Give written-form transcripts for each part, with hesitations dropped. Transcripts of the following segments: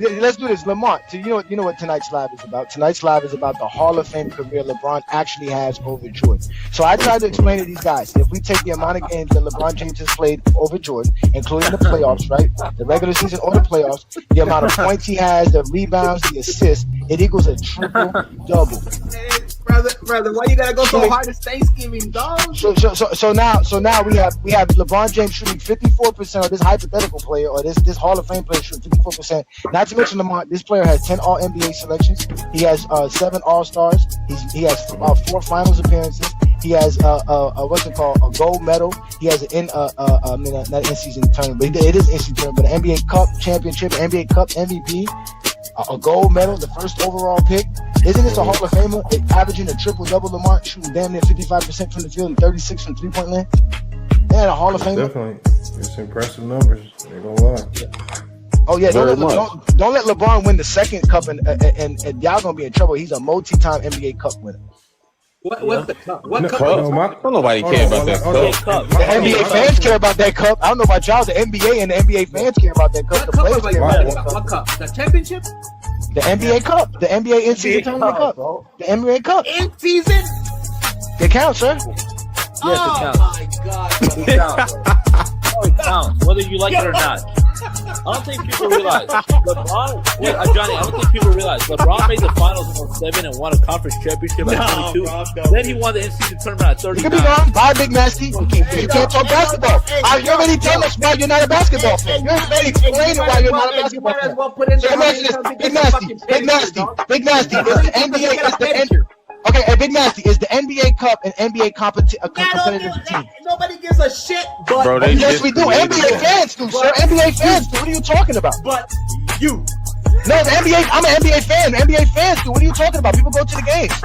let's do this. Lamont, so you know what tonight's live is about. Tonight's live is about the Hall of Fame career LeBron actually has over Jordan. So I tried to explain to these guys, if we take the amount of games that LeBron James has played over Jordan, including the playoffs, right? The regular season or the playoffs, the amount of points he has, the rebounds, the assists, it equals a triple-double. Brother, why you gotta go so hard? It's Thanksgiving, dog. So now we have LeBron James shooting 54%, or this hypothetical player, or this Hall of Fame player shooting 54%. Not to mention, Lamont, this player has 10 All NBA selections. He has 7 All Stars. He has 4 Finals appearances. He has what's it called? A gold medal. He has not in-season tournament, but it is in-season tournament, but an NBA Cup championship, NBA Cup MVP, a gold medal, the first overall pick. Isn't this a Hall of Famer? Averaging a triple-double, Lamont, shooting damn near 55% from the field and 36 from three-point land. Yeah, a Hall of Famer. Definitely, it's impressive numbers. Ain't gonna lie. Oh yeah, don't let LeBron win the second cup, and y'all gonna be in trouble. He's a multi-time NBA Cup winner. What's the cup? What cup? Don't nobody care about that cup. The NBA fans care about that cup. I don't know about y'all. The NBA and the NBA fans care about that cup. The players care about that cup. What cup? The championship? The NBA Cup. The NBA in-season tournament cup. The NBA Cup. In season? It counts, sir. Yes, it counts. My God. It counts. Oh, it counts, whether you like it or not. I don't think people realize LeBron. Johnny, I don't think people realize LeBron made the finals in 07 and won a conference championship at 22. Then he won the in-season tournament at 39. You can be wrong. Bye, Big Nasty. You can't talk basketball. You already tell us why you're not a basketball fan. You're already explaining why you're not a basketball fan. Big Nasty. Is the NBA is the Okay, and Big Nasty, is the NBA Cup an NBA competitive team? Nobody gives a shit. But Bro, yes, we do. NBA fans do, sir. NBA fans do. What are you talking about? But you. No, the NBA. I'm an NBA fan. NBA fans do. What are you talking about? People go to the games.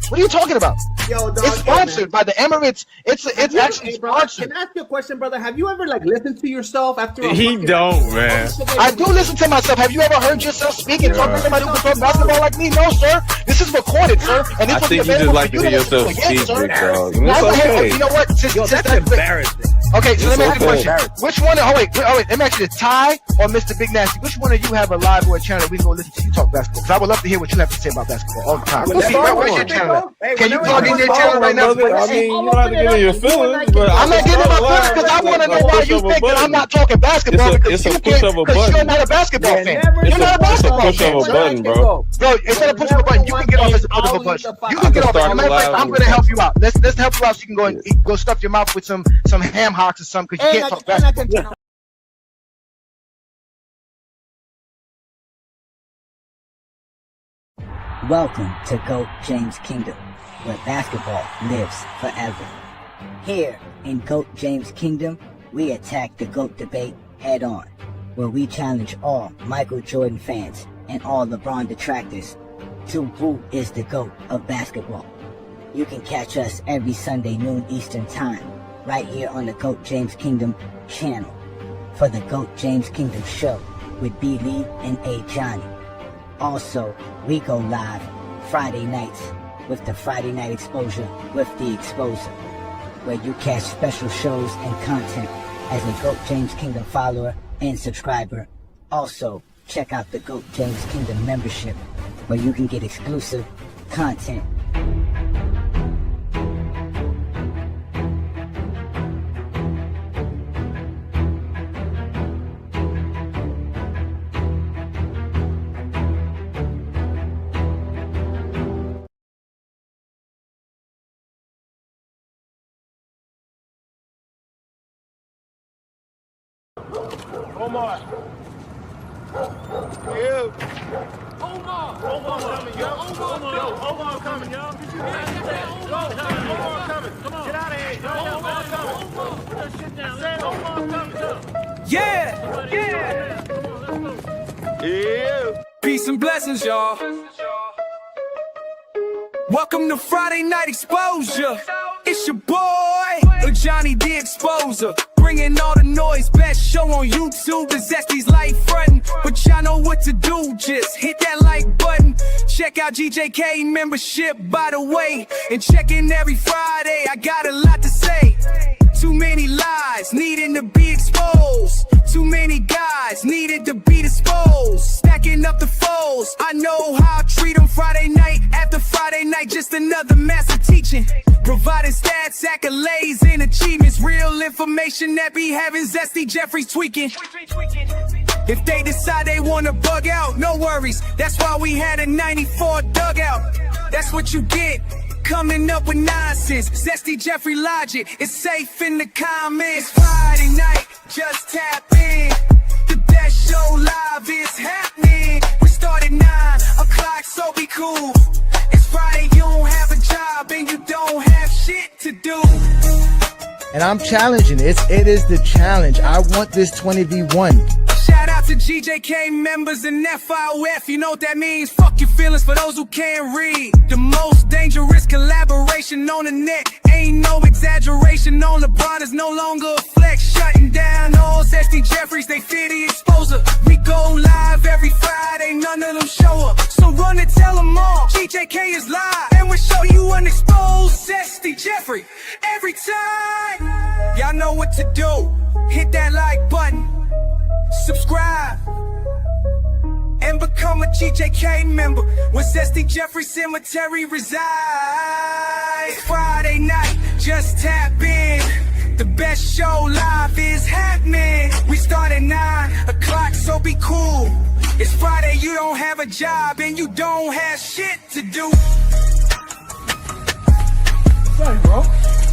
What are you talking about? Yo, dog, it's sponsored by the Emirates. It's actually sponsored. Can I ask you a question, brother? Have you ever listened to yourself after? He don't, man. I do listen to myself. Have you ever heard yourself speak and talk to somebody who can talk basketball like me? No, sir. This is recorded, sir. And this I think you just like to hear yourself speak, big dog. It's okay. You know what? That's embarrassing. Okay, so let me ask you a question. Which one? Oh wait. Let me ask you: Ty or Mr. Big Nasty? Which one of you have a live or a channel we can go listen to you talk basketball? Because I would love to hear what you have to say about basketball all the time. Where's your channel? Can you plug in your channel right now? I mean, you don't have to get in your feelings, but I'm not getting in my feelings because I want to know why you think that I'm not talking basketball. It's a push of a button. You're not a basketball fan. You're not a basketball fan. It's a push of a button, bro. Bro, instead of pushing a button, you can get off as a push of a button. You can get off. I'm gonna help you out. Let's help you out so you can go stuff your mouth with some ham hocks or something because you can't talk basketball. Welcome to GOAT James Kingdom, where basketball lives forever. Here in GOAT James Kingdom, we attack the GOAT debate head on, where we challenge all Michael Jordan fans and all LeBron detractors to who is the GOAT of basketball. You can catch us every Sunday noon Eastern Time, right here on the GOAT James Kingdom channel, for the GOAT James Kingdom show with B. Lee and A. Johnny. Also, we go live Friday nights with the Friday Night Exposure with the Exposer, where you catch special shows and content as a GOAT James Kingdom follower and subscriber. Also, check out the GOAT James Kingdom membership, where you can get exclusive content. Omar. You. Omar coming, yo. Omar coming, yo. Did you hear that? Omar coming. Come on. Get out of here. Omar coming. Put that shit down. I said Omar coming. Yeah. Yeah. Peace and blessings, y'all. Welcome to Friday Night Exposure. It's your boy, Johnny the Exposer. Bringing all the noise, best show on YouTube. The Zesty's life frontin', but y'all know what to do. Just hit that like button. Check out GJK membership, by the way. And check in every Friday, I got a lot to say. Too many lies needing to be exposed. Too many guys needed to be disposed. Stacking up just another master teaching. Providing stats, accolades, and achievements. Real information that be having zesty Jeffries tweaking. If they decide they wanna bug out, no worries. That's why we had a 94 dugout. That's what you get. Coming up with nonsense, zesty Jeffrey logic. It's safe in the comments. Friday night, just tap in. The best show live is happening. We start at 9 o'clock, so be cool. It's Friday, you don't have a job and you don't have shit to do. And I'm challenging it. It is the challenge. I want this 20v1. Shout out to GJK members and FIOF. You know what that means? Fuck your feelings for those who can't read. The most dangerous collaboration on the net. Ain't no exaggeration on LeBron is no longer a flex. Shutting down all zesty Jeffries, they fear the exposure. We go live every Friday, none of them show up. So run and tell them all, GJK is live. And we'll show you unexposed zesty Jeffrey every time. Y'all know what to do. Hit that like button. Subscribe and become a GJK member where Zesty Jeffrey Cemetery resides. Friday night, just tap in. The best show live is happening. We start at 9 o'clock, so be cool. It's Friday, you don't have a job and you don't have shit to do. Sorry, bro.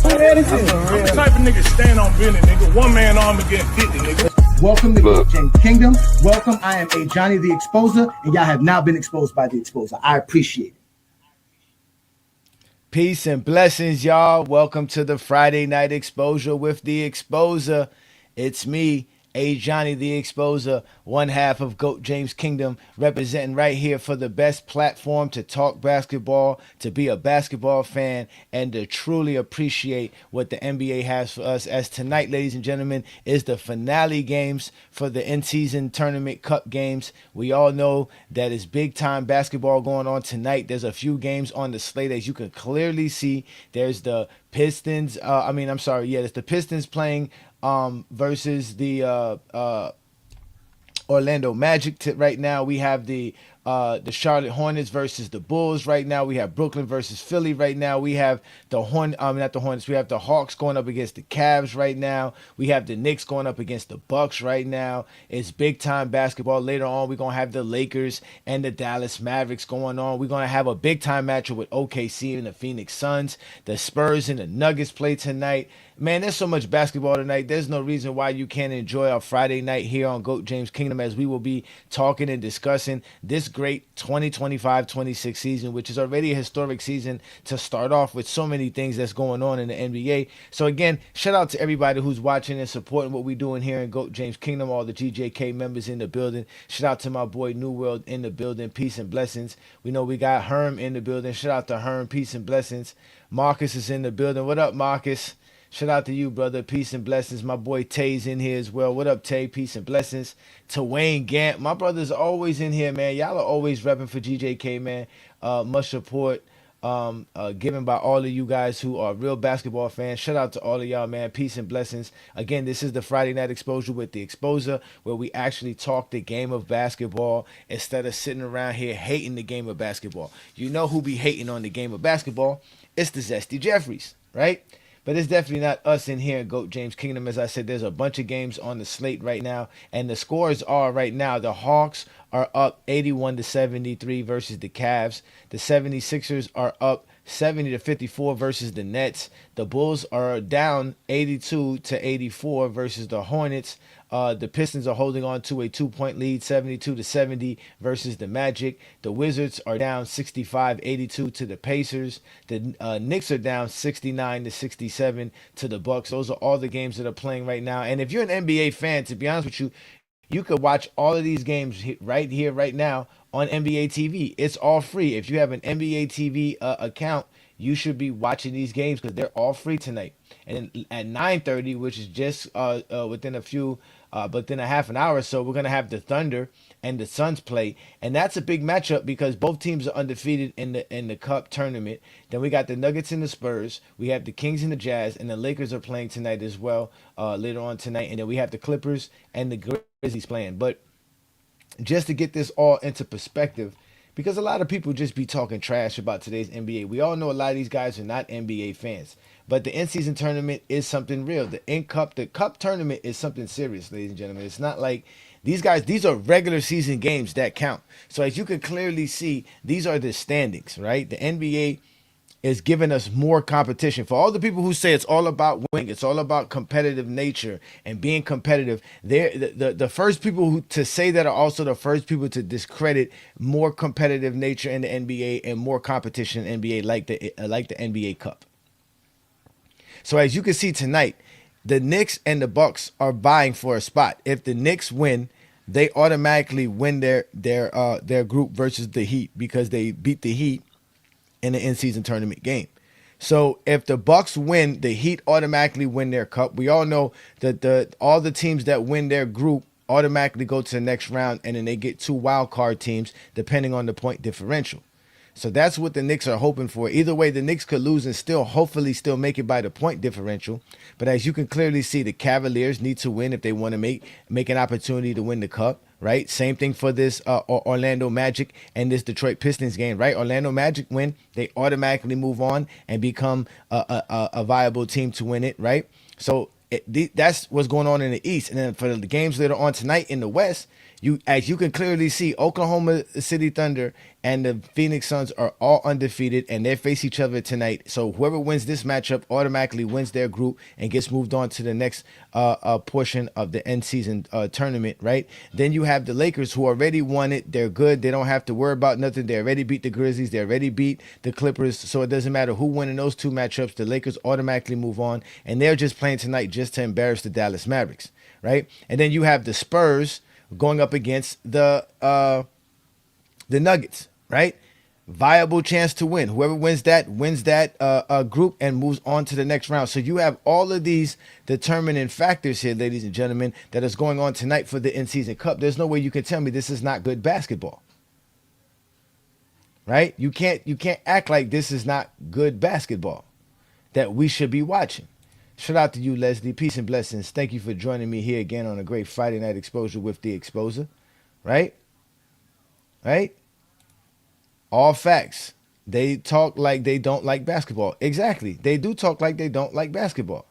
I'm the type of nigga stand on business, nigga. One man arm against 50, nigga. Welcome to Goat James Kingdom. Welcome. I am a Johnny the Exposer, and y'all have now been exposed by the Exposer. I appreciate it. Peace and blessings, y'all. Welcome to the Friday Night Exposure with the Exposer. It's me, A. Johnny the Exposer, one half of Goat James Kingdom, representing right here for the best platform to talk basketball, to be a basketball fan, and to truly appreciate what the NBA has for us. As tonight, ladies and gentlemen, is the finale games for the in-season tournament cup games. We all know that it's big-time basketball going on tonight. There's a few games on the slate, as you can clearly see. There's the Pistons. There's the Pistons playing versus the Orlando Magic right now. We have the Charlotte Hornets versus the Bulls right now. We have Brooklyn versus Philly right now. We have the We have the Hawks going up against the Cavs right now. We have the Knicks going up against the Bucks right now. It's big time basketball. Later on, we're gonna have the Lakers and the Dallas Mavericks going on. We're gonna have a big time matchup with OKC and the Phoenix Suns. The Spurs and the Nuggets play tonight. Man, there's so much basketball tonight. There's no reason why you can't enjoy our Friday night here on Goat James Kingdom, as we will be talking and discussing this great 2025-26 season, which is already a historic season to start off with so many things that's going on in the NBA. So again, shout out to everybody who's watching and supporting what we're doing here in Goat James Kingdom, all the GJK members in the building. Shout out to my boy New World in the building. Peace and blessings. We know we got Herm in the building. Shout out to Herm. Peace and blessings. Marcus is in the building. What up, Marcus? Shout out to you, brother. Peace and blessings. My boy Tay's in here as well. What up, Tay? Peace and blessings. To Wayne Gant. My brother's always in here, man. Y'all are always repping for GJK, man. Much support given by all of you guys who are real basketball fans. Shout out to all of y'all, man. Peace and blessings. Again, this is the Friday Night Exposure with the Exposer, where we actually talk the game of basketball instead of sitting around here hating the game of basketball. You know who be hating on the game of basketball? It's the Zesty Jeffries, right? But it's definitely not us in here in Goat James Kingdom. As I said, there's a bunch of games on the slate right now. And the scores are right now, the Hawks are up 81-73 versus the Cavs. The 76ers are up 70-54 versus the Nets. The Bulls are down 82-84 versus the Hornets. The Pistons are holding on to a 2-point lead, 72-70 versus the Magic. The Wizards are down 65-82 to the Pacers. The Knicks are down 69-67 to the Bucks. Those are all the games that are playing right now. And if you're an NBA fan, to be honest with you, you could watch all of these games right here, right now on NBA TV. It's all free. If you have an NBA TV account, you should be watching these games because they're all free tonight. And at 9:30, which is just within a half an hour or so, we're going to have the Thunder and the Suns play. And that's a big matchup because both teams are undefeated in the Cup tournament. Then we got the Nuggets and the Spurs. We have the Kings and the Jazz. And the Lakers are playing tonight as well, later on tonight. And then we have the Clippers and the Grizzlies playing. But just to get this all into perspective, because a lot of people just be talking trash about today's NBA. We all know a lot of these guys are not NBA fans, but the in-season tournament is something real. The cup tournament is something serious, ladies and gentlemen. It's not like these guys, these are regular season games that count. So as you can clearly see, these are the standings, right? The NBA is giving us more competition. For all the people who say it's all about winning, it's all about competitive nature and being competitive, they're the first people who to say that are also the first people to discredit more competitive nature in the NBA and more competition in the NBA, like the NBA Cup. So as you can see tonight, the Knicks and the Bucks are vying for a spot. If the Knicks win, they automatically win their group versus the Heat because they beat the Heat in the in-season tournament game. So if the Bucks win, the Heat automatically win their cup. We all know that all the teams that win their group automatically go to the next round, and then they get 2 wild card teams depending on the point differential. So that's what the Knicks are hoping for. Either way, the Knicks could lose and hopefully still make it by the point differential. But as you can clearly see, the Cavaliers need to win if they want to make an opportunity to win the cup, right? Same thing for this Orlando Magic and this Detroit Pistons game, right? Orlando Magic win, they automatically move on and become a viable team to win it, right? So that's what's going on in the East. And then for the games later on tonight in the West, as you can clearly see, Oklahoma City Thunder and the Phoenix Suns are all undefeated, and they face each other tonight. So whoever wins this matchup automatically wins their group and gets moved on to the next portion of the end season tournament, right? Then you have the Lakers, who already won it. They're good. They don't have to worry about nothing. They already beat the Grizzlies. They already beat the Clippers. So it doesn't matter who wins in those 2 matchups. The Lakers automatically move on, and they're just playing tonight just to embarrass the Dallas Mavericks, right? And then you have the Spurs going up against the Nuggets, right? Viable chance to win. Whoever wins that group and moves on to the next round. So you have all of these determining factors here, ladies and gentlemen, that is going on tonight for the in-season cup. There's no way you can tell me this is not good basketball, right? You can't act like this is not good basketball that we should be watching. Shout out to you, Leslie. Peace and blessings. Thank you for joining me here again on a great Friday night exposure with the Exposer. Right? Right? All facts. They talk like they don't like basketball. Exactly. They do talk like they don't like basketball.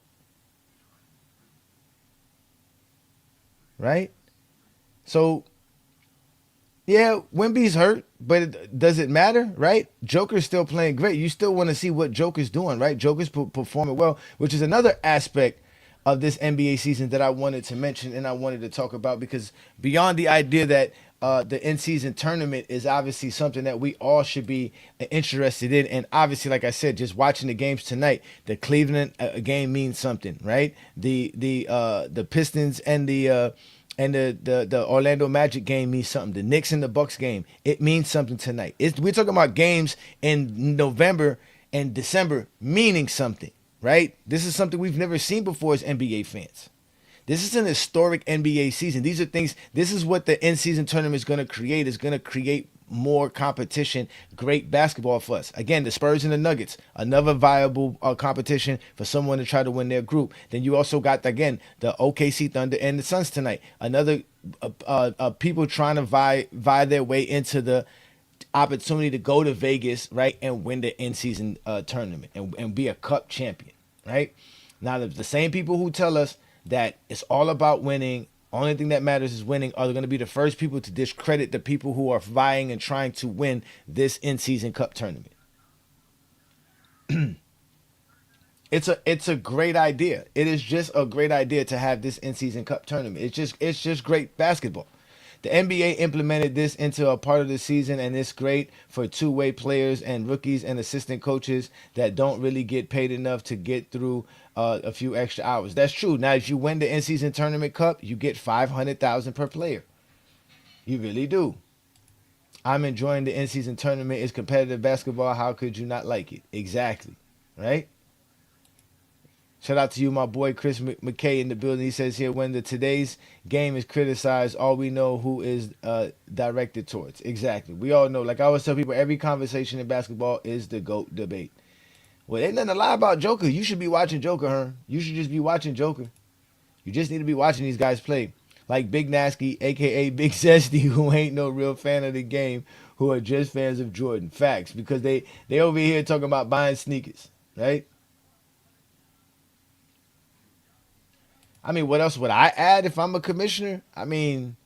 Right? So, yeah, Wemby's hurt, but does it matter, right? Joker's still playing great. You still want to see what Joker's doing, right? Joker's performing well, which is another aspect of this NBA season that I wanted to mention and I wanted to talk about, because beyond the idea that the in-season tournament is obviously something that we all should be interested in, and obviously, like I said, just watching the games tonight, the Cleveland game means something, right? The Pistons and the Orlando Magic game means something. The Knicks and the Bucks game, it means something tonight. We're talking about games in November and December meaning something, right? This is something we've never seen before as NBA fans. This is an historic NBA season. These are things, this is what the in-season tournament is going to create. It's going to create more competition, great basketball for us. Again, the Spurs and the Nuggets, another viable competition for someone to try to win their group. Then you also got, again, the OKC Thunder and the Suns tonight. Another people trying to vie their way into the opportunity to go to Vegas, right, and win the in-season tournament and be a cup champion, right? Now, the same people who tell us that it's all about winning, only thing that matters is winning, are going to be the first people to discredit the people who are vying and trying to win this in-season cup tournament. It's a great idea. It is just a great idea to have this in-season cup tournament. It's just great basketball. The NBA implemented this into a part of the season, and it's great for two-way players and rookies and assistant coaches that don't really get paid enough to get through a few extra hours. That's true. Now, if you win the in-season tournament cup, you get $500,000 per player. You really do. I'm enjoying the in-season tournament. It's competitive basketball. How could you not like it? Exactly. Right? Shout out to you, my boy Chris McKay in the building. He says here, when today's game is criticized, all we know who is directed towards. Exactly. We all know. Like I always tell people, every conversation in basketball is the GOAT debate. Well, ain't nothing to lie about Joker. You should be watching Joker, huh? You should just be watching Joker. You just need to be watching these guys play. like Big Nasty, aka Big Zesty, who ain't no real fan of the game, who are just fans of Jordan. Facts, because they over here talking about buying sneakers, right? I mean, what else would I add if I'm a commissioner? I mean,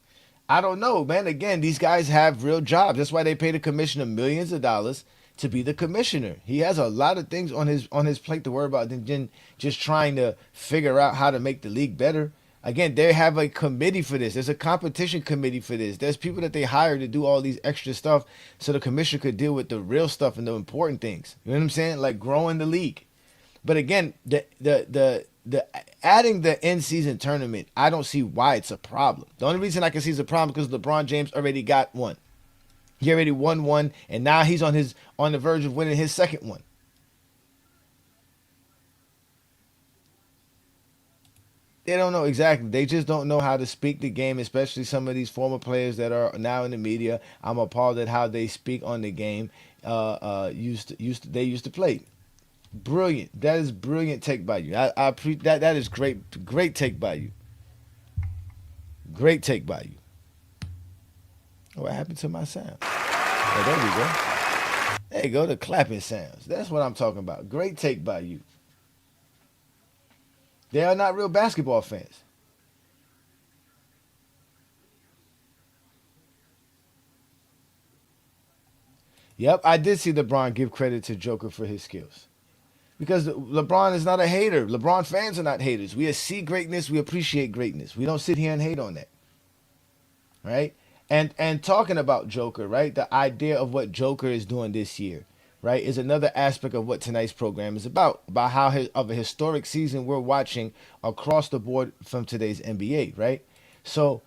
I don't know, man. Again, these guys have real jobs. That's why they pay the commissioner millions of dollars to be the commissioner. He has a lot of things on his plate to worry about than just trying to figure out how to make the league better. Again, they have a committee for this. There's a competition committee for this. There's people that they hire to do all these extra stuff so the commissioner could deal with the real stuff and the important things. You know what I'm saying? Like growing the league. But again, the adding the in-season tournament, I don't see why it's a problem. The only reason I can see it's a problem is because LeBron James already got one. He already won one, and now he's on the verge of winning his second one. They don't know exactly. They just don't know how to speak the game, especially some of these former players that are now in the media. I'm appalled at how they speak on the game. They used to play. Brilliant. That is brilliant take by you. That is great take by you. Great take by you. What happened to my sound? Oh, there we go. There you go, the clapping sounds. That's what I'm talking about. Great take by you. They are not real basketball fans. Yep, I did see LeBron give credit to Joker for his skills. Because LeBron is not a hater. LeBron fans are not haters. We see greatness. We appreciate greatness. We don't sit here and hate on that. Right? And talking about Joker, right? The idea of what Joker is doing this year, right, is another aspect of what tonight's program is about how of a historic season we're watching across the board from today's NBA, right? So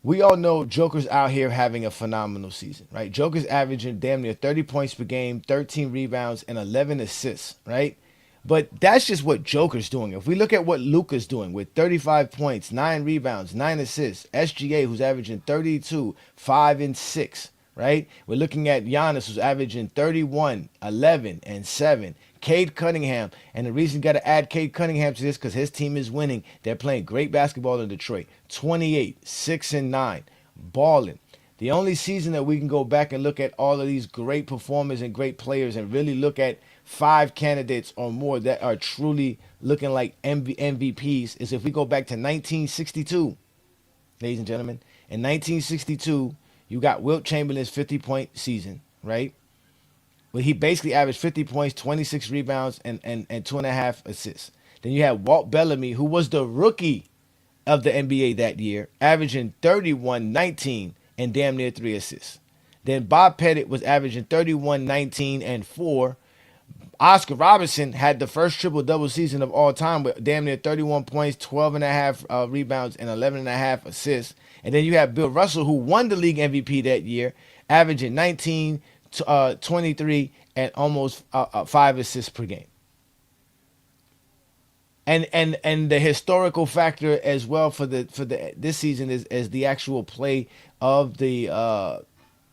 we all know Joker's out here having a phenomenal season, right? Joker's averaging damn near 30 points per game, 13 rebounds, and 11 assists, right? But that's just what Joker's doing. If we look at what Luca's doing with 35 points, 9 rebounds, 9 assists, SGA, who's averaging 32, 5 and 6, right? We're looking at Giannis, who's averaging 31, 11 and 7. Cade Cunningham, and the reason you got to add Cade Cunningham to this because his team is winning. They're playing great basketball in Detroit. 28, 6 and 9, balling. The only season that we can go back and look at all of these great performers and great players and really look at 5 candidates or more that are truly looking like MVPs is if we go back to 1962, ladies and gentlemen. In 1962, you got Wilt Chamberlain's 50-point season, right? Well, he basically averaged 50 points, 26 rebounds, and 2.5 assists. Then you had Walt Bellamy, who was the rookie of the NBA that year, averaging 31, 19, and damn near 3 assists. Then Bob Pettit was averaging 31, 19, and 4. Oscar Robertson had the first triple-double season of all time with damn near 31 points, 12.5 rebounds, and 11.5 assists. And then you have Bill Russell, who won the league MVP that year, averaging 19, 23, and almost 5 assists per game. And the historical factor as well for this season is the actual play of the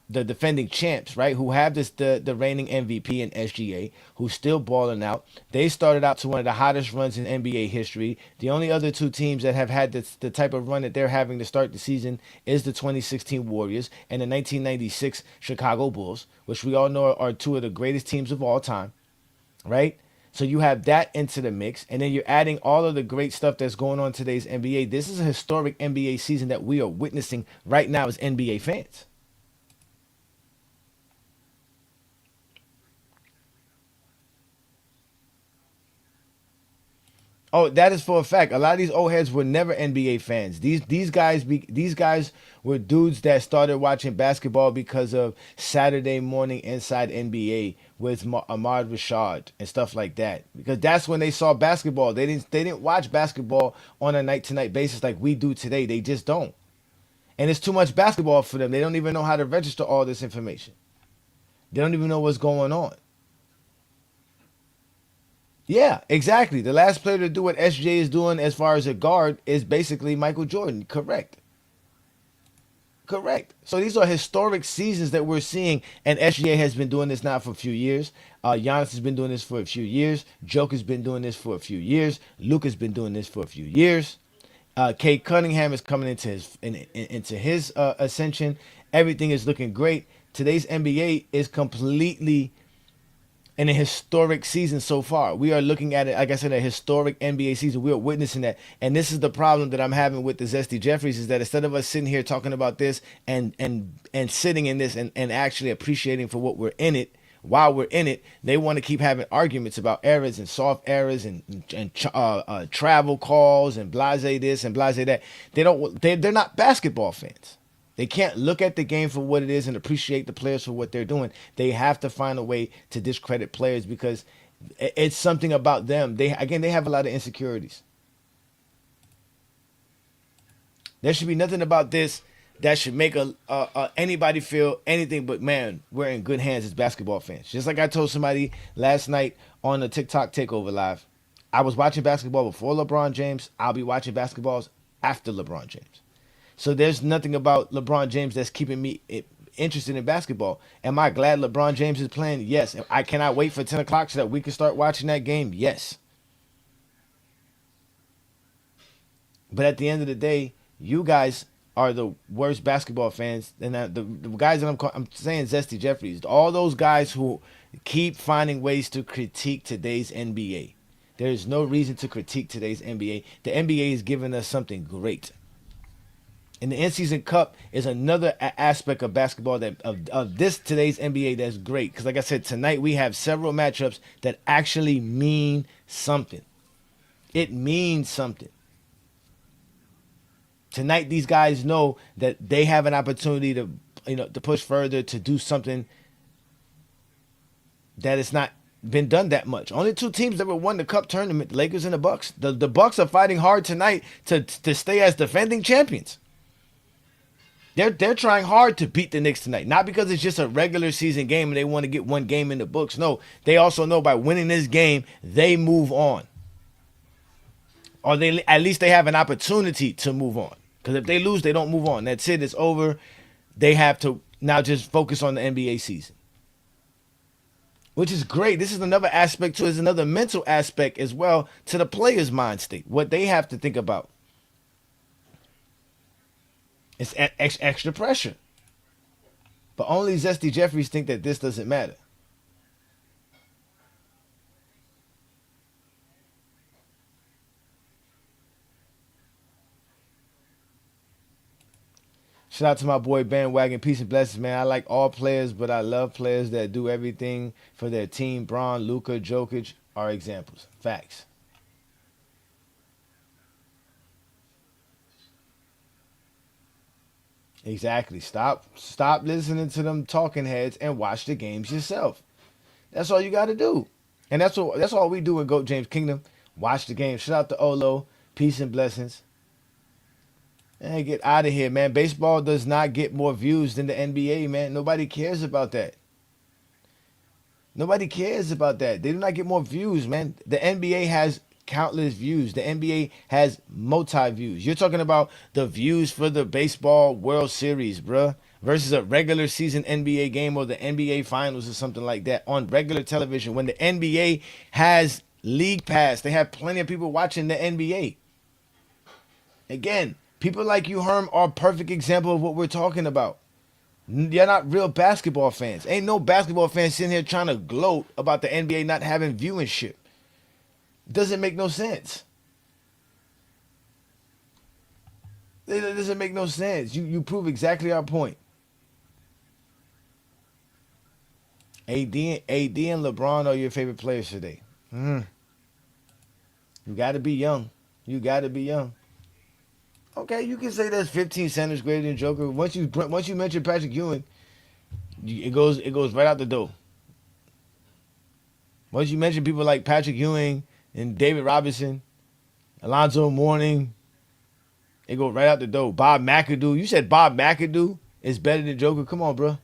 defending champs, right? Who have the reigning MVP and SGA, who's still balling out. They started out to one of the hottest runs in NBA history. The only other 2 teams that have had the type of run that they're having to start the season is the 2016 Warriors and the 1996 Chicago Bulls, which we all know are 2 of the greatest teams of all time, right? So you have that into the mix, and then you're adding all of the great stuff that's going on in today's NBA. This is a historic NBA season that we are witnessing right now as NBA fans. Oh, that is for a fact. A lot of these old heads were never NBA fans. These guys were dudes that started watching basketball because of Saturday Morning Inside NBA with Ahmad Rashad and stuff like that. Because that's when they saw basketball. They didn't watch basketball on a night-to-night basis like we do today. They just don't. And it's too much basketball for them. They don't even know how to register all this information. They don't even know what's going on. Yeah, exactly. The last player to do what SJ is doing as far as a guard is basically Michael Jordan. Correct. So these are historic seasons that we're seeing, and SGA has been doing this now for a few years. Giannis has been doing this for a few years. Joker's been doing this for a few years. Luca's been doing this for a few years. Kate Cunningham is coming into his ascension. Everything is looking great. Today's NBA is completely in a historic season so far. We are looking at it, like I said, a historic NBA season. We are witnessing that. And this is the problem that I'm having with the Zesty Jeffries, is that instead of us sitting here talking about this and sitting in this and actually appreciating for what we're in it, while we're in it, they want to keep having arguments about errors and soft errors and travel calls and blase this and blase that. They're not basketball fans. They can't look at the game for what it is and appreciate the players for what they're doing. They have to find a way to discredit players because it's something about them. They have a lot of insecurities. There should be nothing about this that should make anybody feel anything but, man, we're in good hands as basketball fans. Just like I told somebody last night on the TikTok Takeover Live, I was watching basketball before LeBron James. I'll be watching basketballs after LeBron James. So there's nothing about LeBron James that's keeping me interested in basketball. Am I glad LeBron James is playing? Yes. I cannot wait for 10 o'clock so that we can start watching that game? Yes. But at the end of the day, you guys are the worst basketball fans. And the guys that I'm saying Zesty Jeffries, all those guys who keep finding ways to critique today's NBA. There's no reason to critique today's NBA. The NBA is giving us something great. And the in-season cup is another aspect of basketball of this today's NBA that's great. Because like I said, tonight we have several matchups that actually mean something. It means something. Tonight these guys know that they have an opportunity to push further, to do something that it's not been done that much. Only two teams that won the cup tournament, the Lakers and the Bucks. The Bucks are fighting hard tonight to stay as defending champions. They're trying hard to beat the Knicks tonight. Not because it's just a regular season game and they want to get one game in the books. No, they also know by winning this game, they move on. Or at least they have an opportunity to move on. Because if they lose, they don't move on. That's it. It's over. They have to now just focus on the NBA season. Which is great. This is another aspect too. It's another mental aspect as well to the player's mind state. What they have to think about. It's extra pressure. But only Zesty Jeffries think that this doesn't matter. Shout out to my boy Bandwagon. Peace and blessings, man. I like all players, but I love players that do everything for their team. Braun, Luca, Jokic are examples. Facts. Exactly. Stop listening to them talking heads and watch the games yourself. That's all you got to do. And that's all we do in GOAT James Kingdom. Watch the game. Shout out to Olo. Peace and blessings. And get out of here, man. Baseball does not get more views than the NBA, man. Nobody cares about that. Nobody cares about that. They do not get more views, man. The NBA has countless views. The NBA has multi-views. You're talking about the views for the baseball World Series, bruh, versus a regular season NBA game or the NBA Finals or something like that on regular television. When the NBA has League Pass, they have plenty of people watching the NBA. Again, people like you, Herm, are a perfect example of what we're talking about. You're not real basketball fans. Ain't no basketball fans sitting here trying to gloat about the NBA not having viewership. Doesn't make no sense. It doesn't make no sense. You prove exactly our point. AD and LeBron are your favorite players today. You got to be young. You got to be young. Okay, you can say that's 15 centers greater than Joker. Once you mention Patrick Ewing, it goes right out the door. Once you mention people like Patrick Ewing and David Robinson, Alonzo Mourning, it goes right out the door. Bob McAdoo. You said Bob McAdoo is better than Joker. Come on, bro.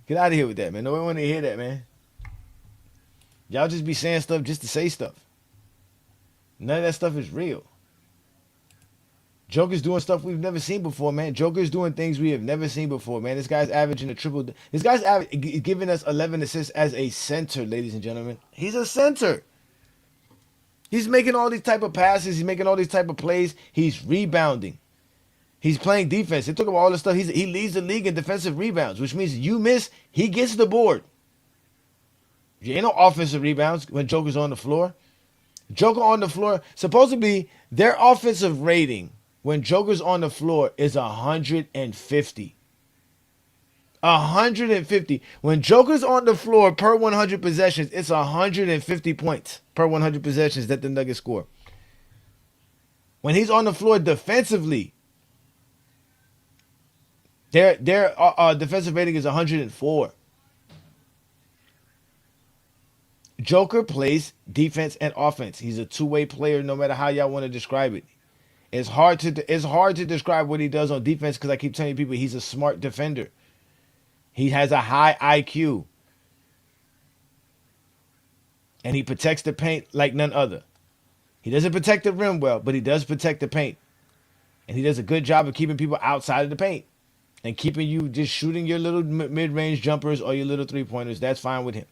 Get out of here with that, man. Nobody want to hear that, man. Y'all just be saying stuff just to say stuff. None of that stuff is real. Joker's doing stuff we've never seen before, man. Joker's doing things we have never seen before, man. This guy's averaging a triple. This guy's giving us 11 assists as a center, ladies and gentlemen. He's a center. He's making all these type of passes. He's making all these type of plays. He's rebounding. He's playing defense. They took up all this stuff. He leads the league in defensive rebounds, which means you miss, he gets the board. There ain't no offensive rebounds when Joker's on the floor. Joker on the floor, supposedly their offensive rating when Joker's on the floor is 150. 150. When Joker's on the floor per 100 possessions, it's 150 points per 100 possessions that the Nuggets score. When he's on the floor defensively, their defensive rating is 104. Joker plays defense and offense. He's a two-way player, no matter how y'all want to describe it. It's hard to describe what he does on defense because I keep telling people he's a smart defender. He has a high IQ. And he protects the paint like none other. He doesn't protect the rim well, but he does protect the paint. And he does a good job of keeping people outside of the paint. And keeping you just shooting your little mid-range jumpers or your little three-pointers. That's fine with him.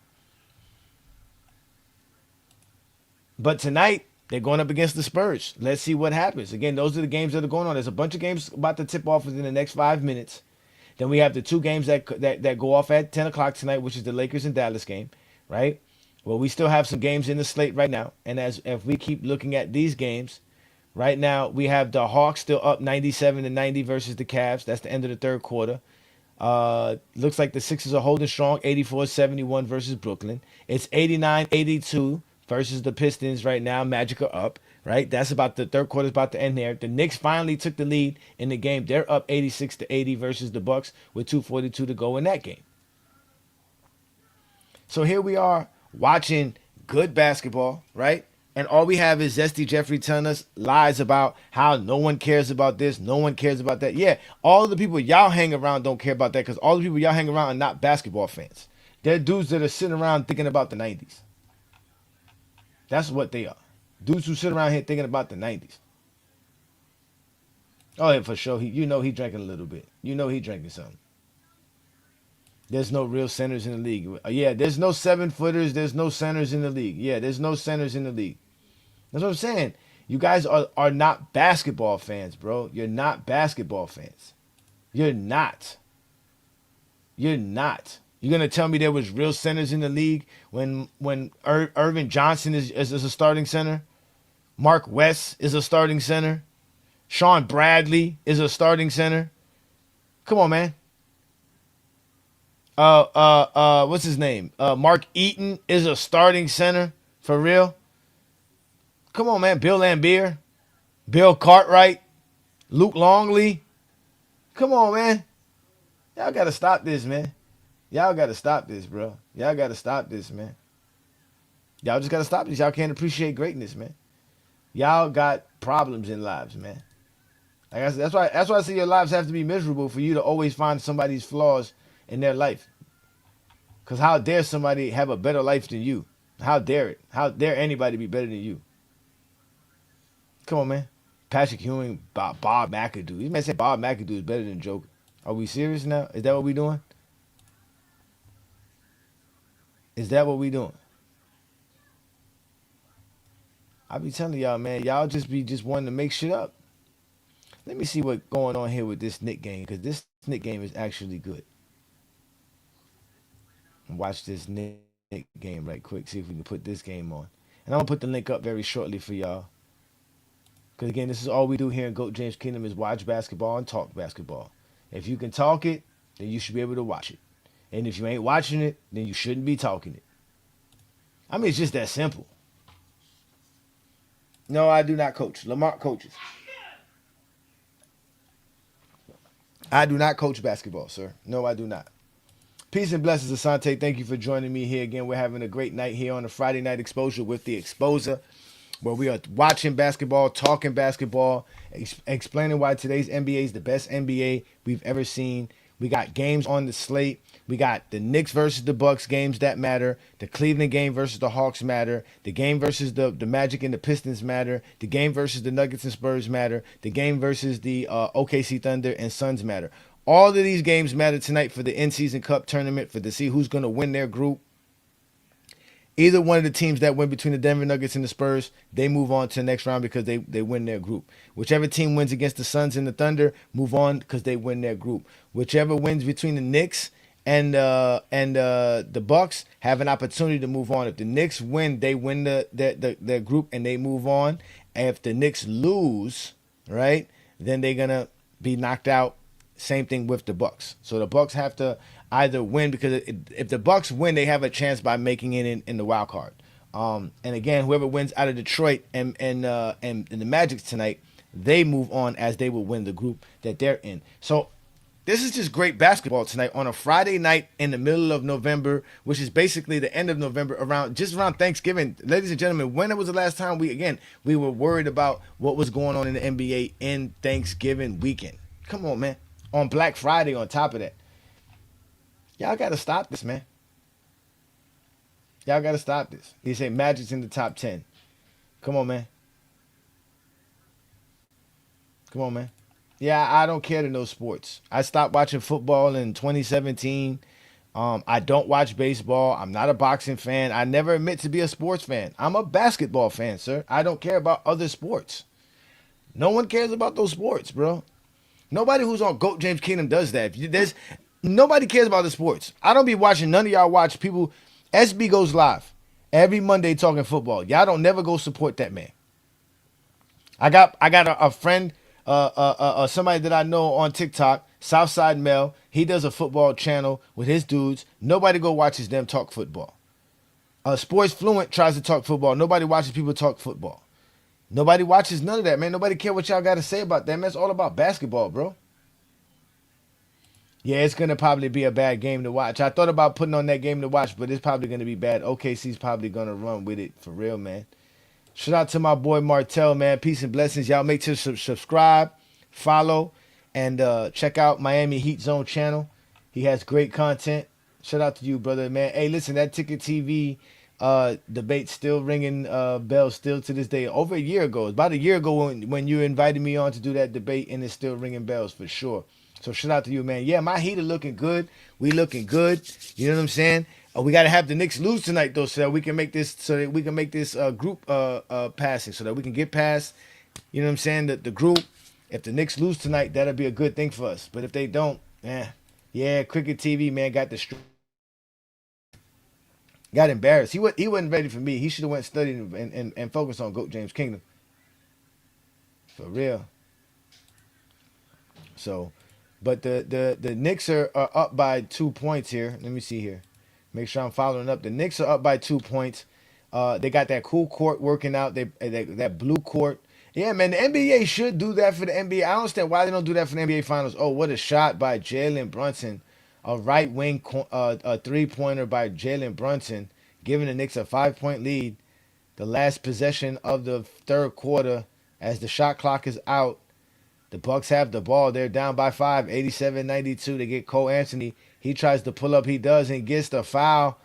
But tonight, they're going up against the Spurs. Let's see what happens. Again, those are the games that are going on. There's a bunch of games about to tip off within the next 5 minutes. Then we have the two games that go off at 10 o'clock tonight, which is the Lakers and Dallas game, right? Well, we still have some games in the slate right now. And if we keep looking at these games, right now we have the Hawks still up 97-90 versus the Cavs. That's the end of the third quarter. Looks like the Sixers are holding strong, 84-71 versus Brooklyn. It's 89-82 versus the Pistons right now. Magic are up, right? That's about the third quarter's about to end there. The Knicks finally took the lead in the game. They're up 86-80 versus the Bucks with 2:42 to go in that game. So here we are watching good basketball, right? And all we have is Zesty Jeffrey telling us lies about how no one cares about this, no one cares about that. Yeah, all the people y'all hang around don't care about that because all the people y'all hang around are not basketball fans. They're dudes that are sitting around thinking about the 90s. That's what they are. Dudes who sit around here thinking about the 90s. Oh, yeah, for sure. He drinking a little bit. You know he drinking something. There's no real centers in the league. Yeah, there's no 7-footers. There's no centers in the league. Yeah, there's no centers in the league. That's what I'm saying. You guys are not basketball fans, bro. You're not basketball fans. You're not. You're not. You're going to tell me there was real centers in the league when Irvin Johnson is a starting center? Mark West is a starting center? Sean Bradley is a starting center? Come on, man. What's his name? Mark Eaton is a starting center? For real? Come on, man. Bill Laimbeer, Bill Cartwright, Luke Longley. Come on, man. Y'all got to stop this, man. Y'all got to stop this, bro. Y'all got to stop this, man. Y'all just got to stop this. Y'all can't appreciate greatness, man. Y'all got problems in lives, man. Like I said, that's why I say your lives have to be miserable for you to always find somebody's flaws in their life. Because how dare somebody have a better life than you? How dare it? How dare anybody be better than you? Come on, man. Patrick Ewing, Bob McAdoo. You may say Bob McAdoo is better than Joker. Are we serious now? Is that what we doing? Is that what we doing? I be telling y'all, man, y'all just wanting to make shit up. Let me see what's going on here with this Knick game, because this Knick game is actually good. Watch this Knick game right quick, see if we can put this game on. And I'm going to put the link up very shortly for y'all. Because again, this is all we do here in GOAT James Kingdom is watch basketball and talk basketball. If you can talk it, then you should be able to watch it. And if you ain't watching it, then you shouldn't be talking it. I mean, it's just that simple. No, I do not coach. Lamar coaches. I do not coach basketball, sir. No, I do not. Peace and blessings, Asante. Thank you for joining me here again. We're having a great night here on the Friday Night Exposure with the Exposer, where we are watching basketball, talking basketball, explaining why today's NBA is the best NBA we've ever seen. We got games on the slate. We got the Knicks versus the Bucks games that matter. The Cleveland game versus the Hawks matter. The game versus the Magic and the Pistons matter. The game versus the Nuggets and Spurs matter. The game versus the OKC Thunder and Suns matter. All of these games matter tonight for the in-season cup tournament, to see who's going to win their group. Either one of the teams that win between the Denver Nuggets and the Spurs, they move on to the next round because they win their group. Whichever team wins against the Suns and the Thunder, move on because they win their group. Whichever wins between the Knicks and the Bucks have an opportunity to move on. If the Knicks win, they win their group and they move on. And if the Knicks lose, right, then they're gonna be knocked out. Same thing with the Bucks. So the Bucks have to either win, because if the Bucks win, they have a chance by making it in the wild card. And again, whoever wins out of Detroit and the Magic tonight, they move on as they will win the group that they're in. So this is just great basketball tonight on a Friday night in the middle of November, which is basically the end of November, around Thanksgiving. Ladies and gentlemen, when was the last time we were worried about what was going on in the NBA in Thanksgiving weekend? Come on, man. On Black Friday on top of that. Y'all got to stop this, man. Y'all got to stop this. He say Magic's in the top 10. Come on, man. Come on, man. Yeah, I don't care to know sports. I stopped watching football in 2017. I don't watch baseball. I'm not a boxing fan. I never admit to be a sports fan. I'm a basketball fan, sir. I don't care about other sports. No one cares about those sports, bro. Nobody who's on GOAT James Kingdom does that. Nobody cares about the sports. I don't be watching. None of y'all watch people. SB goes live every Monday talking football. Y'all don't never go support that man. I got a friend, somebody that I know on TikTok, Southside Mel. He does a football channel with his dudes. Nobody go watches them talk football. Sports Fluent tries to talk football. Nobody watches people talk football. Nobody watches none of that, man. Nobody care what y'all got to say about that, man. It's all about basketball, bro. Yeah, it's going to probably be a bad game to watch. I thought about putting on that game to watch, but it's probably going to be bad. OKC's probably going to run with it for real, man. Shout out to my boy Martell, man. Peace and blessings. Y'all make sure to subscribe, follow, and check out Miami Heat Zone channel. He has great content. Shout out to you, brother, man. Hey, listen, that Ticket TV debate still ringing bells still to this day. Over a year ago. About a year ago when you invited me on to do that debate, and it's still ringing bells for sure. So shout out to you, man. Yeah, my Heat are looking good. We looking good. You know what I'm saying? We got to have the Knicks lose tonight, though, so that we can make this group passing, so that we can get past, you know what I'm saying, the group. If the Knicks lose tonight, that'll be a good thing for us. But if they don't, yeah, Cricket TV, man, got embarrassed. He wasn't ready for me. He should have went studied and focused on GOAT James Kingdom. For real. So, but the Knicks are up by 2 points here. Let me see here. Make sure I'm following up. The Knicks are up by 2 points. They got that cool court working out. That blue court. Yeah, man, the NBA should do that for the NBA. I don't understand why they don't do that for the NBA Finals. Oh, what a shot by Jalen Brunson. A right wing a three-pointer by Jalen Brunson, giving the Knicks a 5-point lead. The last possession of the third quarter as the shot clock is out. The Bucks have the ball. They're down by 5, 87-92. They get Cole Anthony. He tries to pull up. He does and gets the foul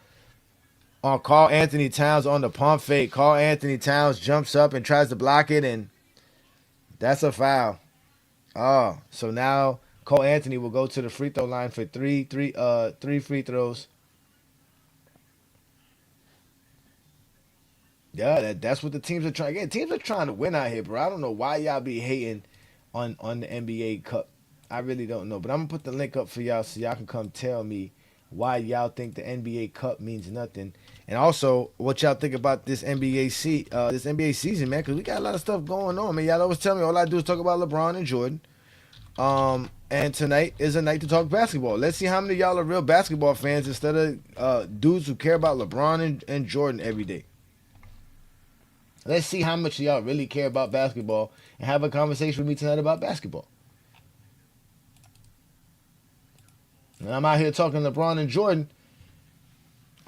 on Karl Anthony Towns on the pump fake. Karl Anthony Towns jumps up and tries to block it, and that's a foul. Oh, so now Cole Anthony will go to the free throw line for three free throws. Yeah, that's what the teams are trying. Again, teams are trying to win out here, bro. I don't know why y'all be hating on the NBA Cup. I really don't know. But I'm going to put the link up for y'all so y'all can come tell me why y'all think the NBA Cup means nothing. And also, what y'all think about this NBA season, man, because we got a lot of stuff going on, man. Y'all always tell me all I do is talk about LeBron and Jordan. And tonight is a night to talk basketball. Let's see how many of y'all are real basketball fans instead of dudes who care about LeBron and Jordan every day. Let's see how much of y'all really care about basketball and have a conversation with me tonight about basketball. And I'm out here talking LeBron and Jordan.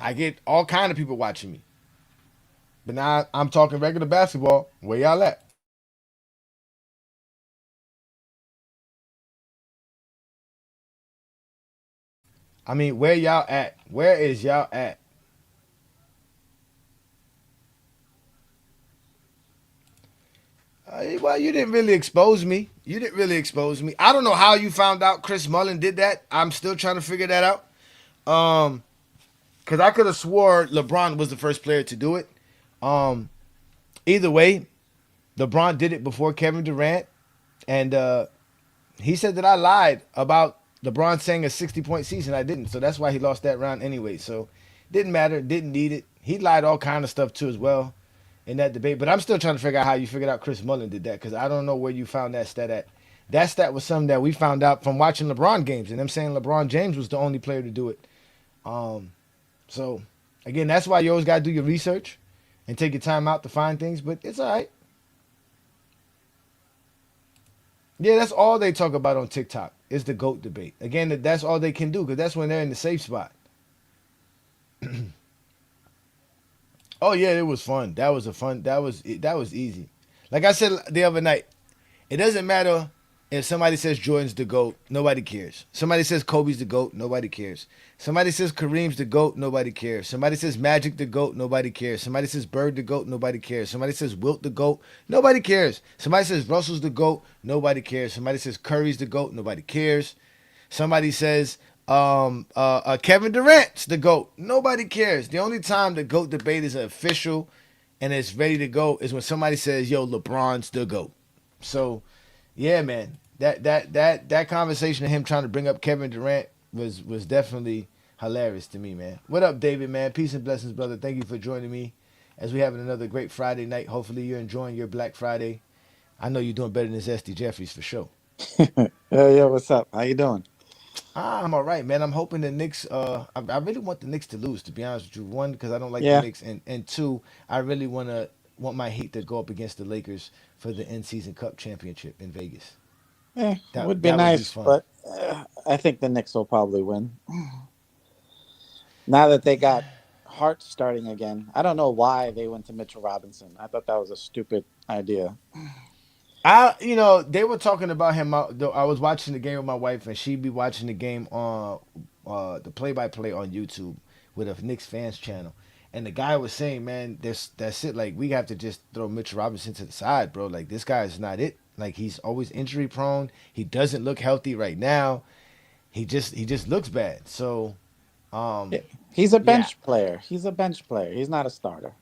I get all kind of people watching me. But now I'm talking regular basketball. Where y'all at? I mean, where y'all at? Where is y'all at? Well, you didn't really expose me. I don't know how you found out Chris Mullin did that. I'm still trying to figure that out. because I could have swore LeBron was the first player to do it. Either way, LeBron did it before Kevin Durant, and he said that I lied about LeBron saying a 60-point season. I didn't, so that's why he lost that round anyway. So didn't matter, didn't need it. He lied all kind of stuff too as well in that debate. But I'm still trying to figure out how you figured out Chris Mullin did that, because I don't know where you found that stat at. That stat was something that we found out from watching LeBron games, and them saying LeBron James was the only player to do it. So again, that's why you always got to do your research and take your time out to find things. But it's all right. Yeah, that's all they talk about on TikTok is the GOAT debate. Again, that's all they can do, because that's when they're in the safe spot. Oh yeah, it was fun. That was easy. Like I said the other night, it doesn't matter if somebody says Jordan's the GOAT, nobody cares. Somebody says Kobe's the GOAT, nobody cares. Somebody says Kareem's the GOAT, nobody cares. Somebody says Magic the GOAT, nobody cares. Somebody says Bird the GOAT, nobody cares. Somebody says Wilt the GOAT, nobody cares. Somebody says Russell's the GOAT, nobody cares. Somebody says Curry's the GOAT, nobody cares. Somebody says Kevin Durant's the GOAT, nobody cares. The only time the GOAT debate is official and it's ready to go is when somebody says, yo, LeBron's the GOAT. So yeah, man, that conversation of him trying to bring up Kevin Durant was definitely hilarious to me, man. What up, David, man? Peace and blessings, brother. Thank you for joining me as we having another great Friday night. Hopefully you're enjoying your Black Friday. I know you're doing better than Zesty Jeffries for sure. Yeah, what's up? How you doing? I'm all right, man. I'm hoping the Knicks. I really want the Knicks to lose, to be honest with you. One, because I don't like the Knicks, and two, I really want my Heat to go up against the Lakers for the in-season Cup championship in Vegas. Yeah, it would be nice, but I think the Knicks will probably win. Now that they got Hart starting again, I don't know why they went to Mitchell Robinson. I thought that was a stupid idea. They were talking about him. I was watching the game with my wife, and she'd be watching the game on the play-by-play on YouTube with a Knicks fans channel. And the guy was saying, man, that's it. Like, we have to just throw Mitchell Robinson to the side, bro. Like, this guy is not it. Like, he's always injury prone. He doesn't look healthy right now. He just looks bad. So, he's a bench player. He's a bench player. He's not a starter.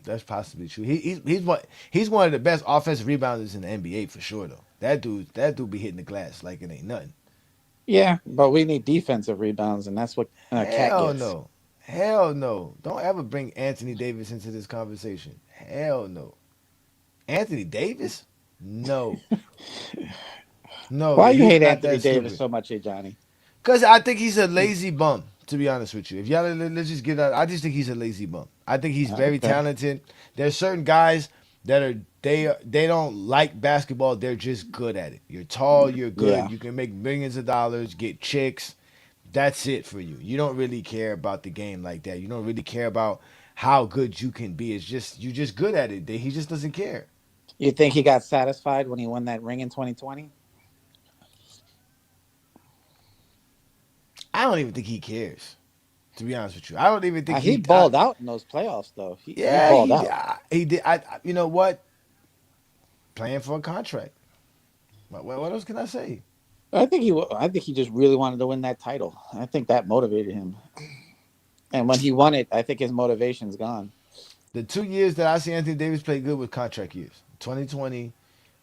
That's possibly true. He's one of the best offensive rebounders in the NBA for sure, though. That dude be hitting the glass like it ain't nothing. Yeah, but we need defensive rebounds, and that's what Cat gets. Hell no. Don't ever bring Anthony Davis into this conversation. Hell no. Anthony Davis? No. No. Why you hate Anthony Davis so much, Johnny? Because I think he's a lazy bum, to be honest with you. If y'all let's just get out, I just think he's a lazy bum. I think he's very talented. There's certain guys that they don't like basketball, they're just good at it. You're tall, you're good, you can make millions of dollars, get chicks. That's it for you. You don't really care about the game like that. You don't really care about how good you can be. It's just you're just good at it. He just doesn't care. You think he got satisfied when he won that ring in 2020? I don't even think he cares, to be honest with you. I don't even think he balled out in those playoffs, though. He balled out. He did. You know what? Playing for a contract. What else can I say? I think he just really wanted to win that title. I think that motivated him. And when he won it, I think his motivation's gone. The 2 years that I see Anthony Davis play good was contract years. 2020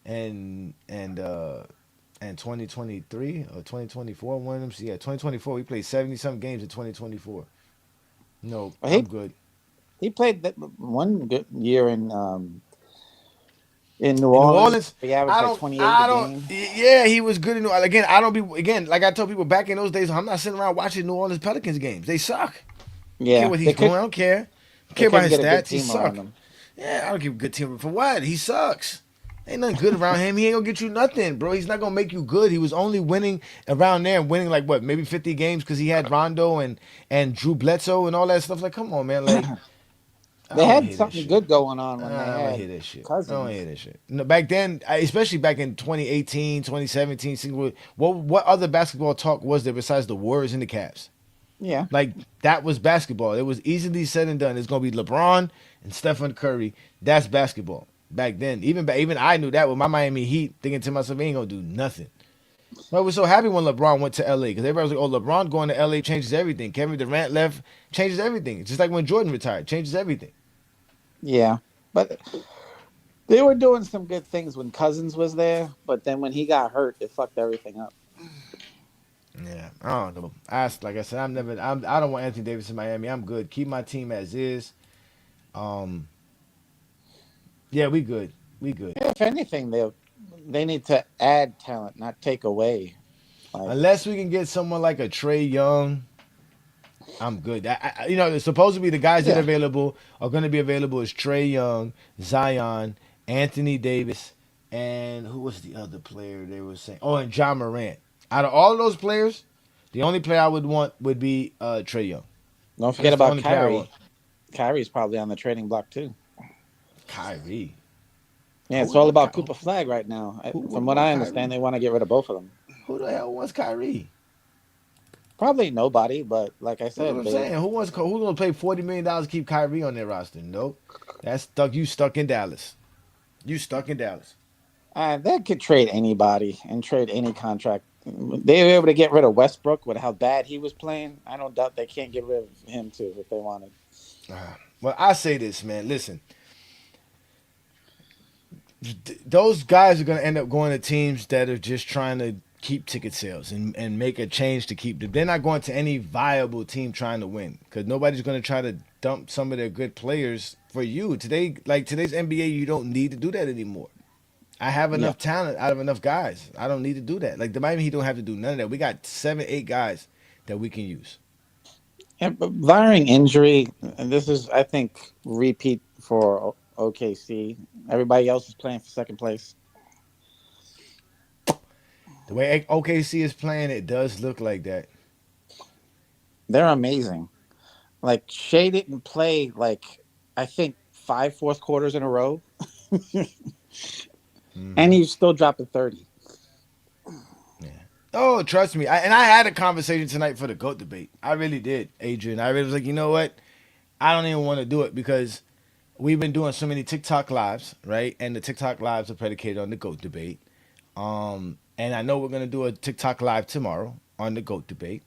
and 2023 or 2024. One of them. So yeah, 2024. He played 70-some games in 2024. No, I'm good. He played that one good year in New Orleans. He averaged like 28 a game. Yeah, he was good in New Orleans. Like I told people back in those days, I'm not sitting around watching New Orleans Pelicans games. They suck. Yeah, I don't care what he's doing. I don't care. I don't care about his stats. He sucks. Yeah, I don't give a good team for what? He sucks. Ain't nothing good around him. He ain't gonna get you nothing, bro. He's not gonna make you good. He was only winning around there, winning like what, maybe 50 games because he had Rondo and Drew Bledsoe and all that stuff. Like, come on, man. Like, they had something good going on when they had I don't hear that shit. Cousins. I don't hear that shit. No, back then, especially back in 2018, 2017, what other basketball talk was there besides the Warriors and the Cavs? Yeah. Like, that was basketball. It was easily said and done. It's going to be LeBron and Stephen Curry. That's basketball. Back then. Even I knew that with my Miami Heat, thinking to myself, he ain't going to do nothing. I was so happy when LeBron went to LA because everybody was like, "Oh, LeBron going to LA changes everything." Kevin Durant left, changes everything. It's just like when Jordan retired, changes everything. Yeah, but they were doing some good things when Cousins was there, but then when he got hurt, it fucked everything up. Yeah, I don't know. Like I said, I don't want Anthony Davis in Miami. I'm good. Keep my team as is. Um, yeah, we good. We good. If anything, they need to add talent, not take away. Unless we can get someone like a Trey Young, I'm good. Supposedly the guys that are available are going to be available is Trey Young, Zion, Anthony Davis, and who was the other player they were saying? Oh, and John Morant. Out of all of those players, the only player I would want would be Trey Young. Don't forget about Kyrie. Kyrie's probably on the trading block too. Kyrie. Yeah, it's all about Cooper Flag right now. From what I understand, they want to get rid of both of them. Who the hell wants Kyrie? Probably nobody, but like I said, I'm saying, who's gonna pay $40 million to keep Kyrie on their roster? Nope. That's stuck. You stuck in Dallas. You stuck in Dallas. They could trade anybody and trade any contract. They were able to get rid of Westbrook with how bad he was playing. I don't doubt they can't get rid of him too if they wanted. Well, I say this, man. Listen, those guys are going to end up going to teams that are just trying to keep ticket sales and make a change to keep them. They're not going to any viable team trying to win because nobody's going to try to dump some of their good players for you. Today's NBA, you don't need to do that anymore. I have enough talent out of enough guys. I don't need to do that. Like the Miami Heat don't have to do none of that. We got 7, 8 guys that we can use. Yeah, but barring injury, and this is, I think, repeat for OKC. Everybody else is playing for second place. The way OKC is playing, it does look like that. They're amazing. Like Shea didn't play I think 5 fourth quarters in a row. And he's still dropping 30. Yeah. Oh, trust me. I had a conversation tonight for the GOAT debate. I really did, Adrian. I really was like, you know what? I don't even want to do it because we've been doing so many TikTok lives, right? And the TikTok lives are predicated on the GOAT debate. And I know we're going to do a TikTok live tomorrow on the GOAT debate.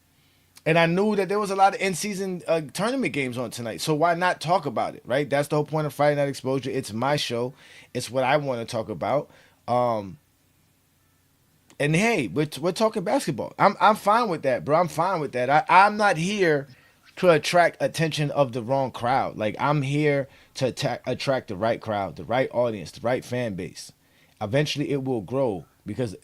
And I knew that there was a lot of in-season tournament games on tonight. So why not talk about it, right? That's the whole point of Friday Night Exposure. It's my show. It's what I want to talk about. And hey, we're talking basketball. I'm fine with that, bro. I'm fine with that. I'm not here to attract attention of the wrong crowd. Like, I'm here to attract the right crowd, the right audience, the right fan base. Eventually, it will grow because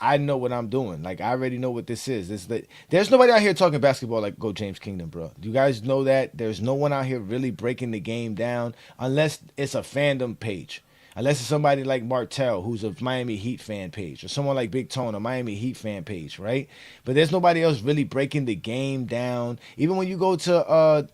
I know what I'm doing. Like, I already know what this is. There's nobody out here talking basketball like Go James Kingdom, bro. You guys know that? There's no one out here really breaking the game down unless it's a fandom page. Unless it's somebody like Martell, who's a Miami Heat fan page, or someone like Big Tone, a Miami Heat fan page, right? But there's nobody else really breaking the game down. Even when you go to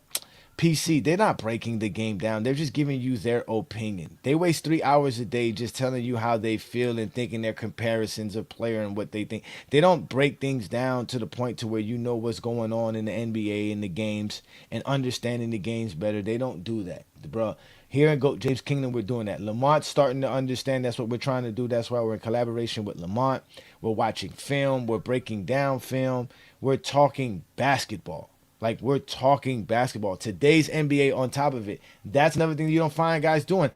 PC, they're not breaking the game down. They're just giving you their opinion. They waste 3 hours a day just telling you how they feel and thinking their comparisons of player and what they think. They don't break things down to the point to where you know what's going on in the NBA and the games and understanding the games better. They don't do that, bro. Here in Go James Kingdom, we're doing that. Lamont's starting to understand that's what we're trying to do. That's why we're in collaboration with Lamont. We're watching film. We're breaking down film. We're talking basketball. Like, we're talking basketball. Today's NBA on top of it. That's another thing you don't find guys doing.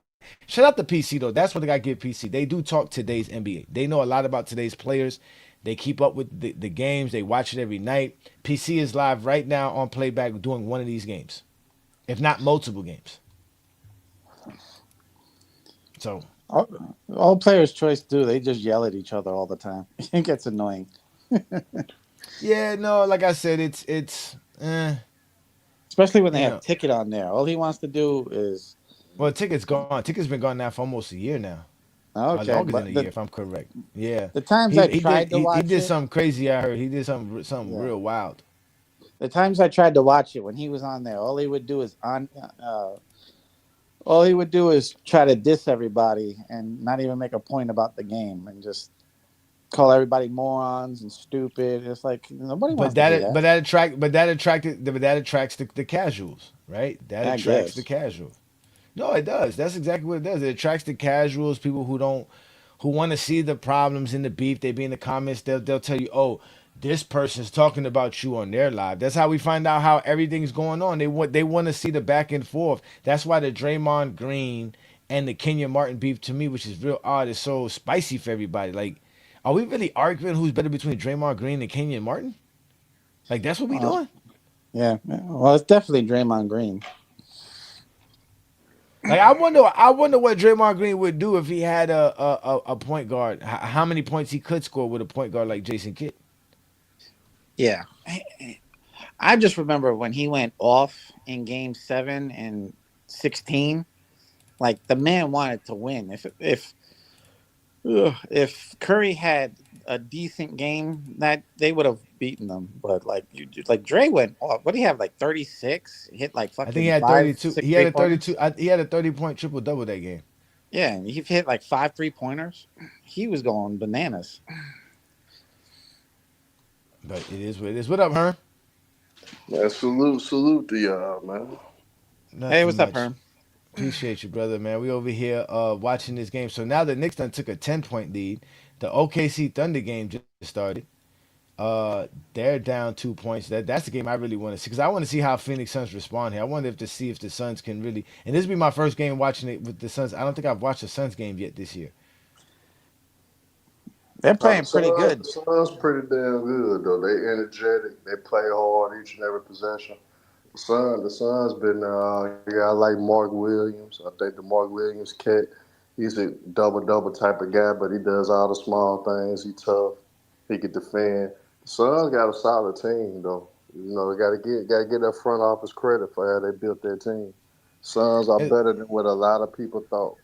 Shout out to PC, though. That's what they got to give PC. They do talk today's NBA. They know a lot about today's players. They keep up with the games. They watch it every night. PC is live right now on playback doing one of these games, if not multiple games. So all players' choice do. They just yell at each other all the time. It gets annoying. Yeah, no, like I said, it's especially when they have Ticket on there. All he wants to do is Ticket's gone. Ticket's been gone now for almost a year now. Okay, longer than a year, if I'm correct. Yeah. The times I tried to watch he did something crazy. I heard he did something real wild. The times I tried to watch it when he was on there, all he would do is try to diss everybody and not even make a point about the game and just call everybody morons and stupid. It's like nobody wants to do that. But that attracts the casuals, right? That attracts the casuals. No, it does. That's exactly what it does. It attracts the casuals, people who who want to see the problems in the beef. They be in the comments. They'll tell you, oh, this person's talking about you on their live. That's how we find out how everything's going on. They want to see the back and forth. That's why the Draymond Green and the Kenyon Martin beef, to me, which is real odd, is so spicy for everybody. Like, are we really arguing who's better between Draymond Green and Kenyon Martin? Like, that's what we doing? Yeah. Well, it's definitely Draymond Green. Like, I wonder what Draymond Green would do if he had a point guard. How many points he could score with a point guard like Jason Kidd? Yeah. I just remember when he went off in Game 7 and 16. Like, the man wanted to win. If Curry had a decent game, that they would have beaten them. But like Dre went off. What did he have? Like 36? Hit like fucking. I think he had 32. He had a 32. He had a 30-point triple double that game. Yeah, and he hit like 5 3-pointers. He was going bananas. But it is what it is. What up, Herm? Man, salute to y'all, man. Hey, what's up, Herm? Appreciate you, brother, man. We over here watching this game. So now the Knicks done took a 10-point lead. The OKC Thunder game just started. They're down 2 points. That's the game I really want to see, because I want to see how Phoenix Suns respond here. I wonder if the Suns can really. And this will be my first game watching it with the Suns. I don't think I've watched the Suns game yet this year. They're playing pretty good. The Suns pretty damn good though. They energetic. They play hard each and every possession. The Suns been I like Mark Williams. I think the Mark Williams cat, he's a double type of guy, but he does all the small things. He tough. He can defend. The Suns got a solid team though. You know, they gotta get that front office credit for how they built their team. Suns are better than what a lot of people thought.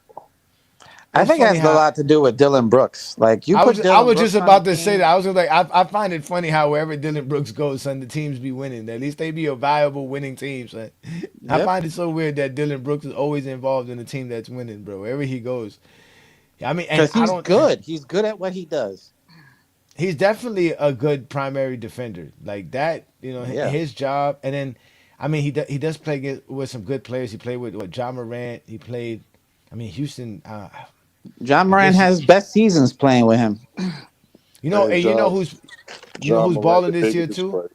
I think it has a lot to do with Dylan Brooks. Like I was just about to say that. I was like, I find it funny how wherever Dylan Brooks goes, son, the teams be winning. At least they be a viable winning team, son. Yep. I find it so weird that Dylan Brooks is always involved in a team that's winning, bro. Wherever he goes. I mean, because he's good. He's good at what he does. He's definitely a good primary defender. Like that, you know, his job. And then, I mean, he does play with some good players. He played with Ja Morant. He played, I mean, Houston. John Moran has best seasons playing with him. You know, and you know who's balling this year too?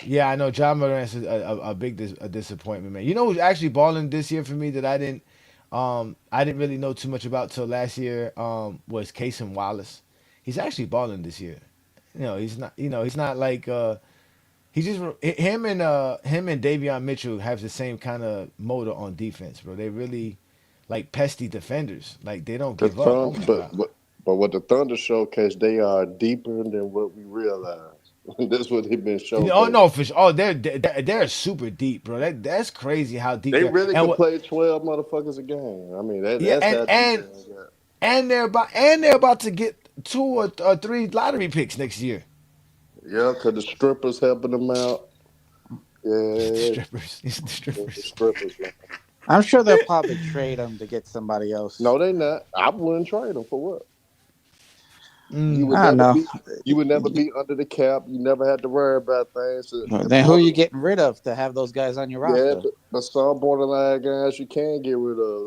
Yeah, I know John Moran's a big disappointment, man. You know who's actually balling this year for me that I didn't really know too much about till last year was Cason Wallace. He's actually balling this year. You know, he's not like he just him and Davion Mitchell have the same kind of motor on defense, bro. They really like pesky defenders. Like they don't give up. But what the Thunder showcase, they are deeper than what we realize. That's what they've been showing. Oh no, they're super deep, bro. That's crazy how deep they really can play 12 motherfuckers a game. I mean, they're about to get 2 or 3 lottery picks next year. Yeah, because the strippers helping them out. Yeah, the strippers. Man. I'm sure they'll probably trade him to get somebody else. No, they not. I wouldn't trade him for what? I don't know. You would never be under the cap. You never had to worry about things. Then who are you getting rid of to have those guys on your roster? Yeah, but some borderline guys you can get rid of.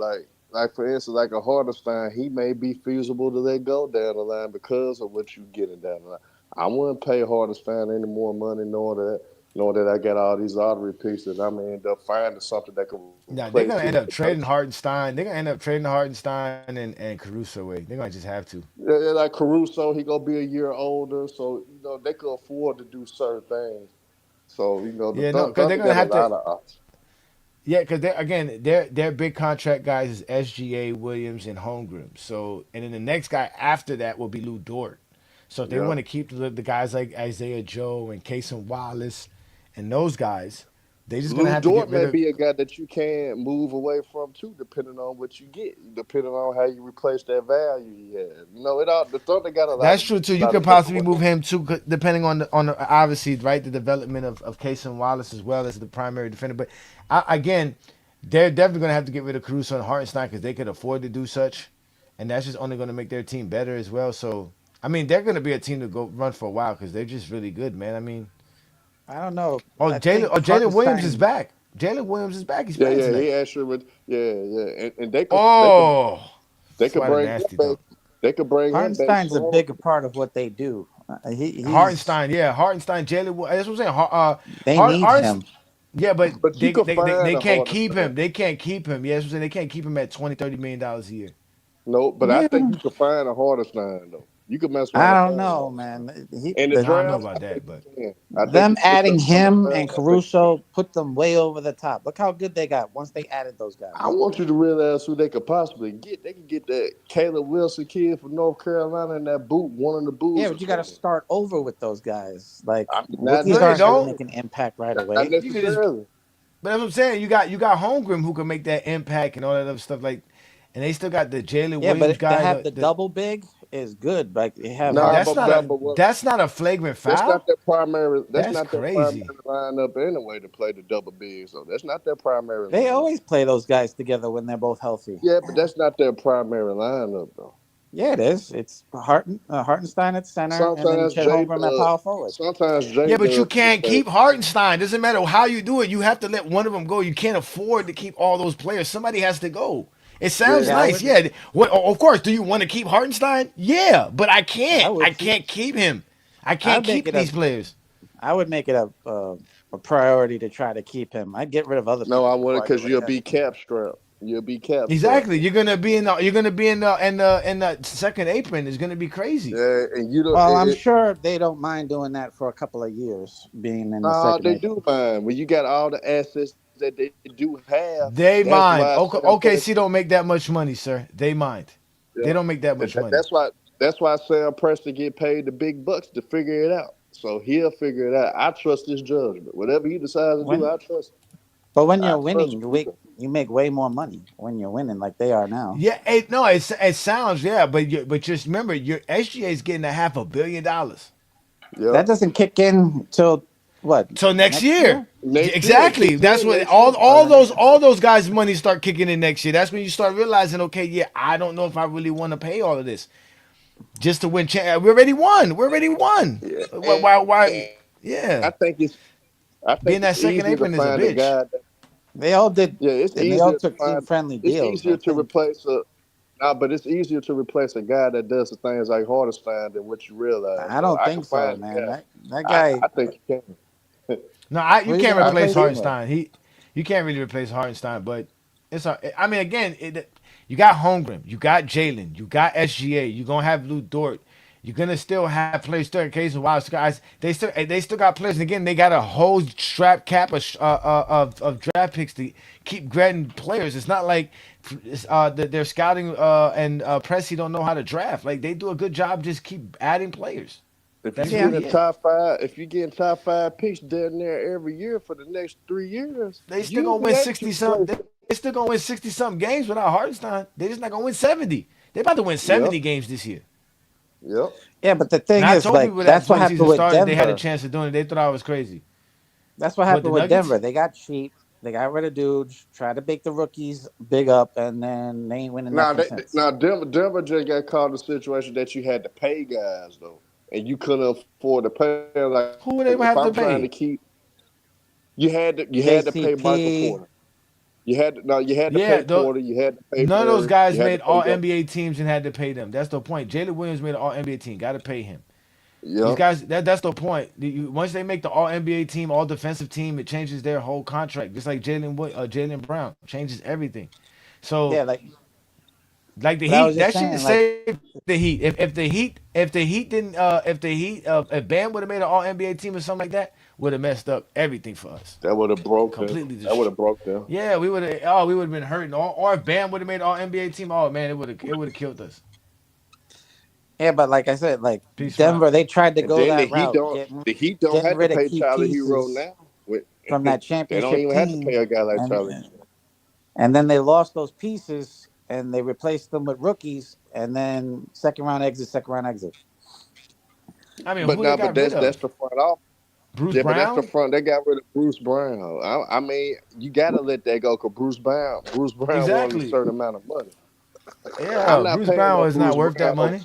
Like for instance, like a Hartenstein, he may be feasible to let go down the line because of what you getting down the line. I wouldn't pay Hartenstein any more money knowing that I got all these lottery picks that I'm gonna end up finding something that can. Yeah, they're gonna end up trading Hartenstein. They're gonna end up trading Hartenstein and Caruso away. They're gonna just have to. Yeah, like Caruso, he gonna be a year older, so you know they can afford to do certain things. So you know, because they're gonna have to. Yeah, because their big contract guys is SGA, Williams, and Holmgren. So and then the next guy after that will be Lou Dort. So if they want to keep the guys like Isaiah Joe and Cason Wallace and those guys, they just gonna have to get rid of. Lou Dort may be a guy that you can move away from too, depending on what you get, depending on how you replace that value he had. You know, the Thunder got a lot. That's true too. You could possibly move him too, depending on the obviously the development of Cason Wallace as well as the primary defender. But again, they're definitely gonna have to get rid of Caruso and Hartenstein because they could afford to do such, and that's just only gonna make their team better as well. So. I mean, they're going to be a team to go run for a while because they're just really good, man. I mean, I don't know. Jalen Williams is back. Jalen Williams is back. He's playing tonight. He actually would. Yeah, and they could. Oh, They could bring him back. They could bring him back Hartenstein's a strong. bigger part of what they do. He's Hartenstein, yeah, Hartenstein, Jalen. That's what I'm saying. they need him. Yeah, but But you could find they a can't harder keep sign. him. They can't keep him. Yeah, that's what I'm saying. They can't keep him at $20-30 million a year. No, but I Yeah. think you could find a harder sign though. You could mess around. I and don't find a know, harder sign. man. In the I don't know draft, about that, but Them adding him and I think Caruso put them way over the top. Look how good they got once they added those guys. I want you to realize who they could possibly get. They could get that Caleb Wilson kid from North Carolina and that one of the Bulls. Yeah, but you got to start over with those guys. Like not rookies aren't don't. going to make an impact right away. Not You can just, necessarily. but that's what I'm saying. You got Holmgren who can make that impact and all that other stuff. Like, and they still got the Jalen Yeah, Williams but to guy. have the double big is good. Like they have. Nah, That's but- not but- that's not a flagrant That's foul. not their primary. That's That's not their crazy. primary lineup anyway to play the double bigs. So that's not their primary. They lineup. always play those guys together when they're both healthy. Yeah, but that's not their primary lineup though. Yeah, it is. It's Hartenstein at center and then Sometimes Chet Jay Holmgren at power forward. Sometimes Jay Yeah, but you does can't that. keep Hartenstein. Doesn't matter how you do it. You have to let one of them go. You can't afford to keep all those players. Somebody has to go. It sounds Yeah, I nice. would- Yeah. What, of course. Do you want to keep Hartenstein? Yeah, but I can't. would I too. can't keep him. I can't I'd make keep it these a- players. I would make it a priority to try to keep him. I'd get rid of other. No, I people wouldn't before because do you'll it. be cap strapped. You'll be cap strapped. Exactly. You're gonna be in the second apron. It's gonna be crazy. Yeah, and you don't. Well, I'm sure they don't mind doing that for a couple of years, being in the Nah, second. they apron. do mind when you got all the assets that they do have. They That's mind. why OKC don't make that much money, sir. They mind. Yeah. They don't make that much money. That's why Sam Preston get paid the big bucks to figure it out. So he'll figure it out. I trust his judgment. Whatever he decides to do, I trust him. But when I you're winning, trust you make way more money when you're winning, like they are now. Yeah, it sounds but just remember your SGA is getting $500 million. Yeah. That doesn't kick in till what? Till next year. Next Exactly. year. That's what Next all those guys' money start kicking in next year. That's when you start realizing, okay, yeah, I don't know if I really want to pay all of this just to win. We already won. Yeah. Why? Yeah. I think Being that it's second easier to apron is a find bitch. guy that- They all did. Yeah, it's and easier they all to took find- team-friendly It's deals. easier I to think. replace but it's easier to replace a guy that does the things like Hartenstein than what you realize. I don't can think so, find a man. guy. That guy. I think you can. No, you Who's can't gonna replace replace him? Hartenstein. You can't really replace Hartenstein, but I mean, again, you got Holmgren, you got Jalen, you got SGA, you're gonna have Lou Dort. You're gonna still have players. Still, in case of wild guys, they still got players. And again, they got a whole strap cap of draft picks to keep grabbing players. It's not like their scouting and Pressy don't know how to draft. Like they do a good job. Just keep adding players. If That's you really get it. top five, if you get top five picks down there every year for the next 3 years, They still you gonna be win able 60 to something. play. They still gonna win 60 something games without Hartenstein. They just not gonna win 70. They about to win 70 games this year. Yep. Yeah, but the thing And I is, told like, people that's what when happened season with started, Denver. they had a chance of doing it. They thought I was crazy. That's what What, happened the with Nuggets? Denver. They got cheap. They got rid of dudes, tried to make the rookies big up, and then they ain't winning Now, nothing since. Denver just got caught in a situation that you had to pay guys though, and you couldn't afford to pay. Like, Who would they if have I'm to trying pay? to keep, you had to pay Michael JCP. Porter. You had to Yeah, pay Porter. You had to pay. None of those Bird, guys you had made to pay all them. NBA teams and had to pay them. That's the point. Jalen Williams made an all NBA team. Got to pay him. These Yep. guys, that's the point. Once they make the all NBA team, all defensive team, it changes their whole contract. Just like Jalen Brown changes everything. So Yeah, like the but I Heat, was that just shouldn't saying, save the Heat. If Bam would have made an all NBA team or something like that, would have messed up everything for us. That would have broke them. Completely That would have broke them. Yeah, we would have been hurting. Or if Bam would have made an all NBA team, oh man, it would have killed us. Yeah, but like I said, like Peace Denver, they tried to And go then that the route, Heat don't getting have to rid of pay key Tyler Hero pieces now. from that They championship don't even have to team, pay a guy like Tyler. and, and then they lost those pieces and they replaced them with rookies, and then second round exit. I mean, But who no, they but got rid that's of? the front office. Bruce Yeah, but Brown? that's the front. They got rid of Bruce Brown. I mean, you got to let that go because Bruce Brown wanted Exactly. a certain amount of money. Yeah, I'm not Bruce paying Brown no is not Bruce worth that Brown. money.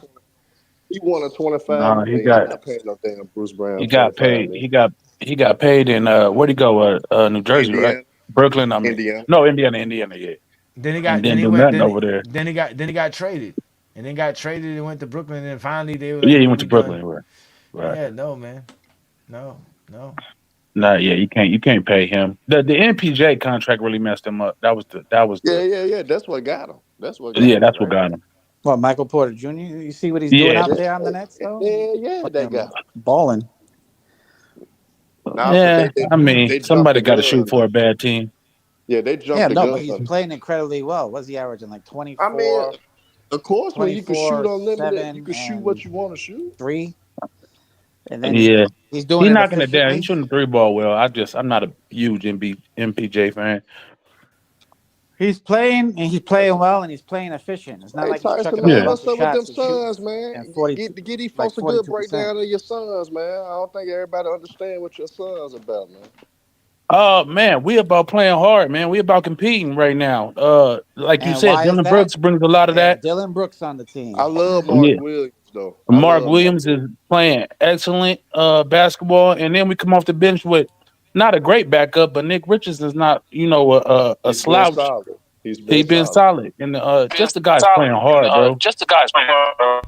He wanted 25 Nah, he million. got- I'm not paying no damn Bruce Brown. He got 25 paid. million. He got paid in where'd he go? New Jersey, Indiana. right? Brooklyn. I mean, Indiana. Indiana. Yeah. Then he And got didn't then he do went nothing over there. then he got traded and then got traded and went to Brooklyn, and then finally they were like, Yeah, he "Yo, went we to done." Brooklyn. Right. Yeah, no, man, no. Nah, yeah, you can't pay him. The MPJ contract really messed him up. That was the Yeah. That's what got him. That's what got yeah, him that's what right got him. Well, Michael Porter Jr. You see what he's doing Yeah, out there on the Nets, though. Yeah, they got him. Balling. Nah, yeah. I mean, they jumped somebody the got to gun. shoot for a bad team. Yeah, they jumped Yeah, the no, gun. but he's playing incredibly well. What's he averaging? Like 24, I mean, of course, when you can 24, shoot unlimited, 7, you can shoot what you want to shoot. 3. And then Yeah, he's doing he's it knocking it down. efficiently. He's shooting the 3 ball well. I'm not a huge MPJ fan. He's playing and he's playing well and he's playing efficient. It's not Hey, like he's Tyson, chucking man, up a what's bunch of up with them shots and shooting. Suns, man? And 40, Get these like folks a good 42%. breakdown of your Suns, man. I don't think everybody understand what your Suns about, man. Man, we about playing hard, man. We about competing right now. Like you And said, why is Dylan that? Brooks brings a lot of that. Dylan Brooks on the team. I love Mark Yeah. Williams, though. Mark Williams is playing excellent basketball, and then we come off the bench with not a great backup, but Nick Richards is not, a He's slouch. been solid. He's Been solid, and just the guys playing hard, bro. Just the guys playing hard.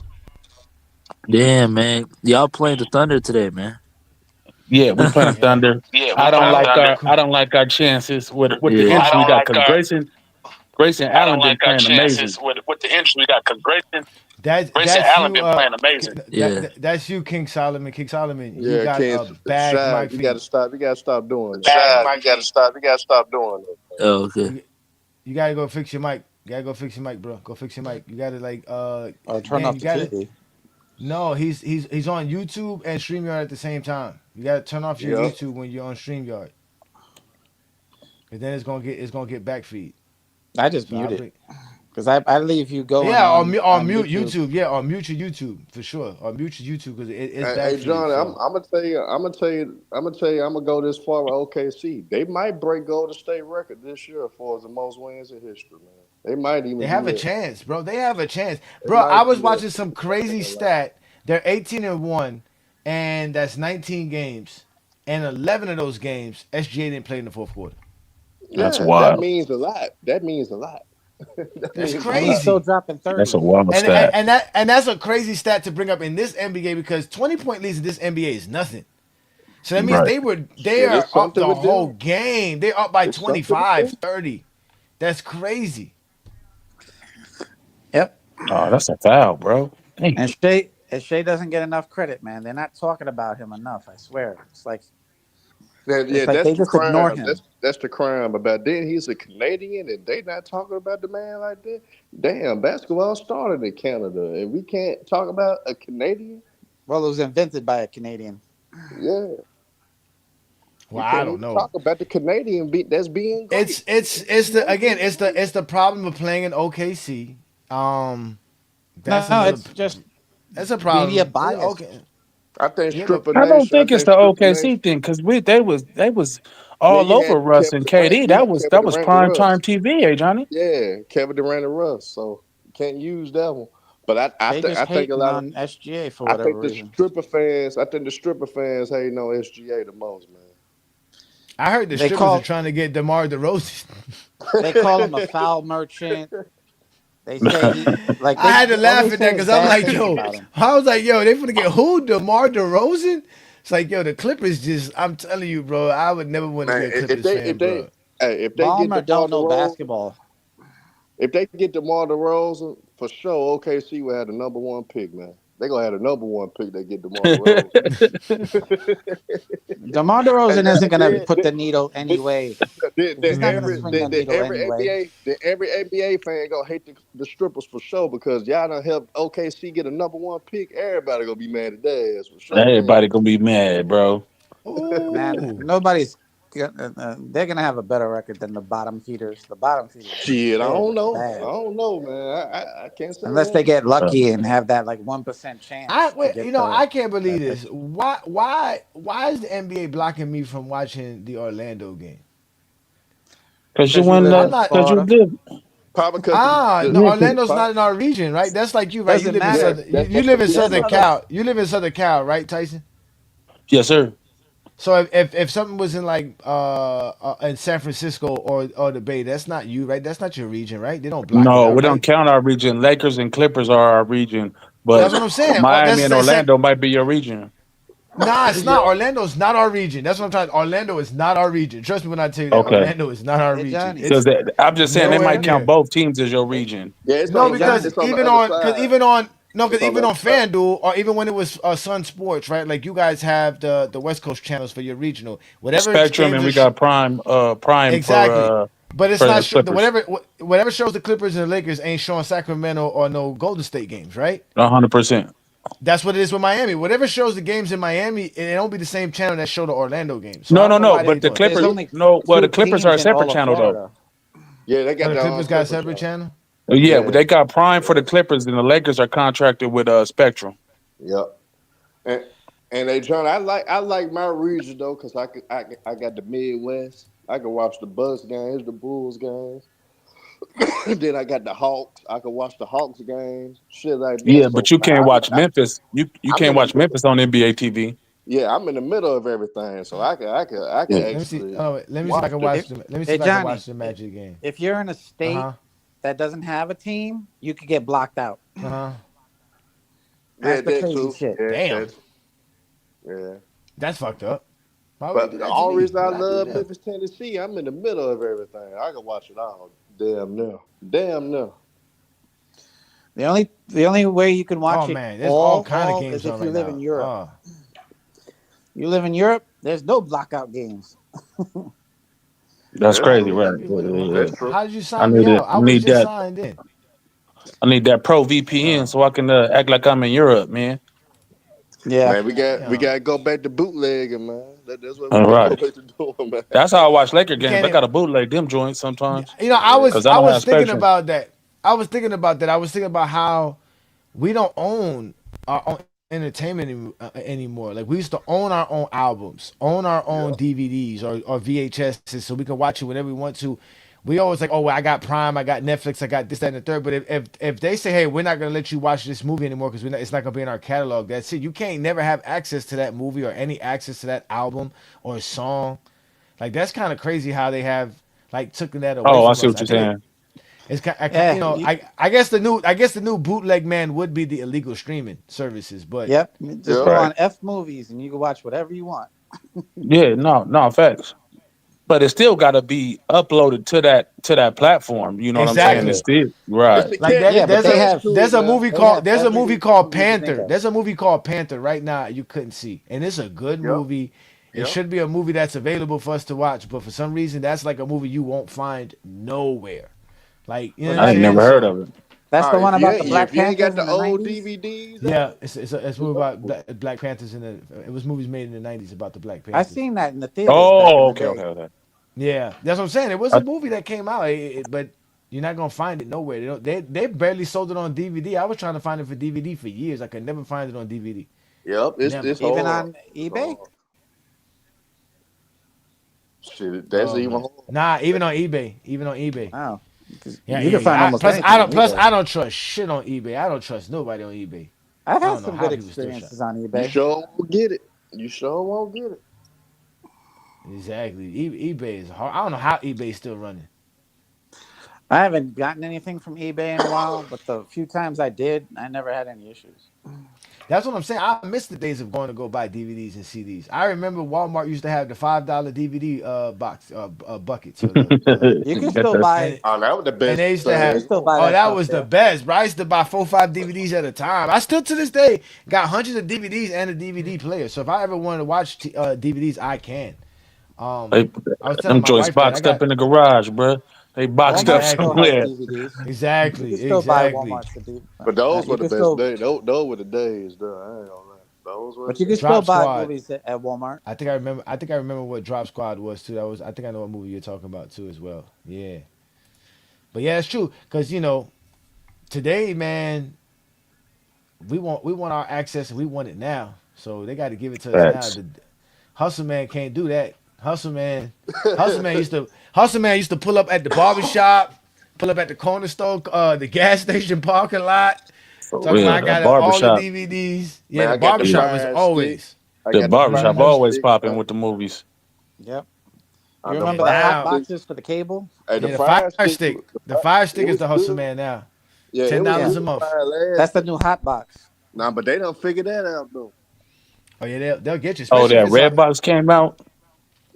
Damn, man, y'all playing the Thunder today, man. Yeah, we playing Thunder. I don't like our chances with the injury we got because Grayson Allen been playing amazing. With the injury we got because That's Allen you, been playing amazing. That's you, King Solomon. King Solomon, you Yeah, got a bag Shaq, Mike you feet. got to stop. You got to stop doing that. You gotta stop doing it. Oh, okay. You gotta go fix your mic. You gotta go fix your mic, bro. Go fix your mic. You gotta turn off the TV. No, he's on YouTube and StreamYard at the same time. You gotta turn off your Yep. YouTube when you're on StreamYard. And then it's gonna get back feed. I just muted because I leave you going. Yeah, on mute YouTube. YouTube. Yeah, on mute your YouTube for sure. On mute your YouTube because it's back Hey, feed. Johnny, So. I'm gonna tell you, I'm gonna go this far with OKC. They might break Golden State record this year for the most wins in history, man. They might even. They have a chance, bro. They have a chance, They bro. might I was do watching it. some crazy stat. They're 18-1, and that's 19 games, and 11 of those games, SGA didn't play in the fourth quarter. That's Yeah, wild. That means a lot. That means a lot. That's And crazy. he's still dropping 30. That's a wild stat. And that's a crazy stat to bring up in this NBA because 20-point leads in this NBA is nothing. So that means Right. they are There's up something the with them. whole game. They're up by There's something with 25, them. 30. That's crazy. Yep. Oh, that's a foul, bro. Dang. And Shea doesn't get enough credit, man. They're not talking about him enough. I swear. It's like Yeah, like that's they the just ignore crime. him. That's the crime about then. He's a Canadian, and they not talking about the man like that. Damn, basketball started in Canada, and we can't talk about a Canadian. well, it was invented by a Canadian. Yeah, Well, I don't even know. talk about the Canadian that's being great. It's the problem of playing in OKC. That's No, another- it's just that's a problem. media bias. Okay. I think Yeah, stripper. I don't nation. think it's the Stripper OKC Nation. thing because they was all you had over Russ Kevin and Durant, KD. you That had was Kevin Durant prime and time Russ. TV, eh, Johnny? Yeah, Kevin Durant and Russ. So can't use that one. But I They just think a hating lot on of SGA for I whatever think the reason. stripper fans. I think the stripper fans hating on SGA the most, man. I heard the They strippers call- are trying to get DeMar DeRozan. They call him a foul merchant. They say he, like I had to all laugh they at say that is because I'm bad like, things yo, about him. I was like, yo, they finna get who? DeMar DeRozan? It's like, yo, the Clippers just, I'm telling you, bro, I would never want to be Man, a Clippers fan, bro. if they Ballmer get don't DeMar know DeRozan, basketball. if they get DeMar DeRozan, for sure OKC will have the number one pick, man. They gonna have the number one pick. They get DeMar DeRozan. DeMar DeRozan isn't going to Then- put the needle anyway. He's not gonna swing that needle anyway. Every NBA fan gonna hate the strippers for sure because y'all done helped OKC get a number one pick. Everybody gonna be mad at their ass for sure. Everybody gonna be mad, bro. Man, nobody's. They're going to have a better record than the bottom feeders. The bottom feeders. Shit, I don't know. bad. I don't know, man. I can't say Unless that. they get lucky and have that like 1% chance. I can't believe this. Why is the NBA blocking me from watching the Orlando game? Because you Because you win live in because you Florida. live. Probably because No, Orlando's not in our region, right? That's like you, right? You Doesn't live in matter. Southern. You live in Southern Cal. You live in Southern Cal, right, Tyson? Yes, sir. So if something was in like in San Francisco or the Bay, that's not you, right? That's not your region, right? They don't block it No, out, we don't right? count our region. Lakers and Clippers are our region, That's but what I'm saying. Miami That's and the same. Orlando might be your region. Nah, it's not. Orlando's not our region. That's what I'm trying. Orlando is not our region. Trust me when I tell you that. Okay, Orlando is not our Hey, region. Johnny. It's because I'm just saying they nowhere might count near. both teams as your region. Yeah, it's No, on Hey, the because Johnny. it's on the even other on, because side. even on, no, because It's on even the on other side. FanDuel or even when it was Sun Sports, right? Like you guys have the West Coast channels for your regional. Whatever Spectrum, games and are we got Prime exactly, but it's for not the show, Clippers. whatever shows the Clippers and the Lakers ain't showing Sacramento or no Golden State games, right? 100%. That's what it is with Miami. Whatever shows the games in Miami, it don't be the same channel that show the Orlando games. So I No, no, don't know no. why they But the doing that. There's Clippers, only no. Well, the two Clippers are teams a in separate all of channel though. Florida. Yeah, they Oh, got the their own Clippers got a separate separate channel. channel. Yeah, but Yeah, they got Prime for the Clippers, and the Lakers are contracted with Spectrum. yep. And they John, I like my region though, cause I got the Midwest. I can watch the Bucks games, the Bulls games. Then I got the Hawks. I can watch the Hawks games, shit like that. Yeah, So but you can't watch I, Memphis. You I'm can't in the watch middle. Memphis on NBA TV. Yeah, I'm in the middle of everything, so I can Yeah. Let me see. actually Oh, wait, let me see if I watch can it. watch If, the. Let me see hey, if I can Johnny, watch the Magic game. if you're in a Uh state huh. that doesn't have a team, you could get blocked out. Uh huh. Yeah, That's the that crazy too. shit. Yeah, Damn, that's yeah. that's fucked up. Why would they But do the that to only me? reason I What I do love there? Memphis, Tennessee, I'm in the middle of everything. I can watch it all. Damn near. Damn near. The only way you can Oh watch it man, there's all kind of all is games on if you right live in now. Europe. Oh, You live in Europe, there's no blackout games. That's That's crazy, true. right? maybe. That's true. How did you I sign me need it. out? I was just signed in. I need that Pro VPN Oh, so I can act like I'm in Europe, man. Yeah. Man, we got damn. to go back to bootlegging, man. That's what we All got to go right. back to doing, man. That's how I watch Laker You games. can't I even. got to bootleg them joints sometimes You know, I Yeah. was because I I don't was have thinking Spectrum. about that. I was thinking about that. I was thinking about how we don't own our own entertainment anymore. Like we used to own our own albums, own our own Yeah. DVDs or VHSs, so we can watch it whenever we want to. We always like, oh, well, I got Prime, I got Netflix, I got this, that, and the third. But if they say, hey, we're not gonna let you watch this movie anymore because it's not gonna be in our catalog, that's it. You can't never have access to that movie or any access to that album or song. Like that's kind of crazy how they have like taken that away Oh, I from see us. what I you're think saying. it's kind, Yeah. You, I guess the new bootleg man would be the illegal streaming services, but yep. You just Yeah. go Right. on F movies and you can watch whatever you want. Yeah, no, no, facts. But it still got to be uploaded to that platform. You know what I'm saying? It's exactly. still right. Like Yeah, but It's a catch to it there's a now. movie they have there's a movie every called movie you can think Panther. of. There's a movie called Panther right now you couldn't see, and it's a good Yep. movie. It Yep. should be a movie that's available for us to watch, but for some reason that's like a movie you won't find nowhere. Like you know Well, what I'm I ain't that's saying? never heard So of it. that's the one about the Black If you ain't got Panthers the in the old 90s. DVDs, yeah, it's a movie yeah. about Black Panthers in the it was movies made in the 90s about the Black I Panthers. seen that in the theaters back in Oh, the okay, okay, day. okay. Yeah, that's what I'm saying. It was I, a movie that came out, but you're not gonna find it nowhere. They barely sold it on DVD. I was trying to find it for DVD for years. I could never find it on DVD. Yep, Never. it's Even hard. on It's eBay? hard. Shit, that's Oh even man, hard. nah. Even on eBay. Oh. Yeah, You yeah, can find yeah. almost anything on Plus eBay. I don't trust shit on eBay. I don't trust nobody on eBay. I've I had don't know some how good people still shop. experiences on You eBay. sure won't get it. You sure won't get it. Exactly. eBay is hard. I don't know how eBay's still running. I haven't gotten anything from eBay in a while, but the few times I did, I never had any issues. That's what I'm saying. I miss the days of going to go buy DVDs and CDs. I remember Walmart used to have the $5 DVD box buckets or You can Get still the buy and Oh, that was the and best they used to you thing can have. still ever. buy Oh, that that stuff was the there. best, bro. I used to buy 4 or 5 DVDs at a time. I still to this day got hundreds of DVDs and a DVD player. So if I ever want to watch DVDs, I can. Um, they, I was telling them my joints wife that I boxed up got in the garage, bro. They boxed up Walmart still has somewhere. exactly, DVDs. You can still buy exactly. Walmart to do. But those You were the can best still, days. Those were the days, though. I ain't gonna lie. Those were but the you can days. still Drop buy Squad. movies at Walmart. I think I remember. I think I remember what Drop Squad was too. That was. I think I know what movie you're talking about too as well. Yeah, but yeah, it's true because today, man, we want our access and we want it now. So they got to give it to us now. Facts. The Hustle Man can't do that. Hustle Man used to pull up at the barbershop, pull up at the corner store, the gas station parking lot. For Talking about I real. That got all the barbershop. DVDs. Yeah, Man, the I got the Yeah. barbershop is fire stick. always. I The got the barbershop fire always stick. popping with the movies. Yep. The You remember the fire hot stick. boxes for the cable? Hey, Yeah, the fire stick. The fire stick it is was the hustle good. man now. Yeah, it was $10 good a month. fire last That's the year. new hot box. Nah, but they don't figure that out though. Oh yeah, they'll get you. Oh, Especially if that it's red box came out.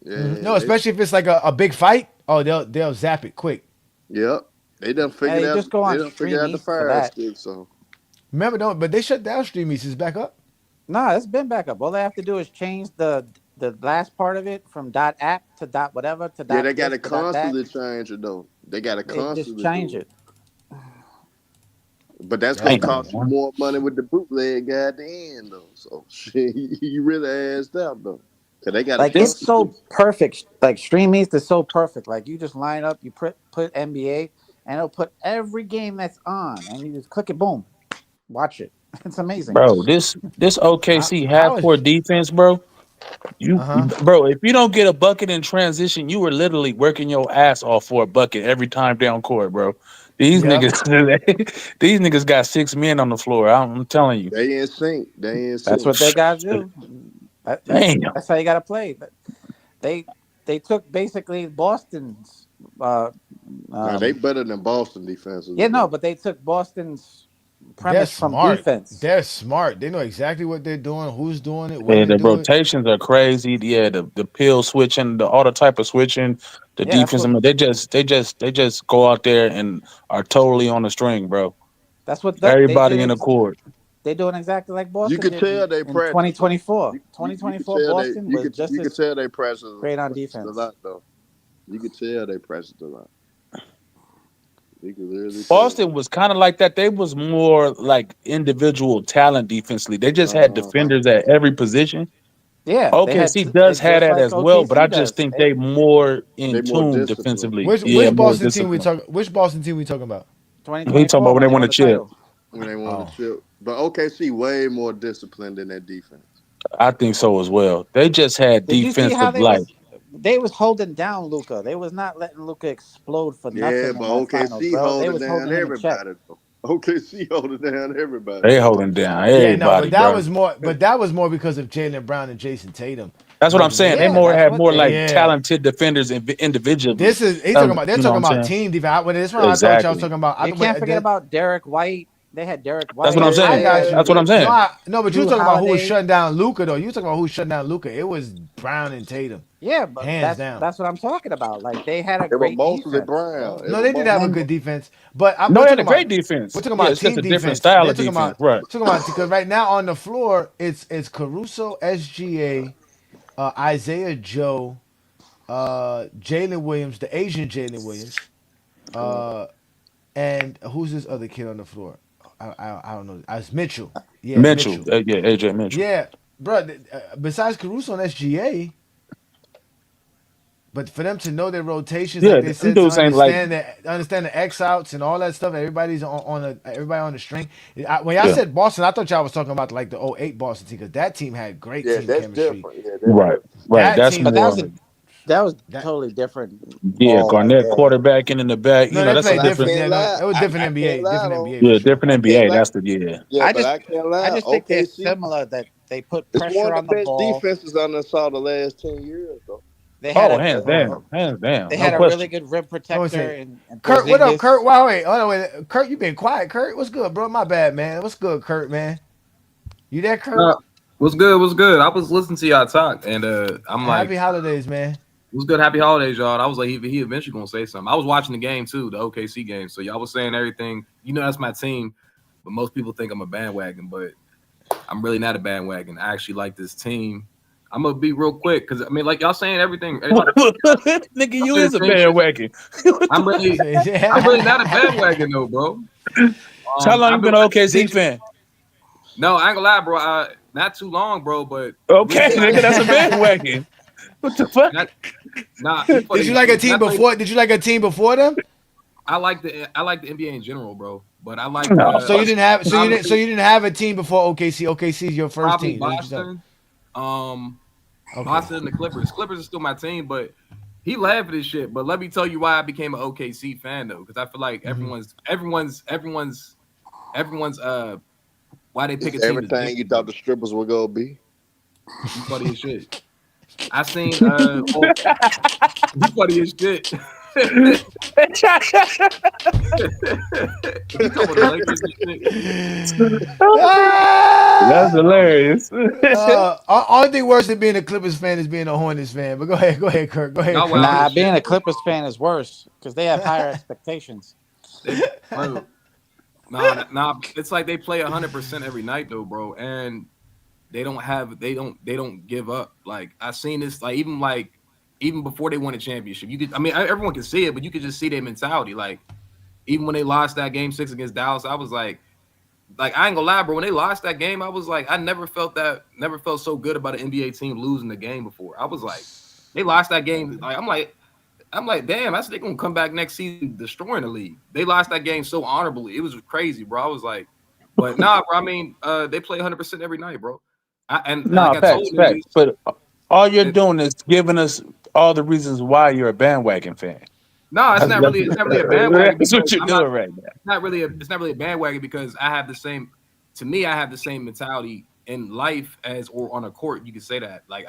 Yeah, no, especially if it's like a big fight. Oh, they'll zap it quick. Yep. They done Hey, figured you out. just go on They done figured out the Streamy for fire that. stick. So Remember, but they shut down Streamies. It's back up. Nah, it's been back up. All they have to do is change the last part of it from .app to .whatever to yeah, they .this gotta to constantly change it though. They gotta They constantly just change do it. But that's Damn, gonna cost you man. more money with the bootleg guy at the end though. So shit, you really assed out though. Cause they got Like it's so perfect. Like Streamies is so perfect. Like you just line up, you put NBA, and it'll put every game that's on, and you just click it, boom, watch it. It's amazing, Bro, this OKC half court defense, bro. Bro, if you don't get a bucket in transition, you were literally working your ass off for a bucket every time down court, bro. These niggas, these niggas got 6 men on the floor. I'm telling you, they in sync. They in sync. That's what they gotta do. Damn. That's how you gotta play. They took basically Boston's. Nah, they better than Boston defensively. Yeah, no, but they took Boston's They're premise from smart. defense. They're smart. They know exactly what they're doing, who's doing it, yeah, when the to do it. rotations are crazy. Yeah, the pill switching, all the type of switching, the Yeah, that's defense. I what- mean, they just go out there and are totally on the string, bro. That's what Everybody they did in the court. They're doing exactly like Boston. You could did tell in they practice. 2024. You 2024 could tell Boston was just you could as tell they practice great on a defense. lot though. You could tell they practice a lot. You could literally Boston was kind of like that. They was more like individual talent defensively. They just had defenders at every position. Yeah, OKC does have that as well, but I just think they more in tune defensively. Which more Boston team we disciplined. talking? Which Boston team we talking about? We talking about when they won the chip. when they won the chip. But OKC way more disciplined in that defense. I think so as well. They just had Did you see how defensive they was holding down Luca. They was not letting Luca explode for nothing. Yeah, in but that finals, OKC bro. They holding was down holding him in check. everybody. OKC holding down everybody. They holding down Yeah, everybody. no, but that bro. was more. But that was more because of Jaylen Brown and Jason Tatum. That's what I'm saying. Yeah, they more that's have what more they- like Yeah. talented defenders individually. This is they're You talking know about. what They're I'm talking about saying? team defense. This one I thought y'all was talking about. You can't forget about Derek White. They had Derek White. That's what I'm saying. got you. That's what I'm saying. No, but you Drew talking about who was Holiday. shutting down Luca though. You talking about who was shutting down Luca. It was Brown and Tatum. Yeah, but Hands down. that's what I'm talking about. Like they had a It was great mostly defense. Brown. No, they did have a good defense, but I'm No, we're they had a talking great about- defense. We're talking Yeah, about it's just team a different defense. style They're of talking defense, about, right? Talking about because right now on the floor it's Caruso, SGA, Isaiah Joe, Jalen Williams, the Asian Jalen Williams, and who's this other kid on the floor? I don't know. It's Mitchell. Yeah, Mitchell. Yeah, AJ Mitchell. Yeah, bro. Besides Caruso and SGA, but for them to know their rotations, Yeah, like they them said, to dudes ain't understand the X outs and all that stuff. Everybody on the string. When y'all Yeah. said Boston, I thought y'all was talking about like the '08 Boston team because that team had great Yeah, team that's chemistry. different. Yeah, that's Right, right. That That's team- But more. that was totally different. Yeah, ball Garnett right there. quarterbacking in the back. No, You know, they that's a played different. different. Yeah, lie. no, it was different I NBA. can't lie, Different though. NBA. Yeah, for sure. different I NBA. can't lie. That's the yeah. Yeah, I but just- I can't lie. I just think they're OKC, similar. That they put it's pressure one on of the the best ball. defenses I done saw the last 10 years, though. They had Oh, a, hands down, hands down. They No had a question. really good rim protector. say, And Kurt, what up, Porzingis. Kurt? Wow, wait, hold on, wait. Kurt, you been quiet, Kurt. What's good, bro? My bad, man. What's good, Kurt, man? You there, Kurt? What's good? What's good? I was listening to y'all talk, and I'm like, Happy holidays, man. "What's good? Happy holidays, y'all." I was like, he eventually gonna say something. I was watching the game too, the OKC game. So y'all was saying everything. You know, that's my team, but most people think I'm a bandwagon, but I'm really not a bandwagon. I actually like this team. I'm gonna be real quick because I mean, like y'all saying everything. Nigga, you is a bandwagon. I'm really not a bandwagon though, bro. How long you I've been an OKC fan? No, I ain't gonna lie, bro. Not too long, bro. But Okay, nigga, that's a bandwagon. What the fuck? Nah. Did you like a team before? Did you like a team before them? I like the NBA in general, bro. But I like. So you didn't have. So you didn't have a team before OKC. OKC is your first Probably team. Boston. Boston and the Clippers. Clippers are still my team, but he laughed at this shit. But let me tell you why I became an OKC fan though, because I feel like everyone's why they pick a team. Everything you thought the strippers were gonna be. You funny as shit. I seen you funny as shit. You talking about the Lakers and shit? That's hilarious. Only thing worse than being a Clippers fan is being a Hornets fan. But go ahead, Kirk. Go ahead. Y'all Kirk. wild Nah, as being shit, a Clippers fan is worse because they have higher expectations. bro. Nah. It's like they play 100% every night though, bro, and they don't give up. Like I seen this, even before they won a championship, everyone can see it, but you could just see their mentality. Like even when they lost that game 6 against Dallas, I was like I ain't gonna lie, bro. When they lost that game, I was like, I never felt so good about an NBA team losing the game before. I was like, they lost that game. Like I'm like, damn, they're gonna come back next season destroying the league. They lost that game so honorably. It was crazy, bro. I was like, but nah, bro. I mean, they play 100% every night, bro. No, facts. But all you're doing is giving us all the reasons why you're a bandwagon fan. No, it's not really a bandwagon. That's what you're doing right now. It's not really a bandwagon because I have the same mentality in life as or on a court. You can say that. Like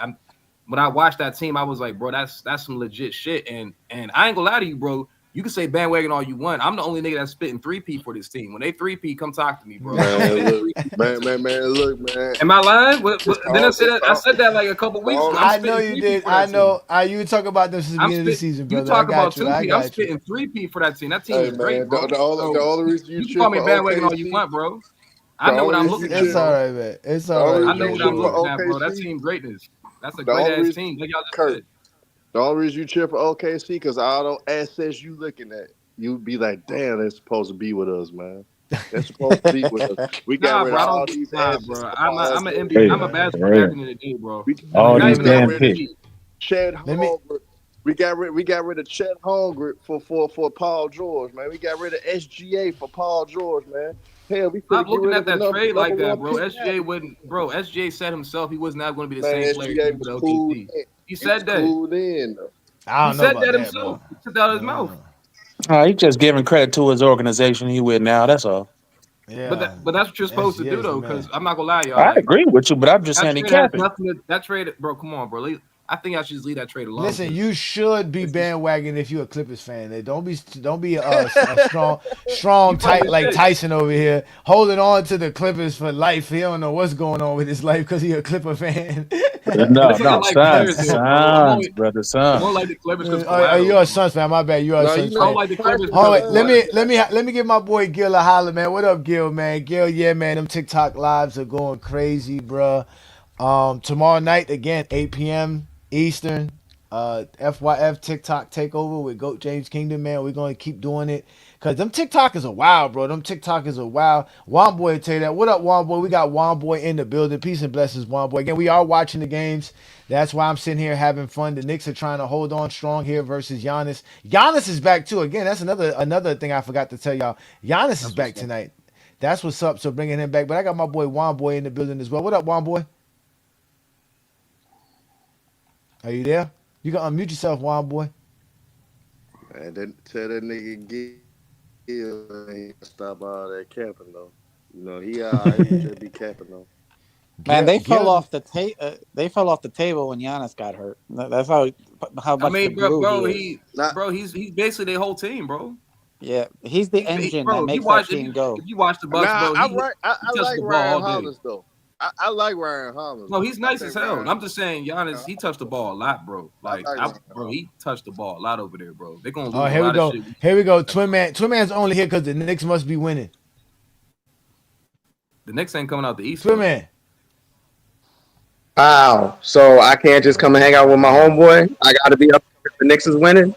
when I watched that team, I was like, bro, that's some legit shit. And I ain't gonna lie to you, bro. You can say bandwagon all you want. I'm the only nigga that's spitting 3P for this team. When they 3P, come talk to me, bro. Man, look, man. Am I lying? Then I said that like a couple weeks ago. I know you did. I know. You were talking about this since the beginning of the season, brother. You talk about 2P. I'm spitting 3P for that team. That team is great, bro. The only reason you can call me bandwagon all you want, bro. I know what I'm looking at. It's all right, man. It's all right. I know what I'm looking at, bro. That team greatness. That's a great ass team. Like y'all just said. The only reason you cheer for OKC because all those assets you looking at, you'd be like, damn, they're supposed to be with us, man. They're supposed to be with us. We got rid of all these assets. Bro. I'm a basketball back in the day, bro. All these damn picks. Chet Holmgren. We got rid of Chet Holmgren for Paul George, man. We got rid of SGA for Paul George, man. Hell, we stop looking at that trade like that, bro. SGA wouldn't, bro. SGA said himself he was not going to be the same player with OKC. He said that. I don't know about that, himself. He took that out of his mouth. He's just giving credit to his organization he with now. That's all. Yeah, but that's what you're supposed to do though, because I'm not gonna lie, y'all. I agree with you, but I'm just saying he capping. That trade, bro. Come on, bro. I think I should just leave that trade alone. Listen, you should be bandwagon if you're a Clippers fan. Don't be a strong tight like Tyson over here holding on to the Clippers for life. He don't know what's going on with his life because he's a Clipper fan. No, Suns, brother, Suns. More like the Clippers. You're a Suns fan. My bad. You are a Suns fan. Don't like the Clippers. Hold on, let me give my boy Gil a holler, man. What up, Gil, man? Gil, yeah, man. Them TikTok lives are going crazy, bro. Tomorrow night again, 8 p.m. Eastern, FYF TikTok takeover with GOAT James Kingdom, man. We're going to keep doing it because them TikTokers are wild, bro. Them TikTokers are wild. Juan Boy will tell you that. What up, Juan Boy? We got Juan Boy in the building. Peace and blessings, Juan Boy. Again, we are watching the games. That's why I'm sitting here having fun. The Knicks are trying to hold on strong here versus Giannis. Giannis is back too. Again, that's another thing I forgot to tell y'all. Giannis is back tonight. That's what's up. So bringing him back. But I got my boy Juan Boy in the building as well. What up, Juan Boy? Are you there? You can unmute yourself, Juan Boy. Man, then tell that nigga Gil ain't stop all that capping though. You know he just be capping though. Man, they fell off the table when Giannis got hurt. That's how much. I mean, bro, he's basically their whole team, bro. Yeah, he's the engine that makes that team go. If you watch the Bucks, bro, I like Ryan Hollins though. I like Ryan Hollins. No, he's nice as hell. I'm just saying, Giannis, he touched the ball a lot, bro. He touched the ball a lot over there, bro. They're gonna lose a lot of shit. Here we go. Twin Man's only here because the Knicks must be winning. The Knicks ain't coming out the East. Twin Man. Wow. So I can't just come and hang out with my homeboy. I got to be up if the Knicks is winning.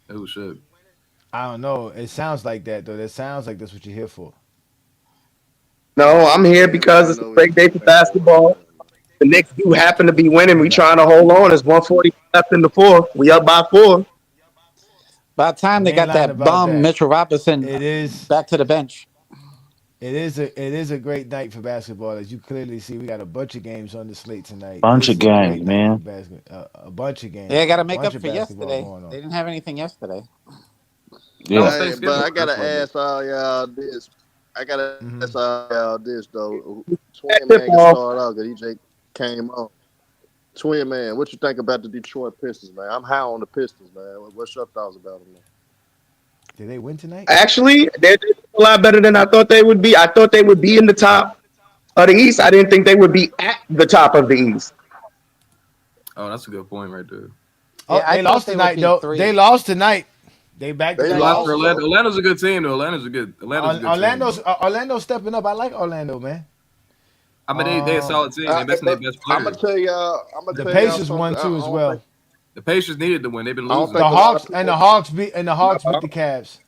Oh shit. I don't know. It sounds like that though. That sounds like that's what you're here for. No, I'm here because it's a great day for basketball. The Knicks do happen to be winning. We trying to hold on. It's 140 left in the fourth. We up by 4. By the time they got that bum Mitchell Robinson, it is back to the bench. It is a great night for basketball, as you clearly see. We got a bunch of games on the slate tonight. Bunch of games, man. A bunch of games. Yeah, I got to make up for yesterday. They didn't have anything yesterday. Yeah, hey, but I gotta ask all y'all this. Ask all y'all this though. Twin Man can start out because came on. Twin man, what you think about the Detroit Pistons, man? I'm high on the Pistons, man. What's your thoughts about them? Did they win tonight? Actually, they're a lot better than I thought they would be. I thought they would be in the top of the East. I didn't think they would be at the top of the East. Oh, that's a good point right there. Oh, they lost tonight, though. They lost tonight. They back. They lost to Orlando. Orlando's a good team, though. Orlando's a good Orlando's stepping up. I like Orlando, man. I mean, they're a solid team. They're missing their best players. I'm gonna tell y'all. The Pacers won too as well. The Pacers needed to win. They've been losing. The Hawks beat the Cavs.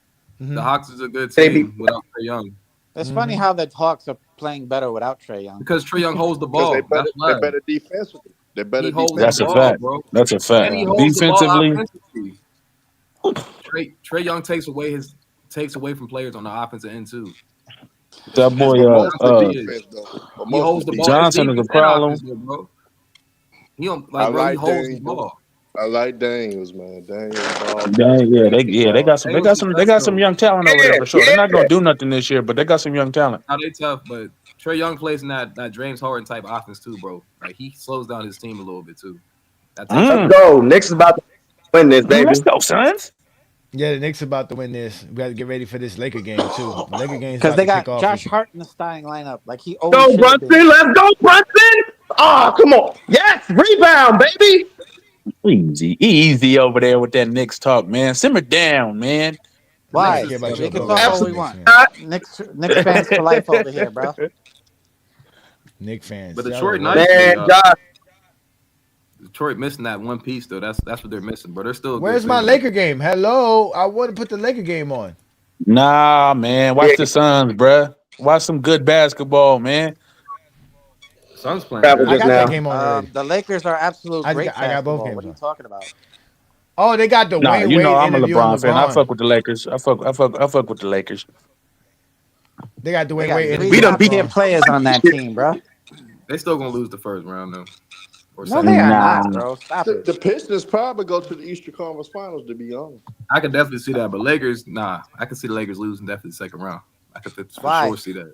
The Hawks is a good team without Trae Young. It's funny how the Hawks are playing better without Trae Young. Because Trae Young holds the ball. They're better defensively. They're better defensively. That's a fact. Bro. That's a fact. And he holds Defensively, the ball offensively. Trae Young takes away from players on the offensive end too. that boy He holds the ball. Johnson is a problem. Bro. He don't like, bro. He holds the ball. I like Daniels, man. They got some young talent over there for sure. They're not gonna do nothing this year, but they got some young talent. Now they tough, but Trae Young plays in that James Harden type offense too, bro. Like he slows down his team a little bit too. Let's go. Knicks is about to win this, baby. Let's go, Suns. Yeah, the Knicks about to win this. We got to get ready for this Laker game too. The Laker game because they got Josh Hart in the starting lineup. Like he always go Brunson. Let's go Brunson. Oh, come on. Yes, rebound, baby. Easy over there with that Knicks talk, man. Simmer down, man. Why? We can talk all we want. Knicks fans for life over here, bro. Knicks fans. But Detroit, Detroit missing that one piece though. That's what they're missing, bro. They're still. Where's my Laker game? Hello, I want to put the Laker game on. Nah, man. Watch the Suns, bruh. Watch some good basketball, man. Suns playing. I got that game on. The Lakers are absolute great. I got both games. What are you talking about? Oh, they got the Wayne Wade I'm a interview LeBron on fan. I fuck with the Lakers. I fuck with the Lakers. They got the Wayne Wade interview. We done beat their players on that team, bro. They still gonna lose the first round though. No, they are not, bro. Stop it. The Pistons probably go to the Eastern Conference Finals, to be honest. I could definitely see that, but Lakers, nah. I can see the Lakers losing definitely the second round. I could for sure see that.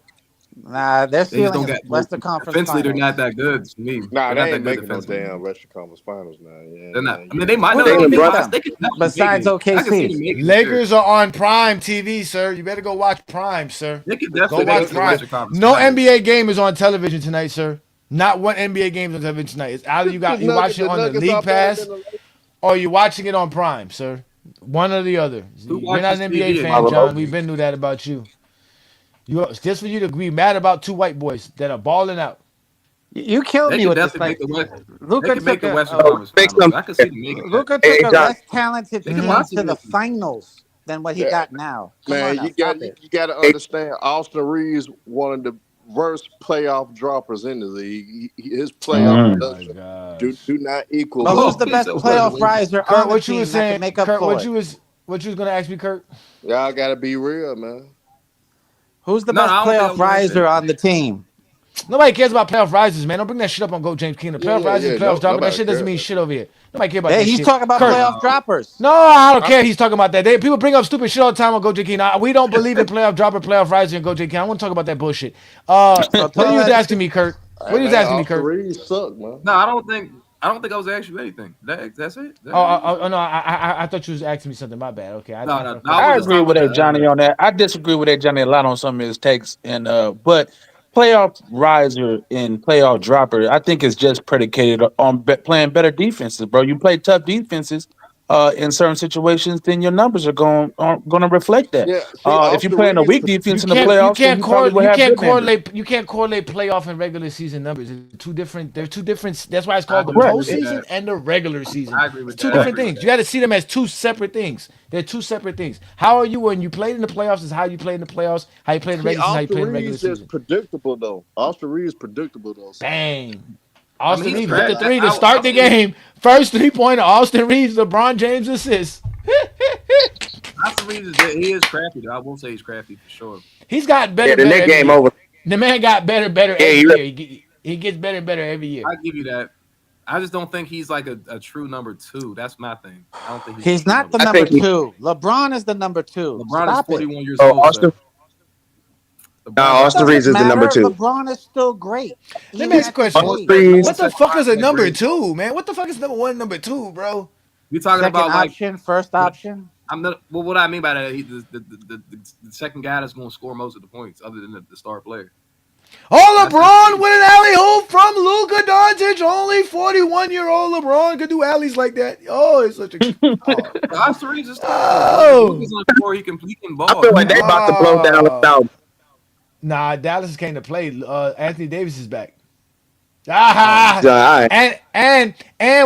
Nah, they're still in Western Conference. Defensively, they're not that good to me. Nah, they ain't making no damn Western Conference Finals now. Yeah, they're not. I mean, they might not. Besides OKC, Lakers are on Prime TV, sir. You better go watch Prime, sir. They could definitely go watch Prime. No NBA game is on television tonight, sir. Not one NBA game is on television tonight. It's either you watch it on the League Pass or you're watching it on Prime, sir. One or the other. You're not an NBA fan, John. We've been through that about you. Just for you to be mad about two white boys that are balling out. You killed me with this. Like, Luca took a less talented team to the finals than what he got now. Man, you got to understand. Austin Reaves one of the worst playoff droppers in the league. His playoff production do not equal. But who's the best playoff riser on the team that can make up for it? What you was gonna ask me, Kurt? Y'all got to be real, man. Who's the best playoff riser on the team? Nobody cares about playoff risers, man. Don't bring that shit up on Go James Kingdom. Playoff risers, playoff droppers. That shit doesn't mean shit over here. Nobody cares about that shit. He's talking about playoff droppers. No, I don't care. He's talking about that. People bring up stupid shit all the time on Go James Kingdom. We don't believe in playoff dropper, playoff riser, and Go James Kingdom. I want to talk about that bullshit. What are you asking me, Kurt? What are you asking me, Kurt? Reaves suck, man. No, I don't think I was asking you anything. That's it. No, I thought you was asking me something. My bad. Okay. I agree with that Johnny on that. I disagree with that Johnny a lot on some of his takes, and but playoff riser and playoff dropper, I think it's just predicated on playing better defenses, bro. You play tough defenses in certain situations, then your numbers are going to reflect that. Yeah, if you're playing a weak defense in the playoffs, you can't correlate playoff and regular season numbers. They're two different. That's why it's called the postseason and the regular season. I agree with two different things. You got to see them as two separate things. They're two separate things. How are you when you played in the playoffs? Is how you play in the playoffs. How you play in the regular season. How you play in the regular season. Austin Reaves is predictable though. Austin Reaves is predictable though. Bang. Austin Reaves hit the three to start the game. First 3-pointer, Austin Reaves, LeBron James assist. Austin Reaves is crafty, though. I won't say he's crafty for sure. He's gotten better. The next game over. The man got better every year. He gets better and better every year. I give you that. I just don't think he's like a true number two. That's my thing. I don't think he's not the number two. LeBron is the number two. LeBron is 41 years old. Austin. Austin Reeves is the number 2. LeBron is still great. Let me ask a question. Austin Reeves. What the fuck is a number 2, man? What the fuck is number 1, number 2, bro? We talking Second about option, like first option. I'm not. Well, what I mean by that, the second guy that's going to score most of the points, other than the star player. Oh, LeBron with an alley hoop from Luca Doncic. Only 41-year-old LeBron could do alleys like that. Oh, it's such a. Austin Reaves is Oh. He's on the floor. He can ball. I feel like they about to blow down the South. Nah, Dallas came to play. Anthony Davis is back. Ah, Right. and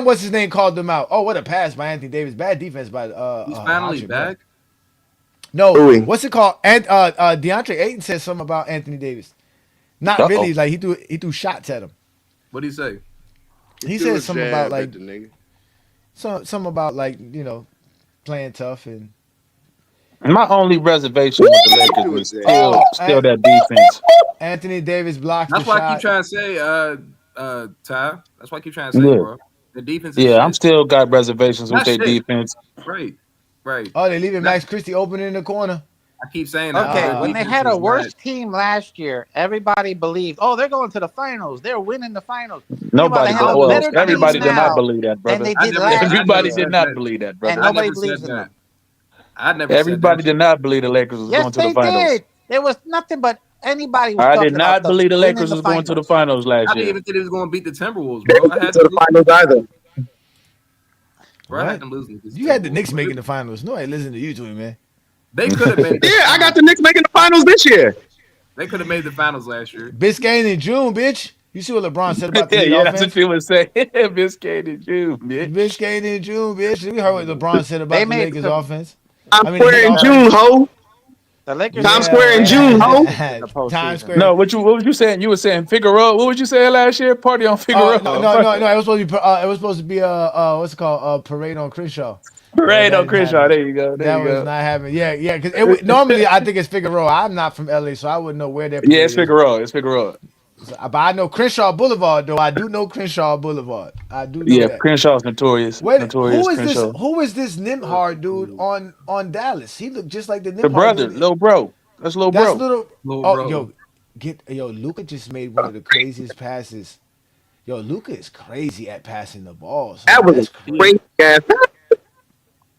what's his name called them out? Oh, what a pass by Anthony Davis. Bad defense by He's finally Hodgson, back. No, Ooh. what's it called? And DeAndre Ayton said something about Anthony Davis. Not really. Like he threw shots at him. What did he say? He Threw a said something jab about like at the nigga. something about like playing tough and. My only reservation with the Lakers is still that defense. Anthony Davis blocks. That's the why shot. I keep trying to say, Ty. That's why I keep trying to say, bro. The defense. Is I'm still got reservations with their defense. Right. Oh, they leaving Max Christie open in the corner. I keep saying that. Okay, when they had a worse team last year, everybody believed, oh, they're going to the finals. They're winning the finals. Nobody did not believe that, brother. They did last Everybody year. did not believe that, brother. And nobody believes in them. Everybody did not believe the Lakers was going to the finals. Yes, they did. There was nothing but anybody was I talking did not about believe the winning Lakers was going to the finals last I year. didn't even think they was going to beat the Timberwolves, They bro. didn't get to the finals either. Bro, I had them losing. You had the Knicks making the finals. Nobody listened to you, Tony, man. They could have made. Yeah, I got the Knicks making the finals this year. They could have made the finals last year. Biscayne in June, bitch. You see what LeBron said about the Heat Yeah, that's offense? what you would say. Biscayne in June, bitch. Biscayne in June, bitch. We heard what LeBron said about the Lakers offense. Times Square in June, ho. The Lakers. Times Square in June, ho. Times Square. No, what was you saying? You were saying Figueroa. What was you saying last year? Party on Figueroa. No. It was supposed to be what's it called? Parade on Crenshaw. Parade on Crenshaw. There you go. That was not happening. Yeah. Because normally I think it's Figueroa. I'm not from LA, so I wouldn't know where that. Yeah, it's Figueroa. It's Figueroa. But I know Crenshaw Boulevard, though. I do know Crenshaw Boulevard. I do know that. Crenshaw's notorious. Notorious. Crenshaw. Who is this Nimhard dude on Dallas? He looked just like the Nimhard. The brother, dude. little bro. That's little bro. Luca just made one of the craziest passes. Yo, Luca is crazy at passing the ball. So That was a great ass.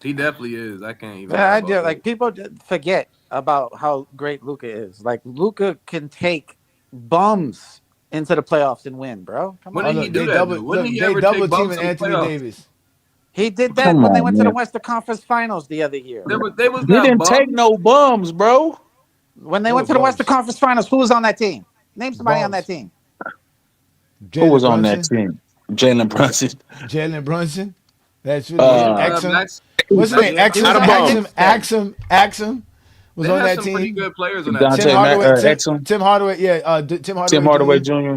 He definitely is. I can't even. Yeah, I do. Like people forget about how great Luca is. Like Luca can take bums into the playoffs and win, bro. Come When on. did he do that? When did he They ever double take bumps teaming in the Anthony playoffs? Davis. He did that when they went to the Western Conference Finals the other year. They was He not didn't bums. take no bums, bro. When they went to the Western Conference Finals, who was on that team? Name somebody on that team. Who was on that team? Jalen Brunson. Jalen Brunson. That's really Exum. What's his name? Axum was They on had that some team. pretty good players on that team. Tim Hardaway. Yeah, Tim Hardaway Jr.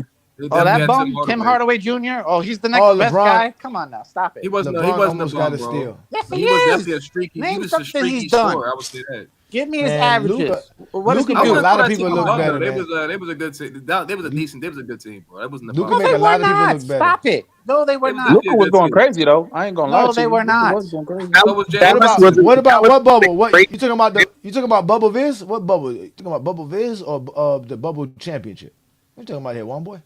Oh, that bum, Tim Hardaway Jr. Oh, he's the next best LeBron. guy. Come on now, stop it. He wasn't. LeBron He wasn't almost a got bum, a bro. steal. Yes, He he was is. definitely a streaky. Name He was a something streaky he's done. scorer. I would say that. Give me his Man, averages. What does he Luka do? make a lot of people look better. They man. was a good team. They was a decent. They was a good team, bro. That wasn't the Luka bum. make a They lot were of people not. look better. Stop it. No, they were not. Luka was going crazy though. I ain't gonna lie. No, they were not. So was What Jalen. about what bubble? What you talking about? You talking about Bubble Viz? What bubble? You talking about Bubble Viz or the Bubble Championship? What you talking about here, one boy?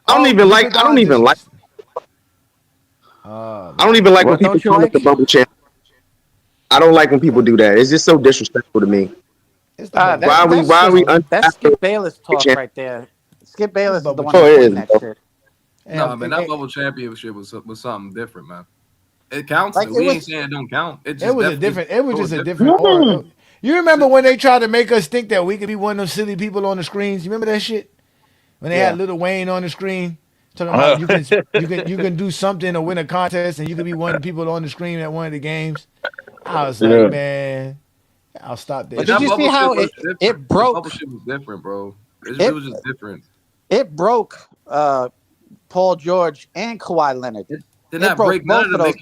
I don't even like when people call it the bubble champ. I don't like when people do that. It's just so disrespectful to me. Why are we That's Skip Bayless talk right there. Skip Bayless is the one Oh, it doing is. that shit. No, man, that bubble championship was something different, man. It counts. Like, We it ain't was- saying it don't count. It was just a different Mm-hmm. aura. You remember when they tried to make us think that we could be one of those silly people on the screens? You remember that shit? When they had Lil Wayne on the screen talking about you can do something or win a contest and you can be one of the people on the screen at one of the games. I was like, man, I'll stop that. But did you see how it broke? Bubble shit was different, bro. It was just different. It broke Paul George and Kawhi Leonard. Did not break none of them.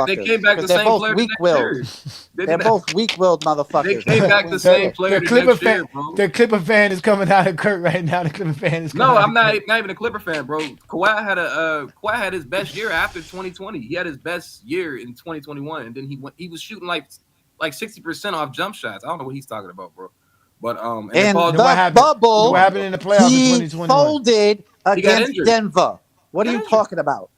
They came back the they're same both player. weak-willed. They're both weak-willed motherfuckers. They came back the same player the next year, bro. The Clipper fan is coming out of Kurt right now. The Clipper fan is coming No, out I'm of not Kurt. even a Clipper fan, bro. Kawhi had his best year after 2020. He had his best year in 2021, and then he was shooting like 60% off jump shots. I don't know what he's talking about, bro. But in they called the bubble, what happened in the playoffs in he 2021? folded He got against injured. Denver. What are you talking about?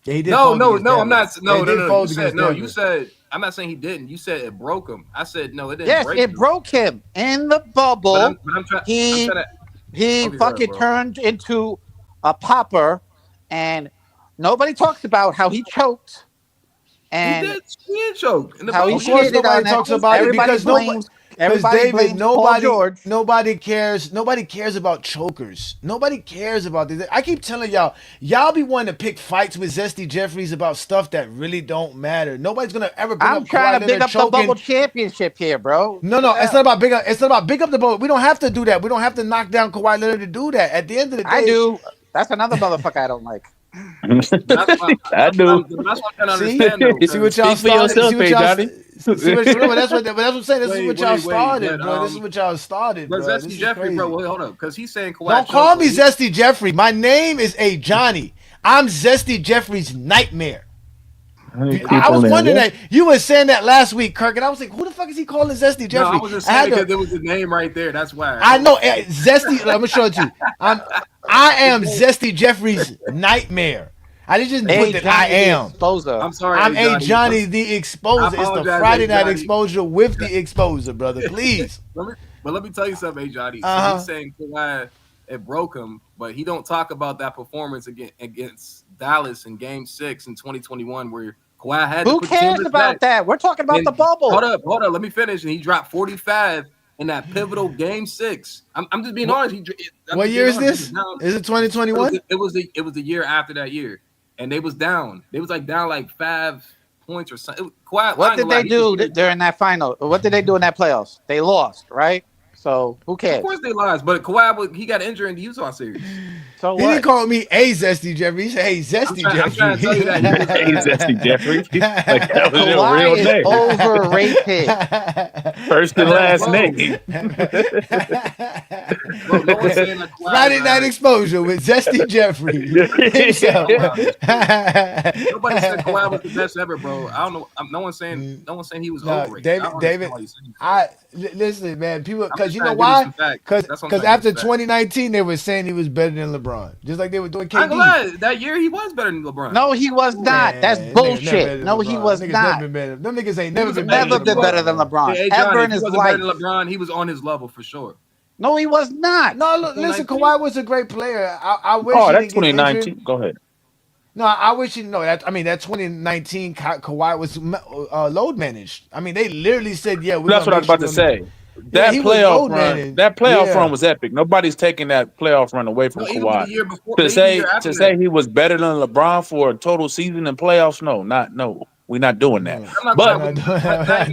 Yeah, he did No, fold no, against no. Denver. I'm not. No, He no, did no. fold You said against no. Denver. You said I'm not saying he didn't. You said it broke him. I said no, it didn't. Yes, break it him. broke him in the bubble. But I'm trying. He Okay, fucking bro. turned into a popper, and nobody talks about how he choked. And he did choke. In the how he bubble. Of course, shitted nobody on that. talks about it Everybody because blames. Because Everybody David, blames Paul George. nobody cares. Nobody cares about chokers. Nobody cares about this. I keep telling y'all be wanting to pick fights with Zesty Jeffries about stuff that really don't matter. Nobody's gonna ever bring I'm up trying Kawhi to big Leonard up the choking. bubble championship here, bro. No, it's not about big up. It's not about big up the bubble. We don't have to do that. We don't have to knock down Kawhi Leonard to do that. At the end of the day, I do. That's another motherfucker I don't like. I do. That's what I'm trying to understand. Though, See what y'all Speak for started. yourself, See what hey, y'all. Johnny. That's what I'm saying. This is what y'all started, bro. This is what y'all started, But bro. This Zesty is Jeffrey, crazy. bro. Wait, hold up, because he's saying Kawhi. Don't call me Zesty Jeffrey. My name is A Johnny. I'm Zesty Jeffrey's nightmare. I was wondering that you were saying that last week, Kirk, and I was like, "Who the fuck is he calling Zesty Jeffrey?" No, I was just saying because there was a name right there. That's why. I know Zesty. I'm gonna show it to you. I am Zesty Jeffrey's nightmare. I didn't just put that I am. Exposer. I'm sorry. I'm Johnny. A Johnny the Exposer. It's the apologize, Friday A. Night Johnny. Exposure with the Exposer, brother. Please. Let me tell you something, A. Johnny. So Uh-huh. he's saying Kawhi, it broke him, but he don't talk about that performance against Dallas in Game 6 in 2021 where Kawhi had Who to put the team on cares his about back. that? We're talking about And the bubble. Hold up. Let me finish. And he dropped 45 in that pivotal Game 6. I'm just being honest. What year is this? Is it 2021? It was the year after that year, and they was down. They was down 5 points or something. What did they do during that final? What did they do in that playoffs? They lost, right? So who cares? Of course they lost, but Kawhi he got injured in the Utah series. So He didn't call me A Zesty Jeffrey. He said, "Hey, Zesty Jeffrey." I'm trying to tell you that. Hey, Zesty Jeffrey. Like that was your Kawhi real is name. overrated. First and last name. Bro, no one's saying that Kawhi Friday Night Exposure with Zesty Jeffrey himself. Nobody said Kawhi was the best ever, bro. I don't know. No one's saying he was overrated. David, listen, man. People, because you know trying to give you why? some facts. Because That's what I'm trying to after give you 2019, they were saying he was better than LeBron, just like they were doing I ain't gonna KD. lie, that year he was better than LeBron. No, he was not. Man, That's niggas never bullshit. better No, than he LeBron. was Niggas not. never been better. Them niggas ain't He never was been Never been better than LeBron Hey, Johnny, ever in if he his wasn't life. better than LeBron, he was on his level for sure. No, he was not. No, look, listen, Kawhi was a great player. I wish Oh, he that's didn't get 2019. injured. Go ahead. No, I wish he no. That 2019 Kawhi was load managed. I mean, they literally said, "Yeah, we're That's what I was about to say. That he was playoff load run, managed. that playoff Yeah. run was epic. Nobody's taking that playoff run away from No, even Kawhi. the year before, To even the say year after to say that. he was better than LeBron for a total season in playoffs, no, we're not doing that. I'm not But talking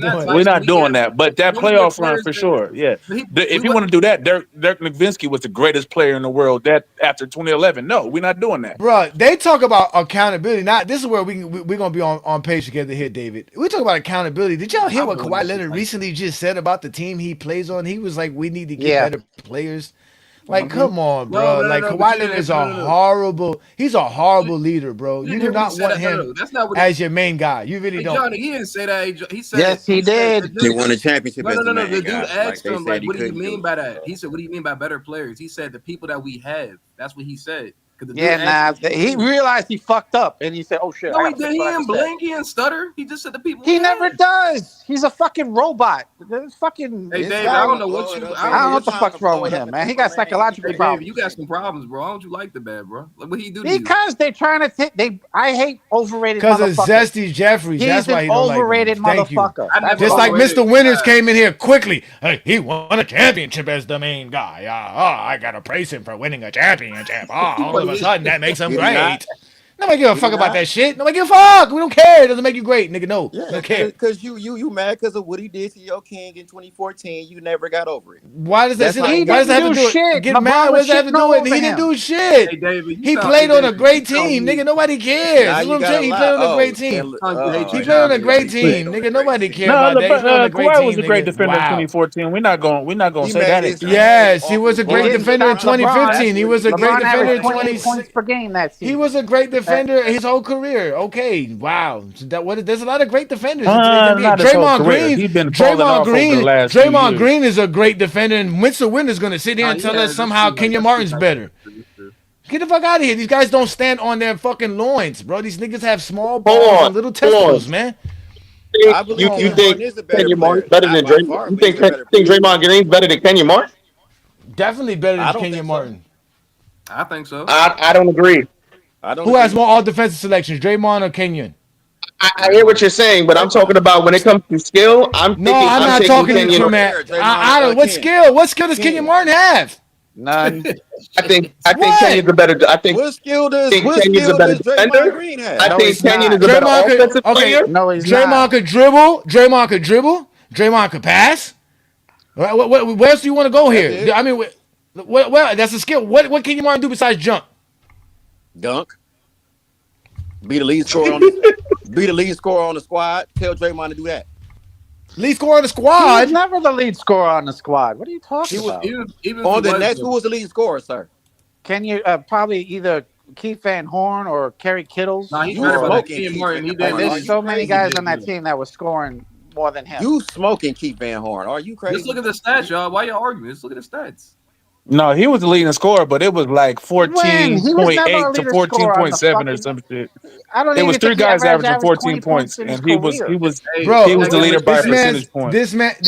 about we're not doing that. But that so many good playoff run players for that- sure, yeah. We If you want to do that, Dirk Nowitzki was the greatest player in the world. That after 2011, no, we're not doing that. Bro, they talk about accountability. Not this is where we're gonna be on page together here, David. We talk about accountability. Did y'all hear what Kawhi Leonard recently just said about the team he plays on? He was like, "We need to get better players." Like, come on, bro. No, like but Kawhi you Leonard is didn't- a horrible. He's a horrible leader, bro. You didn't do hear what not he said. want No, him that's not what as your main guy. You really Hey, don't. Johnny, he didn't say that. He said Yes, he did. He won a championship as the No. main The dude guy. asked they him, said like, he what do you couldn't mean do. by that? He said, what do you mean by better players? He said, the people that we have. That's what he said. 'Cause the dude Yeah, nah. asked him- He realized he fucked up, and he said, "Oh shit." No, I he gotta fix didn't. He what I didn't just said." blink. He didn't stutter. He just said the people. He we never have. does. He's a fucking robot. It's fucking. Hey, it's Dave, got- I don't know what you. I don't know what the fuck's wrong with him, man. He got psychological Hey, Dave, problems. you got some problems, bro. Why don't you like the bad, bro? Like, what he do to you? Because they're trying to. I hate overrated. Because of motherfuckers. Zesty Jeffries. He's That's why an he don't overrated like him. Thank you. motherfucker. That's Just like overrated. Mr. Winters came in here quickly. Hey, he won a championship as the main guy. I gotta praise him for winning a championship. All of a sudden that makes him Did great. not. Nobody give a Did fuck about not. that shit. Nobody give a fuck. We don't care. It doesn't make you great, nigga. No, Yeah, don't care. because you mad because of what he did to your king in 2014. You never got over it. Why does that? That's how Why he does that have to do do it? shit. Get LeBron mad? What was does that have to shitting do all with? over He didn't him. do shit. Hey, David, He played on a great team, nigga. Nobody cares. Now That's you what I'm gotta saying. He lie. played on a great Oh, team. He He played on a great team, nigga. Nobody cares about that. He played on a great Kawhi team, was a great nigga. defender in Wow. 2014. We're not going to He say made that his- again. Yes, he was a great Well, defender in LeBron- 2015. He was a great LeBron defender in averaged 28 2016. points per game that season. He was a great defender defender his whole career. Okay, wow. So there's a lot of great defenders. in today's NBA. Not his whole Draymond career. Green. He's been falling off over the last few Draymond years. Green is a great defender, and Winston Winter's going to sit here and tell us somehow Kenyon Martin's better. Get the fuck out of here. These guys don't stand on their fucking loins, bro. These niggas have small balls and little testicles, man. You think Kenyon Martin's better than Draymond? You think Draymond Green's better than Kenyon Martin? Definitely better than Kenyon Martin. I think so. I don't agree. Who has more all defensive selections, Draymond or Kenyon? I hear what you're saying, but I'm talking about when it comes to skill. I'm not talking to man. I don't. What skill? What skill does Kenyon Martin have? None. I think Kenyon's a better. I think what skill does Kenyon's a better defender. Green have? I think Kenyon is a better offensive player. No, he's Draymond not. could dribble. Draymond could dribble. Draymond could pass. Where else do you want to go here? I mean, well, that's a skill. What can Kenyon Martin do besides jump? Dunk. Be the lead scorer on the squad. Tell Draymond to do that. Lead scorer on the squad. He's never the lead scorer on the squad. What are you talking about? On the Nets, who was the lead scorer, sir? Can you probably either Keith Van Horn or Kerry Kittles? Nah, he's right about Kenyon Martin. There's so many guys on that team that was scoring more than him. You smoking Keith Van Horn? Are you crazy? Just look at the stats, y'all. Why you arguing? Just look at the stats. No, he was the leading scorer, but it was like 14.8 to 14.7 or some shit. It was three guys averaging 14 points, and he was the leader by a percentage point. This man's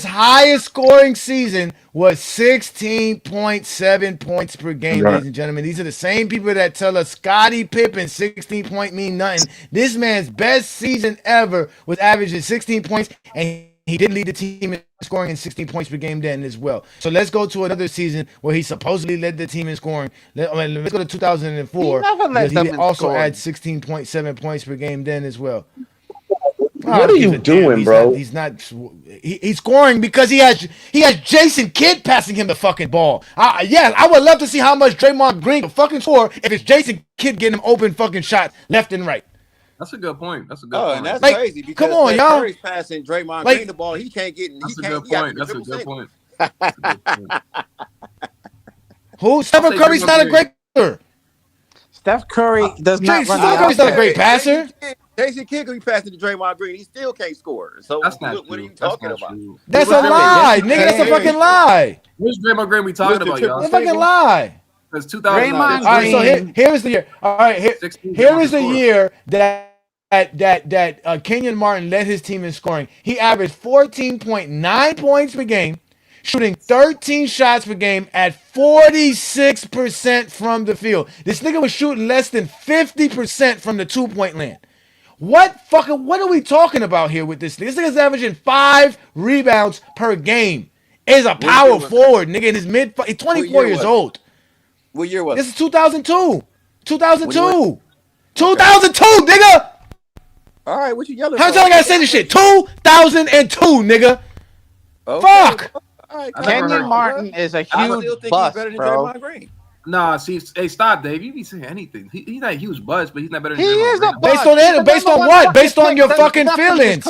highest scoring season was 16.7 points per game, ladies and gentlemen. These are the same people that tell us Scotty Pippen 16 point mean nothing. This man's best season ever was averaging 16 points, and he didn't lead the team in scoring in 16 points per game then as well. So let's go to another season where he supposedly led the team in scoring. Let's go to 2004. He also had 16.7 points per game then as well. What are you doing, bro? He's scoring because he has Jason Kidd passing him the fucking ball. I would love to see how much Draymond Green could fucking score if it's Jason Kidd getting him open fucking shots left and right. That's a good point. That's a good point. And that's crazy because come on, y'all. Curry's passing Draymond Green the ball. He can't get. That's a good point. That's a good point. Who? Stephen Curry's not a great passer. Steph Curry does not run. Steph Curry's not a great passer. Jason Kidd could be passing to Draymond Green. He still can't score. So that's not what are you talking about? That's a lie, nigga. That's a fucking lie. What's Draymond Green we talking about, y'all? That's a fucking lie. It's 2000. All right, so here's the year. All right, here is the year that Kenyon Martin led his team in scoring. He averaged 14.9 points per game, shooting 13 shots per game at 46% from the field. This nigga was shooting less than 50% from the 2-point land. What are we talking about here with this nigga? This nigga's averaging 5 rebounds per game. Is a power forward, nigga, in his he's 24 years old. What year was this? Is 2002. 2002, nigga. All right, what you yelling? How many times I gotta say this shit? 2002, nigga. Okay. Fuck. Right, Kenyon Martin is a huge bust, bro. Nah, see, hey, stop, Dave. You be saying anything. He's not a huge buzz, but he's not better than He is a bust. Based on what? Based on your fucking feelings.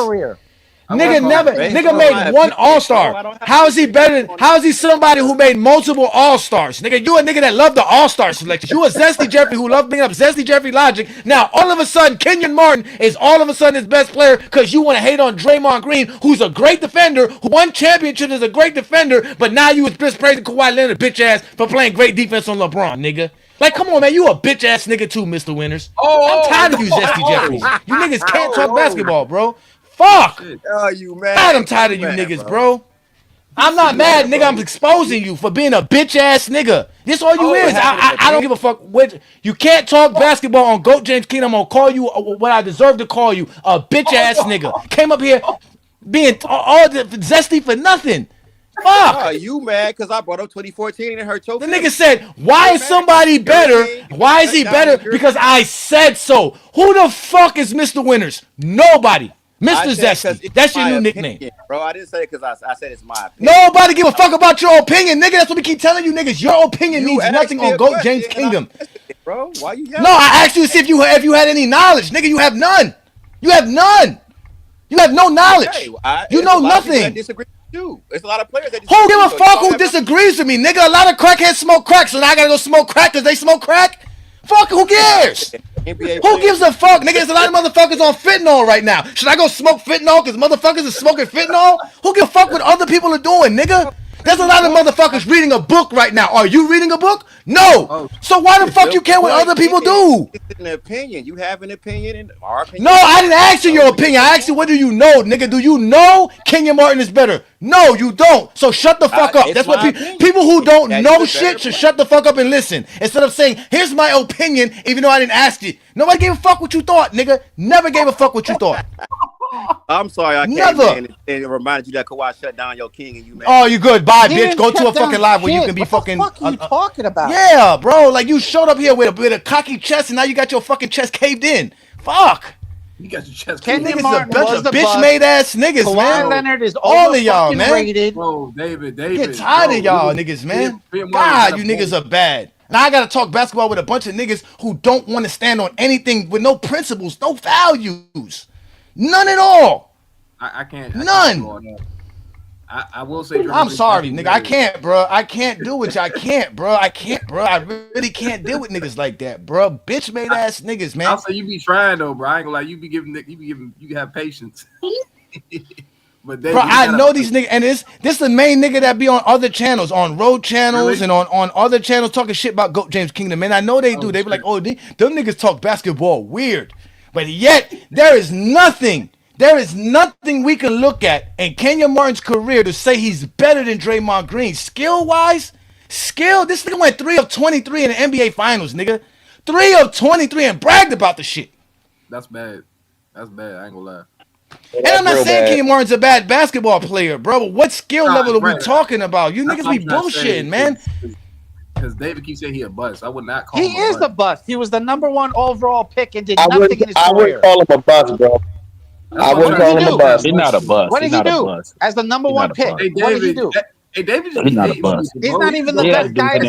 Nigga made one All-Star. How is he better than? How is he somebody who made multiple All-Stars? Nigga, you a nigga that loved the All-Star selection. You a Zesty Jeffrey who loved bringing up Zesty Jeffrey logic. Now all of a sudden, Kenyon Martin is all of a sudden his best player because you want to hate on Draymond Green, who's a great defender, who won championship as a great defender, but now you was just praising Kawhi Leonard, bitch ass, for playing great defense on LeBron, nigga. Like, come on, man, you a bitch ass nigga too, Mr. Winters. I'm tired of you, Zesty Jeffrey. You niggas can't talk basketball, bro. Fuck! Oh, you mad? I'm tired of you niggas, bro. I'm not mad, nigga. I'm exposing you for being a bitch ass nigga. This all you is. I don't give a fuck. You can't talk basketball on GOAT James Keenum. I'm gonna call you what I deserve to call you, a bitch ass nigga. Came up here being all zesty for nothing. Fuck! Oh, you mad because I brought up 2014 and it hurt your The nigga said, why is somebody better? Why is he better? Because I said so. Who the fuck is Mr. Winters? Nobody. Mr. Zesty. That's your new nickname. Bro, I didn't say it because I said it's my opinion. Nobody give a fuck about your opinion, nigga. That's what we keep telling you niggas. Your opinion means nothing on GOAT James Kingdom. Bro, why you yelling? No, I asked you to see if you had any knowledge. Nigga, you have none. You have none. You have no knowledge. Okay, you know nothing. Disagree with you. There's a lot of players that disagree. Who give a fuck who disagrees with me, nigga? A lot of crackheads smoke crack, so now I gotta go smoke crack because they smoke crack? Fuck, who cares? Who gives a fuck? Nigga, there's a lot of motherfuckers on fentanyl right now. Should I go smoke fentanyl because motherfuckers are smoking fentanyl? Who give a fuck what other people are doing, nigga? There's a lot of motherfuckers reading a book right now. Are you reading a book? No. So why the fuck you care what other people do? It's an opinion. You have an opinion, and our opinion. No, I didn't ask you your opinion. I asked you, what do you know, nigga? Do you know Kenyon Martin is better? No, you don't. So shut the fuck up. That's what people who don't know shit should shut the fuck up and listen. Instead of saying, here's my opinion, even though I didn't ask you. Nobody gave a fuck what you thought, nigga. Never gave a fuck what you thought. I'm sorry, I came in and it reminded you that Kawhi shut down your king and you. Oh, you good? Bye, bitch. Go to a fucking live where you can be fucking. What the fuck are you talking about? Yeah, bro. Like you showed up here with a cocky chest, and now you got your fucking chest caved in. Fuck. You got your chest. Kenyon Niggas Martin a bunch was of the bitch made ass niggas, Kawhi man. Leonard is all of y'all, man. rated. Bro, David. Get tired of y'all niggas, man. God, you niggas are bad. Now I gotta talk basketball with a bunch of niggas who don't want to stand on anything with no principles, no values, none at all. I can't. None. I will say. I'm sorry, nigga. I can't, bro. I can't do it. I can't, bro. I can't, bro. I really can't deal with niggas like that, bro. Bitch made ass niggas, man. I'll say you be trying though, bro. I ain't gonna lie. You have patience. But bro, I know these niggas, and this the main nigga that be on other channels, on road channels, and on other channels talking shit about GOAT James Kingdom, man. I know they do. They be like, oh, them niggas talk basketball weird, but yet there is nothing we can look at in Kenyon Martin's career to say he's better than Draymond Green. Skill-wise, this nigga went 3 of 23 in the NBA Finals, nigga. 3 of 23 and bragged about the shit. That's bad. I ain't gonna lie. And I'm not saying Kenyon Martin's a bad basketball player, bro, but what skill level are we talking about? You niggas be bullshitting, man. Because David keeps saying he a bust. I would not call him He is a bust. He was the #1 overall pick and did I nothing in his I career. wouldn't call him a bust, bro. I wouldn't call him a bust. He's not a bust. What did he do as the #1 pick? Hey, What did he do? Hey, David, He's not a bust. He's not even the best guy in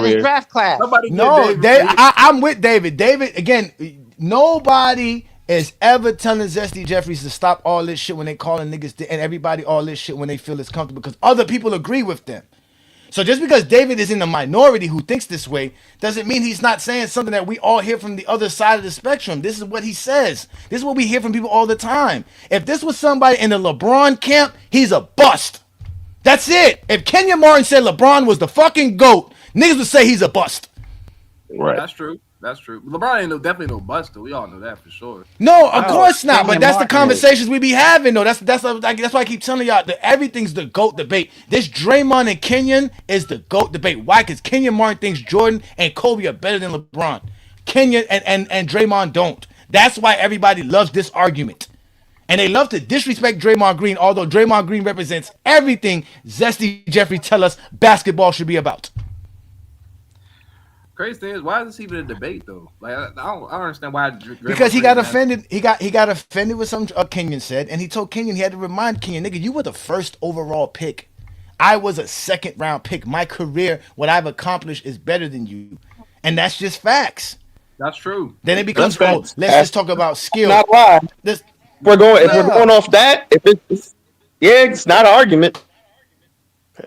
his draft class. No, I'm with David. David, again, nobody is ever telling Zesty Jeffries to stop all this shit when they calling niggas and everybody all this shit when they feel it's comfortable because other people agree with them. So just because David is in the minority who thinks this way doesn't mean he's not saying something that we all hear from the other side of the spectrum. This is what he says. This is what we hear from people all the time. If this was somebody in the LeBron camp, he's a bust. That's it. If Kenyon Martin said LeBron was the fucking GOAT, niggas would say he's a bust. Right. That's true. LeBron ain't definitely no bust, though. We all know that for sure. No, of course not. But that's the Martin conversations we be having, though. That's why I keep telling y'all that everything's the GOAT debate. This Draymond and Kenyon is the GOAT debate. Why? Because Kenyon Martin thinks Jordan and Kobe are better than LeBron. Kenyon and Draymond don't. That's why everybody loves this argument. And they love to disrespect Draymond Green, although Draymond Green represents everything Zesty Jeffrey tell us basketball should be about. Crazy thing is, why is this even a debate though? Like I don't understand why. Because he got offended. He got offended with something Kenyon said, and he told Kenyon he had to remind Kenyon, nigga, you were the first overall pick. I was a second round pick. My career, what I've accomplished, is better than you, and that's just facts. That's true. Then it becomes, let's just talk about skill. Not why. If we're going off that, it's not an argument.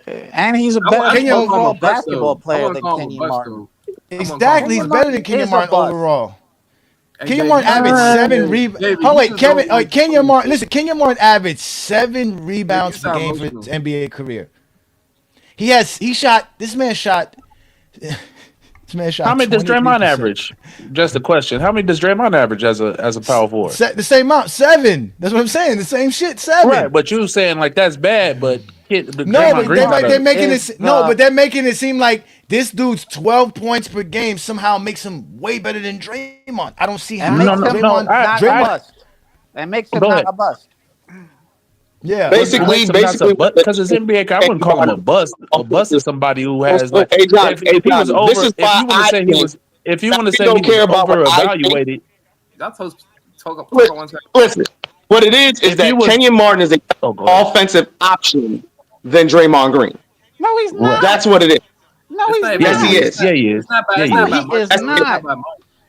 And he's a better overall basketball player than Kenyon Martin. Exactly, he's better than Kenyon Martin overall. Kenyon Martin averaged 7 rebounds. Oh wait, Kenyon Martin. Listen, Kenyon Martin averaged 7 rebounds per game for his NBA career. This man shot. How many does Draymond average? Just a question. How many does Draymond average as a power forward? The same amount, 7. That's what I'm saying. The same shit, 7. Right, but you saying like that's bad, but they're making it seem like this dude's 12 points per game somehow makes him way better than Draymond. I don't see how. Draymond. That makes him not a bust. Yeah, basically, because it's NBA. I wouldn't call him a bust. A bust is somebody who has like. Hey, John, if he was over, if you want to say he was over evaluated. Listen, what it is that Kenyon Martin is an offensive option than Draymond Green. No, he's not. That's what it is. No, he's not. Yes, he is. Yeah, he is. He is not.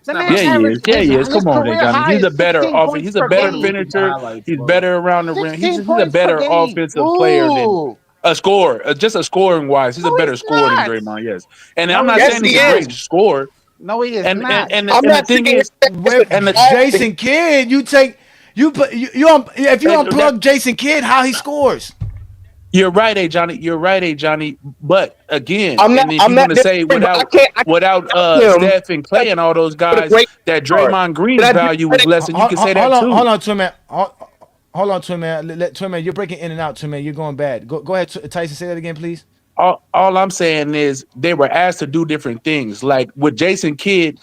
Yeah, he is. Come on, Johnny. He's a better offense. He's a better finisher. He's better around the rim. He's a better offensive player than a scorer. Just a scoring wise, he's a better scorer than Draymond. Yes, and I'm not saying he's a great scorer. No, he is And not. the thing is, Jason Kidd, if you unplug Jason Kidd, how he scores? You're right, Johnny. But again, I'm if you want to say without Steph and Clay and all those guys, that Draymond Green's value was less, and you can say that too. Hold on, Twin Man. Hold on, Twin Man. Twin Man, you're breaking in and out, Twin Man. You're going bad. Go ahead, Tyson. Say that again, please. All I'm saying is they were asked to do different things. Like with Jason Kidd,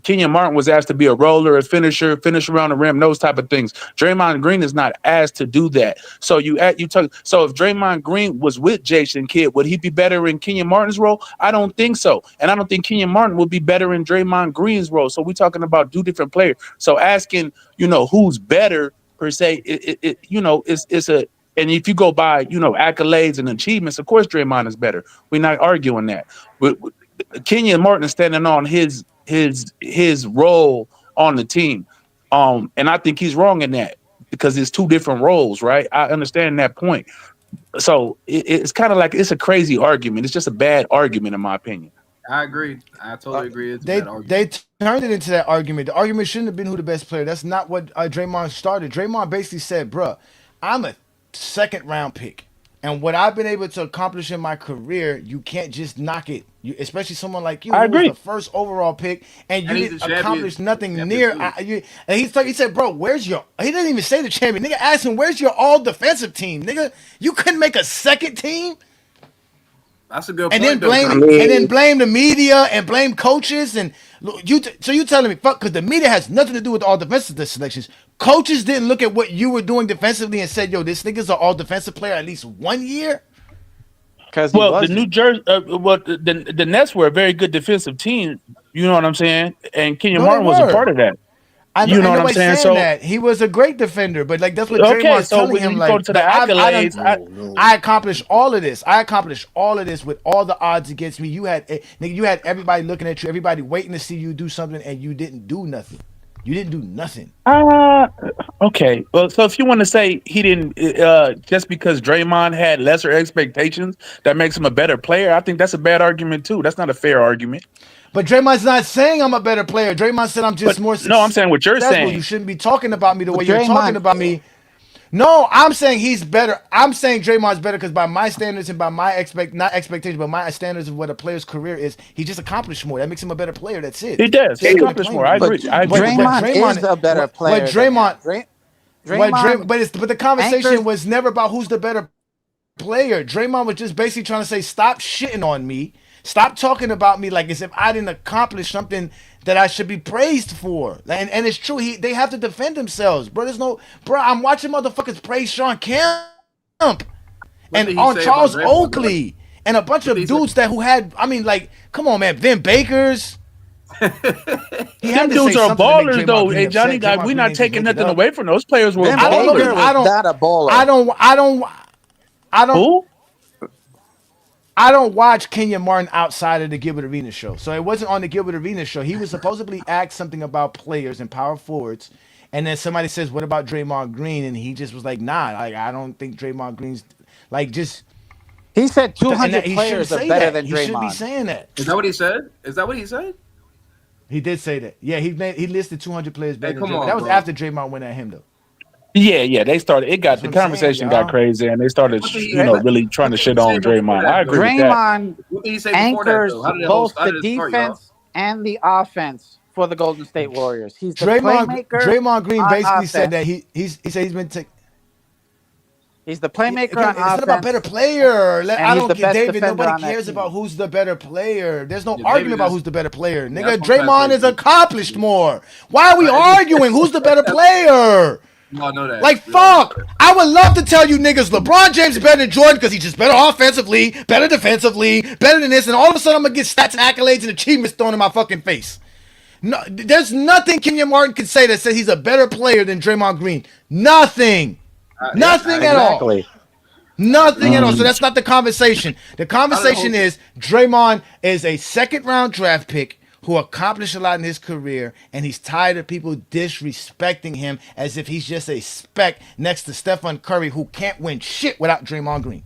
Kenyon Martin was asked to be a roller, a finisher, finish around the rim, those type of things. Draymond Green is not asked to do that. So so if Draymond Green was with Jason Kidd, would he be better in Kenyon Martin's role? I don't think so. And I don't think Kenyon Martin would be better in Draymond Green's role. So we're talking about two different players. So asking, who's better per se, it's a. And if you go by, accolades and achievements, of course Draymond is better. We're not arguing that. But Kenyon Martin is standing on his role on the team. And I think he's wrong in that because it's two different roles, right? I understand that point. So it's kind of like it's a crazy argument. It's just a bad argument in my opinion. I agree. I totally agree. It's a bad argument. They turned it into that argument. The argument shouldn't have been who the best player. That's not what Draymond started. Draymond basically said, bruh, I'm a second round pick. And what I've been able to accomplish in my career, you can't just knock it. Especially someone like you, I agree. Was the first overall pick, and you didn't accomplish nothing near. And he said, "Bro, where's your?" He didn't even say the champion. Nigga asked him, "Where's your all defensive team, nigga? You couldn't make a second team." That's a good and point. Then blame the media and blame coaches and so you telling me fuck because the media has nothing to do with all defensive selections. Coaches didn't look at what you were doing defensively and said, "Yo, this nigga's an all defensive player at least 1 year." The New Jersey, the Nets were a very good defensive team. You know what I'm saying? And Kenyon Martin was a part of that. You know what I'm saying? So that. He was a great defender, but like that's what Draymond's telling him. Like, go to the accolades, I accomplished all of this. I accomplished all of this with all the odds against me. You had everybody looking at you, everybody waiting to see you do something, and you didn't do nothing. You didn't do nothing. Okay. Well, so if you want to say he didn't, just because Draymond had lesser expectations, that makes him a better player, I think that's a bad argument too. That's not a fair argument. But Draymond's not saying I'm a better player. Draymond said I'm just more successful. No, I'm saying what you're saying. You shouldn't be talking about me the way you're talking about me. No, I'm saying he's better. I'm saying Draymond's better because by my standards and by my not expectations, but my standards of what a player's career is, he just accomplished more. That makes him a better player. That's it. He does. He accomplished more. I agree. Draymond is a better player. But but the conversation was never about who's the better player. Draymond was just basically trying to say, stop shitting on me. Stop talking about me like as if I didn't accomplish something that I should be praised for. And it's true. They have to defend themselves, bro. I'm watching motherfuckers praise Sean Kemp and on Charles Oakley and a bunch of dudes who had. I mean, like, come on, man, Vin Bakers. Them dudes are ballers, though. Hey, Johnny, we're not taking nothing away from those players. Were ballers. I don't watch Kenyon Martin outside of the Gilbert Arenas show. So it wasn't on the Gilbert Arenas show. He was supposedly asked something about players and power forwards. And then somebody says, what about Draymond Green? And he just was like, nah, I don't think Draymond Green's like just. He said 200 players are better than Draymond. He shouldn't be saying that. Is that what he said? Is that what he said? He did say that. Yeah, he listed 200 players better than Draymond. That was after Draymond went at him, though. Yeah, they started. The conversation got crazy, and they started, really trying to shit on Draymond. I agree with that. Draymond anchors both the defense and the offense for the Golden State Warriors. He's the playmaker. Draymond Green basically said that he said he's been taking. He's the playmaker on offense. It's not about better player. I don't get David. Nobody cares about who's the better player. There's no argument about who's the better player. Nigga, Draymond is accomplished more. Why are we arguing? Who's the better player? No, I know that. Like, fuck. I would love to tell you niggas LeBron James is better than Jordan because he's just better offensively, better defensively, better than this, and all of a sudden I'm going to get stats and accolades and achievements thrown in my fucking face. No, there's nothing Kenyon Martin can say that says he's a better player than Draymond Green. Nothing. Nothing at all. Nothing at all. So that's not the conversation. The conversation is Draymond is a second-round draft pick who accomplished a lot in his career, and he's tired of people disrespecting him as if he's just a speck next to Stephen Curry, who can't win shit without Draymond Green.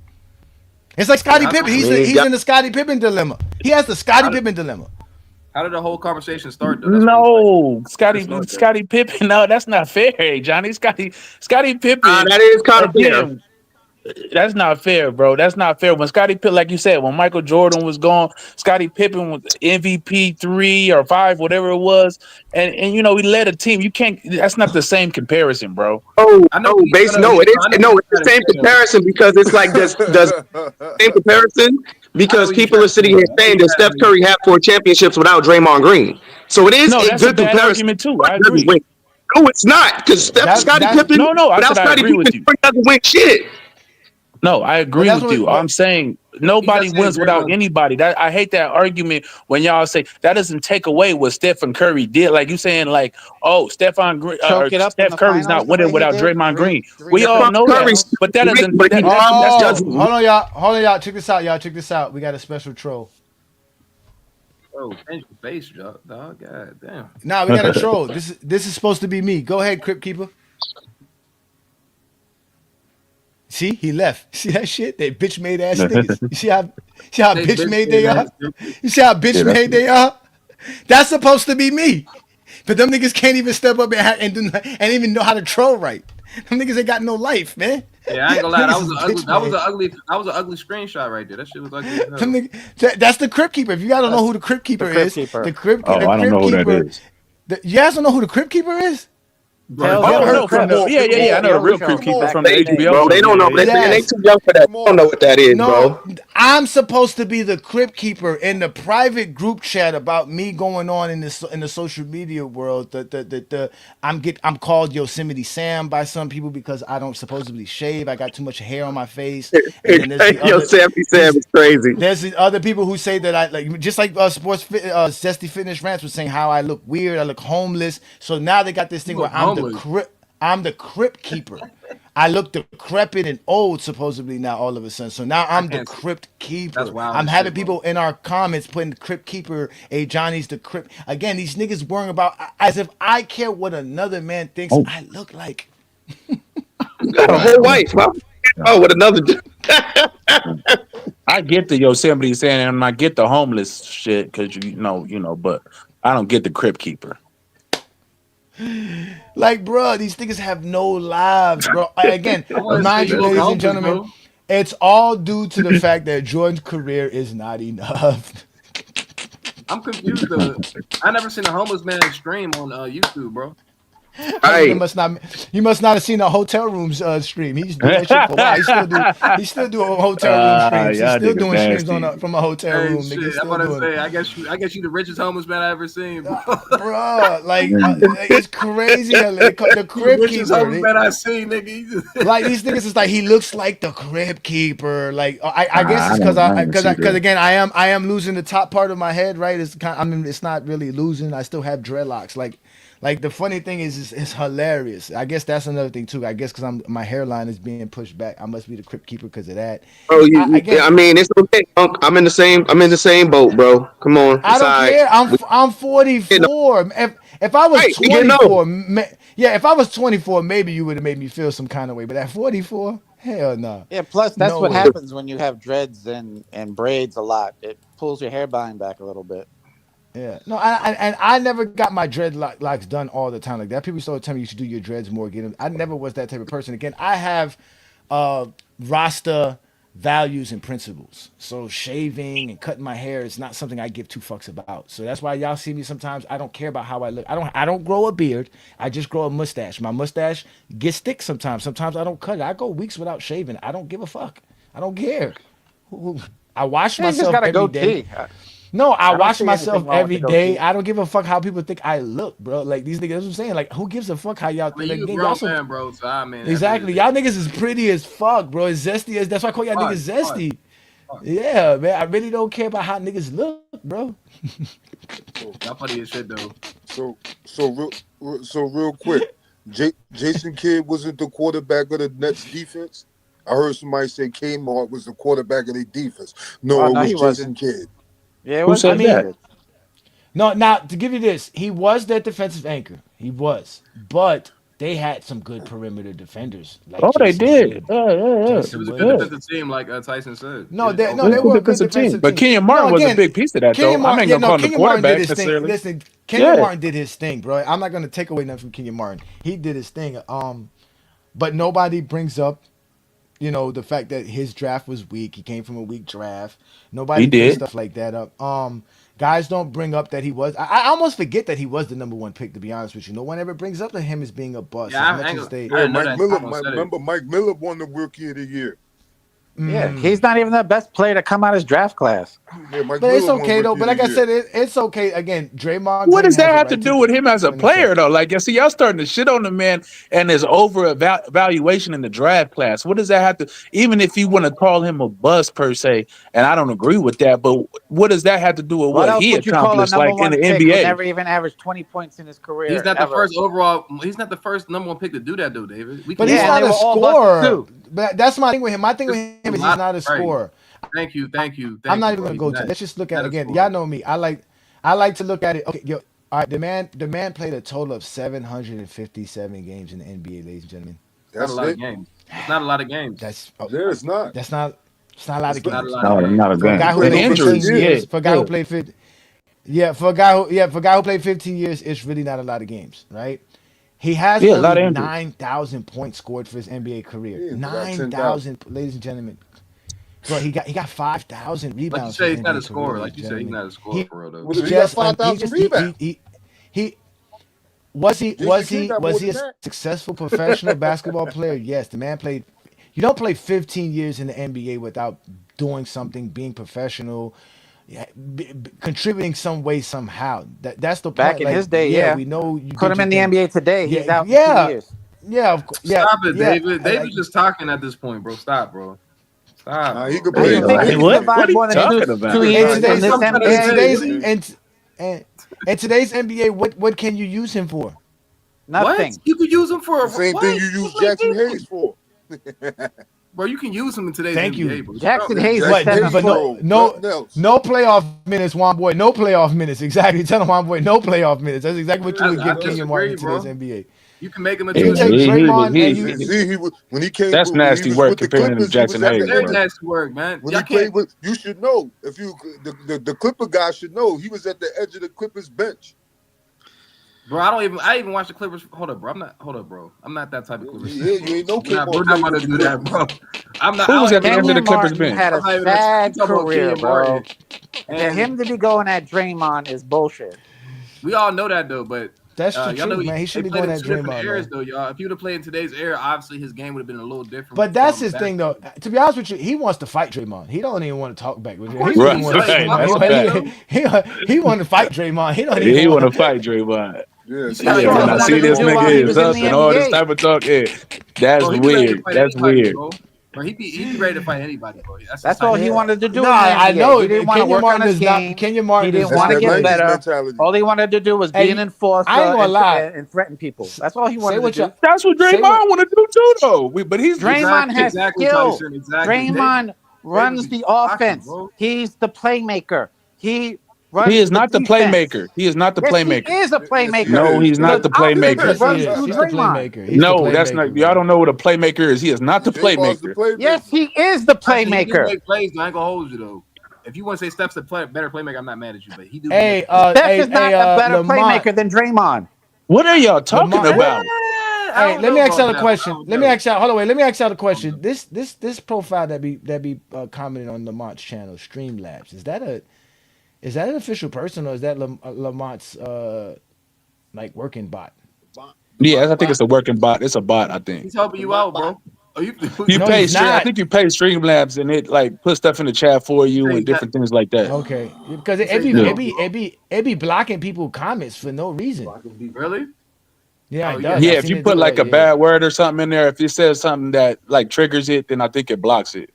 It's like Scotty Pippen. He's in the Scotty Pippen dilemma. He has the Scotty Pippen dilemma. How did the whole conversation start, though? No, Scotty Pippen. No, that's not fair, Johnny. Scotty Pippen. That is kind of fair. That's not fair, bro. That's not fair. When Scottie Pippen, like you said, when Michael Jordan was gone, Scottie Pippen was MVP 3 or 5, whatever it was, and he led a team. You can't. That's not the same comparison, bro. It is. No, it's the same comparison because it's like does same comparison because people are sitting here saying that Steph Curry had 4 championships without Draymond Green. So it is a good comparison. Argument too. I agree. No, it's not because Scottie Pippen without Scottie Pippen doesn't win shit. No, I agree with you. I'm saying nobody wins without anybody. I hate that argument when y'all say that doesn't take away what Stephen Curry did. Like you saying, like, Steph Curry's not winning without Draymond Green. We all know that, but that doesn't. Hold on, y'all. Check this out. We got a special troll. Oh, change your face, dog. God damn. Nah, we got a troll. This is supposed to be me. Go ahead, Crypt Keeper. See, he left. See that shit? They bitch made ass niggas. You see how bitch made they are? You see how bitch made they are? That's supposed to be me. But them niggas can't even step up and even know how to troll right. Them niggas ain't got no life, man. Yeah, I ain't gonna lie. That was an ugly screenshot right there. That shit was ugly. That's the Crypt Keeper. If you gotta know who the Crypt Keeper is, I don't know who that is. You guys don't know who the Crypt Keeper is? I know the real Crypt Keeper from the HBO. Bro, they don't know. They too young for that. They don't know what that is, bro. I'm supposed to be the Crypt Keeper in the private group chat about me going on in the social media world. I'm called Yosemite Sam by some people because I don't supposedly shave. I got too much hair on my face. Yosemite Sam is crazy. There's the other people who say that I like just like Zesty Fitness Rants was saying how I look weird, I look homeless. So now they got this thing where I'm the Crypt Keeper. I look decrepit and old supposedly now all of a sudden. So now I'm the Crypt Keeper. That's wild. I'm having people in our comments putting Crypt Keeper, Johnny's the Crypt. Again, these niggas worrying about as if I care what another man thinks I look like. You got a whole wife, bro. Oh, with another. I get the Yosemite saying, and I get the homeless shit because you know, but I don't get the Crypt Keeper. Like, bro, these niggas have no lives, bro. Again, mind you, ladies and gentlemen, it's all due to the fact that Jordan's career is not enough. I'm confused though. I never seen a homeless man stream on YouTube, bro. You must not have seen a hotel rooms stream. He's doing that shit for a while. He still do a hotel room streams. He's still doing streams from a hotel room. Shit, I'm about to say, I guess you the richest homeless man I ever seen, bro. Bro, like it's crazy. The Crypt Keeper. Homeless man I seen, nigga. Like these niggas is like he looks like the Crypt Keeper. Like I guess it's because again I am losing the top part of my head. Right, it's not really losing. I still have dreadlocks. Like the funny thing is it's hilarious. I guess that's another thing too. I guess because my hairline is being pushed back. I must be the Crypt Keeper because of that. Oh, I mean, it's okay. I'm in the same boat, bro. Come on. I don't care. I'm 44. If I was 24, if I was 24, maybe you would have made me feel some kind of way. But at 44, hell no. Yeah. Plus, that's what happens when you have dreads and braids a lot. It pulls your hairline back a little bit. Yeah, no, I never got my dreadlocks done all the time like that. People started telling me you should do your dreads more. Get them. I never was that type of person. Again, I have Rasta values and principles. So shaving and cutting my hair is not something I give two fucks about. So that's why y'all see me sometimes. I don't care about how I look. I don't grow a beard. I just grow a mustache. My mustache gets thick sometimes. Sometimes I don't cut it. I go weeks without shaving. I don't give a fuck. I don't care. I wash myself every day. No, I wash myself every day. I don't give a fuck how people think I look, bro. Like these niggas, that's what I'm saying. Like, who gives a fuck how y'all think? You a grown man, bro. So I mean, exactly. Y'all niggas is pretty as fuck, bro. As zesty as that's why I call y'all niggas zesty. Yeah, man. I really don't care about how niggas look, bro. Y'all funny as shit though. So real quick, Jason Kidd wasn't the quarterback of the Nets defense. I heard somebody say Kmart was the quarterback of their defense. No, it was Jason Kidd. Yeah, who said that? No, now to give you this, he was that defensive anchor. He was, but they had some good perimeter defenders. Like Oh, they Jason did. Kidd, Yeah. It Jason was a good Williams. defensive team, like Tyson said. No, It was they It was were a a good defensive team. defensive But team. Kenyon No, Martin was a again, big piece of that, though. Kenyon I'm Martin. not Yeah, gonna no, call him the Kenyon Martin did quarterback his thing. necessarily. Listen, Kenyon Yeah. Martin did his thing, bro. I'm not gonna take away nothing from Kenyon Martin. He did his thing. But nobody brings up, the fact that his draft was weak. He came from a weak draft. He Nobody brings did. stuff like that up. Guys don't bring up that he was. I almost forget that he was the number one pick. To be honest with you, no one ever brings up to him as being a bust. Yeah, As much as they, I Yeah, didn't know Mike that. Miller. Someone said it. Remember, Mike Miller won the Rookie of the Year. Yeah, he's not even the best player to come out of his draft class. Yeah, Mike But it's Miller won okay though. Rookie But of like the I Year. said, it's okay. Again, Draymond What Green does that has a have to right do with him as a run himself. player, though? Like, see, y'all starting to shit on the man and his evaluation in the draft class. What does that have to? Even if you want to call him a bust per se, and I don't agree with that, but what does that have to do with What what else he would you call a accomplished, number like in one the pick who NBA? never even averaged 20 points in his career? He's not the ever? first overall. He's not the first number one pick to do that, though, David. But he's not a scorer. But that's my thing with him. My thing with him is he's not a scorer. Thank you. I'm not even gonna go to. Let's just look at it again. Y'all know me. I like to look at it. Okay, all right. The man played a total of 757 games in the NBA, ladies and gentlemen. That's not a lot of games. It's not a lot of games. It's not. It's not a lot of games. Not a For a guy who game. played 15 years, Yeah. for a guy who played 50, for a guy who played 15 years, it's really not a lot of games, right? He has Yeah, a lot of only injuries. 9,000 points scored for his NBA career. Yeah, about 9,000, ladies and gentlemen. Bro, he got 5,000 Like you rebounds. say, for he's his not a NBA scorer. career, Like you ladies said, and he's not a scorer gentlemen. for real, though. Well, he got 5,000 rebounds. Was he Jason Kidd got more a than that. successful professional basketball player? Yes, the man played. You don't play 15 years in the NBA without doing something, being professional, contributing some way somehow. That's the Back point. in his day, yeah. we know. You Put did him in the your thing. NBA today. He's out in 2 years. Yeah, of course. Yeah, Stop it, yeah. David. David's just talking at this point, bro. Stop, bro. Stop. Nah, he bro. could play. You think he can What survive are you more than talking two about? years In in this NBA? today's NBA, what can you use him for? Nothing. What? You could use him for The same what? thing you use Jackson Hayes for. Bro, you can use him in today's Thank NBA, you. bro. Jackson Hayes was Jackson 7 Hayes, But foot. bro. Nothing else. no playoff minutes, one boy. No playoff minutes. Exactly. Tell him, one boy, no playoff minutes. That's exactly what you would I give disagree, Kenyon Martin in bro. today's NBA. You can make him a Yeah, You take two. Draymond and he- you. See, he was when he came. That's when he nasty was work with the comparing him to Clippers, he was Jackson at the Hayes, Very end. bro. nasty work, man. When Y'all he played can't. with, you should know. If you the Clipper guy should know, he was at the edge of the Clippers bench. Bro, I even watch the Clippers. Hold up, bro. I'm not that type of Clippers. Yeah, you ain't no We're not about to do that, bro. I'm not. Who was at the end of the Kenyon Clippers Martin bench? had a I'm not even- sad I'm talking about career, Kenyon bro. Martin. And for him to be going at Draymond is bullshit. We all know that though, but That's the y'all know truth, man. He should they be played going in at two different Draymond, eras, man. though, y'all. If he would have played in today's era, obviously his game would have been a little different. But that's from his back thing, though. To be honest with you, he wants to fight Draymond. He don't even want to talk back with course Draymond. Right, He want to right. he want to fight Draymond. He don't Yeah, even he want want to fight Draymond. Yeah, see Yeah, how he when I wanted see to this do while he nigga was is in up the and all this NBA. type of talk, yeah, that's Bro, he be ready to weird. fight That's anybody, weird. Bro, he be ready to fight anybody, bro. That's all he wanted to do. No, in the I NBA. know. He didn't want to Kenyon work Martin on his does not. game. Kenyon Martin He does didn't want not. to get 90s better. mentality. All he wanted to do was be Hey, an enforcer I ain't gonna lie. and threaten people. That's all he Say wanted to what do. you. That's what Say Draymond what- want to do too, though. But he's Draymond has exactly, skill. Tyson, exactly. Draymond runs David the be talking, offense. bro. He's the playmaker. He runs he is not the defense. playmaker. He is not the Yes, playmaker. he is a playmaker. No, he's not the offense playmaker. Yes, he runs is. through He's the Draymond. playmaker. He's No, the that's playmaker, not. bro. Y'all don't know what a playmaker is. He is not the Draymond's the playmaker. playmaker. Yes, he is the Tyson, he do playmaker. make plays, though. I ain't gonna hold you though. If you want to say Steph's a better playmaker, I'm not mad at you, but he do. Hey, Steph is not a better Lamont. playmaker than Draymond. What are y'all talking Lamont- about? Hey, let me ask y'all a question. Let me ask y'all. Hold on, wait. Let me ask y'all a question. This profile that be commenting on Lamont's channel, Streamlabs, is that an official person or is that Lamont's like working bot? Yeah, I think it's a working bot. It's a bot, I think. He's helping you out, bro. Oh, you You No, pay he's stream. I not. think you pay Streamlabs and it like put stuff in the chat for you and different things like that. Okay, because it be blocking people comments for no reason. really? Yeah, Oh, it yeah. does. Yeah, I've if seen you it put do like that, a bad word or something in there, if it says something that like triggers it, then I think it blocks it.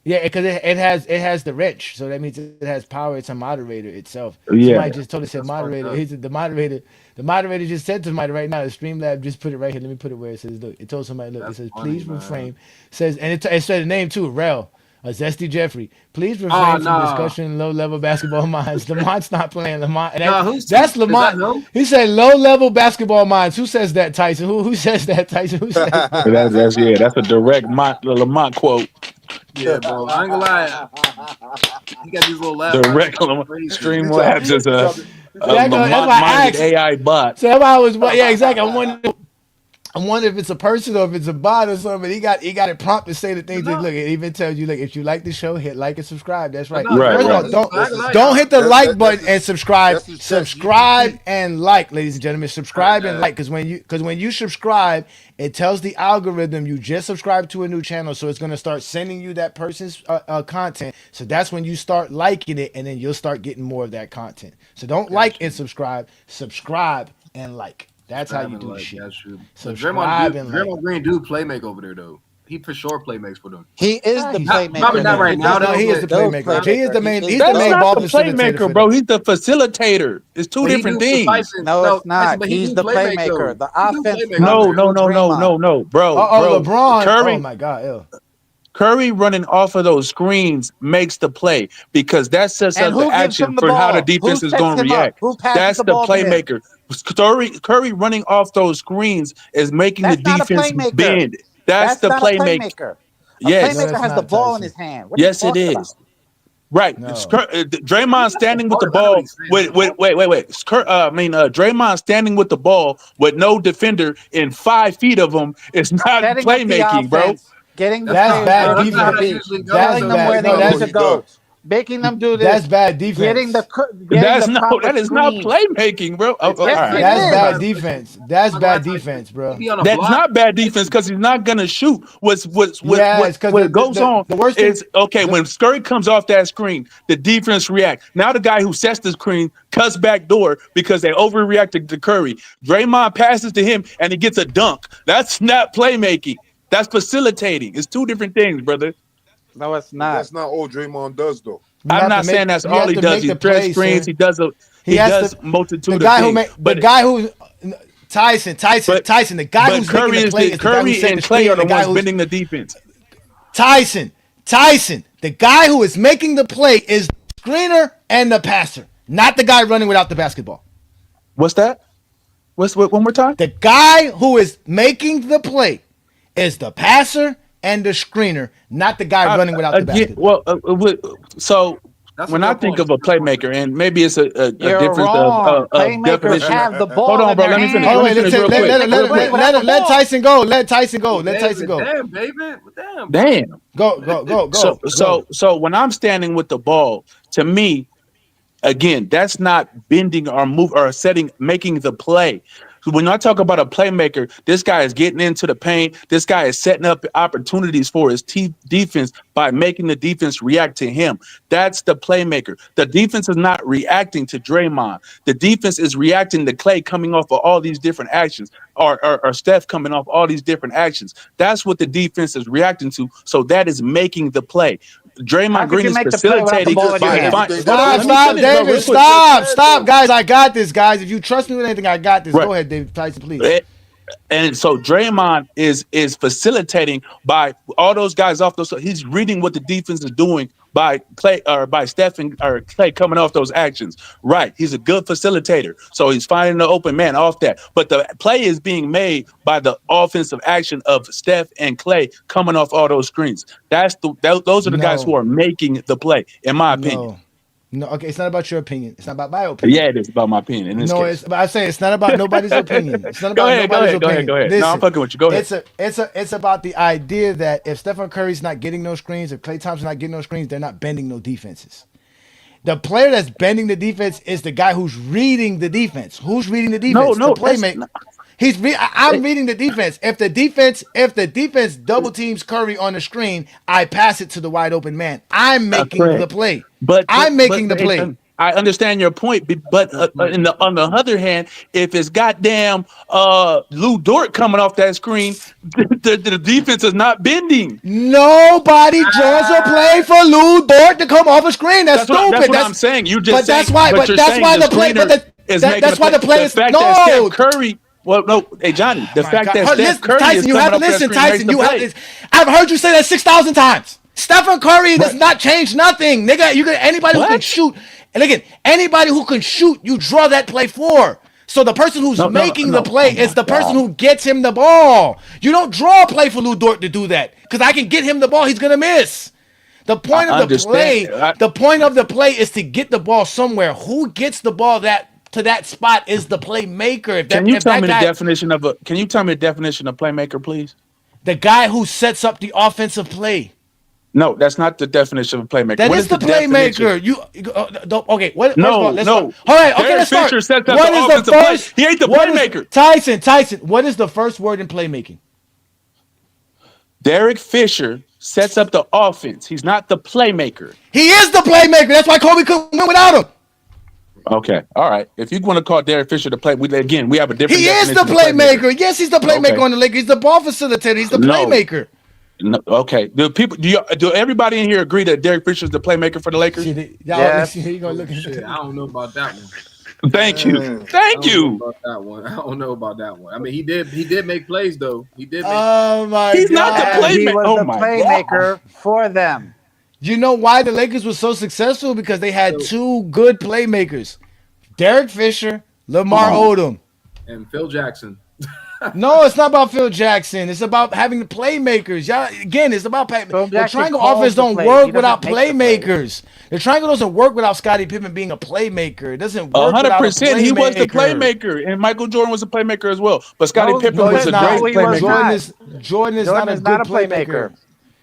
Yeah, because it has the rich, so that means it has power. It's a moderator itself. Yeah. Somebody just told us said moderator. He's the moderator. The moderator just said to somebody right now. The Streamlab just put it right here. Let me put it where it says. Look, it told somebody. Look, That's it says funny, please man. refrain. Says and it said the name too. Rel. Zesty Jeffrey, please refrain from no. discussion in low-level basketball minds. Lamont's not playing. Lamont. That's Lamont. him? He said low-level basketball minds. Who says that, Tyson? Who says that, Tyson? Who says that? That's a direct Lamont quote. Yeah, bro. I ain't gonna lie. He got these little labs. Direct Stream Labs is a Lamont-minded AI bot. So I was, yeah, exactly. I wonder if it's a person or if it's a bot or something. He got it prompt to say the things that look. It even tells you, look, if you like the show, hit like and subscribe. That's right. First of all, don't hit the like button and subscribe. Subscribe and like, ladies and gentlemen. Subscribe and like, because when you subscribe, it tells the algorithm you just subscribed to a new channel, so it's gonna start sending you that person's content. So that's when you start liking it, and then you'll start getting more of that content. So don't like and subscribe. Subscribe and like. That's how you do shit. That's true. Draymond Green do playmake over there though. He for sure playmakes for them. He is the playmaker. Probably not right now. He is the playmaker. He is the main. He's That's the main not ball the playmaker, bro. He's the facilitator. It's two different things. No, it's not. He's the playmaker. The offense. No, bro. LeBron. Curry. Oh my God. Ew. Curry running off of those screens makes the play because that sets up the action for how the defense is going to react. That's the playmaker. Curry running off those screens is making the defense bend. That's the playmaker. Yes, playmaker has the ball in his hand. Yes, it is. Right. Draymond standing with the ball with Draymond standing with the ball with no defender in 5 feet of him is not playmaking, bro. Getting the that's bad defense. Telling them where they need to go. Making them do this. That's bad defense. That is not playmaking, bro. That's bad defense. That's bad defense, bro. That's not bad defense because he's not gonna shoot. What goes on is okay when Curry comes off that screen, the defense react. Now the guy who sets the screen cuts back door because they overreacted to Curry. Draymond passes to him and he gets a dunk. That's not playmaking. That's facilitating. It's two different things, brother. No, it's not. That's not all Draymond does, though. I'm not saying that's all he does. He threads screens. He does multitude of things. The guy who Tyson. The guy who's Curry making the play is the guy who's and Clay are the ones bending the defense. Tyson. The guy who is making the play is the screener and the passer, not the guy running without the basketball. What's that? One more time? The guy who is making the play is the passer and the screener, not the guy running without the basketball. So when I think of a playmaker, and maybe it's a difference of playmakers have the ball. Hold on, bro. Let me finish. Let Tyson go. Damn, baby. Damn. Go. So when I'm standing with the ball, to me, again, that's not bending or move or making the play. When I talk about a playmaker, this guy is getting into the paint. This guy is setting up opportunities for his defense by making the defense react to him. That's the playmaker. The defense is not reacting to Draymond. The defense is reacting to Clay coming off of all these different actions or Steph coming off all these different actions. That's what the defense is reacting to. So that is making the play. Draymond Green is facilitating. Stop, David. Stop, guys. I got this, guys. If you trust me with anything, I got this. Go ahead, David Tyson, please. And so Draymond is facilitating by all those guys off those. He's reading what the defense is doing by Clay or by Steph or Clay coming off those actions. Right. He's a good facilitator. So he's finding the open man off that. But the play is being made by the offensive action of Steph and Clay coming off all those screens. Those are the guys who are making the play, in my opinion. No, okay, it's not about your opinion. It's not about my opinion. Yeah, it is about my opinion. I say it's not about nobody's opinion. It's not about nobody's opinion. Go ahead. Listen, no, I'm fucking with you. Go ahead. It's about the idea that if Stephen Curry's not getting no screens, if Klay Thompson's not getting no screens, they're not bending no defenses. The player that's bending the defense is the guy who's reading the defense. Who's reading the defense? The playmaker. I'm reading the defense. If the defense double teams Curry on the screen, I pass it to the wide open man. I'm making the play. I'm making the play. I understand your point, but on the other hand, if it's goddamn Lou Dort coming off that screen, the defense is not bending. Nobody draws a play for Lou Dort to come off a screen. That's stupid. That's what I'm saying. You just that's why the play is no Curry. Well, no, hey Johnny, the fact that Steph Curry Tyson, is coming up that screen Tyson, you haven't listened. Tyson, I've heard you say that 6,000 times. Stephen Curry does not change nothing, nigga. You get anybody who can shoot, and again, anybody who can shoot, you draw that play for. So the person who's making the play is the person who gets him the ball. You don't draw a play for Lou Dort to do that because I can get him the ball. He's gonna miss. The point of the play is to get the ball somewhere. Who gets the ball to that spot is the playmaker. Can you tell me the definition of playmaker, please? The guy who sets up the offensive play. No, that's not the definition of a playmaker. That is the playmaker. Okay. What? No. All right. Okay. Let's start. What is the first? He ain't the playmaker. Tyson. What is the first word in playmaking? Derek Fisher sets up the offense. He's not the playmaker. He is the playmaker. That's why Kobe couldn't win without him. Okay. All right. If you want to call Derek Fisher the play, we have a different. He is the playmaker. Yes, he's the playmaker on the Lakers. He's the ball facilitator. He's the playmaker. No, okay. Do everybody in here agree that Derek Fisher is the playmaker for the Lakers? Yes. I don't know about that one. Thank you. Thank you. I don't know about that one. I mean, he did make plays though. He did. Oh my God. He's not the playmaker. He was the playmaker for them. You know why the Lakers were so successful? Because they had two good playmakers, Derek Fisher, Lamar Odom, and Phil Jackson. No, it's not about Phil Jackson. It's about having the playmakers. Again, it's about the triangle offense don't work without playmakers. The triangle doesn't work without Scotty Pippen being a playmaker. It doesn't work 100%. He was the playmaker, and Michael Jordan was a playmaker as well. But Scotty Pippen was a great playmaker. Jordan is not a good playmaker.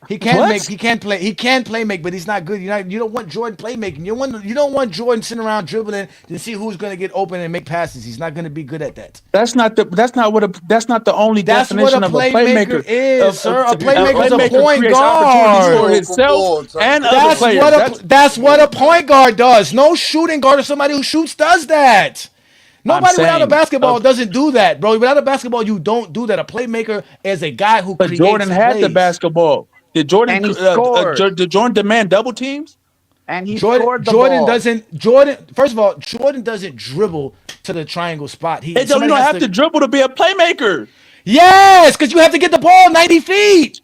He can play make, but he's not good. You don't want Jordan playmaking. You don't want Jordan sitting around dribbling to see who's going to get open and make passes. He's not going to be good at that. That's not the only definition of a playmaker is, sir. A playmaker is a point guard for himself and other players. That's what a point guard does. No shooting guard or somebody who shoots does that. Nobody without a basketball doesn't do that, bro. Without a basketball, you don't do that. A playmaker is a guy who creates plays. Jordan had the basketball. Did Jordan demand double teams? And he scored the ball. First of all, Jordan doesn't dribble to the triangle spot. You don't have to dribble to be a playmaker. Yes, because you have to get the ball 90 feet.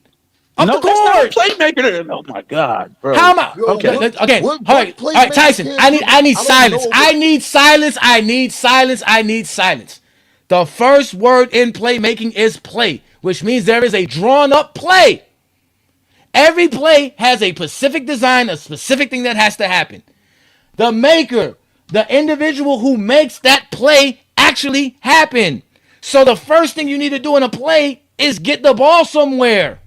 Up the court. That's not a playmaker. Oh my God, bro. How am I? Okay. All right, Tyson. I need silence. I need silence. The first word in playmaking is play, which means there is a drawn up play. Every play has a specific design, a specific thing that has to happen. The maker, the individual who makes that play actually happen. So the first thing you need to do in a play is get the ball somewhere.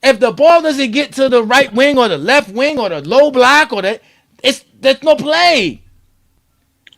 If the ball doesn't get to the right wing or the left wing or the low block or that's no play.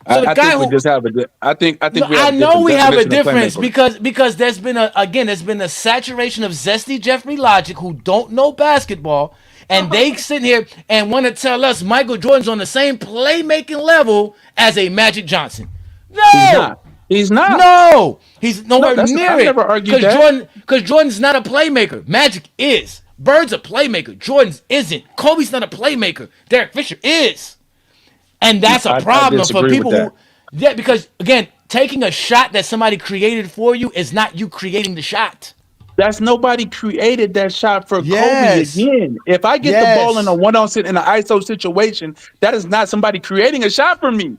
So I think we just have a. I think. I know we have a difference because there's been a saturation of zesty Jeffrey logic who don't know basketball, and they sit here and want to tell us Michael Jordan's on the same playmaking level as a Magic Johnson. No, he's not. No, he's nowhere near it. Never argued that. Because Jordan's not a playmaker. Magic is. Bird's a playmaker. Jordan's isn't. Kobe's not a playmaker. Derek Fisher is. And that's a problem for people who, because again, taking a shot that somebody created for you is not you creating the shot. That's nobody created that shot for Kobe again. If I get the ball in a one-on-sit in an ISO situation, that is not somebody creating a shot for me.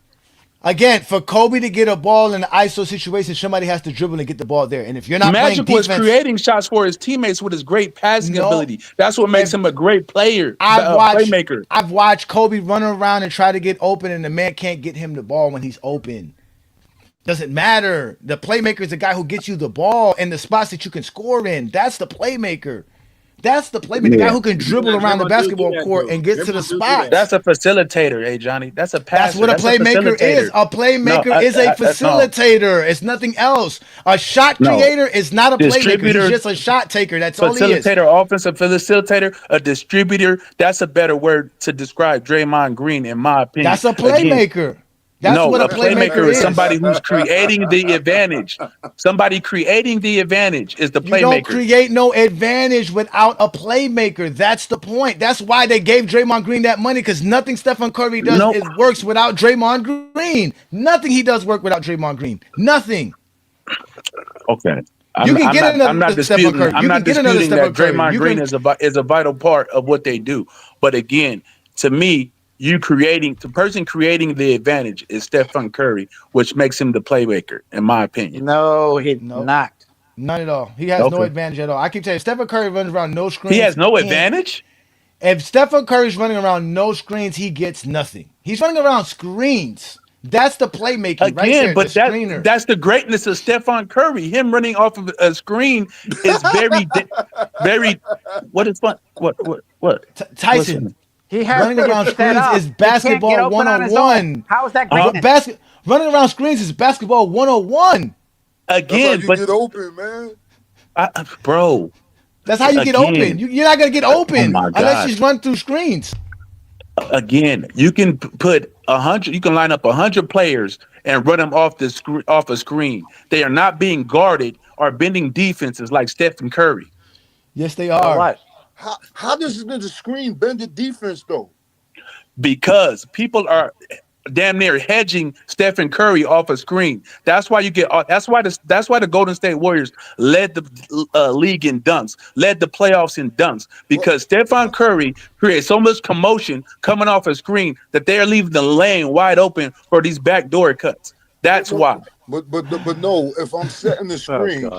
Again, for Kobe to get a ball in an ISO situation, somebody has to dribble and get the ball there. And if you're not Magic playing defense, was creating shots for his teammates with his great passing ability. That's what makes him a great player, playmaker. I've watched Kobe run around and try to get open, and the man can't get him the ball when he's open. Doesn't matter. The playmaker is the guy who gets you the ball in the spots that you can score in. That's the playmaker. That's the playmaker, the guy who can dribble around the basketball court and get to the spot. That's a facilitator, hey Johnny. That's a passer. That's what a playmaker is. A playmaker is a facilitator. It's nothing else. A shot creator is not a playmaker. He's just a shot taker. That's all he is. Facilitator, offensive facilitator, a distributor. That's a better word to describe Draymond Green, in my opinion. That's a playmaker. That's what a playmaker is. Somebody who's creating the advantage. Somebody creating the advantage is the playmaker. You don't create no advantage without a playmaker. That's the point. That's why they gave Draymond Green that money, because nothing Stephen Curry does works without Draymond Green. Nothing he does work without Draymond Green. Nothing. Okay. You can get another I'm not Stephen disputing. Curry. I'm You not can get another disputing that Stephen Curry. Draymond You Green can- is a vital part of what they do. But again, to me, the person creating the advantage is Stephen Curry, which makes him the playmaker, in my opinion. No, he's No. not. None at all. He has no Okay. advantage at all. I keep telling you, Stephen Curry runs around no screens. He has no and- advantage. If Stephen Curry's running around no screens, he gets nothing. He's running around screens. That's the playmaking right Again, there. but the screener. that's the greatness of Stephen Curry. Him running off of a screen is very. What is fun? What? Tyson. He has Running to around get set screens up. is He can't basketball get open on his own. 101. How is that greatness? Running around screens is basketball 101. Again, That's how you get open, man. Bro. That's how you get Again. open. You're not gonna get open Oh my unless God. you run through screens. Again, you can put 100. You can line up 100 players and run them off a screen. They are not being guarded or bending defenses like Stephen Curry. Yes, they are. What? How does the screen bend the defense though? Because people are damn near hedging Stephen Curry off a screen. That's why you get. That's why the Golden State Warriors led the league in dunks, led the playoffs in dunks, because Stephen Curry creates so much commotion coming off a screen that they are leaving the lane wide open for these backdoor cuts. That's why. But no, if I'm setting the screen.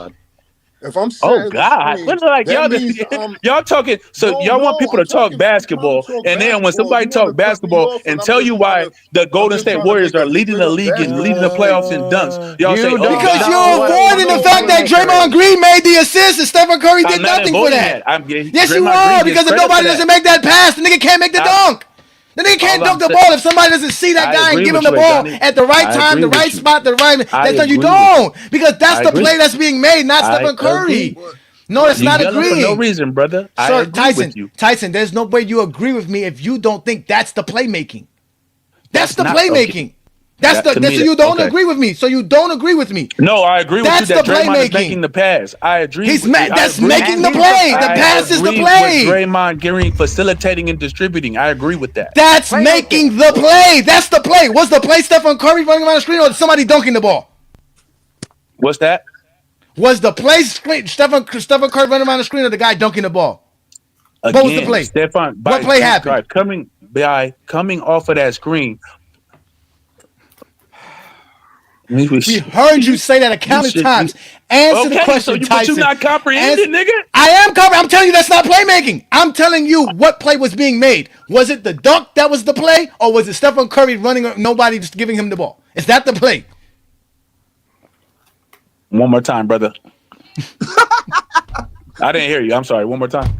If I'm Oh God! But like y'all talking, so y'all want people to talk basketball, and then when somebody talk basketball and tell you why the Golden State Warriors are leading the league and leading the playoffs in dunks, y'all say, because you're avoiding the fact that Draymond Green made the assist and Stephen Curry did nothing for that. Yes, you are, because if nobody doesn't make that pass, the nigga can't make the dunk. The nigga can't dunk the ball if somebody doesn't see that guy and give him the ball at the right time, the right spot, the right. That's no, you don't, because that's the play that's being made, not Stephen Curry. No, that's not agreeing. For no reason, brother. Sir, Tyson, there's no way you agree with me if you don't think that's the playmaking. That's the playmaking. That's so you don't agree with me. So you don't agree with me. No, I agree with you that Draymond is making the pass. I agree. That's making the play. The pass is the play. With Draymond Green facilitating and distributing. I agree with that. That's making the play. That's the play. Was the play Stephen Curry running around the screen or somebody dunking the ball? What's that? Was the play Stephen Curry running around the screen or the guy dunking the ball? Again, what was the play? What play happened? Coming off of that screen. We heard you say that a count of times. Answer the question, Tyson. But you're not comprehending, nigga. I am comprehending. I'm telling you that's not playmaking. I'm telling you what play was being made. Was it the dunk that was the play, or was it Stephen Curry running, nobody just giving him the ball? Is that the play? One more time, brother. I didn't hear you. I'm sorry. One more time.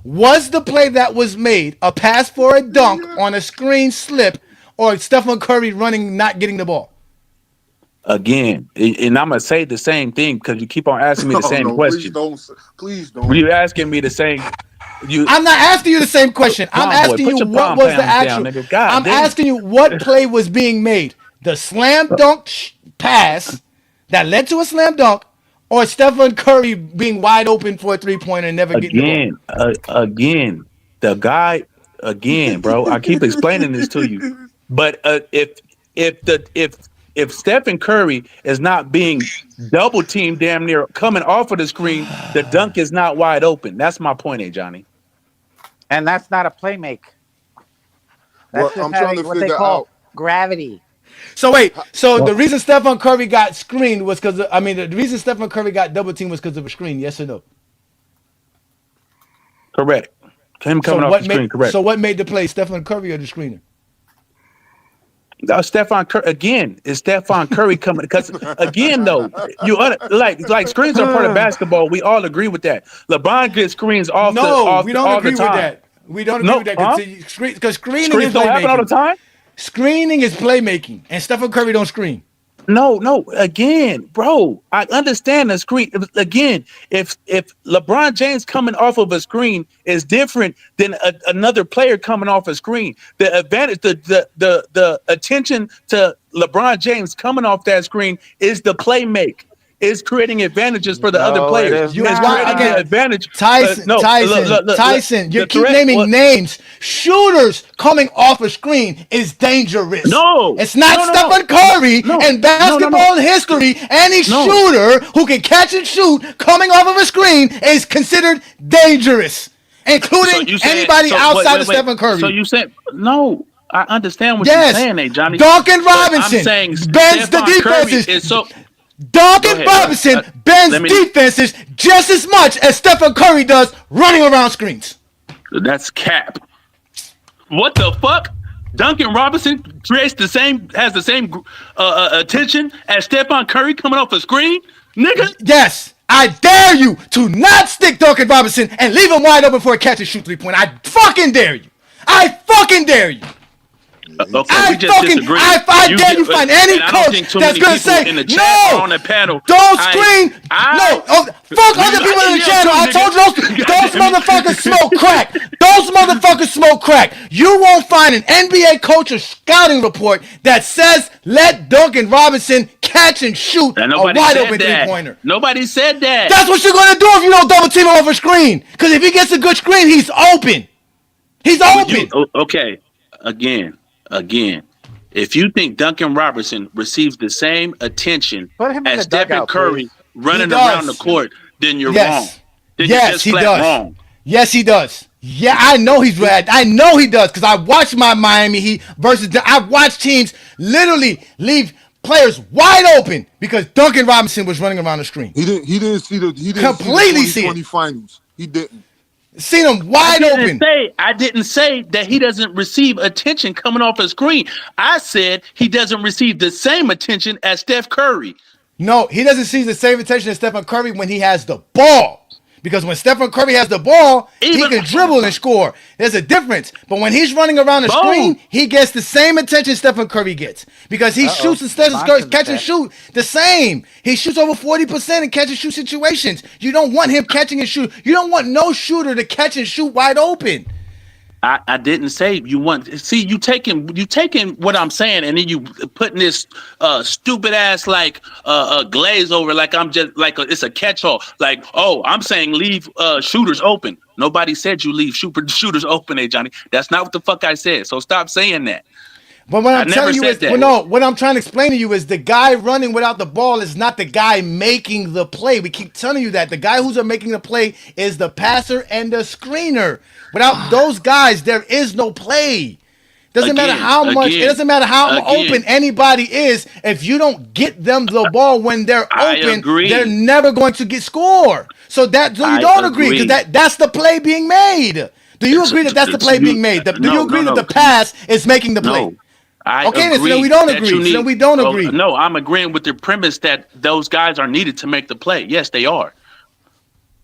Was the play that was made a pass for a dunk on a screen slip, or Stephen Curry running, not getting the ball? Again, and I'm gonna say the same thing because you keep on asking me the same question. Please don't. Were you asking me the same? I'm not asking you the same question. I'm asking you what was the actual. I'm asking you what play was being made. The slam dunk pass that led to a slam dunk, or Stephen Curry being wide open for a 3-pointer and never getting the ball. Again, the guy. Again, bro. I keep explaining this to you, but if Stephen Curry is not being double teamed damn near coming off of the screen, the dunk is not wide open. That's my point, Johnny. And that's not a playmaker. That's just I'm trying to what they figure call out gravity. So wait, the reason Stephen Curry got screened was because the reason Stephen Curry got double teamed was because of a screen. Yes or no? Correct. Him coming off the screen. Correct. So what made the play, Stephen Curry or the screener? Stephon Curry again. Is Stephon Curry coming? Because again, though, like screens are part of basketball. We all agree with that. LeBron gets screens off. We don't agree with that. We don't agree with that because screening screens is don't happen all the time. Screening is playmaking, and Stephen Curry don't screen. No. Again, bro, I understand the screen. Again, if LeBron James coming off of a screen is different than another player coming off a screen, the advantage, the attention to LeBron James coming off that screen is the play make. is creating advantages for the other players. You It's creating an advantage. Tyson, Tyson, you keep naming names. Shooters coming off a screen is dangerous. No, it's not Stephen Curry in basketball history. Any shooter who can catch and shoot coming off of a screen is considered dangerous, including anybody outside of Stephen Curry. So you said no. I understand what you're saying, there, Johnny. Duncan Robinson bends the defenses. Duncan Robinson bends defenses just as much as Stephen Curry does running around screens. That's cap. What the fuck? Duncan Robinson has the same attention as Stephen Curry coming off a screen, nigga. Yes, I dare you to not stick Duncan Robinson and leave him wide open for a catch and shoot 3-point. I fucking dare you. I fucking dare you. Okay, we just disagree. I dare you find any coach that's going to say, no, on the panel. Don't screen. Fuck other people in the channel. I told you those motherfuckers smoke crack. Those motherfuckers smoke crack. You won't find an NBA coach or scouting report that says let Duncan Robinson catch and shoot a wide open 3-pointer. Nobody said that. That's what you're going to do if you don't double team him over screen. Because if he gets a good screen, he's open. He's open. Okay, Again, if you think Duncan Robinson receives the same attention as Stephen Curry running around the court, then you're wrong. Then you're just flat wrong. Yes, he does. Yeah, I know he's right. I know he does because I watched my Miami Heat versus. I watched teams literally leave players wide open because Duncan Robinson was running around the screen. He didn't see the 2020 finals. He didn't. Seen him wide open. I didn't say that he doesn't receive attention coming off a screen. I said he doesn't receive the same attention as Steph Curry. No, he doesn't see the same attention as Stephen Curry when he has the ball. Because when Stephen Curry has the ball, he can dribble and score. There's a difference. But when he's running around the screen, he gets the same attention Stephen Curry gets. Because he shoots and Stephen Curry catch and shoot the same. He shoots over 40% in catch and shoot situations. You don't want him catching and shoot. You don't want no shooter to catch and shoot wide open. I didn't say you want. See, you taking what I'm saying, and then you putting this stupid ass glaze over like I'm just it's a catch-all. Like, oh, I'm saying leave shooters open. Nobody said you leave shooters open, Johnny. That's not what the fuck I said. So stop saying that. But what I'm telling you is, what I'm trying to explain to you is the guy running without the ball is not the guy making the play. We keep telling you that. The guy who's making the play is the passer and the screener. Without those guys, there is no play. Doesn't matter how much. It doesn't matter how open anybody is. If you don't get them the ball when they're open, they're never going to score. So you don't agree because that's the play being made. Do you agree that that's the play being made? Do you agree that the pass is making the play? Okay, so we don't agree. So we don't agree. No, I'm agreeing with the premise that those guys are needed to make the play. Yes, they are.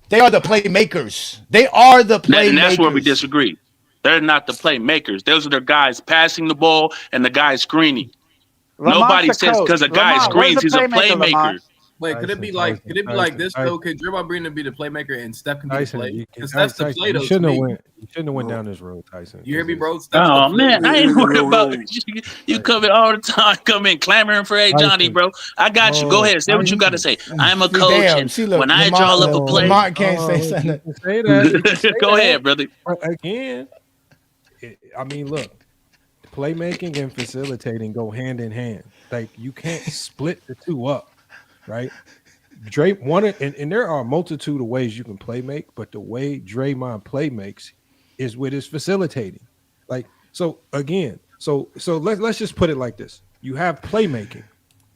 They are the playmakers. They are the playmakers. And that's where we disagree. They're not the playmakers. Those are the guys passing the ball and the guys screening. Nobody says because a guy screens, he's a playmaker. Wait, could it be like this though? Could Draymond Green be the playmaker and Steph can be the play? Because Steph's the play though. You shouldn't have went down this road, Tyson. You hear me, bro? Oh man, I ain't worried about you. Come in all the time, come in clamoring for Johnny, bro. I got you. Go ahead, say what you got to say. I'm a coach, and when I draw up a play, Martin can't say something. Say that. Go ahead, brother. Again, I mean, look, playmaking and facilitating go hand in hand. Like you can't split the two up. Right, and there are a multitude of ways you can play make, but the way Draymond play makes is with his facilitating. Like so, again, so let's just put it like this: you have playmaking,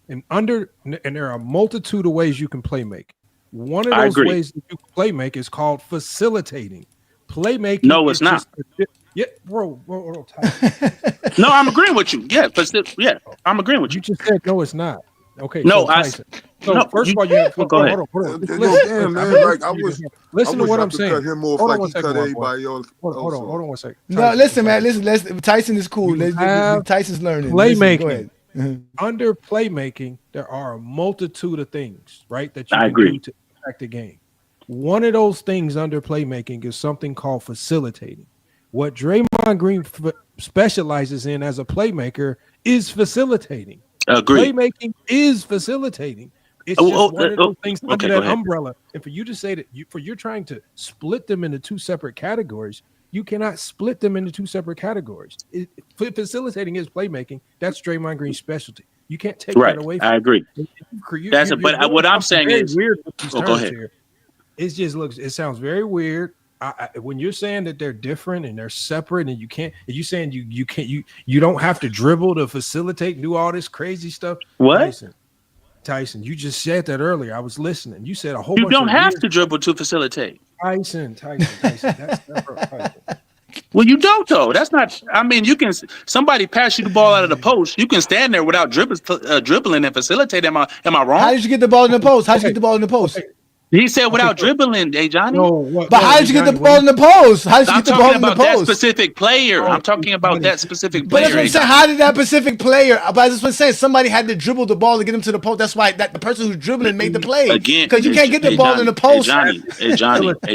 and there are a multitude of ways you can play make. One of those ways that you can play make is called facilitating. Playmaking. No, it's not. Yeah, bro. No, I'm agreeing with you. Yeah, I'm agreeing with you. You just said no, it's not. Okay. No, first of all, go ahead. Hold on. Listen to what I'm saying. Hold on one second. No, listen, man. Listen. Tyson is cool. Tyson's learning. Playmaking. Under playmaking, there are a multitude of things, right, that you can do to impact the game. One of those things under playmaking is something called facilitating. What Draymond Green specializes in as a playmaker is facilitating. Agreed. Playmaking is facilitating. It's just one of those things under that umbrella. And for you to say that you're trying to split them into two separate categories, you cannot split them into two separate categories. Facilitating is playmaking. That's Draymond Green's specialty. You can't take that away from I agree. But what I'm saying is weird. Go ahead. Here. It just looks. It sounds very weird. When you're saying that they're different and they're separate, and you saying you don't have to dribble to facilitate and do all this crazy stuff. What? Tyson, you just said that earlier. I was listening. You said a whole. You don't have to dribble to facilitate. Tyson. That's Well, you don't though. That's not. I mean, you can. Somebody pass you the ball out of the post. You can stand there without dribbling and facilitate. Am I wrong? How did you get the ball in the post? How did you get the ball in the post? He said without dribbling, Johnny. But how did you get the ball in the post? How did you get the ball in the post? I'm talking about that specific player. I'm talking about that specific player. But that's what I'm saying. How did that specific player? But that's what I'm saying. Somebody had to dribble the ball to get him to the post. That's why the person who's dribbling made the play. Again, because you can't get the ball in the post. Hey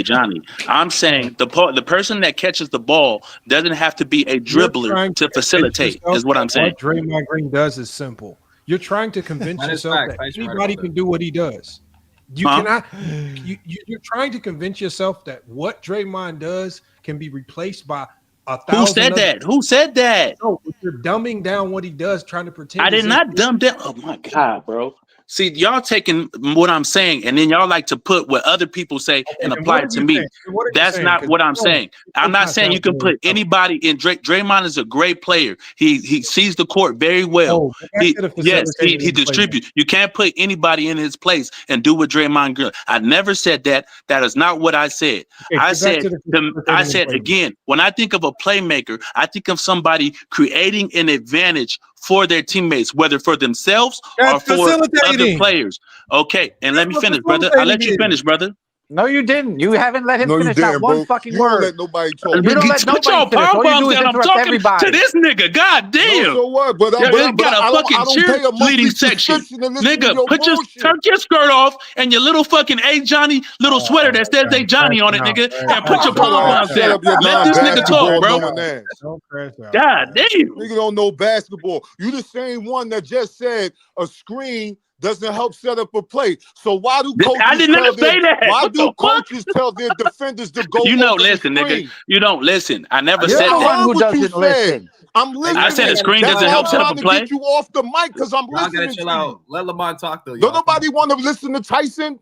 Johnny. I'm saying the person that catches the ball doesn't have to be a dribbler to facilitate. Is what I'm saying. What Draymond Green does is simple. You're trying to convince yourself that anybody can do what he does. You cannot. You're trying to convince yourself that what Draymond does can be replaced by 1,000. Who said that? Who said that? No, you're dumbing down what he does, trying to pretend. I did not dumb down. Oh my God, bro. See, y'all taking what I'm saying, and then y'all like to put what other people say and apply it to me. That's not what I'm saying. I'm not saying you can put anybody in. Draymond is a great player. He sees the court very well. He distributes. You can't put anybody in his place and do what Draymond Green. I never said that. That is not what I said. I said again, when I think of a playmaker, I think of somebody creating an advantage for their teammates, whether for themselves or for other players. Okay, and let me finish, brother. I let you finish, brother. No, you didn't. You haven't let him finish that one fucking word. Don't let nobody talk. You don't let Put your pom poms down. I'm talking to this nigga. God damn. No, so what? But you got a fucking cheerleading section. Nigga, tuck your skirt off and your little fucking Johnny little sweater that says Johnny on it, nigga, and put your pom poms down. Let this nigga talk, bro. God damn. Nigga don't know basketball. You the same one that just said a screen doesn't help set up a play. So why do coaches I did not say that. Why do coaches tell their defenders to go? You don't listen, nigga. You don't listen. I never said that. You're the one who doesn't listen. I'm listening. I said a screen doesn't help set up a play. Get you off the mic because I'm listening. Gotta chill out. Let LeBron talk though. Don't nobody want to listen to Tyson?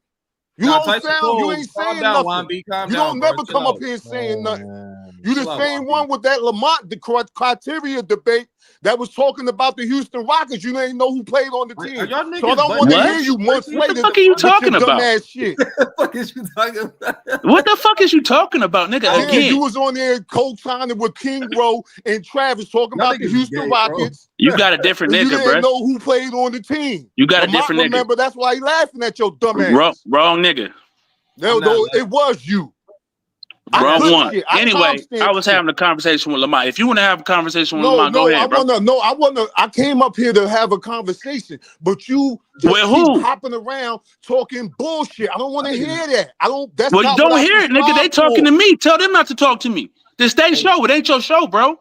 You don't sound. You ain't saying nothing. You don't never come up here saying nothing. You the same one with that Lamont, the criteria debate that was talking about the Houston Rockets. You didn't know who played on the team. So I don't want to hear you months later. What the fuck are you talking about? Shit. What the fuck is you talking about? What the fuck is you talking about, nigga? Yeah, again, you was on there co-signing with King Rowe and Travis talking about the Houston Rockets. You got a different nigga, bro. You didn't know who played on the team. You got a different nigga. Remember, that's why he laughing at your dumb ass. Wrong nigga. No, it was you. Wrong one. Anyway, I was having a conversation with Lamont. If you want to have a conversation with Lamont, go ahead, bro. I came up here to have a conversation, but you just keep hopping around talking bullshit. I don't want to hear that. Well, you don't hear it, nigga. They talking to me. Tell them not to talk to me. This their show. It ain't your show, bro.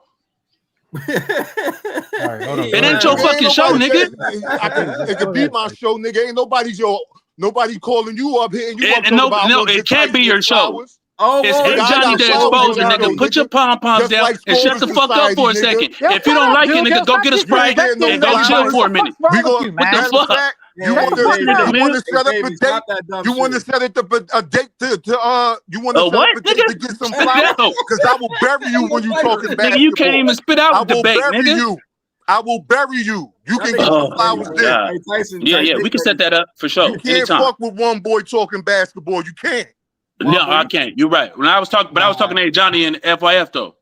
It ain't your fucking show, nigga. It could be my show, nigga. Ain't nobody calling you up here. And you no, it can't be your show. It's Johnny that exposing, nigga. Put your pom poms down and shut the fuck up for a second. If you don't like it, nigga, go get a Sprite and go chill for a minute. What the fuck? You want to set up a date? You want to set up a date to you want to set up a date to get some flowers? Because I will bury you when you talking basketball. Nigga, you can't even spit out the debate, nigga. I will bury you. You can get some flowers there. Yeah, we can set that up for sure. You can't fuck with one boy talking basketball. You can't. No, I can't. You're right. I was talking to Johnny and FYF though.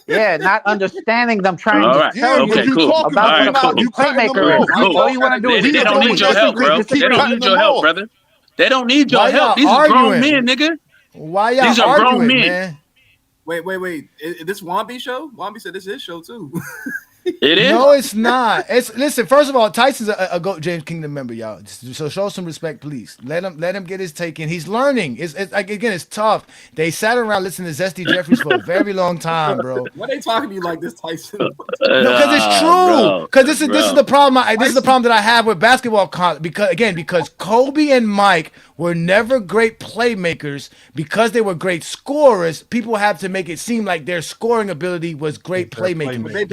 Yeah, not understanding them trying to tell you cool. about you playmaker. All you want to do is they don't need your help, bro. They don't need your help, brother. They don't need your help. These are grown men, nigga. Why y'all These are grown men. Wait. Is this Wambi show? Wambi said this is his show too. It is. No, it's not. Listen. First of all, Tyson's a GOAT James Kingdom member, y'all. So show some respect, please. Let him get his take in. He's learning. It's like, again, it's tough. They sat around listening to Zesty Jeffries for a very long time, bro. Why they talking to you like this, Tyson? No, because it's true. Because this is the problem. This is the problem that I have with basketball. Because Kobe and Mike were never great playmakers. Because they were great scorers, people have to make it seem like their scoring ability was great playmaking.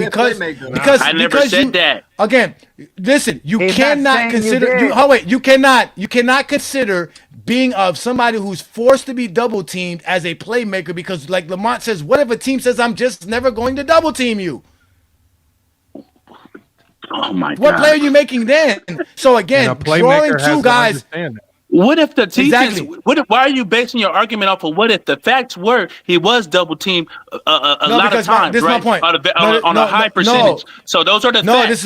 Because I never said that. Again, listen. You He's cannot consider. You cannot consider being of somebody who's forced to be double teamed as a playmaker. Because, like Lamont says, what if a team says, "I'm just never going to double team you"? Oh my God! What play are you making then? So again, drawing two guys. What if the defense? Exactly. Why are you basing your argument off of what if? The facts were he was double teamed a lot of times, this is right? my point. On a high percentage. So those are the facts.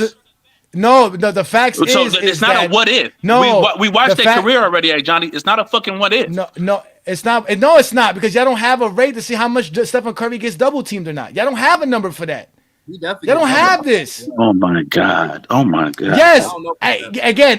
The facts so is it's not that, a what if. No, we watched their career already, Johnny. It's not a fucking what if. No, it's not. No, it's not, because y'all don't have a rate to see how much Stephen Curry gets double teamed or not. Y'all don't have a number for that. They don't have this. Oh my God! Oh my God! Yes.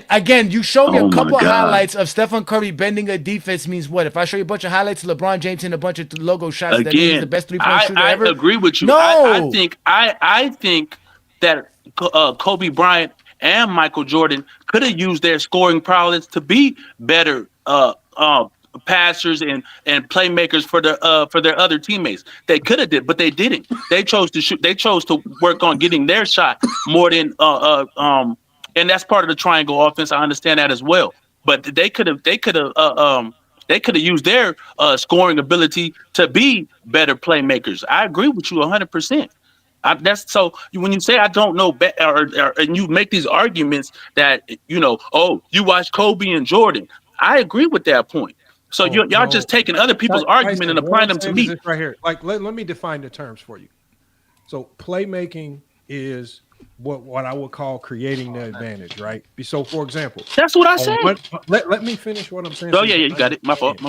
Again, you show me a couple of highlights of Stephen Curry bending a defense means what? If I show you a bunch of highlights of LeBron James and a bunch of logo shots, that means he's the best three-point shooter ever. I agree with you. No, I think that Kobe Bryant and Michael Jordan could have used their scoring prowess to be better passers and playmakers for their other teammates. They could have did, but they didn't. They chose to shoot. They chose to work on getting their shot more than and that's part of the triangle offense. I understand that as well. But they could have used their scoring ability to be better playmakers. I agree with you 100%. That's so when you say I don't know and you make these arguments that you watch Kobe and Jordan. I agree with that point. So y'all just taking other people's argument and applying them to me. Right here, like let me define the terms for you. So playmaking is what I would call creating the advantage, right? So for example, that's what I said. Let me finish what I'm saying. Oh yeah, you got it. My fault.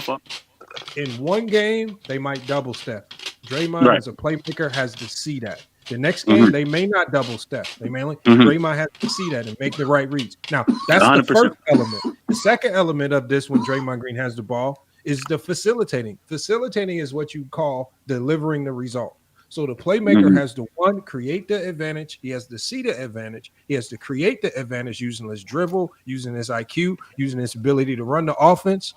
In one game, they might double step. Draymond as a playmaker has to see that. The next game, they may not double step. They may only Draymond has to see that and make the right reads. Now, that's 100%. The first element. The second element of this, when Draymond Green has the ball, is the facilitating. Facilitating is what you call delivering the result. So the playmaker has to, one, create the advantage. He has to see the advantage. He has to create the advantage using his dribble, using his IQ, using his ability to run the offense.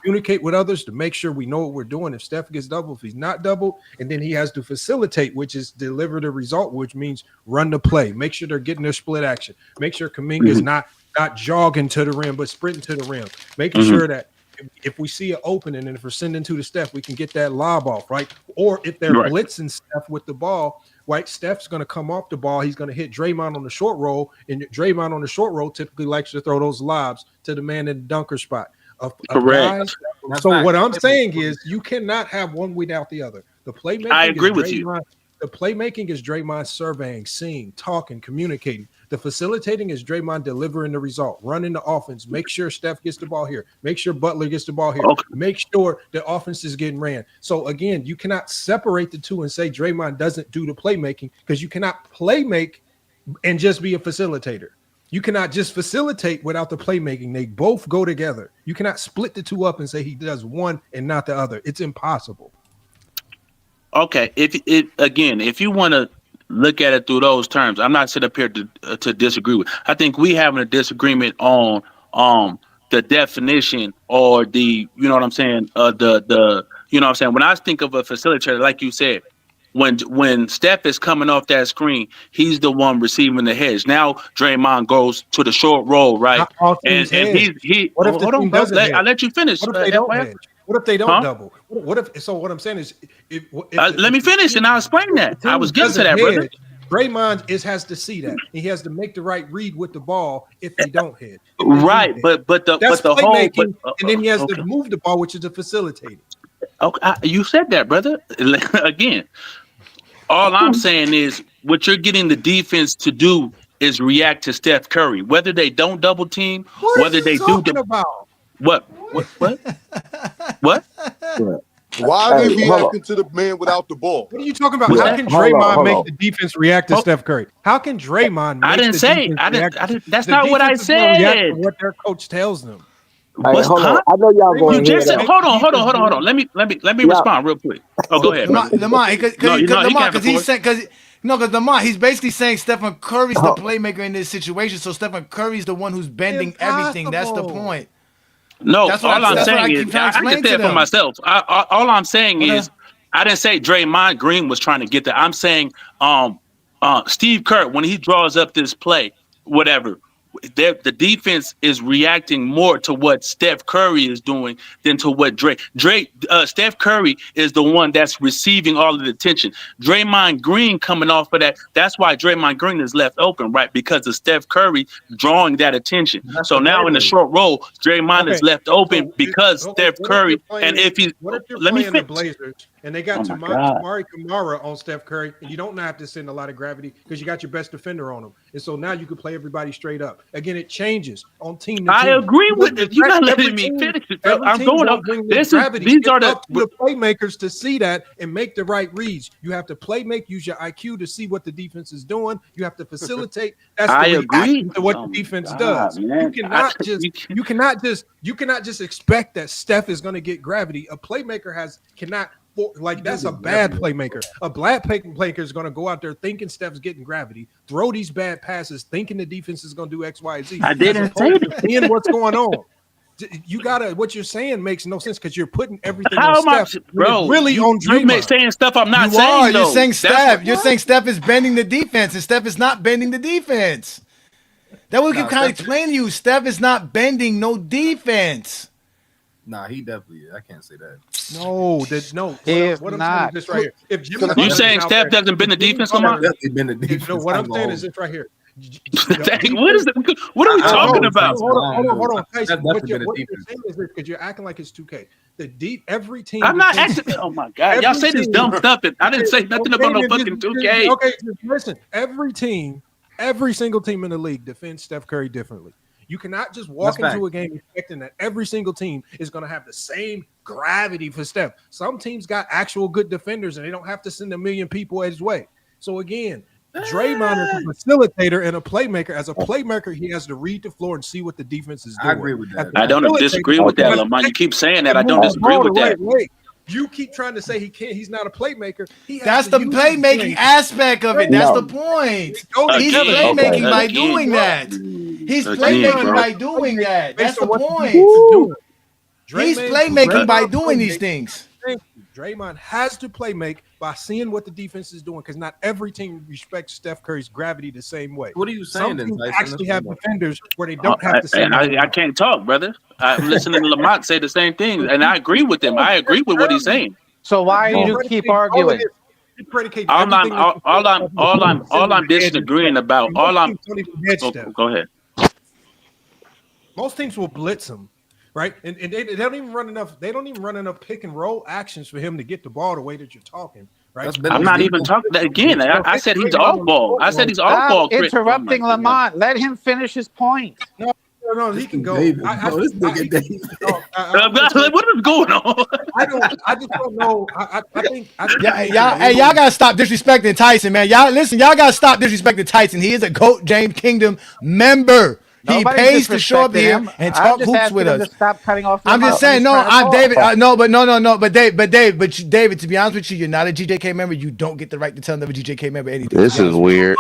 Communicate with others to make sure we know what we're doing. If Steph gets double, if he's not double, and then he has to facilitate, which is deliver the result, which means run the play. Make sure they're getting their split action. Make sure Kuminga is not jogging to the rim, but sprinting to the rim. Making sure that if we see an opening and if we're sending to the Steph, we can get that lob off, right? Or if they're blitzing Steph with the ball, right? Steph's going to come off the ball. He's going to hit Draymond on the short roll, and Draymond on the short roll typically likes to throw those lobs to the man in the dunker spot. Correct. So what I'm saying is you cannot have one without the other. The playmaking I agree with you. The playmaking is Draymond surveying, seeing, talking, communicating. The facilitating is Draymond delivering the result, running the offense, make sure Steph gets the ball here, make sure Butler gets the ball here, make sure the offense is getting ran. So again, you cannot separate the two and say Draymond doesn't do the playmaking, because you cannot playmake and just be a facilitator. You cannot just facilitate without the playmaking. They both go together. You cannot split the two up and say he does one and not the other. It's impossible. Okay, if you want to look at it through those terms, I'm not sitting up here to disagree with. I think we having a disagreement on the definition or the what I'm saying. The what I'm saying. When I think of a facilitator, like you said, when Steph is coming off that screen, he's the one receiving the hedge. Now Draymond goes to the short roll, right? And he. What if the team doesn't hedge? I'll let you finish. What if they don't hedge? What if they don't double? What if? So what I'm saying is, let me finish and I'll explain that. I was getting to that, brother. Draymond has to see that. He has to make the right read with the ball if they don't hit. Right, but the playmaking, and then he has to move the ball, which is a facilitating. Okay, you said that, brother. Again, all I'm saying is what you're getting the defense to do is react to Steph Curry, whether they don't double team, whether they do. About? What? Why are they reacting to the man without the ball? What are you talking about? How can Draymond make the defense react to Steph Curry? How can Draymond make the defense react? That's not what I said. What their coach tells them. Hey, hold on. I know y'all going to hear that. Hold on. Let me respond real quick. Oh, go ahead. Lamont, because he's saying because Lamont, he's basically saying Stephen Curry's the playmaker in this situation. So Stephen Curry's the one who's bending everything. That's the point. No, all I'm saying is I can say it for myself. All I'm saying is I didn't say Draymond Green was trying to get that. I'm saying Steve Kerr, when he draws up this play, whatever, the defense is reacting more to what Steph Curry is doing than to what Steph Curry is the one that's receiving all of the attention. Draymond Green coming off of that. That's why Draymond Green is left open, right? Because of Steph Curry drawing that attention. So now in the short roll, Draymond is left open because Steph Curry. And if he's the Blazers and they got Tamari Kamara on Steph Curry, and you don't have to send a lot of gravity because you got your best defender on him. And so now you can play everybody straight up. Again, it changes on team to team. I agree with it. You're not letting me finish it. I'm going up. These are the playmakers to see that and make the right reads. You have to use your IQ to see what the defense is doing. You have to facilitate. That's the reaction to what the defense does. Man. You cannot just expect that Steph is going to get gravity. A playmaker cannot. That's a bad playmaker. A bad playmaker is going to go out there thinking Steph's getting gravity, throw these bad passes, thinking the defense is going to do X, Y, Z. I didn't say that. Seeing what's going on. What you're saying makes no sense because you're putting everything on Steph. Bro, really on Draymond. You're saying stuff I'm not saying. You're saying Steph. You're saying Steph is bending the defense, and Steph is not bending the defense. That we can kind of explain to you. Steph is not bending no defense. Nah, he definitely. I can't say that. No. What I'm saying is this right here. If you saying Steph doesn't bend the defense, Lamont? Definitely bend the defense. No, what I'm saying is this right here. What are we talking about? Hold on. Tyson, what you're saying is this because you're acting like it's 2K. Every team. I'm not acting. Oh my God, y'all say this dumb stuff. I didn't say nothing about no fucking 2K. Okay, listen. Every single team in the league defends Steph Curry differently. You cannot just walk into a game expecting that every single team is going to have the same gravity for Steph. Some teams got actual good defenders, and they don't have to send a million people his way. So again, Draymond is a facilitator and a playmaker. As a playmaker, he has to read the floor and see what the defense is doing. I agree with that. I don't disagree with that, Lamont. You keep saying that. I don't disagree with that. Wait. You keep trying to say he can't. He's not a playmaker. That's the playmaking aspect of it. That's the point. He's playmaking by doing that. He's playmaking by doing that. That's the point. He's playmaking by doing these things. Draymond has to play make by seeing what the defense is doing because not every team respects Steph Curry's gravity the same way. What are you saying? Some teams actually have defenders where they don't have to say. I can't talk, brother. I'm listening to Lamont say the same thing, and I agree with him. I agree with what he's saying. So why do you keep arguing? All I'm disagreeing about. Go ahead. Most teams will blitz him. Right, and they don't even run enough. They don't even run enough pick and roll actions for him to get the ball the way that you're talking. Right, I'm not even talking that again. I said he's off ball. I said he's off ball. Interrupting Lamont. Let him finish his point. No, he can go. What is going on? I just don't know. I think. Y'all gotta stop disrespecting Tyson, man. Y'all gotta stop disrespecting Tyson. He is a GOAT James Kingdom member. He pays to show up here and talk hoops with us. Stop cutting off. I'm just saying, I'm David. But David, to be honest with you, you're not a GJK member. You don't get the right to tell another GJK member anything. This is weird.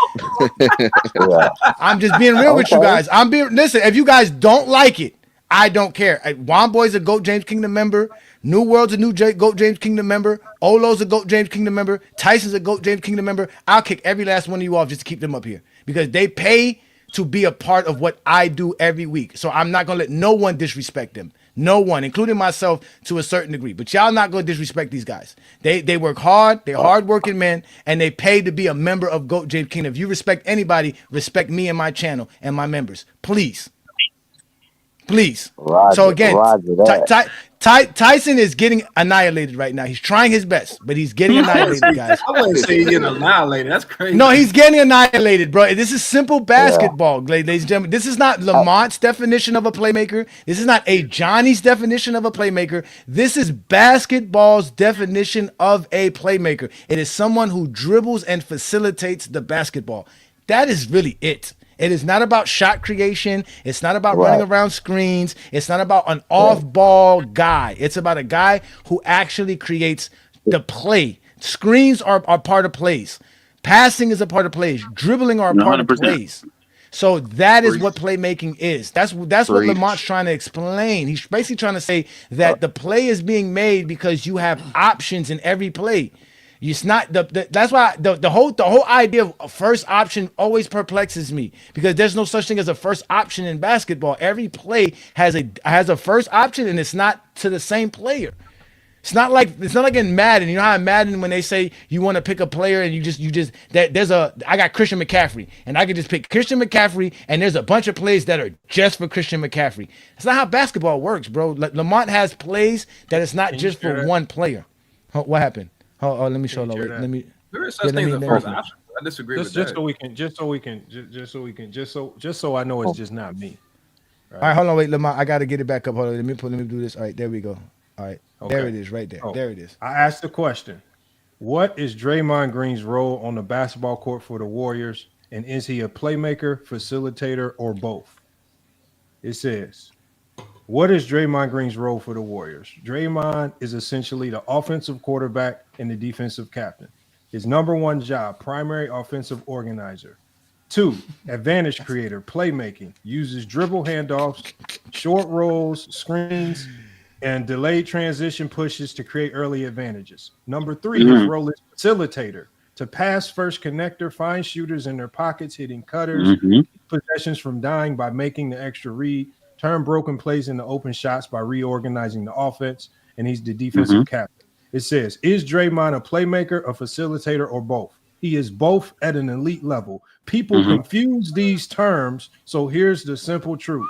I'm just being real with you guys. Listen. If you guys don't like it, I don't care. Juan Boy's a GOAT James Kingdom member. New World's a GOAT James Kingdom member. Olo's a GOAT James Kingdom member. Tyson's a GOAT James Kingdom member. I'll kick every last one of you off just to keep them up here because they pay to be a part of what I do every week. So I'm not going to let no one disrespect them. No one, including myself to a certain degree. But y'all not going to disrespect these guys. They work hard. They're hardworking men, and they pay to be a member of GOAT James Kingdom. If you respect anybody, respect me and my channel and my members. Please. Roger, So again, Tyson is getting annihilated right now. He's trying his best, but he's getting annihilated, guys. I wouldn't say he's getting annihilated. That's crazy. No, he's getting annihilated, bro. This is simple basketball, ladies and gentlemen. This is not Lamont's definition of a playmaker. This is not a Johnny's definition of a playmaker. This is basketball's definition of a playmaker. It is someone who dribbles and facilitates the basketball. That is really it. It is not about shot creation. It's not about running around screens. It's not about an off-ball guy. It's about a guy who actually creates the play. Screens are part of plays. Passing is a part of plays. Dribbling are a part of plays. So that is what playmaking is. That's what Lamont's trying to explain. He's basically trying to say that the play is being made because you have options in every play. It's not that's why the whole idea of a first option always perplexes me, because there's no such thing as a first option in basketball. Every play has a first option, and it's not to the same player. It's not like in Madden. You know how in Madden, when they say you want to pick a player and I got Christian McCaffrey, and I can just pick Christian McCaffrey, and there's a bunch of plays that are just for Christian McCaffrey. That's not how basketball works, bro. Lamont has plays that it's not just for one player. What happened? Oh, let me show you. There is such thing as a first option. I disagree with that. Just so I know it's just not me. Right. All right, hold on, wait, Lamont. I gotta get it back up. Hold on, let me do this. All right, there we go. All right, there it is, right there. There it is. I asked the question: what is Draymond Green's role on the basketball court for the Warriors, and is he a playmaker, facilitator, or both? It says, what is Draymond Green's role for the Warriors? Draymond is essentially the offensive quarterback and the defensive captain. His number one job, primary offensive organizer. 2, advantage creator, playmaking. Uses dribble handoffs, short rolls, screens, and delayed transition pushes to create early advantages. Number 3, his role is facilitator. To pass first connector, find shooters in their pockets, hitting cutters, possessions from dying by making the extra read, turn broken plays into open shots by reorganizing the offense, and he's the defensive captain. It says, is Draymond a playmaker, a facilitator, or both? He is both at an elite level. People confuse these terms, so here's the simple truth.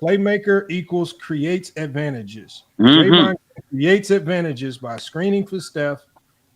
Playmaker equals creates advantages. Draymond creates advantages by screening for Steph,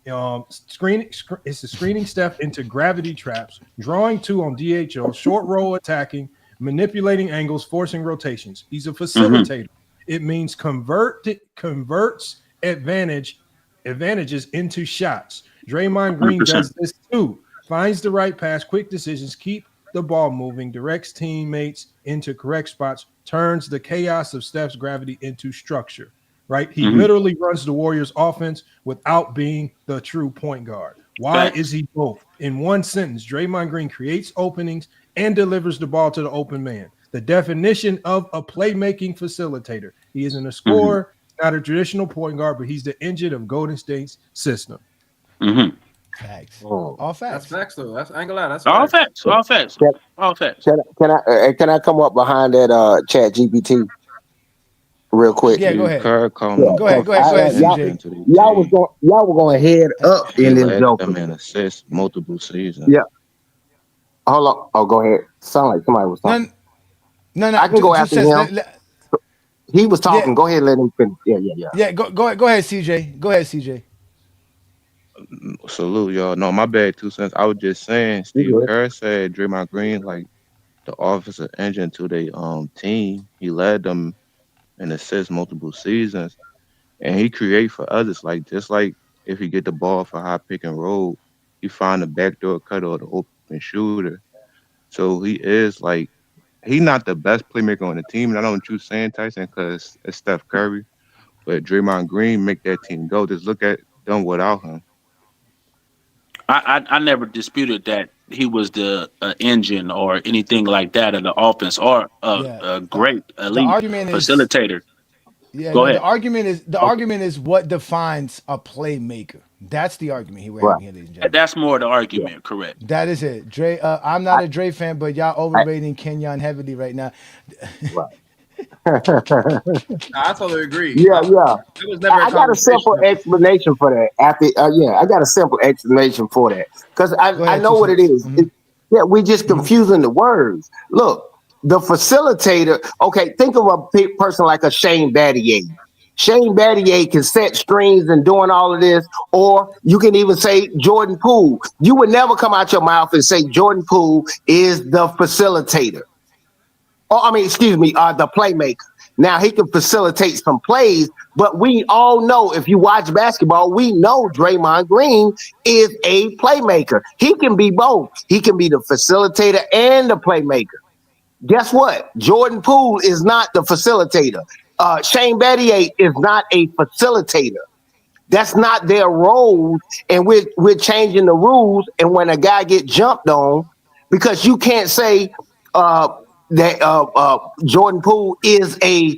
it's a screening Steph into gravity traps, drawing 2 on DHO, short roll attacking, manipulating angles, forcing rotations. He's a facilitator. It means converts advantages into shots. Draymond Green 100%. Does this too. Finds the right pass, quick decisions, keep the ball moving, directs teammates into correct spots, turns the chaos of Steph's gravity into structure. Right? He literally runs the Warriors offense without being the true point guard. Why is he both? In one sentence, Draymond Green creates openings and delivers the ball to the open man. The definition of a playmaking facilitator. He isn't a scorer, not a traditional point guard, but he's the engine of Golden State's system. Facts. All facts. That's facts, though. I ain't gonna lie. That's all facts. All facts. All facts. Can I come up behind that chat GPT real quick? Yeah, go ahead. Go ahead, CJ. Y'all were going head up in this joke. Them in assist multiple seasons. Yeah. Hold on. Oh, go ahead. Sound like somebody was talking. No. I can go after him. He was talking. Go ahead, let him finish. Yeah. Yeah, go ahead, CJ. Go ahead, CJ. Salute, y'all. No, my bad, 2 cents. I was just saying, Steve Kerr said Draymond Green, like, the offensive engine to their team. He led them in assists multiple seasons, and he create for others. Like, just like if he get the ball for high pick and roll, he find the backdoor cutter or the open shooter. So he is like, he not the best playmaker on the team. And I don't want you saying, Tyson, because it's Steph Curry, but Draymond Green make that team go. Just look at them without him. I never disputed that he was the engine or anything like that of the offense or a great elite facilitator. Go ahead. The argument is what defines a playmaker. That's the argument we're having here, ladies and gentlemen. That's more the argument, correct? That is it. Dre, I'm not a Dre fan, but y'all overrating Kenyon heavily right now. I totally agree. Yeah. I got a simple explanation for that. I got a simple explanation for that because I know what it is. We just confusing the words. Look, the facilitator. Okay, think of a person like a Shane Battier. Shane Battier can set screens and doing all of this, or you can even say Jordan Poole. You would never come out your mouth and say Jordan Poole is the facilitator. The playmaker. Now he can facilitate some plays, but we all know if you watch basketball, we know Draymond Green is a playmaker. He can be both. He can be the facilitator and the playmaker. Guess what? Jordan Poole is not the facilitator. Shane Battier is not a facilitator. That's not their role, and we're changing the rules. And when a guy gets jumped on, because you can't say that Jordan Poole is a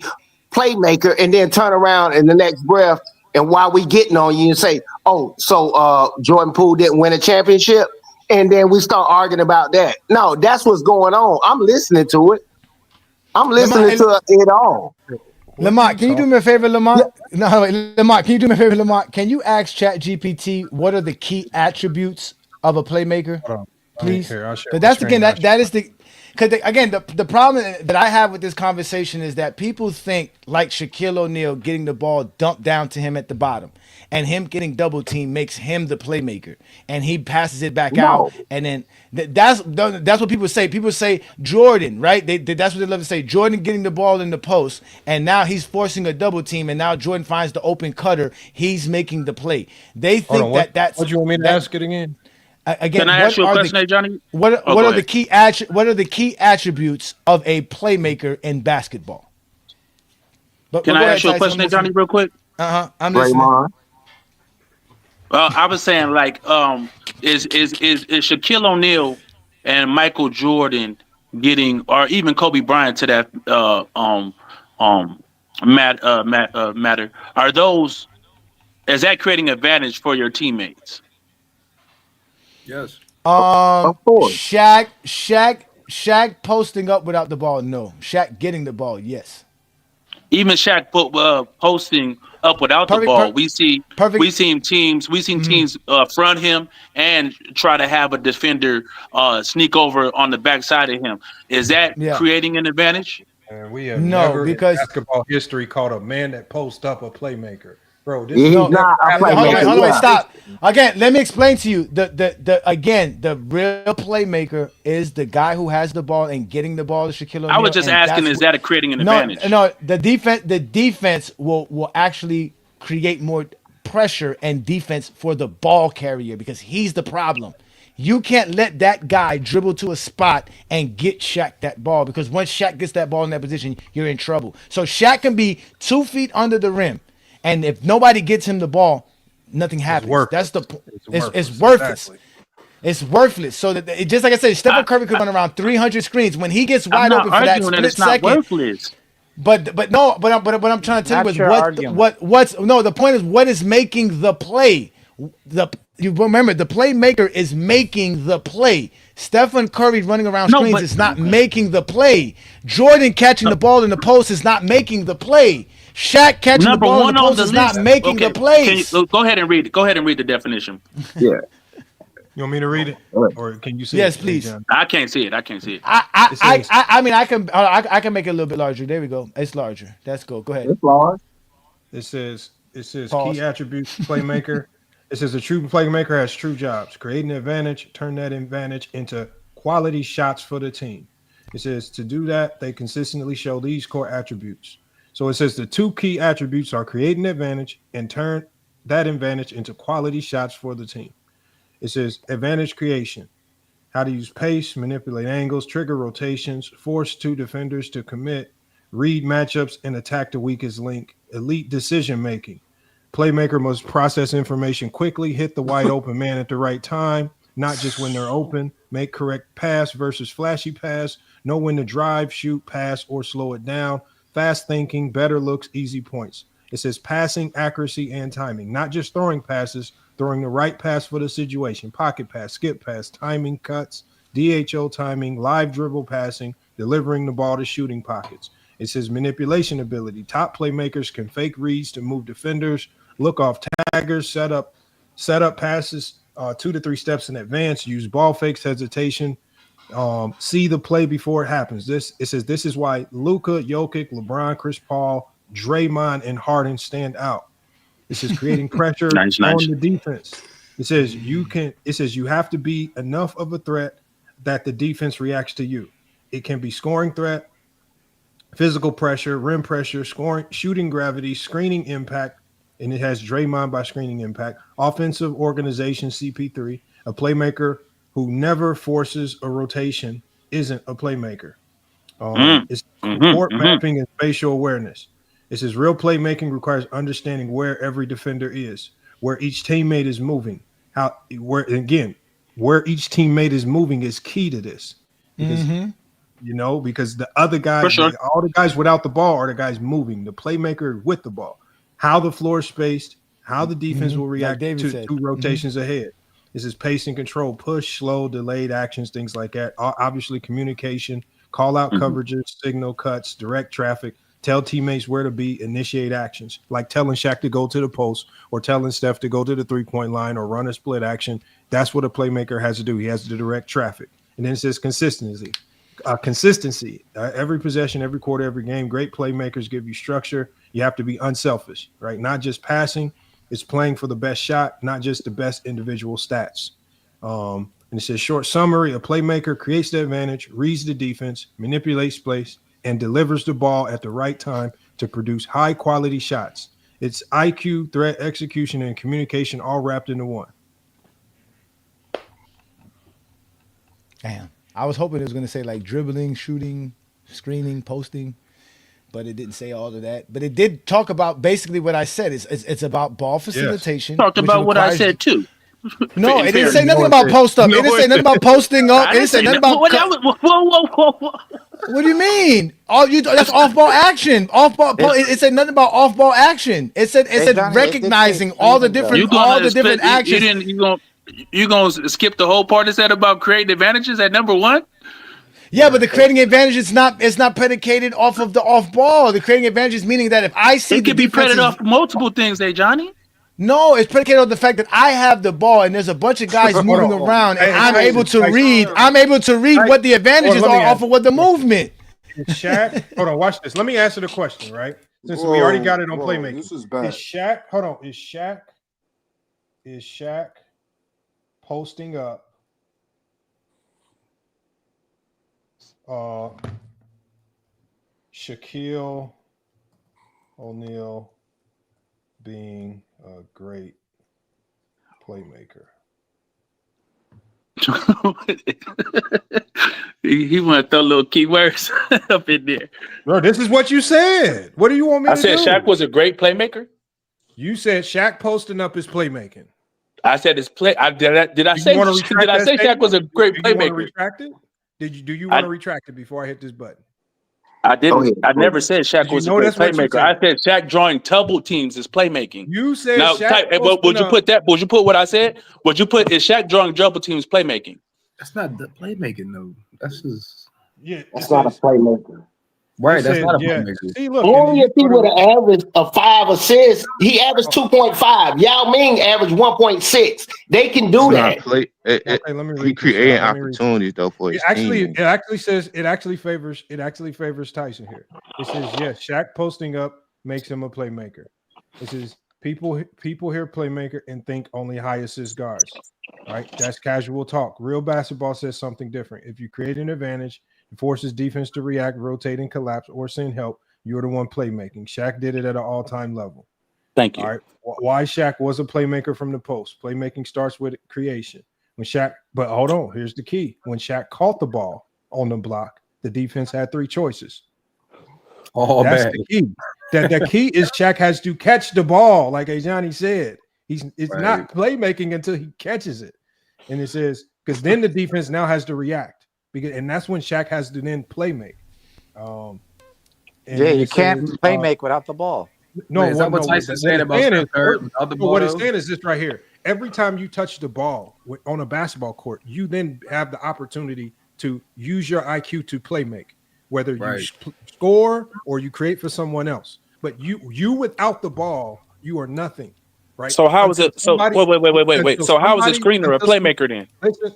playmaker and then turn around in the next breath and while we getting on you and say, oh, so Jordan Poole didn't win a championship, and then we start arguing about that. No, that's what's going on. I'm listening to it. I'm listening to it all. Lamont, can you do me a favor, Lamont? Yeah. No, wait, Lamont, can you do me a favor, Lamont? Can you ask ChatGPT what are the key attributes of a playmaker, please? Because that's again that is the. Because again, the problem that I have with this conversation is that people think like Shaquille O'Neal getting the ball dumped down to him at the bottom, and him getting double teamed makes him the playmaker, and he passes it back out, and then that's what people say. People say Jordan, right? That's what they love to say. Jordan getting the ball in the post, and now he's forcing a double team, and now Jordan finds the open cutter. He's making the play. They think that's what you want me to ask it again. Again, can I ask you a question, Johnny? What are the key attributes of a playmaker in basketball? Can I ask you a question, Johnny, real quick? I'm listening. I was saying, like, is Shaquille O'Neal and Michael Jordan getting, or even Kobe Bryant to that matter? Is that creating advantage for your teammates? Yes. Of course. Shaq posting up without the ball, no. Shaq getting the ball, yes. Even Shaq posting up without the ball, we seen teams front him and try to have a defender sneak over on the backside of him. Is that creating an advantage? And we have never in basketball history called a man that posts up a playmaker. Bro, this is hold on, stop. Again, let me explain to you. The real playmaker is the guy who has the ball and getting the ball to Shaquille O'Neal. I was just asking, is that creating an advantage? No, the defense will actually create more pressure and defense for the ball carrier because he's the problem. You can't let that guy dribble to a spot and get Shaq that ball because once Shaq gets that ball in that position, you're in trouble. So Shaq can be 2 feet under the rim. And if nobody gets him the ball, nothing happens. That's the point. It's worthless. Exactly. It's worthless. So that just like I said, Stephen Curry could run around 300 screens when he gets wide open for that split second. Worthless. But I'm trying to tell you is the point is what is making the play. You remember the playmaker is making the play. Stephen Curry running around screens is not making the play. Jordan catching the ball in the post is not making the play. Shaq catching the ball in the post is not making the plays. Go ahead and read it. Go ahead and read the definition. Yeah. You want me to read it, or can you see it? Yes, please. I can't see it. I can't see it. I mean, I can make it a little bit larger. There we go. It's larger. That's cool. Go ahead. It's large. It says key attributes playmaker. It says a true playmaker has true jobs: create an advantage, turn that advantage into quality shots for the team. It says to do that, they consistently show these core attributes. So it says the 2 key attributes are create an advantage and turn that advantage into quality shots for the team. It says advantage creation, how to use pace, manipulate angles, trigger rotations, force 2 defenders to commit, read matchups, and attack the weakest link, elite decision making. Playmaker must process information quickly, hit the wide open man at the right time, not just when they're open, make correct pass versus flashy pass, know when to drive, shoot, pass, or slow it down. Fast thinking, better looks, easy points. It says passing, accuracy, and timing. Not just throwing passes, throwing the right pass for the situation. Pocket pass, skip pass, timing, cuts, DHO timing, live dribble passing, delivering the ball to shooting pockets. It says manipulation ability. Top playmakers can fake reads to move defenders, look off taggers, set up passes 2 to 3 steps in advance, use ball fakes, hesitation, see the play before it happens. It says this is why Luca, Jokic, LeBron, Chris Paul, Draymond and Harden stand out. It says creating pressure Nice. on the defense. It says you have to be enough of a threat that the defense reacts to you. It can be scoring threat, physical pressure, rim pressure, scoring, shooting gravity, screening impact, and it has Draymond by screening impact, offensive organization, CP3, a playmaker who never forces a rotation isn't a playmaker. It's court mapping and spatial awareness. It says real playmaking requires understanding where every defender is, where each teammate is moving. Where each teammate is moving is key to this. Because, because the other guys, all the guys without the ball are the guys moving. The playmaker with the ball. How the floor is spaced, how the defense will react to two rotations ahead. This is pace and control, push, slow, delayed actions, things like that. Obviously, communication, call out coverages, signal cuts, direct traffic, tell teammates where to be, initiate actions, like telling Shaq to go to the post or telling Steph to go to the three-point line or run a split action. That's what a playmaker has to do. He has to direct traffic. And then it says consistency. Every possession, every quarter, every game. Great playmakers give you structure. You have to be unselfish, right? Not just passing. It's playing for the best shot, not just the best individual stats. And it says short summary, a playmaker creates the advantage, reads the defense, manipulates space, and delivers the ball at the right time to produce high-quality shots. It's IQ, threat, execution, and communication all wrapped into one. Damn. I was hoping it was going to say like dribbling, shooting, screening, posting, but it didn't say all of that. But it did talk about basically what I said. It's about ball facilitation. Talked about what I said too. No, it didn't say nothing about post up. It didn't say nothing about posting up. It didn't say nothing about. Whoa. What do you mean? That's off ball action. Off ball. It said nothing about off ball action. It said Johnny, recognizing all the different actions. You gonna skip the whole part that said about creating advantages at number one? Yeah, but the creating advantage is not predicated off of the off ball. The creating advantage is meaning that if I see it could be predicated off multiple things, Johnny. No, it's predicated on the fact that I have the ball and there's a bunch of guys moving around, and I'm able to read. I'm able to read what the advantages are off of what the movement. Shaq, hold on, watch this. Let me answer the question, right? Since we already got it on playmaking. This is bad. Is Shaq posting up Shaquille O'Neal being a great playmaker? He want to throw little keywords up in there. Bro, this is what you said. What do you want me to do? I said Shaq was a great playmaker. You said Shaq posting up his playmaking. I said his play. Did I say Shaq was a great playmaker? Retract it? Do you want to retract it before I hit this button? I didn't. I never said Shaq was a great playmaker. I said Shaq drawing double teams is playmaking. You said now, would you put that? Would you put what I said? Would you put is Shaq drawing double teams playmaking? That's not the playmaking though. That's just that's not a playmaker. Right, that's not a playmaker. See, look, only if he would have averaged a 5 assists, he averaged 2.5. Yao Ming averaged 1.6. They can do that. He creating opportunities though for his team. It actually favors Tyson here. It says yes, Shaq posting up makes him a playmaker. It says people hear playmaker and think only high assist guards. Right? That's casual talk. Real basketball says something different. If you create an advantage, it forces defense to react, rotate, and collapse, or send help. You're the one playmaking. Shaq did it at an all-time level. Thank you. All right. Why Shaq was a playmaker from the post? Playmaking starts with creation. But hold on, here's the key. When Shaq caught the ball on the block, the defense had 3 choices. Oh, that's man. The key. The key is Shaq has to catch the ball, like Johnny said. It's not playmaking until he catches it. And it says, because then the defense now has to react. And that's when Shaq has to then playmake. You can't playmake without the ball. No, what Tyson said about the ball. What it's saying is this right here. Every time you touch the ball on a basketball court, you then have the opportunity to use your IQ to playmake, whether you score or you create for someone else. But you without the ball, you are nothing. right? So how is it? So wait. Until So how is a somebody- screener a until playmaker then?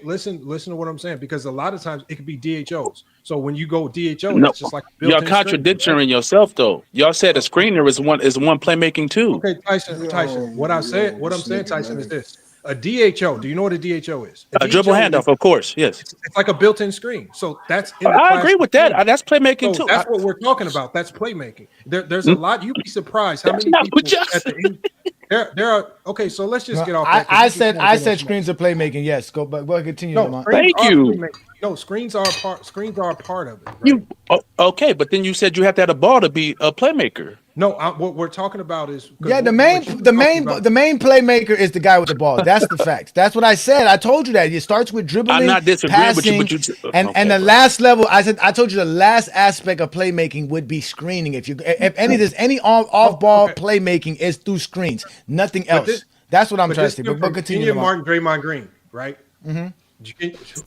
Listen to what I'm saying, because a lot of times it could be DHOs. So when you go DHO, No, that's just like a y'all built-in contradicting yourself though. Y'all said a screener is one playmaking too. Okay, Tyson. What I'm saying, Tyson, is this: a DHO. Do you know what a DHO is? A dribble handoff, of course. Yes. It's like a built-in screen. So that's in the I agree with that. That's playmaking so too. That's what we're talking about. That's playmaking. There's a lot. You'd be surprised how many people at the end. There are okay. So let's just get off. That, I said screens are playmaking. Yes, go, but we'll continue. No, thank you. No, screens are a part of it. Right? Okay, but then you said you have to have a ball to be a playmaker. No, what we're talking about is the main playmaker is the guy with the ball. That's the fact. That's what I said. I told you that it starts with dribbling, I'm not disagreeing passing, with you, but and the last level. I told you the last aspect of playmaking would be screening. If there's any off ball playmaking is through screens, nothing else. That's what I'm trying to say. But continue. Kenyon Martin, Draymond Green, right? Mm-hmm.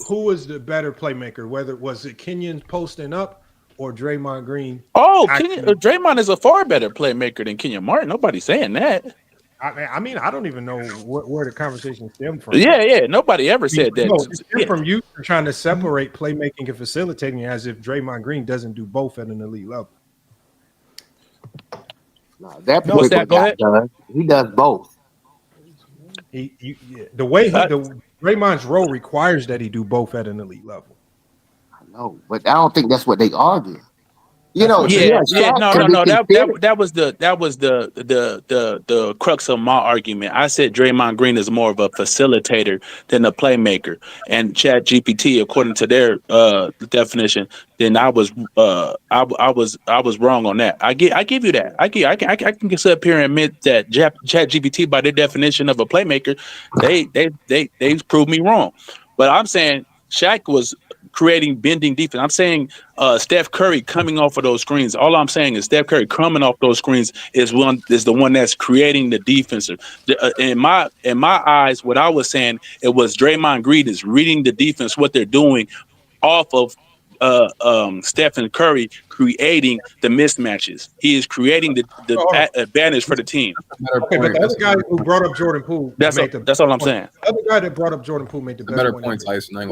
Who was the better playmaker? Whether was it Kenyon posting up or Draymond Green? Draymond is a far better playmaker than Kenyon Martin. Nobody's saying that. I mean, I don't even know where the conversation stemmed from. Yeah. Nobody ever said that. No, it stemmed from you trying to separate playmaking and facilitating as if Draymond Green doesn't do both at an elite level. No, he does both. The way Draymond's role requires that he do both at an elite level. I know, but I don't think that's what they argue. No. That was the crux of my argument. I said Draymond Green is more of a facilitator than a playmaker, and Chat GPT, according to their definition, then I was wrong on that. I give you that. I can get up here and admit that Chat GPT, by their definition of a playmaker, they proved me wrong. But I'm saying Shaq was creating bending defense. I'm saying Steph Curry coming off of those screens. All I'm saying is Steph Curry coming off those screens is the one that's creating the defense. In my eyes, what I was saying, it was Draymond Green is reading the defense, what they're doing off of Stephen Curry creating the mismatches. He is creating the advantage for the team. Okay, but the other guy who brought up Jordan Poole, that's all I'm saying. The other guy that brought up Jordan Poole made the better point. Tyson.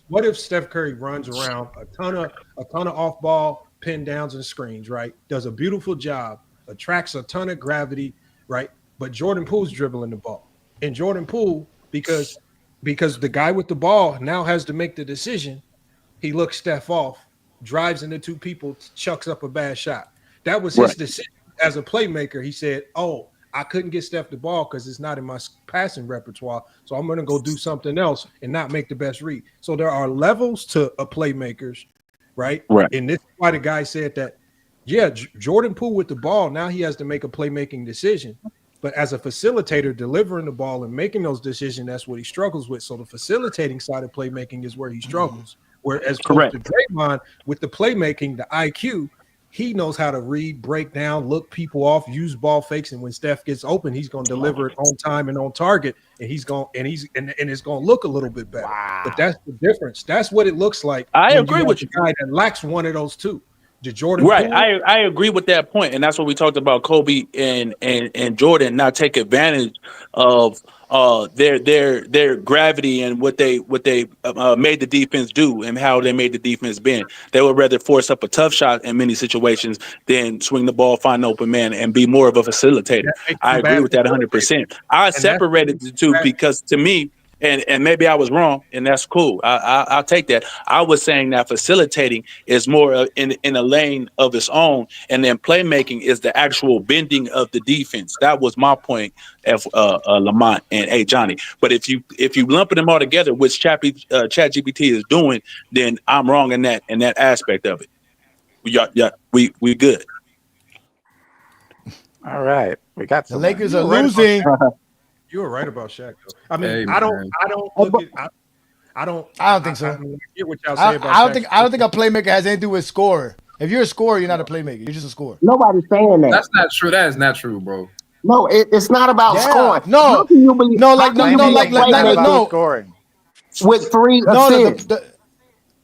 What if Steph Curry runs around a ton of off ball pin downs and screens, right? Does a beautiful job, attracts a ton of gravity, right? But Jordan Poole's dribbling the ball, and Jordan Poole, because the guy with the ball now has to make the decision. He looks Steph off, drives into two people, chucks up a bad shot. That was his decision as a playmaker. He said, "Oh, I couldn't get Steph the ball because it's not in my passing repertoire, so I'm going to go do something else and not make the best read." So there are levels to a playmakers, right? And this is why the guy said that, Jordan Poole with the ball, now he has to make a playmaking decision. But as a facilitator, delivering the ball and making those decisions, that's what he struggles with. So the facilitating side of playmaking is where he struggles. Whereas opposed to Draymond with the playmaking, the IQ, he knows how to read, break down, look people off, use ball fakes, and when Steph gets open, he's going to deliver it on time and on target, and it's going to look a little bit better. Wow. But that's the difference. That's what it looks like. I agree with you. Guy that lacks one of those two. Jordan Poole? I agree with that point, and that's what we talked about. Kobe and Jordan now take advantage of their gravity and what they made the defense do and how they made the defense bend. They would rather force up a tough shot in many situations than swing the ball, find an open man, and be more of a facilitator. I agree with that 100%. I separated the two because to me. And maybe I was wrong, and that's cool. I'll take that. I was saying that facilitating is more in a lane of its own, and then playmaking is the actual bending of the defense. That was my point, Lamont and Johnny. But if you lump them all together, which ChatGPT is doing, then I'm wrong in that aspect of it. We good. All right, we got the Lakers are losing. You were right about Shaq, though. I mean, Hey, I don't think so. I get what y'all say about Shaq. I don't think a playmaker has anything to do with scorer. If you're a scorer, you're not a playmaker. You're just a scorer. Nobody's saying that. That's not true. That is not true, bro. No, it's not about scoring. No, scoring with 3 assists.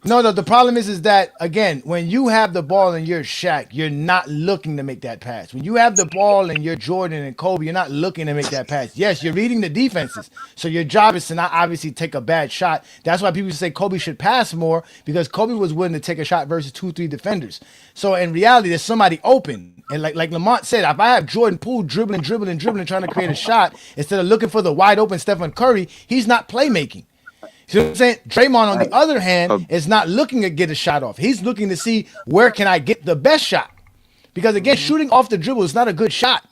No, the problem is that, again, when you have the ball and you're Shaq, you're not looking to make that pass. When you have the ball and you're Jordan and Kobe, you're not looking to make that pass. Yes, you're reading the defenses. So your job is to not obviously take a bad shot. That's why people say Kobe should pass more, because Kobe was willing to take a shot versus 2-3 defenders. So in reality, there's somebody open. And like Lamont said, if I have Jordan Poole dribbling, trying to create a shot, instead of looking for the wide open Stephen Curry, he's not playmaking. See what I'm saying? Draymond, on the other hand, is not looking to get a shot off. He's looking to see where can I get the best shot. Because again, shooting off the dribble is not a good shot.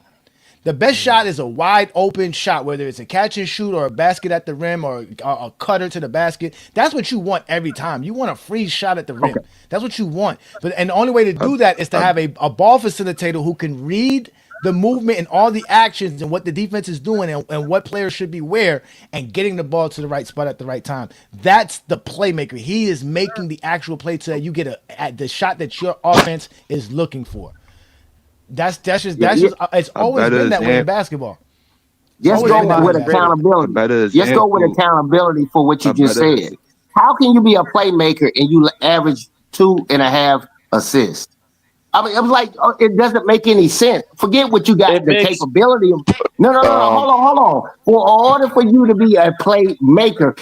The best shot is a wide open shot, whether it's a catch and shoot or a basket at the rim or a cutter to the basket. That's what you want every time. You want a free shot at the rim. That's what you want. And the only way to do that is to have a ball facilitator who can read the movement and all the actions and what the defense is doing and what players should be where and getting the ball to the right spot at the right time. That's the playmaker. He is making the actual play so that you get the shot that your offense is looking for. It's always been that way in basketball. Let's go with accountability. Let's go with accountability for what you just said. How can you be a playmaker and you average 2.5 assists? I mean, I'm like, it doesn't make any sense. Forget what you got capability of. No. Hold on. In order for you to be a playmaker,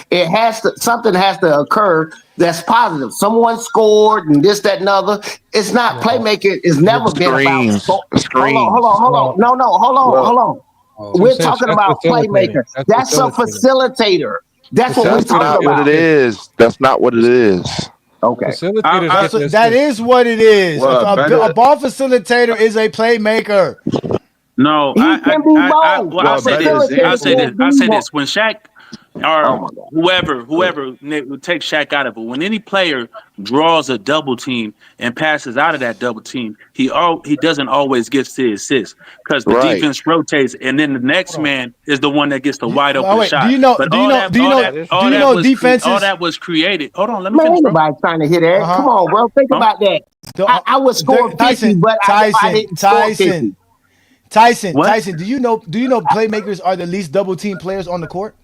something has to occur that's positive. Someone scored and this, that, and other. It's not playmaking. It's never been about. Hold on. No, hold on. We're talking about playmaker. That's a facilitator. That's what we're talking about. What it is. That's not what it is. Okay. That is what it is. A ball facilitator is a playmaker. No, I'll say this. When Shaq or whoever take Shaq out of it, when any player draws a double team and passes out of that double team, he doesn't always get the assist because the defense rotates, and then the next man is the one that gets the wide open shot. All that was created. Hold on, let me finish. Nobody trying to hit that. Come on, bro. Think about that. I would score 50, but I didn't score 50. Tyson, do you know playmakers are the least double team players on the court?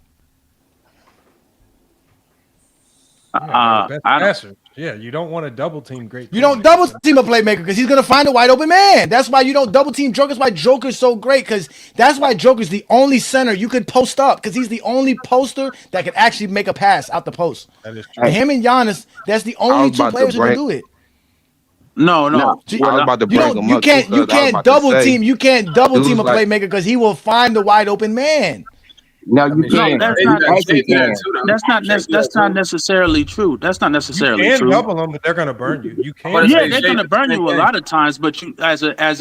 Yeah, you don't want to double team great. You don't double team a playmaker because he's gonna find a wide open man. That's why you don't double team Joker. That's why Joker's so great, because that's why Joker's the only center you could post up, because he's the only poster that can actually make a pass out the post. That is true. And him and Giannis, that's the only two players who can do it. No. You can't double team a playmaker because he will find the wide open man. No, you can't. That's not necessarily true. That's not necessarily true. You can double them, but they're going to burn you. You can't. Yeah, they're going to burn you a lot of times. But you, as a defense,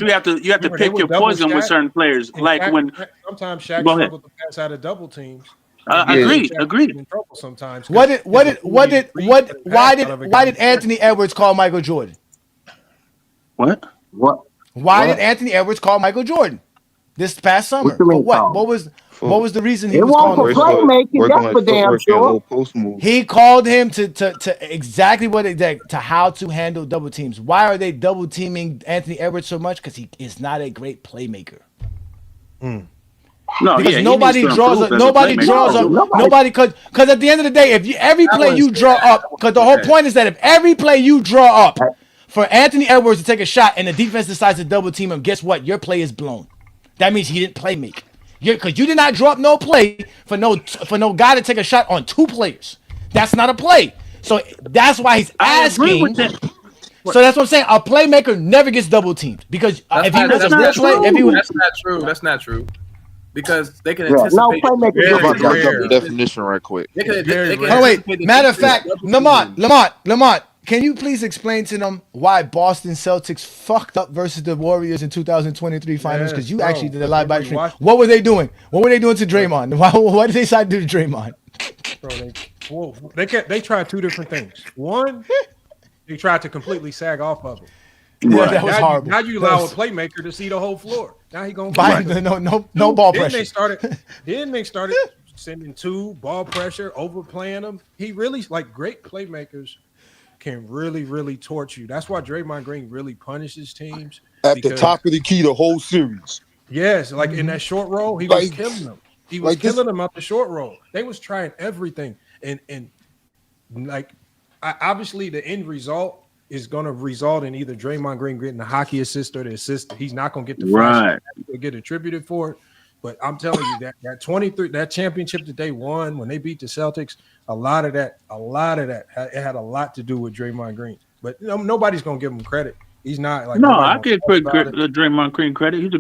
you have to pick your poison with certain players. Like when sometimes Shaq struggled to pass out of double teams. Agreed. Sometimes. Why did Anthony Edwards call Michael Jordan? What? Why did Anthony Edwards call Michael Jordan this past summer? What was the reason he was calling him? He called him to exactly to how to handle double teams. Why are they double teaming Anthony Edwards so much? Because he is not a great playmaker. No, because nobody draws up. Because at the end of the day, if every play you draw up, because the whole point is that if every play you draw up for Anthony Edwards to take a shot and the defense decides to double team him, guess what? Your play is blown. That means he didn't play make. Because you did not draw up no play for no guy to take a shot on two players. That's not a play. So that's why he's asking. So that's what I'm saying. A playmaker never gets double teamed because if he was a real play, that's not true. Because they can anticipate. No playmaker. Definition right quick. Matter of fact, Lamont. Can you please explain to them why Boston Celtics fucked up versus the Warriors in 2023 finals? Because you actually did a live back stream. What were they doing? What were they doing to Draymond? Why did they decide to do to Draymond? They tried two different things. One, they tried to completely sag off of him. Yeah, that was horrible. Now you allow a playmaker to see the whole floor. Now he gonna no ball pressure. Then they started sending two ball pressure, overplaying them. He really great playmakers can really torch you. That's why Draymond Green really punishes teams at the top of the key the whole series. Yes, in that short roll, he was killing them. He was killing them out the short roll. They was trying everything, and like obviously the end result is going to result in either Draymond Green getting the hockey assist or the assist. He's not going to get the flash to get attributed for it. But I'm telling you that 23 that championship that they won when they beat the Celtics, a lot of that, it had a lot to do with Draymond Green. But nobody's going to give him credit. He's not like I give Draymond Green credit. He's a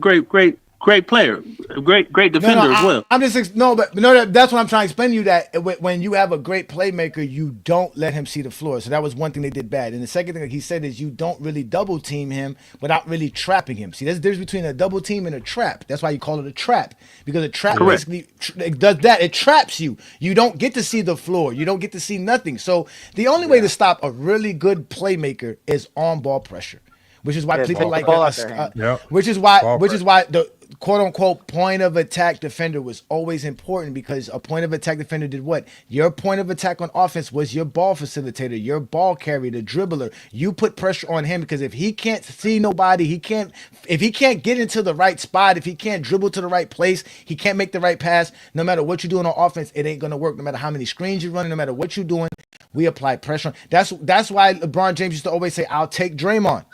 great player, a great defender as well. I'm just that's what I'm trying to explain to you, that when you have a great playmaker, you don't let him see the floor. So that was one thing they did bad. And the second thing he said is you don't really double team him without really trapping him. See, there's a difference between a double team and a trap. That's why you call it a trap, because a trap basically does that. It traps you. You don't get to see the floor. You don't get to see nothing. So the only way to stop a really good playmaker is on ball pressure. Which is why people like which is why the quote unquote point of attack defender was always important, because a point of attack defender did what? Your point of attack on offense was your ball facilitator, your ball carrier, the dribbler. You put pressure on him, because if he can't see nobody, if he can't get into the right spot, if he can't dribble to the right place, he can't make the right pass, no matter what you're doing on offense, it ain't gonna work. No matter how many screens you're running, no matter what you're doing, we apply pressure. That's why LeBron James used to always say, I'll take Draymond.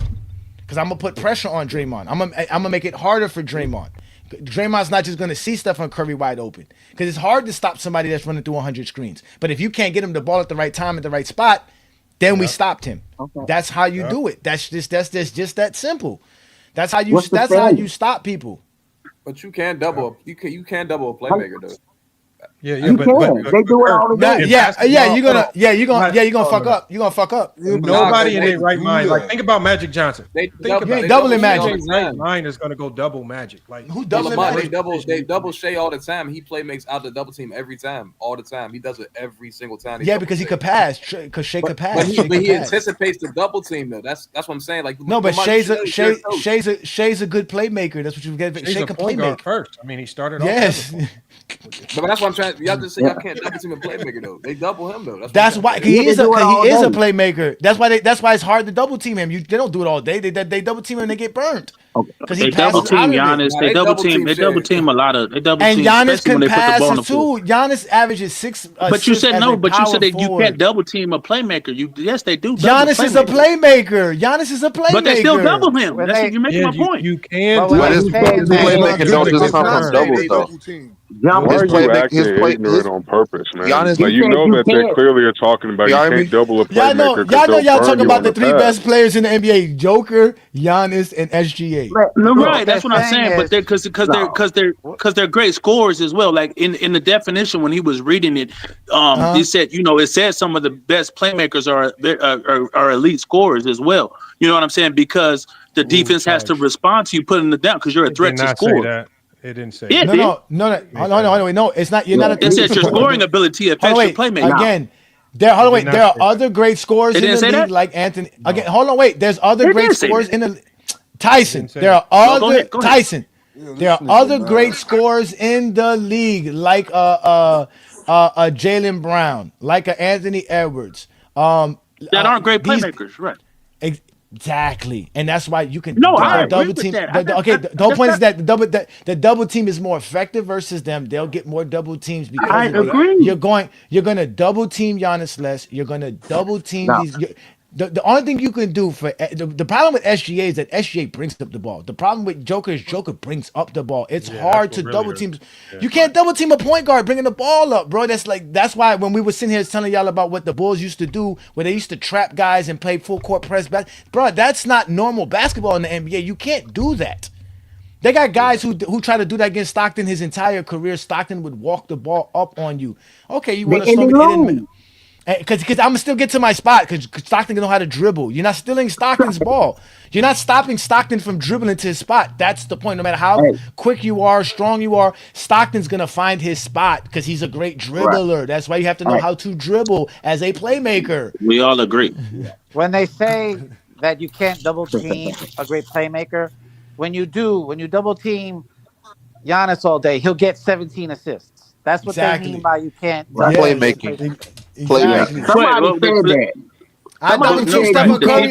Because I'm going to put pressure on Draymond. I'm gonna make it harder for Draymond. Draymond's not just going to see Stephen Curry wide open. Because it's hard to stop somebody that's running through 100 screens. But if you can't get him the ball at the right time, at the right spot, then we stopped him. Okay. That's how you do it. That's just that simple. That's how you stop people. But you can't double. You can't double a playmaker though. But they do it all the time. You're gonna fuck up. You're gonna fuck up. Nobody in their right mind. Like, think about Magic Johnson. You ain't doubling Magic. Right mind is gonna go double Magic. Like, who doubling Magic? They double Shea all the time. He makes out the double team every time, all the time. He does it every single time. Because he could pass. Because Shea could pass. But he anticipates the double team though. That's what I'm saying. Like, no, but Shea's a good playmaker. That's what you get. Shea can play make first. I mean, he started off. Yes. But that's what I'm trying. Y'all just say y'all can't double team a playmaker though. They double him though. That's why he is a playmaker. That's why it's hard to double team him. They don't do it all day. They double team him and they get burned. Because they double team Giannis. They double team a lot of. And Giannis can pass too. Giannis averages 6. But you said no. But you said that you can't double team a playmaker. Yes, they do. Giannis is a playmaker. But they still double him. You're making my point. You can. But his playmaking don't just come from doubles though. Why are you acting ignorant on purpose, man? Like, you know that they clearly are talking about you can't double a playmaker. Y'all know y'all talking about the 3 best players in the NBA: Joker, Giannis, and SGA. Right, that's what I'm saying. But they're great scorers as well. Like in the definition when he was reading it, he said, it says some of the best playmakers are elite scorers as well. You know what I'm saying? Because the defense has to respond to you putting it down because you're a threat to score. It didn't say. Yeah, no. It's not. You're not. It says your scoring ability affects your playmaking. Again, there are other great scorers in the league, like Anthony. Again, hold on, wait. There's other great scorers in the Tyson. There are other Tyson. There are other great scorers in the league, like Jaylen Brown, like Anthony Edwards. That aren't great playmakers, right? Exactly, and that's why you can double team. The whole point is that the double team is more effective versus them. They'll get more double teams because I agree. You're going to double team Giannis less. You're going to double team these. The only thing you can do for the problem with SGA is that SGA brings up the ball. The problem with Joker is Joker brings up the ball. It's hard to double team. You can't double team a point guard bringing the ball up, bro. That's why when we were sitting here telling y'all about what the Bulls used to do, where they used to trap guys and play full court press back, bro. That's not normal basketball in the NBA. You can't do that. They got guys who try to do that against Stockton his entire career. Stockton would walk the ball up on you. Okay, you want to slow me? Because I'm going to still get to my spot because Stockton can know how to dribble. You're not stealing Stockton's ball. You're not stopping Stockton from dribbling to his spot. That's the point. No matter how quick you are, strong you are, Stockton's going to find his spot because he's a great dribbler. Right. That's why you have to know how to dribble as a playmaker. We all agree. When they say that you can't double team a great playmaker, when you double team Giannis all day, he'll get 17 assists. That's what they mean by you can't playmaking. Exactly. Somebody said that. I double team Stephen Curry.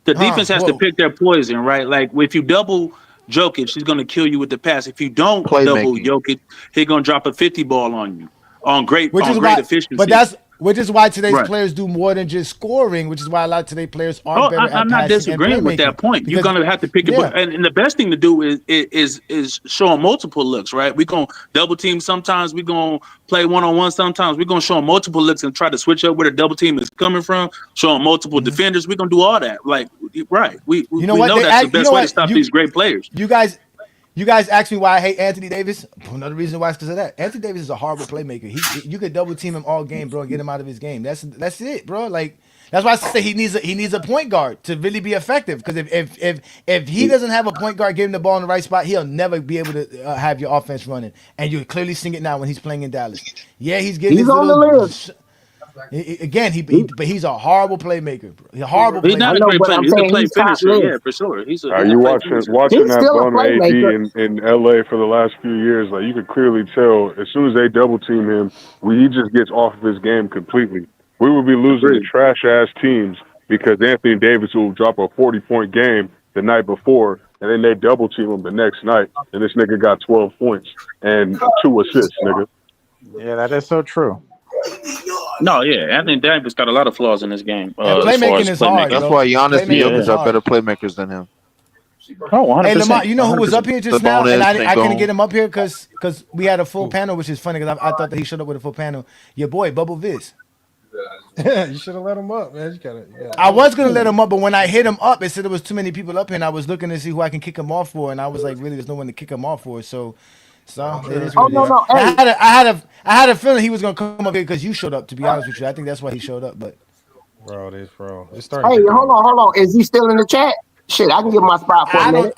The defense has to pick their poison, right? Like if you double Jokic, he's gonna kill you with the pass. If you don't double Jokic, he's gonna drop a 50 ball on you on great efficiency. But which is why today's players do more than just scoring, which is why a lot of today's players are better at I'm not passing disagreeing with that point. You're gonna have to pick it, and the best thing to do is show them multiple looks, right? We're gonna double team sometimes. We're gonna play one-on-one sometimes. We're gonna show them multiple looks and try to switch up where the double team is coming from. Show them multiple defenders. We're gonna do all that. Like, right? We know that's the best way to stop these great players. You guys ask me why I hate Anthony Davis. Another reason why is because of that. Anthony Davis is a horrible playmaker. You could double team him all game, bro, and get him out of his game. That's it, bro. Like that's why I say he needs a point guard to really be effective. Because if he doesn't have a point guard giving the ball in the right spot, he'll never be able to have your offense running. And you clearly seeing it now when he's playing in Dallas. Yeah, he's getting on the list. Again, but he's a horrible playmaker. Bro. He's a horrible. He's not a great player. He's a play finisher, yeah, for sure. Are you watching that bum AD in LA for the last few years? Like you could clearly tell as soon as they double team him, he just gets off of his game completely. We would be losing to trash ass teams because Anthony Davis will drop a 40-point game the night before, and then they double team him the next night, and this nigga got 12 points and 2 assists, nigga. Yeah, that is so true. No, yeah, Anthony Davis got a lot of flaws in this game. Playmaking is hard. That's why Giannis and Jokic are better playmakers than him. Oh, 100%. Hey, Lamont, you know who was up here just now, and I couldn't get him. him up here because we had a full panel, which is funny because I thought that he showed up with a full panel. Your boy, Bubble Viz. You should have let him up, man. I was gonna let him up, but when I hit him up, it said there was too many people up here, and I was looking to see who I can kick him off for, and I was like, really, there's no one to kick him off for, so it is what it is. I had a feeling he was gonna come up here because you showed up. To be honest with you, I think that's why he showed up. But bro. It's starting. Hey, hold on. Is he still in the chat? Shit, I can give my spot for a minute.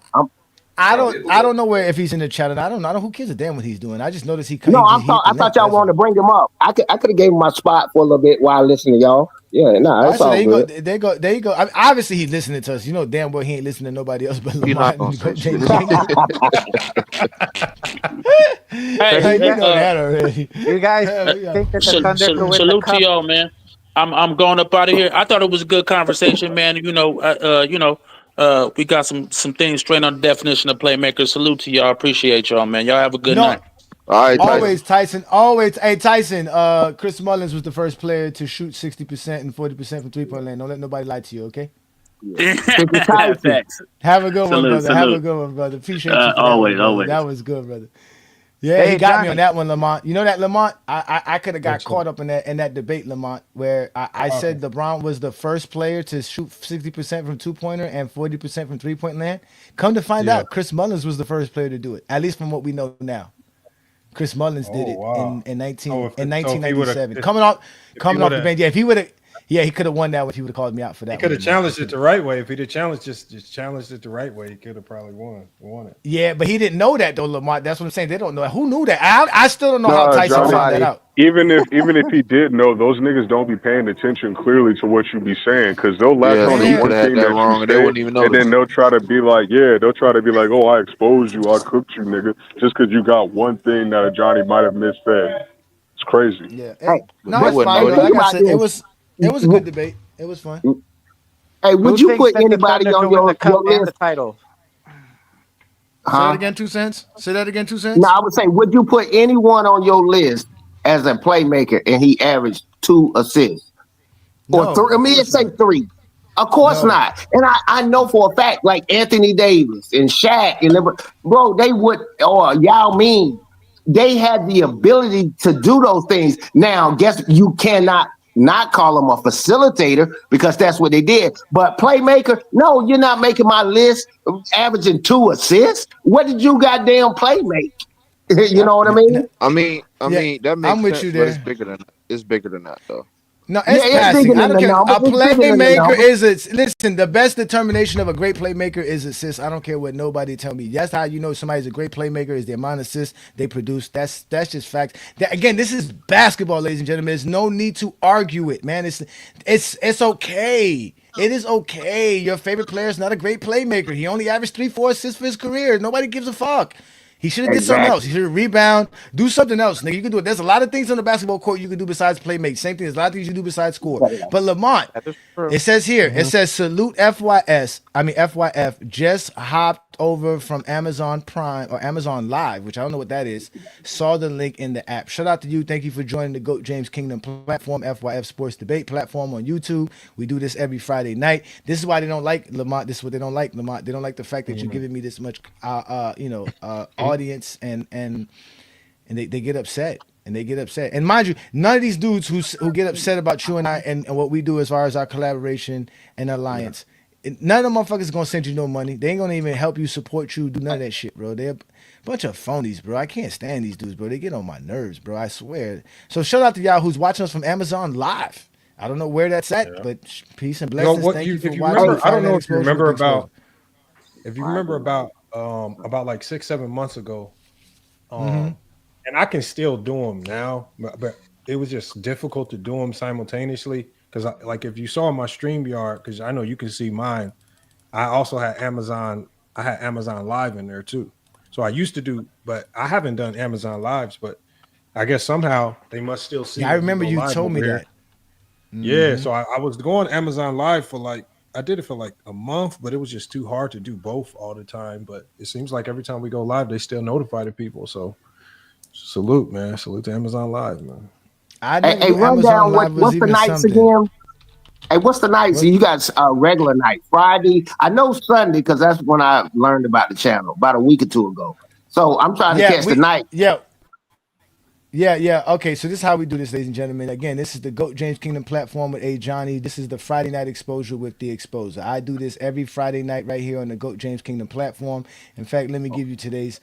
I don't know if he's in the chat. I don't know. Who cares a damn what he's doing? I just noticed he. No, I thought y'all wanted to bring him up. I could have gave him my spot for a little bit while I listened to y'all. Yeah, that's all good. There you go. I mean, obviously, he's listening to us. You know damn well he ain't listening to nobody else but Lamont. You guys think that the Thunder could win salute to y'all, man. I'm going up out of here. I thought it was a good conversation, man. We got some things straight on the definition of playmaker. Salute to y'all. Appreciate y'all, man. Y'all have a good night. All right, Tyson. Always. Hey, Tyson. Chris Mullins was the first player to shoot 60% and 40% from three-point land. Don't let nobody lie to you, okay? Have a good one, brother. Salute. Have a good one, brother. Appreciate you. Always. That was good, brother. Yeah, he got me on that one, Lamont. You know that, Lamont? I could have got caught up in that debate, Lamont, where I said LeBron was the first player to shoot 60% from two-pointer and 40% from three-point land. Come to find out, Chris Mullins was the first player to do it, at least from what we know now. Chris Mullins did it in 1997. Coming off the bench. Yeah, if he would have, he could have won that if he would have called me out for that. He could have challenged it the right way. If he'd have challenged it the right way, he could have probably won it. Yeah, but he didn't know that though, Lamont. That's what I'm saying. They don't know. Who knew that? I still don't know how Tyson found that out. Even if he did know, those niggas don't be paying attention clearly to what you be saying because they'll latch on to one thing that wrong, they wouldn't even know. And then they'll try to be like, oh, I exposed you, I cooked you, nigga, just because you got one thing that Johnny might have missaid. It's crazy. Yeah. Hey, no, it's fine. Like I said, it was a good debate. It was fun. Hey, would you put anybody on your list? The title? Say that again, 2 cents. Say that again, 2 cents. No, I would say, would you put anyone on your list as a playmaker and he averaged 2 assists? Or 3? I mean, let's say 3. Of course not. And I know for a fact, like Anthony Davis and Shaq and bro, they would, or Yao Ming, they had the ability to do those things. Now, guess you cannot not call them a facilitator because that's what they did. But playmaker, no, you're not making my list averaging 2 assists. What did you goddamn play make? You know what I mean? I mean that makes I'm with sense, you there. But it's bigger than that though. No, it's passing. I don't care. A playmaker listen, the best determination of a great playmaker is assists. I don't care what nobody tell me. That's how you know somebody's a great playmaker is the amount of assists they produce. That's just fact. Again, this is basketball, ladies and gentlemen. There's no need to argue it, man. It's okay. It is okay. Your favorite player is not a great playmaker. He only averaged 3-4 assists for his career. Nobody gives a fuck. He should have did something else. He should have rebound, do something else. Nigga, you can do it. There's a lot of things on the basketball court you can do besides play make. Same thing. There's a lot of things you do besides score. But Lamont, it says here, it says salute FYF, just hopped over from Amazon Prime or Amazon Live, which I don't know what that is, saw the link in the app. Shout out to you. Thank you for joining the GOAT James Kingdom platform, FYF Sports Debate platform on YouTube. We do this every Friday night. This is why they don't like Lamont. This is what they don't like, Lamont. They don't like the fact that you're giving me this much, audience, and they get upset. And they get upset. And mind you, none of these dudes who get upset about you and I and what we do as far as our collaboration and alliance, none of them motherfuckers gonna send you no money. They ain't gonna even help you, support you, do none of that shit, bro. They're a bunch of phonies, bro. I can't stand these dudes, bro. They get on my nerves, bro. I swear. So shout out to y'all who's watching us from Amazon Live. I don't know where that's at, but peace and blessings. Thank you for watching. Remember, I don't know if you remember about like 6-7 months ago. And I can still do them now, but it was just difficult to do them simultaneously. Because, like, if you saw my StreamYard, because I know you can see mine, I also had Amazon. I had Amazon Live in there too. So I used to do, but I haven't done Amazon Lives. But I guess somehow they must still see. Yeah, I remember you told me that. Yeah, so I was going Amazon Live for I did it for like a month, but it was just too hard to do both all the time. But it seems like every time we go live, they still notify the people. So. Salute, man. Salute to Amazon Live, man. Hey, run down what's the nights again? Hey, what's the nights? You got regular night, Friday. I know Sunday because that's when I learned about the channel about a week or two ago. So I'm trying to catch the night. Yeah. Okay, so this is how we do this, ladies and gentlemen. Again, this is the GOAT James Kingdom platform with A. Johnny. This is the Friday night exposure with the exposer. I do this every Friday night right here on the GOAT James Kingdom platform. In fact, let me give you today's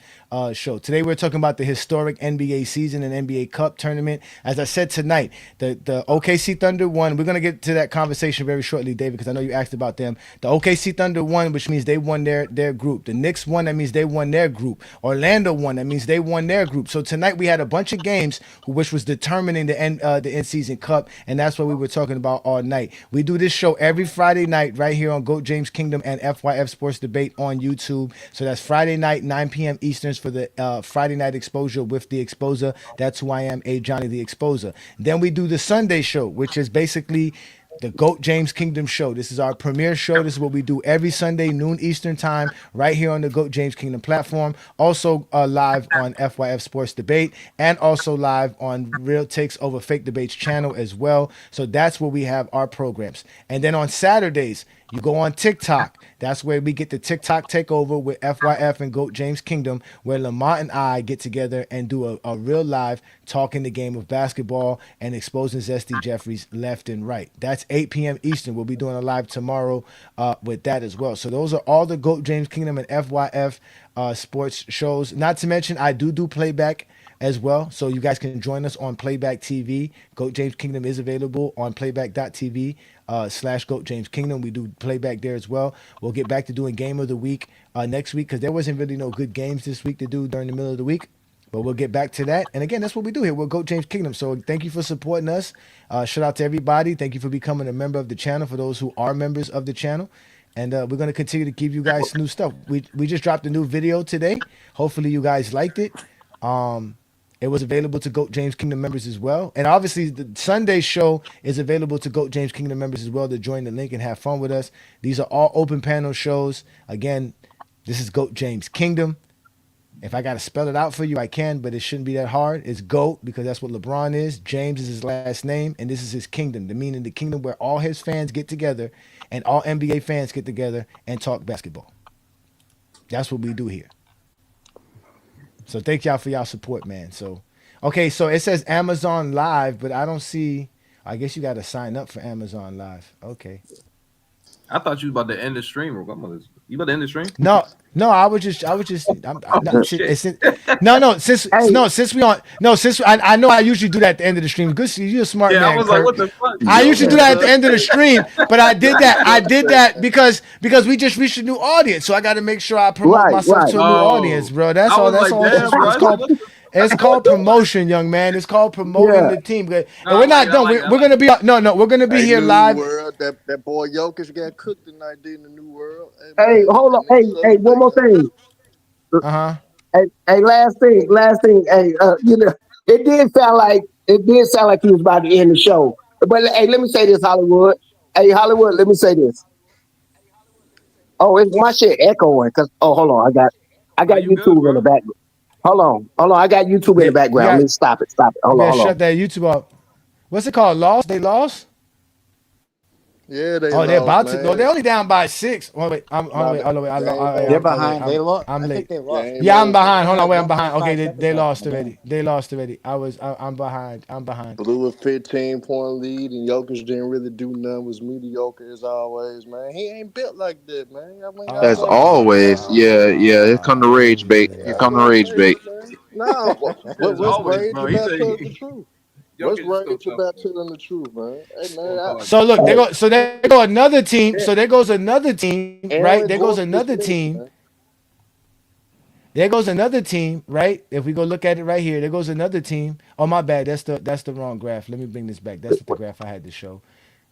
show. Today we're talking about the historic NBA season and NBA Cup tournament. As I said tonight, the OKC Thunder won. We're going to get to that conversation very shortly, David, because I know you asked about them. The OKC Thunder won, which means they won their group. The Knicks won, that means they won their group. Orlando won, that means they won their group. So tonight we had a bunch of games which was determining the end-season cup, and that's what we were talking about all night. We do this show every Friday night right here on GOAT James Kingdom and FYF Sports Debate on YouTube. So that's Friday night, 9 p.m. Easterns for the Friday night exposure with the exposer. That's who I am, A. Johnny the Exposer. Then we do the Sunday show, which is basically the GOAT James Kingdom show. This is our premiere show. This is what we do every Sunday, noon Eastern time, right here on the GOAT James Kingdom platform. Also live on FYF Sports Debate and also live on Real Takes Over Fake Debates channel as well. So that's where we have our programs. And then on Saturdays, you go on TikTok. That's where we get the TikTok takeover with FYF and GOAT James Kingdom, where Lamont and I get together and do a real live talking the game of basketball and exposing Zesty Jeffries left and right. That's 8 p.m. Eastern. We'll be doing a live tomorrow with that as well. So those are all the GOAT James Kingdom and FYF sports shows. Not to mention, I do playback as well. So you guys can join us on Playback TV. GOAT James Kingdom is available on playback.tv /GOAT James Kingdom. We do playback there as well. We'll get back to doing Game of the Week next week because there wasn't really no good games this week to do during the middle of the week. But we'll get back to that. And again, that's what we do here. We're GOAT James Kingdom. So thank you for supporting us. Shout out to everybody. Thank you for becoming a member of the channel for those who are members of the channel. And we're going to continue to give you guys new stuff. We just dropped a new video today. Hopefully you guys liked it. It was available to GOAT James Kingdom members as well. And obviously, the Sunday show is available to GOAT James Kingdom members as well to join the link and have fun with us. These are all open panel shows. Again, this is GOAT James Kingdom. If I got to spell it out for you, I can, but it shouldn't be that hard. It's GOAT because that's what LeBron is. James is his last name, and this is his kingdom. The meaning the kingdom where all his fans get together and all NBA fans get together and talk basketball. That's what we do here. So thank y'all for y'all support, man. So, okay, so it says Amazon Live, but I don't see. I guess you got to sign up for Amazon Live. Okay. I thought you was about to end the stream. You about to end the stream? No, I was just. Since I know I usually do that at the end of the stream. Good, you're a smart man. I was Kurt. like, what the fuck? I usually do that at the end of the stream, but I did that because we just reached a new audience, so I got to make sure I promote myself to a new audience, bro. That's all. That's all. It's called promotion, young man. It's called promoting the team. And we're not done. We're gonna be we're gonna be here live. World, that boy Jokic got cooked tonight in the new world. Hey, hold on. Hey, one more thing. Hey, last thing. Hey, it did sound like he was about to end the show. But hey, let me say this, Hollywood. Hey, Hollywood, let me say this. Oh, it's my shit echoing. Cause hold on, I got YouTube in the background. Hold on, I got YouTube in the background. Let me stop it. Hold on. Shut that YouTube off. What's it called? Lost? They lost? Yeah, they Oh, they're about man. to. No, they're only down by 6. Oh, wait. They're behind. They lost. I'm late. I think they lost. Yeah, I'm behind. Hold on, wait. I'm behind. Okay, they lost already. They lost already. I'm behind. Blew a 15-point lead, and Jokic didn't really do nothing. Was mediocre as always, man. He ain't built like that, man. As always, yeah. Here come the rage bait. Here come the rage bait. Nah, what's always, rage bro. about He telling the truth? What's rage about telling the truth, man? Hey, man. So look, there go another team. So there goes another team, right? There goes another team. There goes another team, right? If we go look at it right here, there goes another team. Oh, my bad. That's the wrong graph. Let me bring this back. That's the graph I had to show.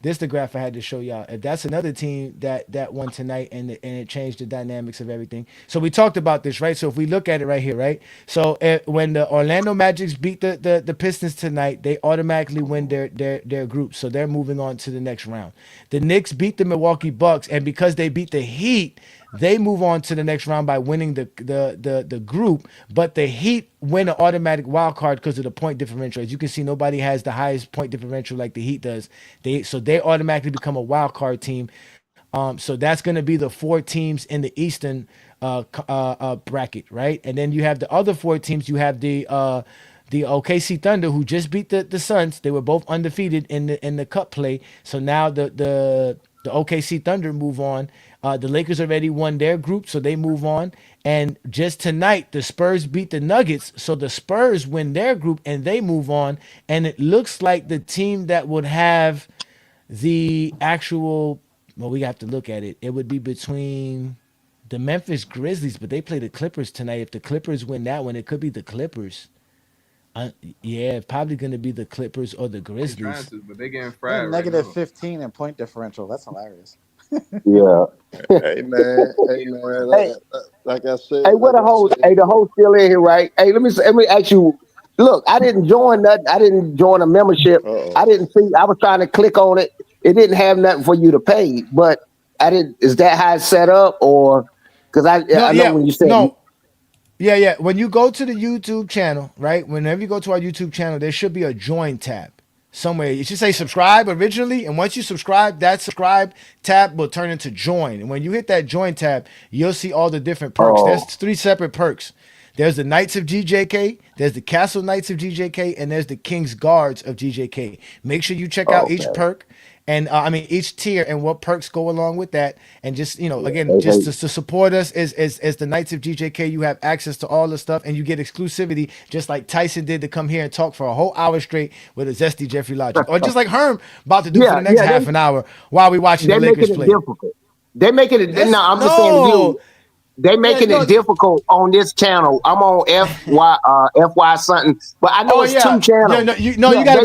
This the graph I had to show y'all. If that's another team that won tonight and it changed the dynamics of everything. So we talked about this, right? So if we look at it right here, right? So when the Orlando Magic beat the Pistons tonight, they automatically win their group. So they're moving on to the next round. The Knicks beat the Milwaukee Bucks, and because they beat the Heat, they move on to the next round by winning the group, but the Heat win an automatic wild card because of the point differential. As you can see, nobody has the highest point differential like the Heat does. So they automatically become a wild card team. So that's going to be the 4 teams in the Eastern bracket, right? And then you have the other 4 teams. You have the OKC Thunder, who just beat the Suns. They were both undefeated in the cup play. So now the OKC Thunder move on. The Lakers already won their group, so they move on. And just tonight, the Spurs beat the Nuggets, so the Spurs win their group and they move on. And it looks like the team that would have the actual, well, we have to look at it. It would be between the Memphis Grizzlies, but they play the Clippers tonight. If the Clippers win that one, it could be the Clippers. Yeah, probably going to be the Clippers or the Grizzlies. But they getting fried. Negative 15 in point differential. That's hilarious. Yeah. Hey man. Like I said. Hey, what the host? Hey, the host still in here, right? Hey, let me ask you. Look, I didn't join nothing. I didn't join a membership. I didn't see. I was trying to click on it. It didn't have nothing for you to pay, but I didn't. Is that how it's set up, or because I know when you said no. Yeah. When you go to the YouTube channel, right? Whenever you go to our YouTube channel, there should be a join tab somewhere. It should say subscribe originally, and once you subscribe, that subscribe tab will turn into join. And when you hit that join tab, you'll see all the different perks. There's 3 separate perks. There's the Knights of GJK, there's the Castle Knights of GJK, and there's the King's Guards of GJK. Make sure you check out each perk. And each tier and what perks go along with that. And just, again, just to support us as the Knights of GJK, you have access to all the stuff and you get exclusivity, just like Tyson did to come here and talk for a whole hour straight with a zesty Jeffrey Logic. Or just like Herm about to do for the next half an hour while we watching the Lakers play. They're making it difficult. I'm just saying to you. They making it difficult on this channel. I'm on FY something, but I know it's 2 channels. You gotta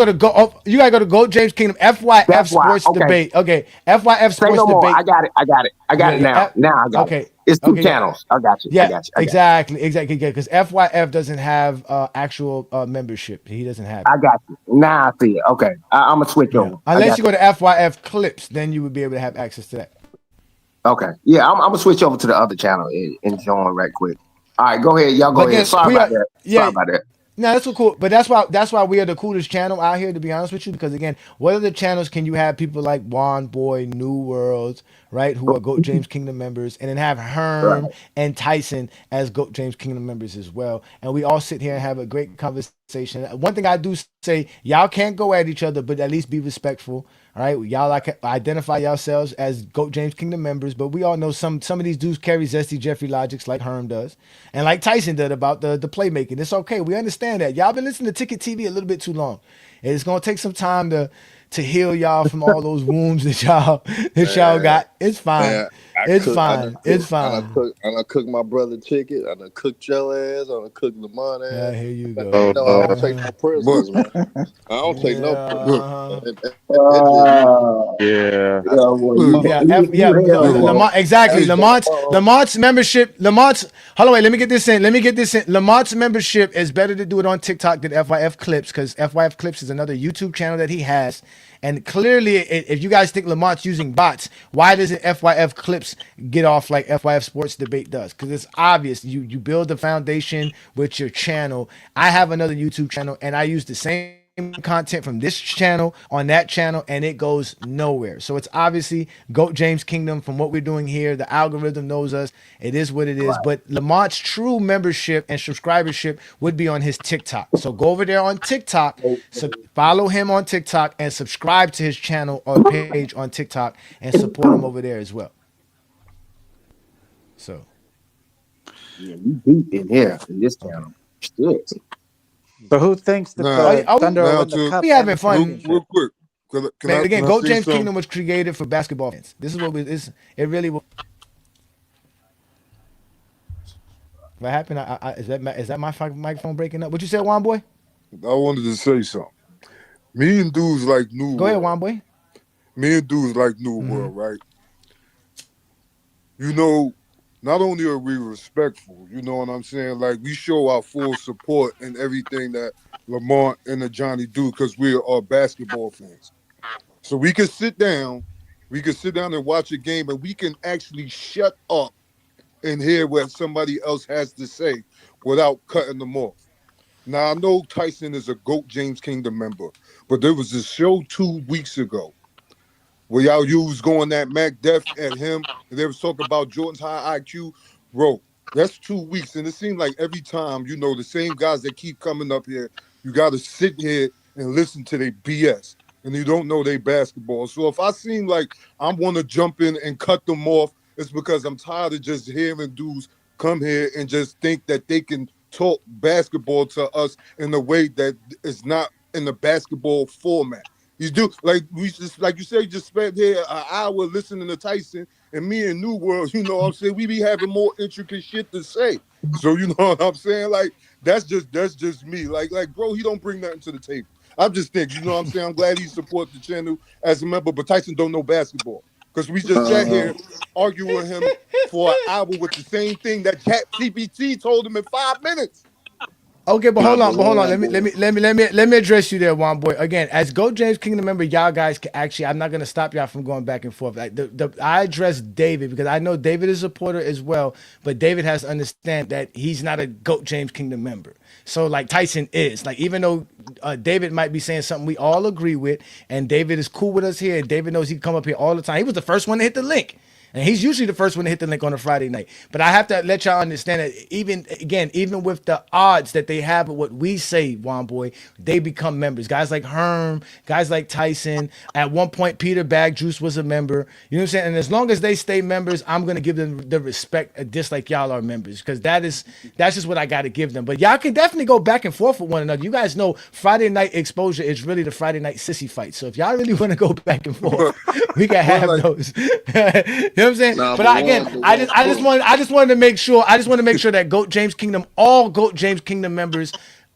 go to Go James Kingdom FYF Sports Debate. Okay, FYF Sports Debate. I got it now. Now I got it. It's 2 channels. I got you. Yeah, exactly. Because FYF doesn't have actual membership. He doesn't have it. I got you. Now I see it. Okay, I'm gonna switch over. Unless you go to FYF Clips, then you would be able to have access to that. Okay. Yeah, I'm gonna switch over to the other channel and join right quick. All right, go ahead. Y'all go ahead. Sorry about that. Sorry about that. No, that's cool. But that's why we are the coolest channel out here, to be honest with you. Because again, what other channels can you have people like Juan Boy, New Worlds, right, who are GOAT James Kingdom members, and then have Herm and Tyson as GOAT James Kingdom members as well. And we all sit here and have a great conversation. One thing I do say, y'all can't go at each other, but at least be respectful. All right, y'all identify yourselves as GOAT James Kingdom members, but we all know some of these dudes carry zesty Jeffrey Logics like Herm does, and like Tyson did about the playmaking. It's okay, we understand that. Y'all been listening to Ticket TV a little bit too long. It's gonna take some time to heal y'all from all those wounds that y'all got. It's fine. It's fine. And I cook my brother chicken. And I cooked your ass. And I cooked Lamont ass. Yeah, here you go. I don't take no prisoners, man. I don't take no prisoners. Lamont, exactly. Lamont's membership. Hold on, wait. Let me get this in. Lamont's membership is better to do it on TikTok than FYF Clips, because FYF Clips is another YouTube channel that he has. And clearly, if you guys think Lamont's using bots, why doesn't FYF Clips get off like FYF Sports Debate does? Because it's obvious. You build the foundation with your channel. I have another YouTube channel, and I use the same content from this channel on that channel, and it goes nowhere. So it's obviously GOAT James Kingdom from what we're doing here. The algorithm knows us. It is what it is. But Lamont's true membership and subscribership would be on his TikTok. So go over there on TikTok, follow him on TikTok, and subscribe to his channel or page on TikTok and support him over there as well. So yeah, you deep in here in this channel. Shit. So who thinks the Thunder will win the cup? We having fun. Real quick. Man, again, GOAT James Kingdom was created for basketball fans. This is what it really was. What happened? Is that my microphone breaking up? What you said, Juan Boy? I wanted to say something. Me and dudes like New World. Go ahead, Juan Boy. Me and dudes like New World, right? You know, not only are we respectful, you know what I'm saying? Like, we show our full support in everything that Lamont and the Johnny do because we are basketball fans. So we can sit down and watch a game, and we can actually shut up and hear what somebody else has to say without cutting them off. Now, I know Tyson is a GOAT James Kingdom member, but there was a show 2 weeks ago where y'all was going at Mac Def at him, and they was talking about Jordan's high IQ. Bro, that's 2 weeks, and it seems like every time, you know, the same guys that keep coming up here, you got to sit here and listen to their BS, and you don't know they basketball. So if I seem like I want to jump in and cut them off, it's because I'm tired of just hearing dudes come here and just think that they can talk basketball to us in a way that is not in the basketball format. You do, like you said, you just spent here an hour listening to Tyson, and me and New World, you know what I'm saying? We be having more intricate shit to say. So you know what I'm saying? Like, that's just me. Like, bro, he don't bring nothing to the table. I'm just thinking, you know what I'm saying? I'm glad he supports the channel as a member, but Tyson don't know basketball. Because we just sat here arguing with him for an hour with the same thing that ChatGPT told him in 5 minutes. Okay, but hold on. Let me address you there, Juan Boy. Again, as GOAT James Kingdom member, y'all guys can actually, I'm not gonna stop y'all from going back and forth. Like I address David because I know David is a supporter as well, but David has to understand that he's not a GOAT James Kingdom member. So like Tyson is. Like even though David might be saying something we all agree with, and David is cool with us here, and David knows he can come up here all the time. He was the first one to hit the link. And he's usually the first one to hit the link on a Friday night. But I have to let y'all understand that even with the odds that they have of what we say, Juan Boy, they become members. Guys like Herm, guys like Tyson. At one point, Peter Bagjuice was a member. You know what I'm saying? And as long as they stay members, I'm going to give them the respect just like y'all are members. Because that's just what I got to give them. But y'all can definitely go back and forth with one another. You guys know Friday night exposure is really the Friday night sissy fight. So if y'all really want to go back and forth, we can have those. You know what I'm saying? Nah, but I just wanted to make sure that GOAT James Kingdom, all GOAT James Kingdom members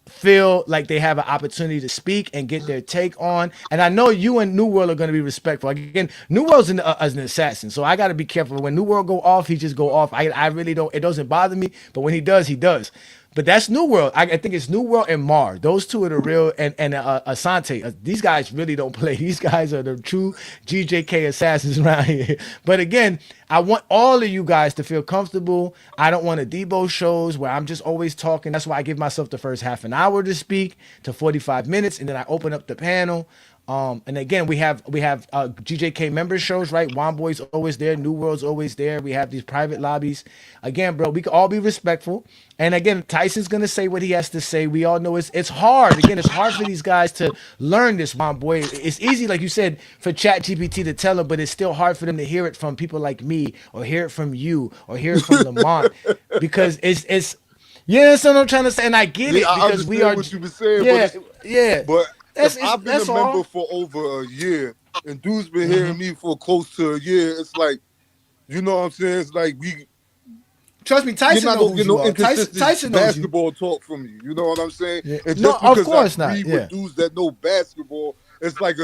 feel like they have an opportunity to speak and get their take on. And I know you and New World are going to be respectful. Again, New World's an assassin, so I got to be careful. When New World go off, he just go off. I really don't. It doesn't bother me, but when he does, he does. But that's New World. I think it's New World and Mar. Those two are the real, and Asante. These guys really don't play. These guys are the true GJK assassins around here. But again, I want all of you guys to feel comfortable. I don't want a Debo shows where I'm just always talking. That's why I give myself the first half an hour to speak to 45 minutes, and then I open up the panel. And again, we have GJK member shows, right? Juan Boy's always there, New World's always there. We have these private lobbies. Again, bro, we can all be respectful. And again, Tyson's gonna say what he has to say. We all know it's hard. Again, it's hard for these guys to learn this, Juan Boy. It's easy, like you said, for ChatGPT to tell them, but it's still hard for them to hear it from people like me, or hear it from you, or hear it from Lamont, because it's yeah, that's what I'm trying to say, and I get it because we are. What you were saying, but I've been a member for over a year, and dude's been hearing me for close to a year. It's like, you know what I'm saying? It's like we. Trust me, Tyson knows who you are. Tyson knows basketball talk from you. You know what I'm saying? Yeah. And No, just of because course I not. agree Yeah. with dudes that know basketball, it's like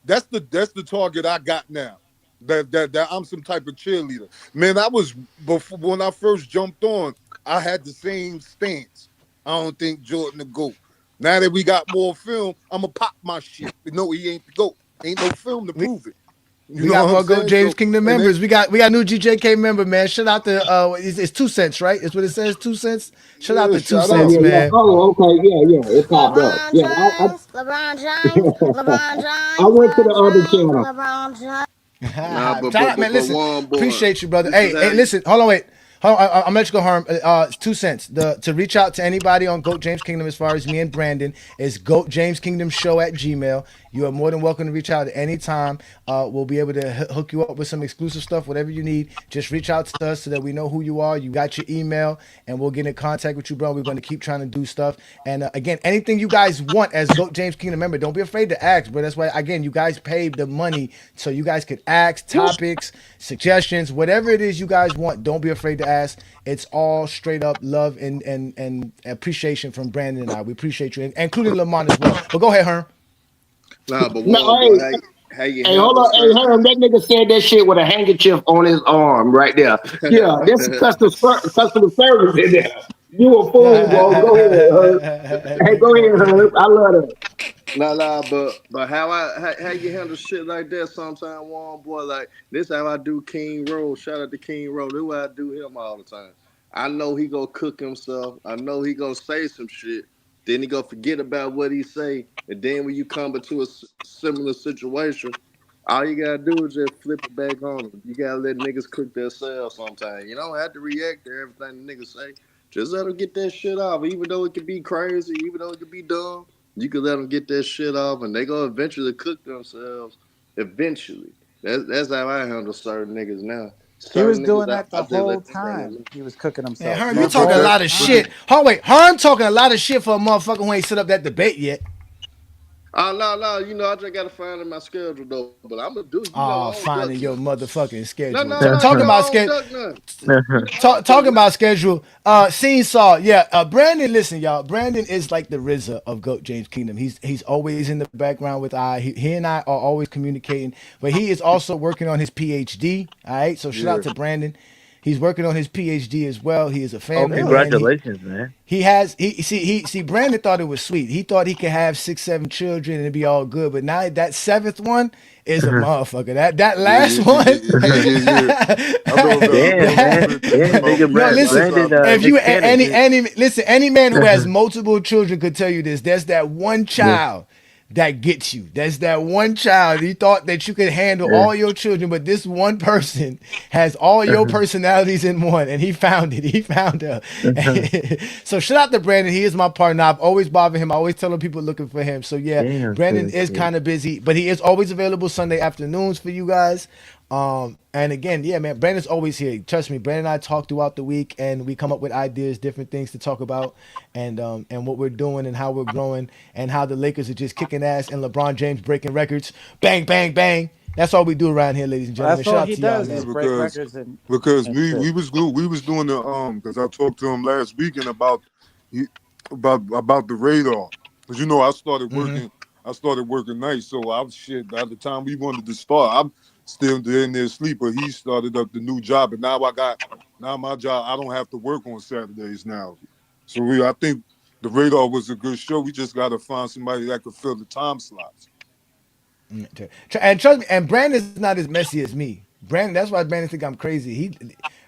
that's the target I got now. That I'm some type of cheerleader. Man, I was before when I first jumped on, I had the same stance. I don't think Jordan the GOAT. Now that we got more film, I'ma pop my shit. But no, he ain't the GOAT. Ain't no film to prove it. We got more GOAT James Kingdom members. We got new GJK member, man. Shout out to it's 2 cents, right? It's what it says, 2 cents. Shout out to 2 cents, man. Oh, okay, yeah, it popped up. Yeah, LeBron James. LeBron James. I went to the other channel. LeBron James. Nah, Shout out, man. Listen, appreciate you, brother. Hey, listen, hold on, wait. I'm gonna let you go, Harm. It's 2 cents. To reach out to anybody on GOAT James Kingdom, as far as me and Brandon, is GOAT James Kingdom Show at Gmail. You are more than welcome to reach out at any time. We'll be able to hook you up with some exclusive stuff, whatever you need. Just reach out to us so that we know who you are. You got your email, and we'll get in contact with you, bro. We're going to keep trying to do stuff. And again, anything you guys want as GOAT James Kingdom member, don't be afraid to ask, bro. That's why, again, you guys paid the money so you guys could ask topics, suggestions, whatever it is you guys want. Don't be afraid to ask. It's all straight up love and appreciation from Brandon and I. We appreciate you, including Lamont as well. But go ahead, Herm. Nah, but hey, hold on. Hey, Herm, that nigga said that shit with a handkerchief on his arm right there. Yeah, there's customer service in there. You a fool, bro. Go ahead, Herm. Hey, go ahead, Herm. I love that. Nah, but how you handle shit like that sometimes, Warren boy, like this how I do King Roll. Shout out to King Roll. This is why I do him all the time. I know he gonna cook himself. I know he gonna say some shit. Then he gonna forget about what he say. And then when you come into a similar situation, all you gotta do is just flip it back on them. You gotta let niggas cook themselves sometimes. You don't have to react to everything the niggas say. Just let them get that shit off. Even though it could be crazy, even though it could be dumb, you can let them get that shit off, and they gonna eventually cook themselves. Eventually, that's how I handle certain niggas now. He was doing that the whole time. He was cooking himself. Yeah, Herm, you talking a lot of shit. Hold wait, Herm talking a lot of shit for a motherfucker who ain't set up that debate yet. No. You know, I just gotta find in my schedule though. But I'm gonna do. Finding your motherfucking schedule. No, talking about schedule. Talking about schedule. Scene saw. Yeah. Brandon, listen, y'all. Brandon is like the RZA of GOAT James Kingdom. He's always in the background with I. He and I are always communicating. But he is also working on his PhD. All right. So shout out to Brandon. He's working on his PhD as well. He is a family. Congratulations, man. He Brandon thought it was sweet. He thought he could have 6, 7 children and it'd be all good. But now that 7th one is a motherfucker. That last one. Listen, any man who has multiple children could tell you this. There's that one child that gets you. That's that one child. You thought that you could handle all your children, but this one person has all your personalities in one, and he found it. He found her. So shout out to Brandon. He is my partner. I've always bothered him. I always tell people looking for him. So yeah, Brandon is kind of busy, but he is always available Sunday afternoons for you guys. And again, yeah, man, Brandon's always here. Trust me, Brandon and I talk throughout the week, and we come up with ideas, different things to talk about, and what we're doing and how we're growing, and how the Lakers are just kicking ass and LeBron James breaking records. Bang, bang, bang. That's all we do around here, ladies and gentlemen. That's all he does is break records. Because we was doing the because I talked to him last weekend about the radar. Because you know I started working. I started working nights, so I was shit. By the time we wanted to start, I'm still in there asleep. But he started up the new job, and now my job. I don't have to work on Saturdays now. So I think the radar was a good show. We just got to find somebody that could fill the time slots. And trust me, and Brandon's not as messy as me. Brandon, that's why Brandon think I'm crazy.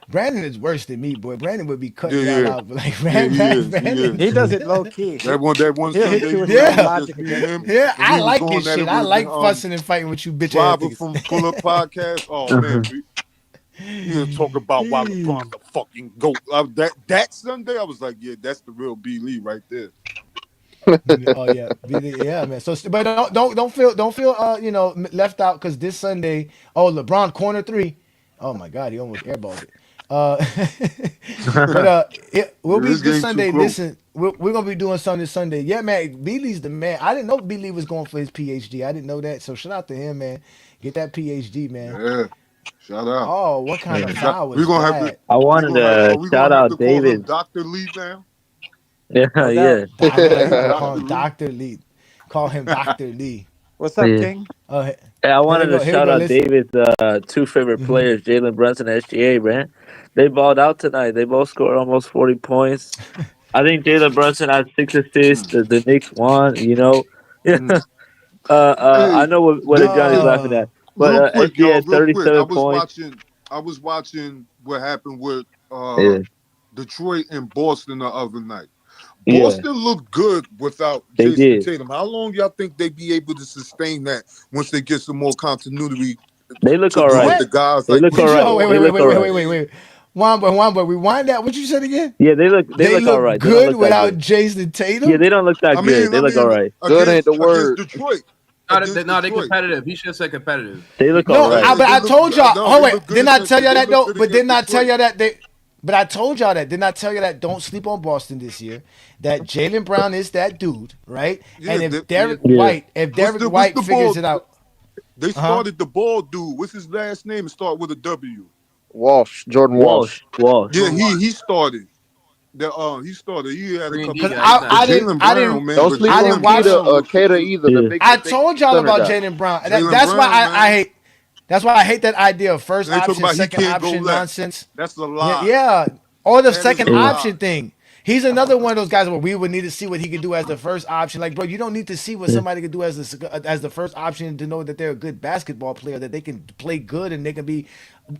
Brandon is worse than me, boy. Brandon would be cutting that out. But like Brandon, he does it low key. That one yeah, I like this shit. I like fussing and fighting with you, bitch. Driver from Pull Up Podcast. Oh man, you talk about why LeBron the fucking GOAT. That Sunday, I was like, yeah, that's the real B. Lee right there. Oh yeah, man. So, but don't feel left out because this Sunday, LeBron corner 3. Oh my God, he almost airballed it. We'll be this Sunday. Listen, we're gonna be doing something this Sunday. Yeah, man. B-Lee's the man. I didn't know B-Lee was going for his PhD. I didn't know that. So shout out to him, man. Get that PhD, man. Yeah. Shout out. Oh, what kind of foul was we're gonna that? have to. I wanted to shout out David. Dr. Lee now. Yeah. Call him Dr. Lee. Call him Dr. Lee. What's up, King? I wanted to shout out David's 2 favorite players, Jalen Brunson and SGA, man. They balled out tonight. They both scored almost 40 points. I think Jalen Brunson had 6 assists. The Knicks won. You know, I Hey, know what Johnny's laughing at, but real quick, SG y'all. had Real quick. 37 points. I was watching what happened with Yeah. Detroit and Boston the other night. Yeah. Boston looked good without They Jason did. Tatum. How long y'all think they be able to sustain that once they get some more continuity? They look to all do right. with the guys They like look all right. Wait. Wamba, rewind that. What you said again? Yeah, they look all right. They don't good look that without good. Jason Tatum. Yeah, they don't look that good. They look all right. Against Detroit. No, they're competitive. He should have said competitive. They look No, all right. but I told y'all. Oh wait, didn't I tell y'all that though? good But didn't I against tell y'all that they? But I told y'all that. Didn't I tell you that? Don't sleep on Boston this year. That Jaylen Brown is that dude, right? Yeah, and if they- Derek yeah. White, What's White the figures ball? it out, They started the ball dude. What's his last name? It start with a W. Jordan Walsh. Yeah, he started. He started. He had a couple. Because I Jaylen Brown, man. Don't but sleep Jaylen on Brown looked Kata good. either. The big, I big told y'all center about guy. Jaylen Brown. Jaylen That's why Brown, I hate. That's why I hate that idea of first They talk option, about he second can't go option left. nonsense. That's a lie. Yeah. Or the That is second a lie. option thing. He's another one of those guys where we would need to see what he could do as the first option. Like, bro, you don't need to see what somebody could do as the first option to know that they're a good basketball player, that they can play good and they can be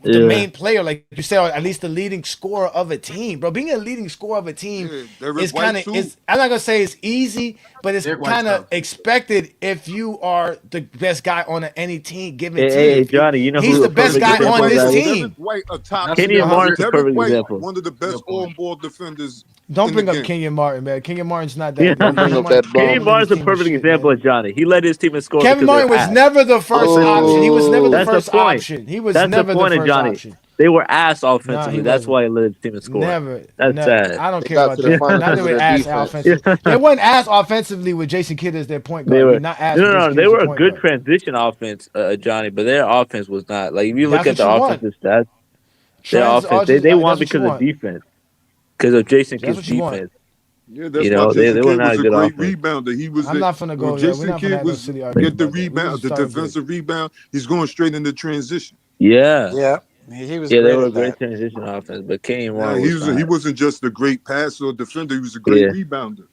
the main player, like you said, or at least the leading scorer of a team. Bro, being a leading scorer of a team is kind of, I'm not going to say it's easy, but it's kind of expected if you are the best guy on any team, given team. Hey, Johnny, you know he's who the best guy on this team. White, a top Kenyon Martin's a Derek perfect White, example. one of the best on-ball defenders. Don't bring in the up game. Kenyon Martin, man. Kenyon Martin's not that. Don't bring up that Kenyon bum. Martin's a perfect example of Johnny. He led his team in scoring. Kevin Martin was never the first option. He was never the That's first the point. option. He was That's never the point the of first Johnny. option. They were ass offensively. he That's wasn't. why he led his team in scoring. Never. That's sad. I don't care about that. Not they were ass offensively. They weren't ass offensively with Jason Kidd as their point guard. They were not ass. no. They were a good transition offense, Johnny. But their offense was not like if you look That's at the what you want. offensive stats. Their offense, they won because of defense, because of Jason That's Kidd's what you want. defense. Yeah, that's You why know, Jason they were Kidd not was a a good great offense. rebounder. He was. I'm not finna go when there. We're Jason not finna Kidd have no was silly get argument the about that. We rebound, just the started defensive rebound. He's going straight into transition. Yeah, Yeah, he was. they great were a at great that. transition offense. But Kenyon Yeah, Martin was not. he wasn't just a great passer or defender. He was a great Yeah. rebounder.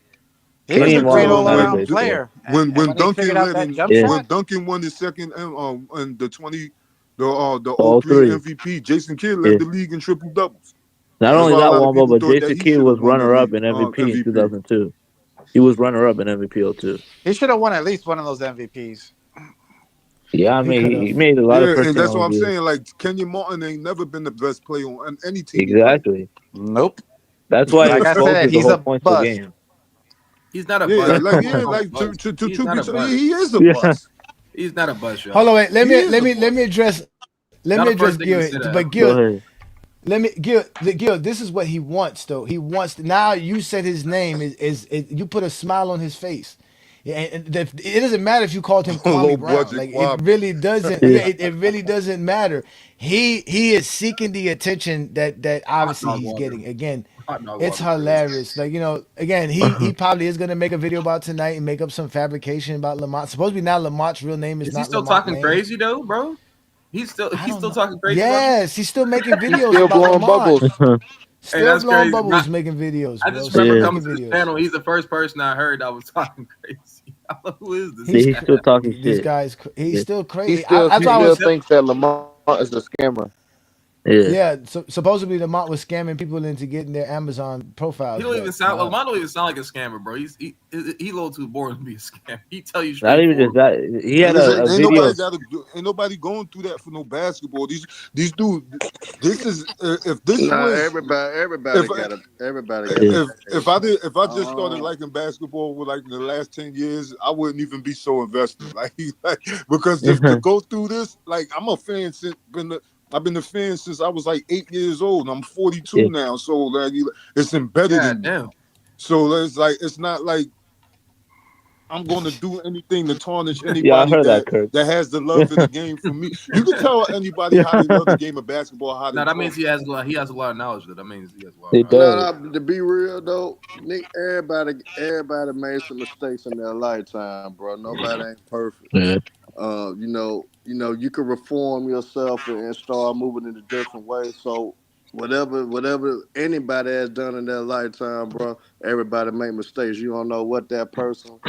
He was a Kenyon great Martin was not a all-around great player. When And when they Duncan figured out led that in, jump Yeah. when shot, Duncan won his second and the 20 the All 03 three. MVP, Jason Kidd Yeah. led the league in triple doubles. Not That's only why a that lot of one, people but thought that Jason he Kidd should was have won the runner-up league, in MVP in MVP. 2002. He was runner-up in MVP 02. he should have won at least one of those MVPs. Yeah, I mean, he made a lot of Yeah, and that's first-round what I'm deals. saying. Like Kenyon Martin ain't never been the best player on any team. Exactly. Nope. That's why Like it I exposes said, the he's whole a points per bust. game. He's not a Yeah, bust. like He's yeah, not a like bust. to He's not a be bust. he is a Yeah. bust. He's not a bust, y'all. Hold on, wait. Let He me is address. Let Not me the first address thing you Gil. said, But Go Gil, ahead. let me Gil. This is what he wants, though. He wants now. You said his name is you put a smile on his face. And it doesn't matter if you called him Low Kwame Brown. budget Like Kwame. it really doesn't. Yeah. It really doesn't matter. He is seeking the attention that obviously dog he's water. getting. Again, Hot dog it's water. hilarious. Like again, he probably is gonna make a video about tonight and make up some fabrication about Lamont. Supposedly now Lamont's real name is Is he not still Lamont talking Lane. crazy though, bro? He's still talking crazy. Yes, he's still making videos Still about blowing Lamont. bubbles. Hey, Still that's blowing crazy. bubbles, making videos. I Bro. just Still remember Yeah. coming making to this videos. panel. He's the first person I heard that was talking crazy. I'm like, who is this? Yeah, he's still talking This shit. guy's he's Yeah. still He crazy. still That's why I was thinks that Lamar is a scammer. Yeah. yeah. So, supposedly Lamont was scamming people into getting their Amazon profiles. He don't even but, sound. Lamont don't even sound like a scammer, bro. He a little too boring to be a scammer. He tell you Not straight. even just that. He had Listen, a video. ain't nobody going through that for no basketball. These dudes. This is if this Nah, was everybody if got a Yeah. if I just started liking basketball with like in the last 10 years, I wouldn't even be so invested. Like because just to go through this, like I'm a fan since I've been a fan since I was like 8 years old. And I'm 42 Yeah. now, so like it's embedded in me. Damn. So it's not like I'm going to do anything to tarnish Yeah, I anybody heard that, Kirk. that has the love for the game for me. You can tell anybody how they love the game of basketball, how they No, that talk. means he has a lot of knowledge. That means he has a lot. He Of knowledge. does. Nah, to be real though, Nick, everybody made some mistakes in their lifetime, bro. Nobody ain't perfect. Yeah. You know, you can reform yourself and start moving in a different way. So whatever anybody has done in their lifetime, bro. Everybody make mistakes. You don't know what that person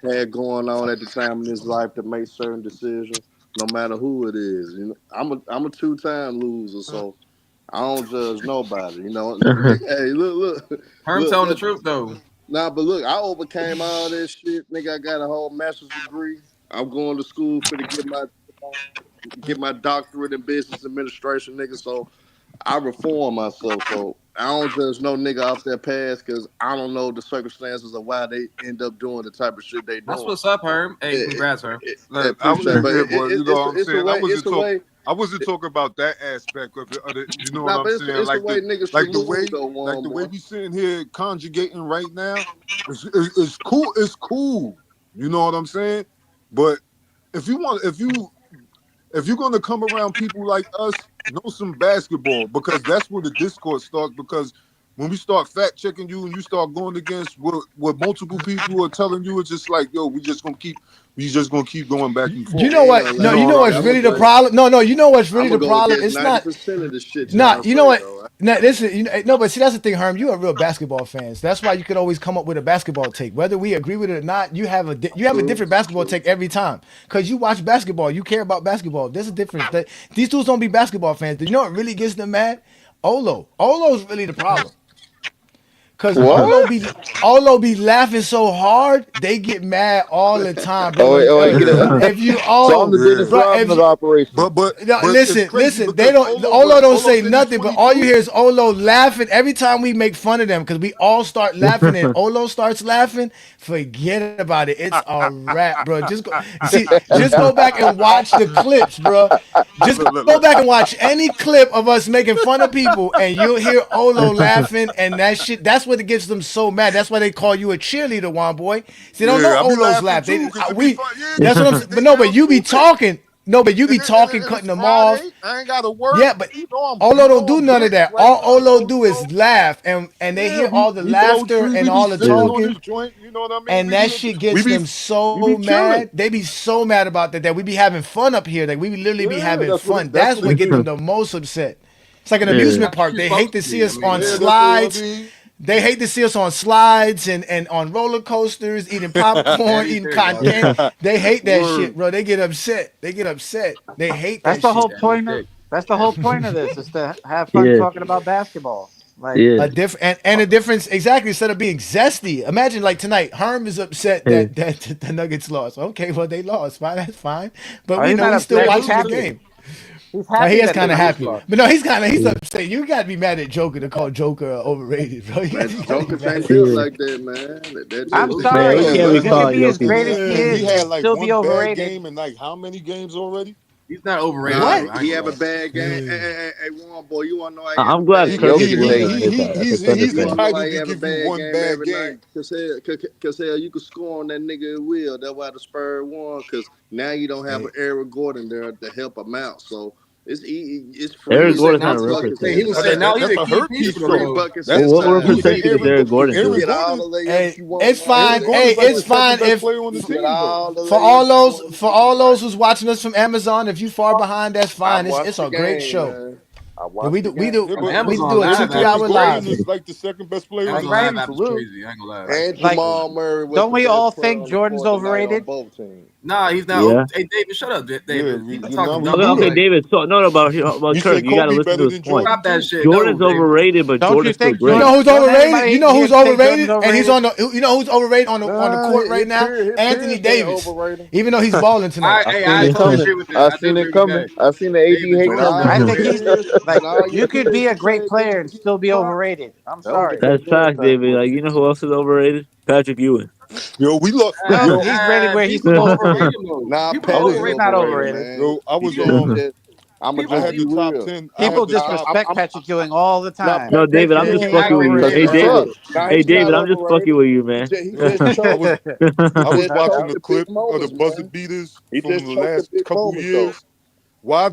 had going on at the time in his life to make certain decisions, no matter who it is. You know, I'm a 2-time loser, so I don't judge nobody. You know, hey, look, Herm telling the truth though. Nah, but look, I overcame all this shit, nigga. I got a whole master's degree. I'm going to school for to get my doctorate in business administration, nigga. So I reform myself. So I don't judge no nigga off their past because I don't know the circumstances of why they end up doing the type of shit they doing. That's what's up, Herm. Hey, congrats, Herm. Look, I was in here, boy. You know what I'm saying? I wasn't talking about that aspect of it. You know what I'm saying? It's the way we sitting here conjugating right now, it's cool. It's cool. You know what I'm saying? But if you're gonna come around people like us, know some basketball, because that's where the discourse starts. Because when we start fact checking you and you start going against what multiple people are telling you, it's just like, yo, we just gonna keep going back and forth. You know what? No, you know what's really the problem? No, you know what's really the problem? It's not. Of the shit You know what? No, listen, no, but see, that's the thing, Herm. You are real basketball fans. That's why you could always come up with a basketball take, whether we agree with it or not. You have a different basketball take every time because you watch basketball. You care about basketball. There's a difference. These dudes don't be basketball fans. You know what really gets them mad? Olo's really the problem. Cause Olo be laughing so hard, they get mad all the time, bro. If you so I'm the biggest problem of the operation. But listen. They don't. Olo don't say nothing, but all you hear is Olo laughing every time we make fun of them. Cause we all start laughing, and Olo starts laughing. Forget about it. It's a wrap, bro. Just go back and watch the clips, bro. Just go back and watch any clip of us making fun of people, and you'll hear Olo laughing, and that shit. That's what gets them so mad. That's why they call you a cheerleader, Juan boy. See, they don't know Olo's laugh. That's what I'm saying. But no, but you be talking. No, but you be talking, cutting them off. I ain't got to work. Yeah, but Olo don't do none of that. All Olo do is laugh, and they hear all the laughter and all the talking. You know what I mean? And that shit gets them so mad. They be so mad about that we be having fun up here. Like we literally be having fun. That's what gets them the most upset. It's like an amusement park. They hate to see us on slides. They hate to see us on slides and on roller coasters, eating popcorn, eating content. They hate that shit, bro. They get upset. They hate that. That's the whole point. That's the whole point of this, is to have fun talking about basketball. Like a different and a difference exactly. Instead of being zesty, imagine like tonight, Herm is upset that the Nuggets lost. Okay, well they lost. Fine, that's fine. But we know he's still watching the game. He is kind of happy, but no, he's upset. You got to be mad at Joker to call Joker overrated, bro. Joker can't feel like that, man. I'm sorry. He can be his greatest kid, he had like still one be overrated. bad game in like how many games already? He's not overrated. What? He have a bad game. Hey, Warren boy, you want to know? I'm glad He's Jokic entitled to give you one bad game. Because hell, you could score on that nigga at will. That's why the Spurs won. Because now you don't have an Eric Gordon there to help him out. So it's free. Eric Gordon's not a representative. He was saying now he's a key piece for them. What representation is Eric Gordon? It's fine. Hey, it's fine if for all those who's watching us from Amazon, if you far behind, that's fine. It's a great show. We do a 2-3-hour live. Is like the second best player. Crazy. I ain't gonna lie. And Jamal Murray. Don't we all think Jordan's overrated? Nah, he's not. Yeah. Hey, David, shut up, David. Okay, David. So no, about Kirk, you gotta listen to his point. Stop that shit. Jordan's overrated, but Jordan's still great. You know who's overrated? You know who's overrated? And he's on the. You know who's overrated on the court right now? Anthony Davis. Even though he's balling tonight. I seen it coming. I seen the AD hate coming. I think he's like, you could be a great player and still be overrated. I'm sorry. That's fact, David. Like, you know who else is overrated? Patrick Ewing. Yo, we look. No, he's rated where he's supposed to be. Nah, He's not overrated. Yo, I was I'm I had the top 10. People disrespect Patrick Ewing all the time. No, David, I'm just fucking with you. Hey, David, I'm just fucking with you, man. I was watching the clip of the buzzer beaters from the last couple years. Why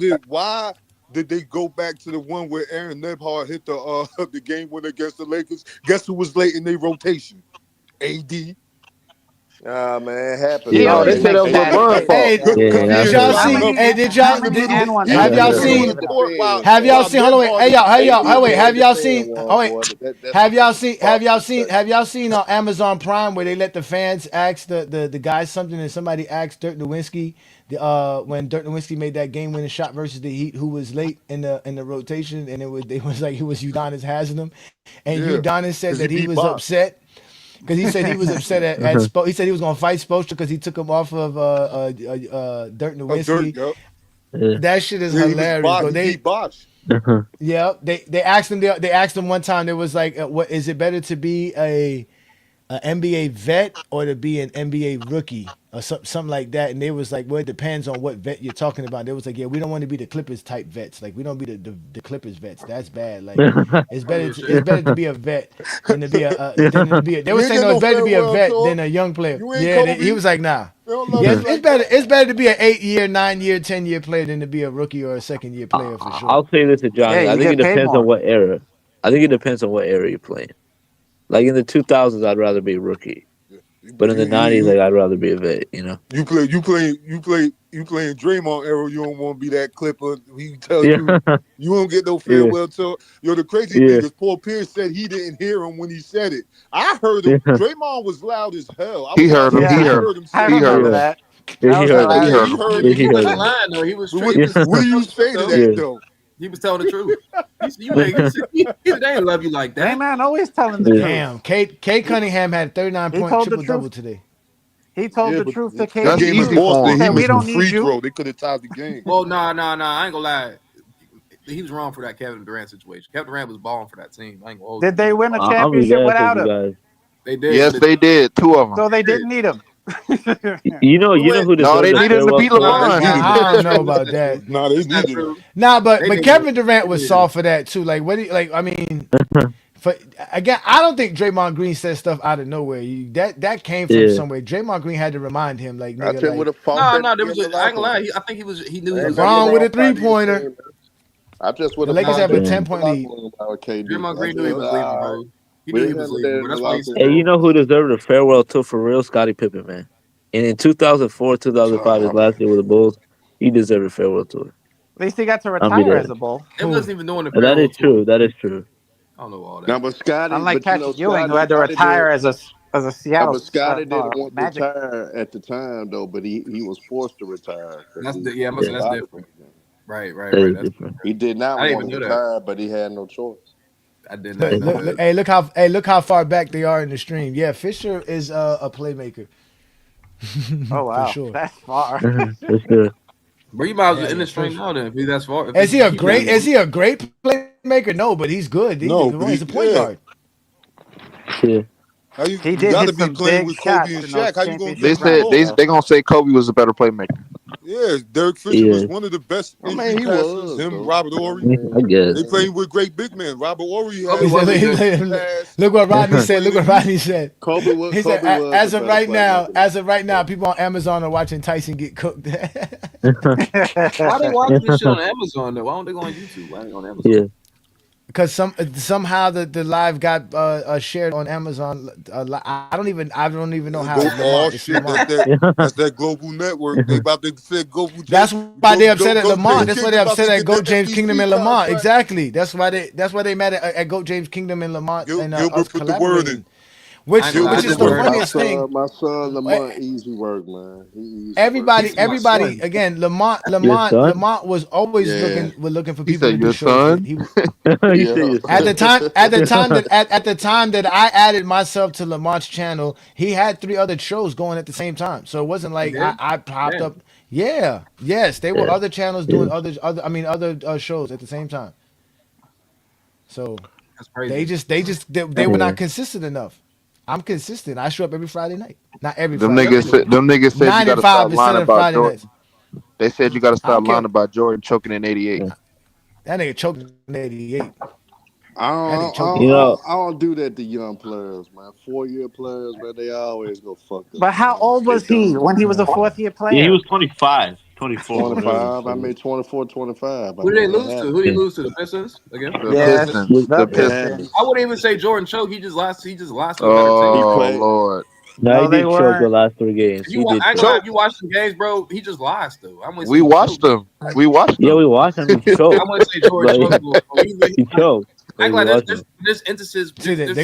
did they go back to the one where Aaron Nebhart hit the game winner against the Lakers? Guess who was late in their rotation? AD. Nah, man, it happens. He No, always they said makes that was bad LeBron's plays. fault. Did y'all see? Hey, did y'all? Have y'all seen? Have y'all seen? Hold on, wait. Hey y'all. Wait. Have y'all seen? Oh wait. Have y'all seen? Have y'all seen on Amazon Prime where they let the fans ask the guys something and somebody asked Dirk Nowitzki when Dirk Nowitzki made that game-winning shot versus the Heat, who was late in the rotation, and it was like it was Udonis Haslam, and Udonis said that he was upset. Because he said he was upset at he said he was gonna fight Spoelstra because he took him off of Dirk Nowitzki. That shit is hilarious. He boxed. Yeah, they asked him. They asked him one time. There was like, "What is it better to be a NBA vet or to be an NBA rookie or something like that?" And they was like, "Well, it depends on what vet you're talking about." They was like, "Yeah, we don't want to be the Clippers type vets. Like, we don't be the Clippers vets. That's bad. Like, it's better to be a vet than to be a." They were saying no, it's better to be a vet than a young player. Yeah, he was like, "Nah." Yeah, it's better to be an 8-year, 9-year, 10-year player than to be a rookie or a second-year player for sure. I'll say this to Johnny. I think it depends on what era. I think it depends on what era you're playing. Like in the 2000s, I'd rather be a rookie, but in the 90s, like I'd rather be a vet. You know, you playing Draymond era. You don't want to be that Clipper. He tell you you won't get no farewell tour. Yo, the crazy thing is Paul Pierce said he didn't hear him when he said it. I heard him. Draymond was loud as hell. He heard him. He heard him. He heard that. He heard him. He wasn't lying though. He was. What do you say to that though? He was telling the truth. He said, they ain't love you like that. Hey man, always telling the truth. Damn, Kate Cunningham had 39-point triple-double today. He told the truth to Kate. That game in Boston, he we don't missed need free you. throw. They could have tied the game. Well, nah. I ain't gonna lie. He was wrong for that Kevin Durant situation. Kevin Durant was balling for that team. I ain't gonna hold Did they win a championship without him? They did. Yes, they did. 2 of them. So they didn't need him. You know who deserved No, they needed him to beat LeBron. I don't know about that. No, they needed him. Nah, but Kevin Durant was soft for that too. Like, what? Do you, like, I mean, again, I don't think Draymond Green said stuff out of nowhere. That came from somewhere. Draymond Green had to remind him, like, nigga, no, there was. I ain't gonna lie. I think he knew he was wrong with a 3-pointer. I just would the Lakers have a 10-point lead. Draymond Green knew he was leaving, bro. He knew he was leaving. That's why he said. Hey, you know who deserved a farewell tour for real? Scotty Pippen, man. And in 2004, 2005, his last year with the Bulls, he deserved a farewell tour. At least he got to retire as a Bull. It wasn't even doing the. That is true. That is true. I don't know all that. Now, but Scotty, unlike Patrick Ewing, who had to retire as a Seattle. But Scotty didn't want to retire at the time, though. But he was forced to retire. That's different. Right. That's different. He did not want to retire, but he had no choice. I did not know that. Hey, look how far back they are in the stream. Yeah, Fisher is a playmaker. Oh wow, for sure. That's far. That's good. Bro, you might as well in the stream now then. If he's that far. Is he a great playmaker? No, but he's good. He's a point guard. Yeah. He did gotta be playing with Kobe and Shaq. How you gonna they said they gonna say Kobe was a better playmaker. Yeah, Derek Fisher was one of the best. He was. Him, Robert Horry. I guess they playing with great big men. Robert Horry. Look what Rodney said. Kobe was. He said, as of right now, people on Amazon are watching Tyson get cooked. Why they watching this shit on Amazon though? Why don't they go on YouTube? Why ain't on Amazon? Yeah. Because somehow the live got shared on Amazon. I don't even know how. That's that global network. They about to say global. That's why they upset at Lamont. That's why they upset at Goat James Kingdom and Lamont. Exactly. That's why they mad at Goat James Kingdom and Lamont and us put the word in. Which is the funniest thing. My son Lamont, easy work, man. Everybody, again, Lamont was always looking for people to do shows. At the time that I added myself to Lamont's channel, he had 3 other shows going at the same time. So it wasn't like I popped up. Yeah, yes, they were other channels doing other shows at the same time. So that's crazy. They were not consistent enough. I'm consistent. I show up every Friday night. Not every them Friday. Them niggas said you gotta stop lying about Jordan. Nights. They said you gotta stop lying about Jordan choking in '88. That nigga choked in '88. I don't do that to young players, man. 4-year players, man, they always go fuck them. But how old was he when he was a 4th-year player? Yeah, he was 25. 24. 25. I made 24, 25. Who did they lose to? Who did he lose to? The Pistons again? The Pistons. I wouldn't even say Jordan choked. He just lost. To a better team. Oh Lord. No, he did choke the last 3 games. You, He did I ain't choke. gonna lie, if you watch some games, bro, he just lies though. I'm We watched them. We watched them. Yeah, we watched him. He choked. I wouldn't say George Like, Floyd. he choked. Act Like, like we watched him. there's instances. See that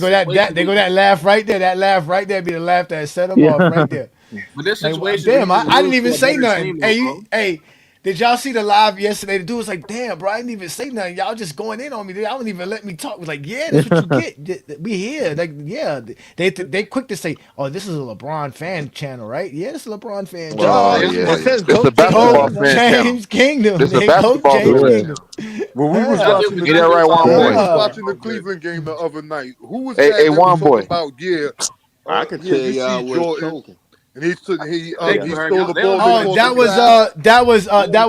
they go that laugh right there. That laugh right there be the laugh that set him off right there. But this Like, situation, damn, where I you didn't lose even to a say better nothing. team, Hey, bro. hey, did y'all see the live yesterday? The dude was like, damn, bro, I didn't even say nothing. Y'all just going in on me. Y'all don't even let me talk. Was like, yeah, that's what you get. We here. Like, yeah. They quick to say, oh, this is a LeBron fan channel, right? Yeah, this is a LeBron fan channel. Oh, yeah. It's a basketball fan channel. James Kingdom. It's a They basketball James fan Kingdom. When we was Yeah. watching the Get that right, Juan when we Boy. was watching the Cleveland game the other night, who was Hey, that hey, that Juan was talking Boy. about? Yeah, I can yeah, tell you y'all see was Jordan, choking. and he stole the They don't ball. Oh, before that the was foul. that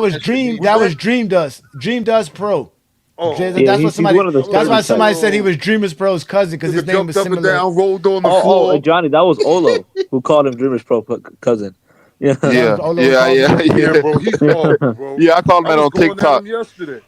was Dream Dust. Dream Dust Pro. Oh, That's Yeah, what he's somebody. one of the That's why service somebody types. said he was Dreamers Pro's cousin because his Nigga name was jumped up and similar. down, rolled on the Oh, floor. Johnny, that was Olo who called him Dreamers Pro cousin. Yeah. Yeah, Olo yeah, called yeah, him. Yeah, bro, he's horrible, bro. Yeah, I called him I that was on going at TikTok. him yesterday.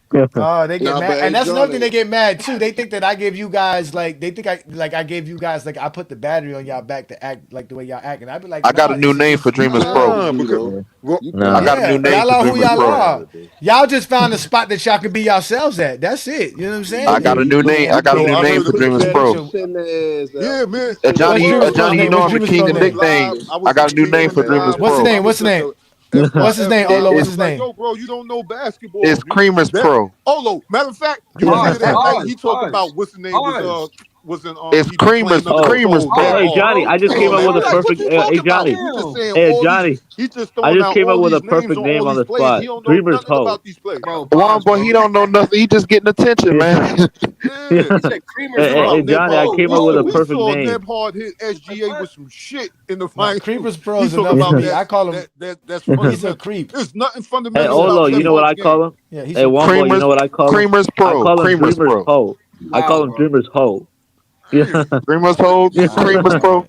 They get Nah, mad, but, hey, and that's another thing Johnny. they get mad too. They think that I gave you guys like they think I gave you guys like I put the battery on y'all back to act like the way y'all act, and I'd be like, I got nah, a new name for Dreamers Pro. Because well, I got a new name y'all for are who Dreamers y'all Pro. are. Y'all just found a spot that y'all can be yourselves at. That's it. You know what I'm saying? I got a new name. I got a no, new I name heard for him Dreamers say Pro. yeah, man. Johnny, What's Dreamers Pro's Johnny, you name? know What's I'm the Dreamers king Pro's of name? nicknames. I was I got a new name for on Dreamers live. What's his Pro. name? What's his name? That's why What's his name? FYI Olo, what's was his like, name? yo, bro, you don't know basketball. It's Creamers Pro. Olo, matter of fact, you Yeah. hear that night Pause, he talked pause, about what's the name was in It's he be playing them Oh, Creamers control Pro. hey, Johnny, I just Come came on, up man. with We a like, what perfect. you Hey, talking about? Johnny. You just saying Hey, all Johnny. these. He just I throwing just out came up all with a these names perfect on name all on these the players. spot. He don't know Dreamers nothing Ho. about these players. Bro, Juan pause, boy, bro. he don't know nothing. He just getting attention, man. Yeah. He said Creamers Hey, Pro. hey, Johnny, I came up with a perfect We saw name. Nemhard hit SGA with some shit in the Nah, final. Creepers Pro He is talking enough for about me. I call him. that's He's a fundamental. creep. There's nothing Hey, fundamental Olo, about you know what Nemhard's I call game. him? Yeah, he's Hey, a one boy, you know what I call him? Creamers I Pro. call him Creamers Dreamers Pro. Ho. I call him Bro. Dreamers Ho. Yeah. Dreamers Ho. Creamers Pro.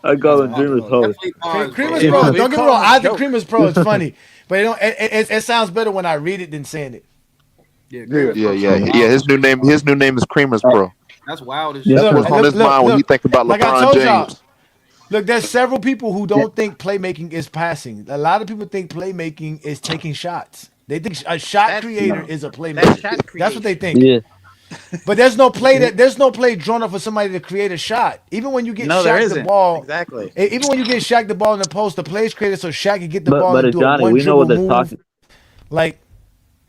I call him Dreamers Ho. Definitely pause, Creamers bro. Pro. Don't get me wrong. I think Creamers Pro is funny, but it sounds better when I read it than saying it. Yeah, Yeah. His new name is Creamers Pro. That's wild as That's shit. what's on his mind when he think about Like I LeBron told y'all, James. look, there's several people who don't think playmaking is passing. A lot of people think playmaking is taking shots. They think a shot creator is a playmaker. That's what they think. Yeah. But there's no play drawn up for somebody to create a shot. Even when you get No, there Shaq the isn't. ball, Exactly. even when you get Shaq the ball in the post, the play's created so Shaq can get the ball But and do a Johnny, one we know what dribble they're move. talking. Like,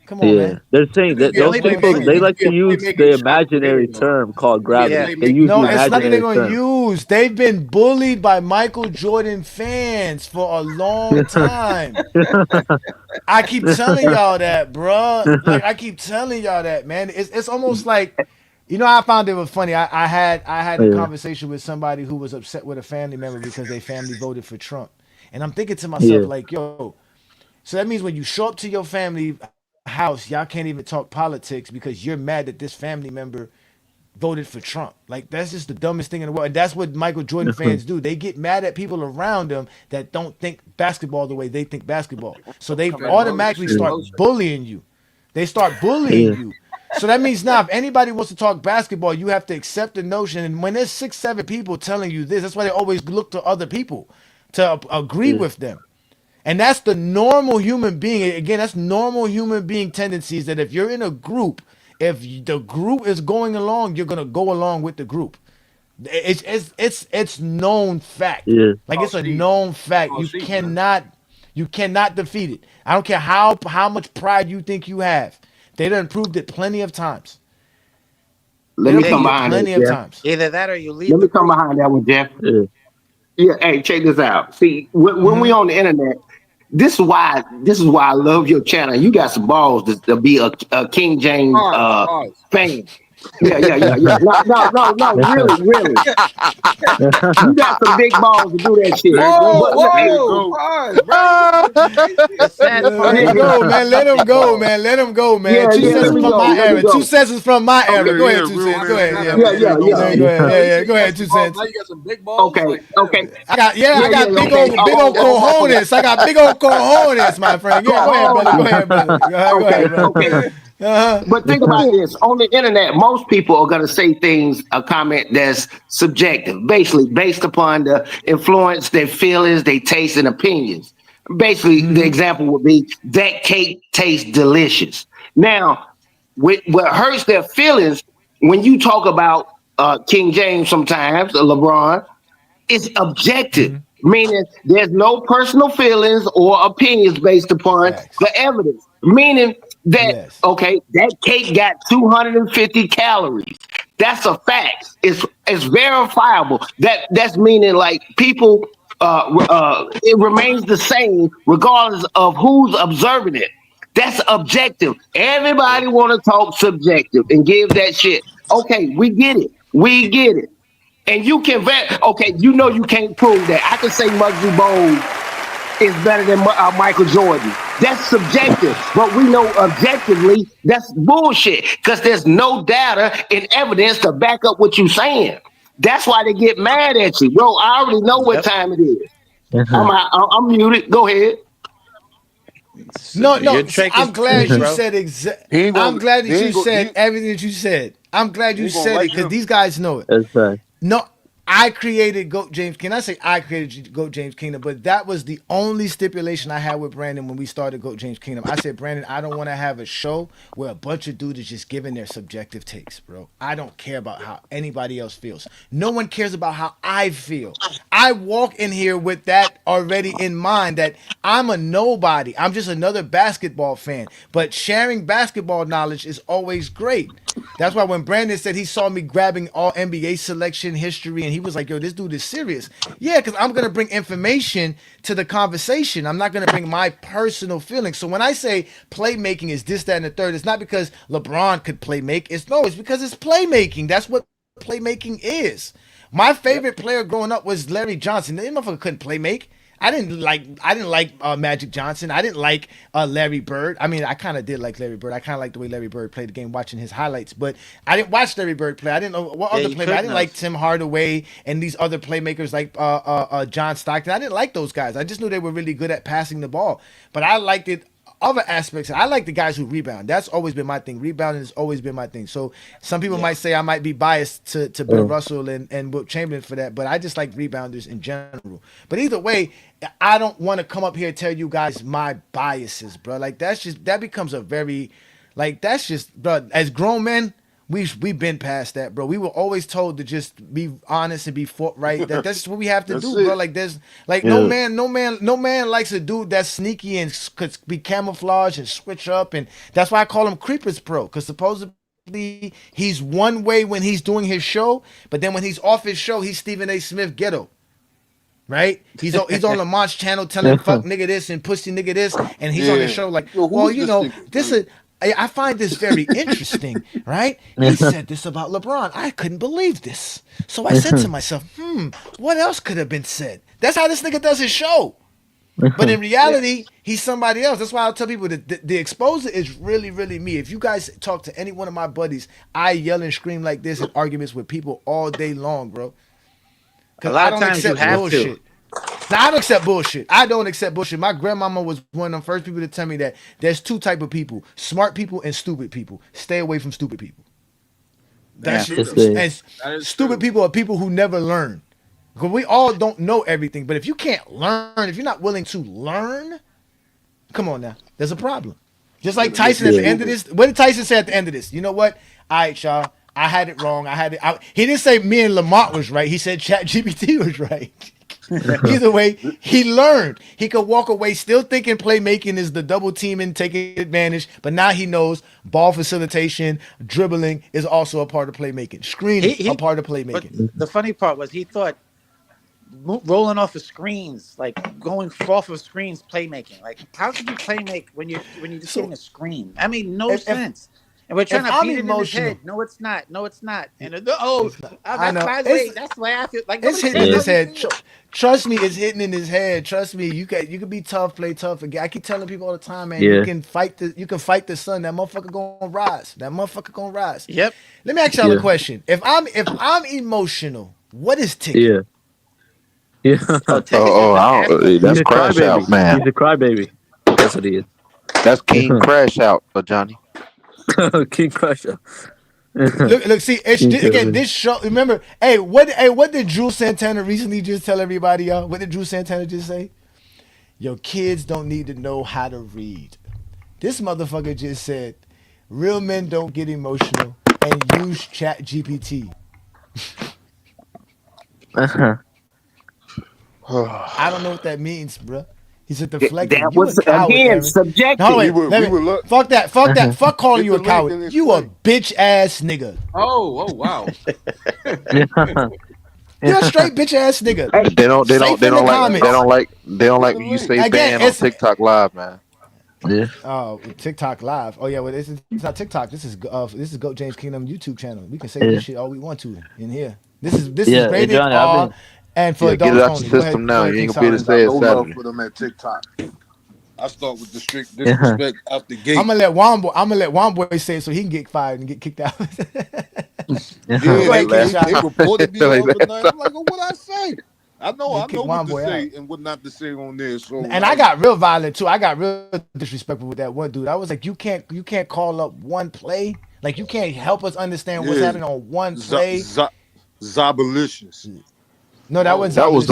come on, Yeah, man. they're saying that Yeah, those playmaking. people they You like can to be a use playmaking the shot imaginary creator, term called You can be a gravity. playmaking. They use No, the it's nothing they're imaginary going to term. use. They've been bullied by Michael Jordan fans for a long time. I keep telling y'all that, bruh. Like I keep telling y'all that, man. It's almost like, you know, I found it was funny. I had a conversation with somebody who was upset with a family member because their family voted for Trump, and I'm thinking to myself Yeah. like, yo, so that means when you show up to your family house, y'all can't even talk politics because you're mad that this family member voted for Trump. Like that's just the dumbest thing in the world. And that's what Michael Jordan fans do. They get mad at people around them that don't think basketball the way they think basketball. So they automatically start bullying you. They start bullying you. So that means now if anybody wants to talk basketball, you have to accept the notion. And when there's 6, 7 people telling you this, that's why they always look to other people to agree with them. And that's the normal human being. Again, that's normal human being tendencies that if you're in a group, if the group is going along, you're gonna go along with the group. It's known fact. Yeah. Like it's a known fact. You cannot defeat it. I don't care how much pride you think you have. They done proved it plenty of times. Let me come behind plenty that, of Jeff. times. Either that or you leave. Let me come behind that one, Jeff. Yeah, hey, check this out. See, when we on the internet, this is why I love your channel. You got some balls to be a King James fan. Yeah. No, really. You got some big balls to do that shit. Let him go, man. Let him go, man. Yeah, 2 yeah, cents let me from go, my let me era. go. 2 cents is from my era. Okay, Go ahead, yeah, 2 real cents. Go man. ahead. Yeah. Go ahead, 2 cents. Now you got some big balls. Okay. I got big okay. old cojones. I got big old cojones, my friend. Yeah, go ahead, brother. Go ahead, brother. Go ahead, brother. Okay. But think about this. On the internet, most people are going to say things, a comment that's subjective, basically based upon the influence, their feelings, their tastes, and opinions. Basically, the example would be that cake tastes delicious. Now, what hurts their feelings when you talk about King James sometimes, LeBron, it's objective, meaning there's no personal feelings or opinions based upon the evidence. Meaning that, okay, that cake got 250 calories. That's a fact. It's verifiable. That's meaning like people, it remains the same regardless of who's observing it. That's objective. Everybody want to talk subjective and give that shit. Okay, we get it. We get it. And you can okay, you know you can't prove that. I can say Muggsy Bogues is better than Michael Jordan. That's subjective, but we know objectively that's bullshit because there's no data and evidence to back up what you're saying. That's why they get mad at you, bro. I already know what time it is. I'm muted. Go ahead. No. I'm glad you said I'm glad that you said everything that you said. I'm glad you said it because these guys know it. That's right. No, I created GOAT James Kingdom. I say I created GOAT James Kingdom, but that was the only stipulation I had with Brandon when we started GOAT James Kingdom. I said, Brandon, I don't want to have a show where a bunch of dudes is just giving their subjective takes, bro. I don't care about how anybody else feels. No one cares about how I feel. I walk in here with that already in mind that I'm a nobody. I'm just another basketball fan. But sharing basketball knowledge is always great. That's why when Brandon said he saw me grabbing all NBA selection history and he was like, yo, this dude is serious. Yeah, because I'm going to bring information to the conversation. I'm not going to bring my personal feelings. So when I say playmaking is this, that, and the third, it's not because LeBron could play make. It's because it's playmaking. That's what playmaking is. My favorite player growing up was Larry Johnson. That motherfucker couldn't play make. I didn't like Magic Johnson. I didn't like Larry Bird. I mean, I kind of did like Larry Bird. I kind of like the way Larry Bird played the game, watching his highlights. But I didn't watch Larry Bird play. I didn't know what other playmakers. I didn't like Tim Hardaway and these other playmakers like John Stockton. I didn't like those guys. I just knew they were really good at passing the ball. But I liked it. Other aspects, I like the guys who rebound. That's always been my thing. Rebounding has always been my thing. So some people might say I might be biased to Bill Russell and Wilt Chamberlain for that, but I just like rebounders in general. But either way, I don't want to come up here and tell you guys my biases, bro. Like that becomes a very, like that's just, bro. As grown men, we've been past that, bro. We were always told to just be honest and be forthright. That's what we have to do, bro. Like there's like no man likes a dude that's sneaky and could be camouflaged and switch up, and that's why I call him Creepers Pro, because supposedly he's one way when he's doing his show, but then when he's off his show, he's Stephen A. Smith ghetto. Right? He's on Lamont's channel telling fuck nigga this and pussy nigga this, and he's on the show like, well, you know, this is. I find this very interesting, right? He said this about LeBron. I couldn't believe this. So I said to myself, what else could have been said? That's how this nigga does his show. But in reality, he's somebody else. That's why I'll tell people that the exposer is really, really me. If you guys talk to any one of my buddies, I yell and scream like this in arguments with people all day long, bro. A lot of times you have to. Now, I don't accept bullshit. I don't accept bullshit. My grandmama was one of the first people to tell me that there's two type of people: smart people and stupid people. Stay away from stupid people. Stupid people are people who never learn. Because we all don't know everything. But if you can't learn, if you're not willing to learn, come on now. There's a problem. Just like Tyson at the end of this. What did Tyson say at the end of this? You know what? All right, y'all. I had it wrong. He didn't say me and Lamont was right. He said ChatGPT was right. Either way, he learned. He could walk away still thinking playmaking is the double teaming, taking advantage, but now he knows ball facilitation, dribbling is also a part of playmaking. Screening, a part of playmaking. But the funny part was he thought rolling off of screens, like going off of screens, playmaking. Like, how could you playmake when you're just hitting a screen? I mean, no sense. And we're trying to beat it in his head. No, it's not. No, it's not. And I know. That's why I feel like it's hitting in his head. Trust me, it's hitting in his head. Trust me, you can be tough, play tough. I keep telling people all the time, man. You can fight the sun. That motherfucker gonna rise. Yep. Let me ask y'all a question. If I'm emotional, what is ticking? Yeah. That's crash out, man. He's a crybaby. That's what he is. That's King Crash Out for Johnny. King Crusher. Look, see, again, this show. Remember, what did Drew Santana recently just tell everybody, y'all? What did Drew Santana just say? Your kids don't need to know how to read. This motherfucker just said, real men don't get emotional and use Chat GPT. I don't know what that means, bro. He's a deflecting. That You was a coward, again Aaron. subjective. No, wait, fuck that. Fuck calling you a coward. You a bitch ass nigga. Oh wow. You're a straight bitch ass nigga. They don't like when you say Again, ban on TikTok Live, man. Yeah. Oh, TikTok Live. Oh yeah, well it's not TikTok. This is Goat James Kingdom YouTube channel. We can say this shit all we want to in here. This is rated Johnny, R and for get it out adults your only. system now. You ain't gonna be able to I say it no love Saturday. for them at TikTok. I start with the strict disrespect out the gate. I'm gonna let Womboy say it so he can get fired and get kicked out. They reported me the other night. I'm like, oh, what I say? I know what to say and what not to say on there. So, and I got real violent too. I got real disrespectful with that one dude. I was like, you can't call up one play. Like you can't help us understand what's happening on one play. Zabalicious. No, that was fluke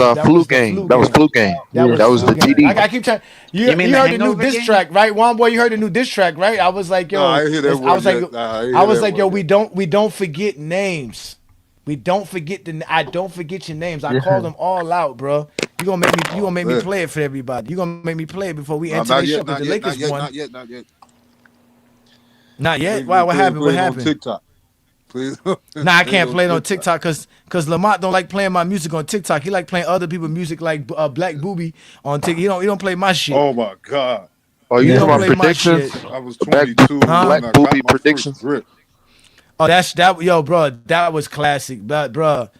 game. That was fluke game. That was the TD. I keep trying. You heard the new diss track, right? Womboy, you heard the new diss track, right? I was like, yo, I hear that I was like, yo, we don't forget names. We don't forget I don't forget your names. I called them all out, bro. You gonna make me play it for everybody. You gonna make me play it before we enter the show because the Lakers won. Not yet. Why? What happened? What happened? TikTok. Please. Nah, I can't play it on TikTok because Lamont don't like playing my music on TikTok. He like playing other people's music like Black Booby on TikTok. He don't play my shit. Oh my god. Oh, you talking about predictions? I was 22. Black Booby predictions. Oh, that, yo, bro. That was classic, but bro.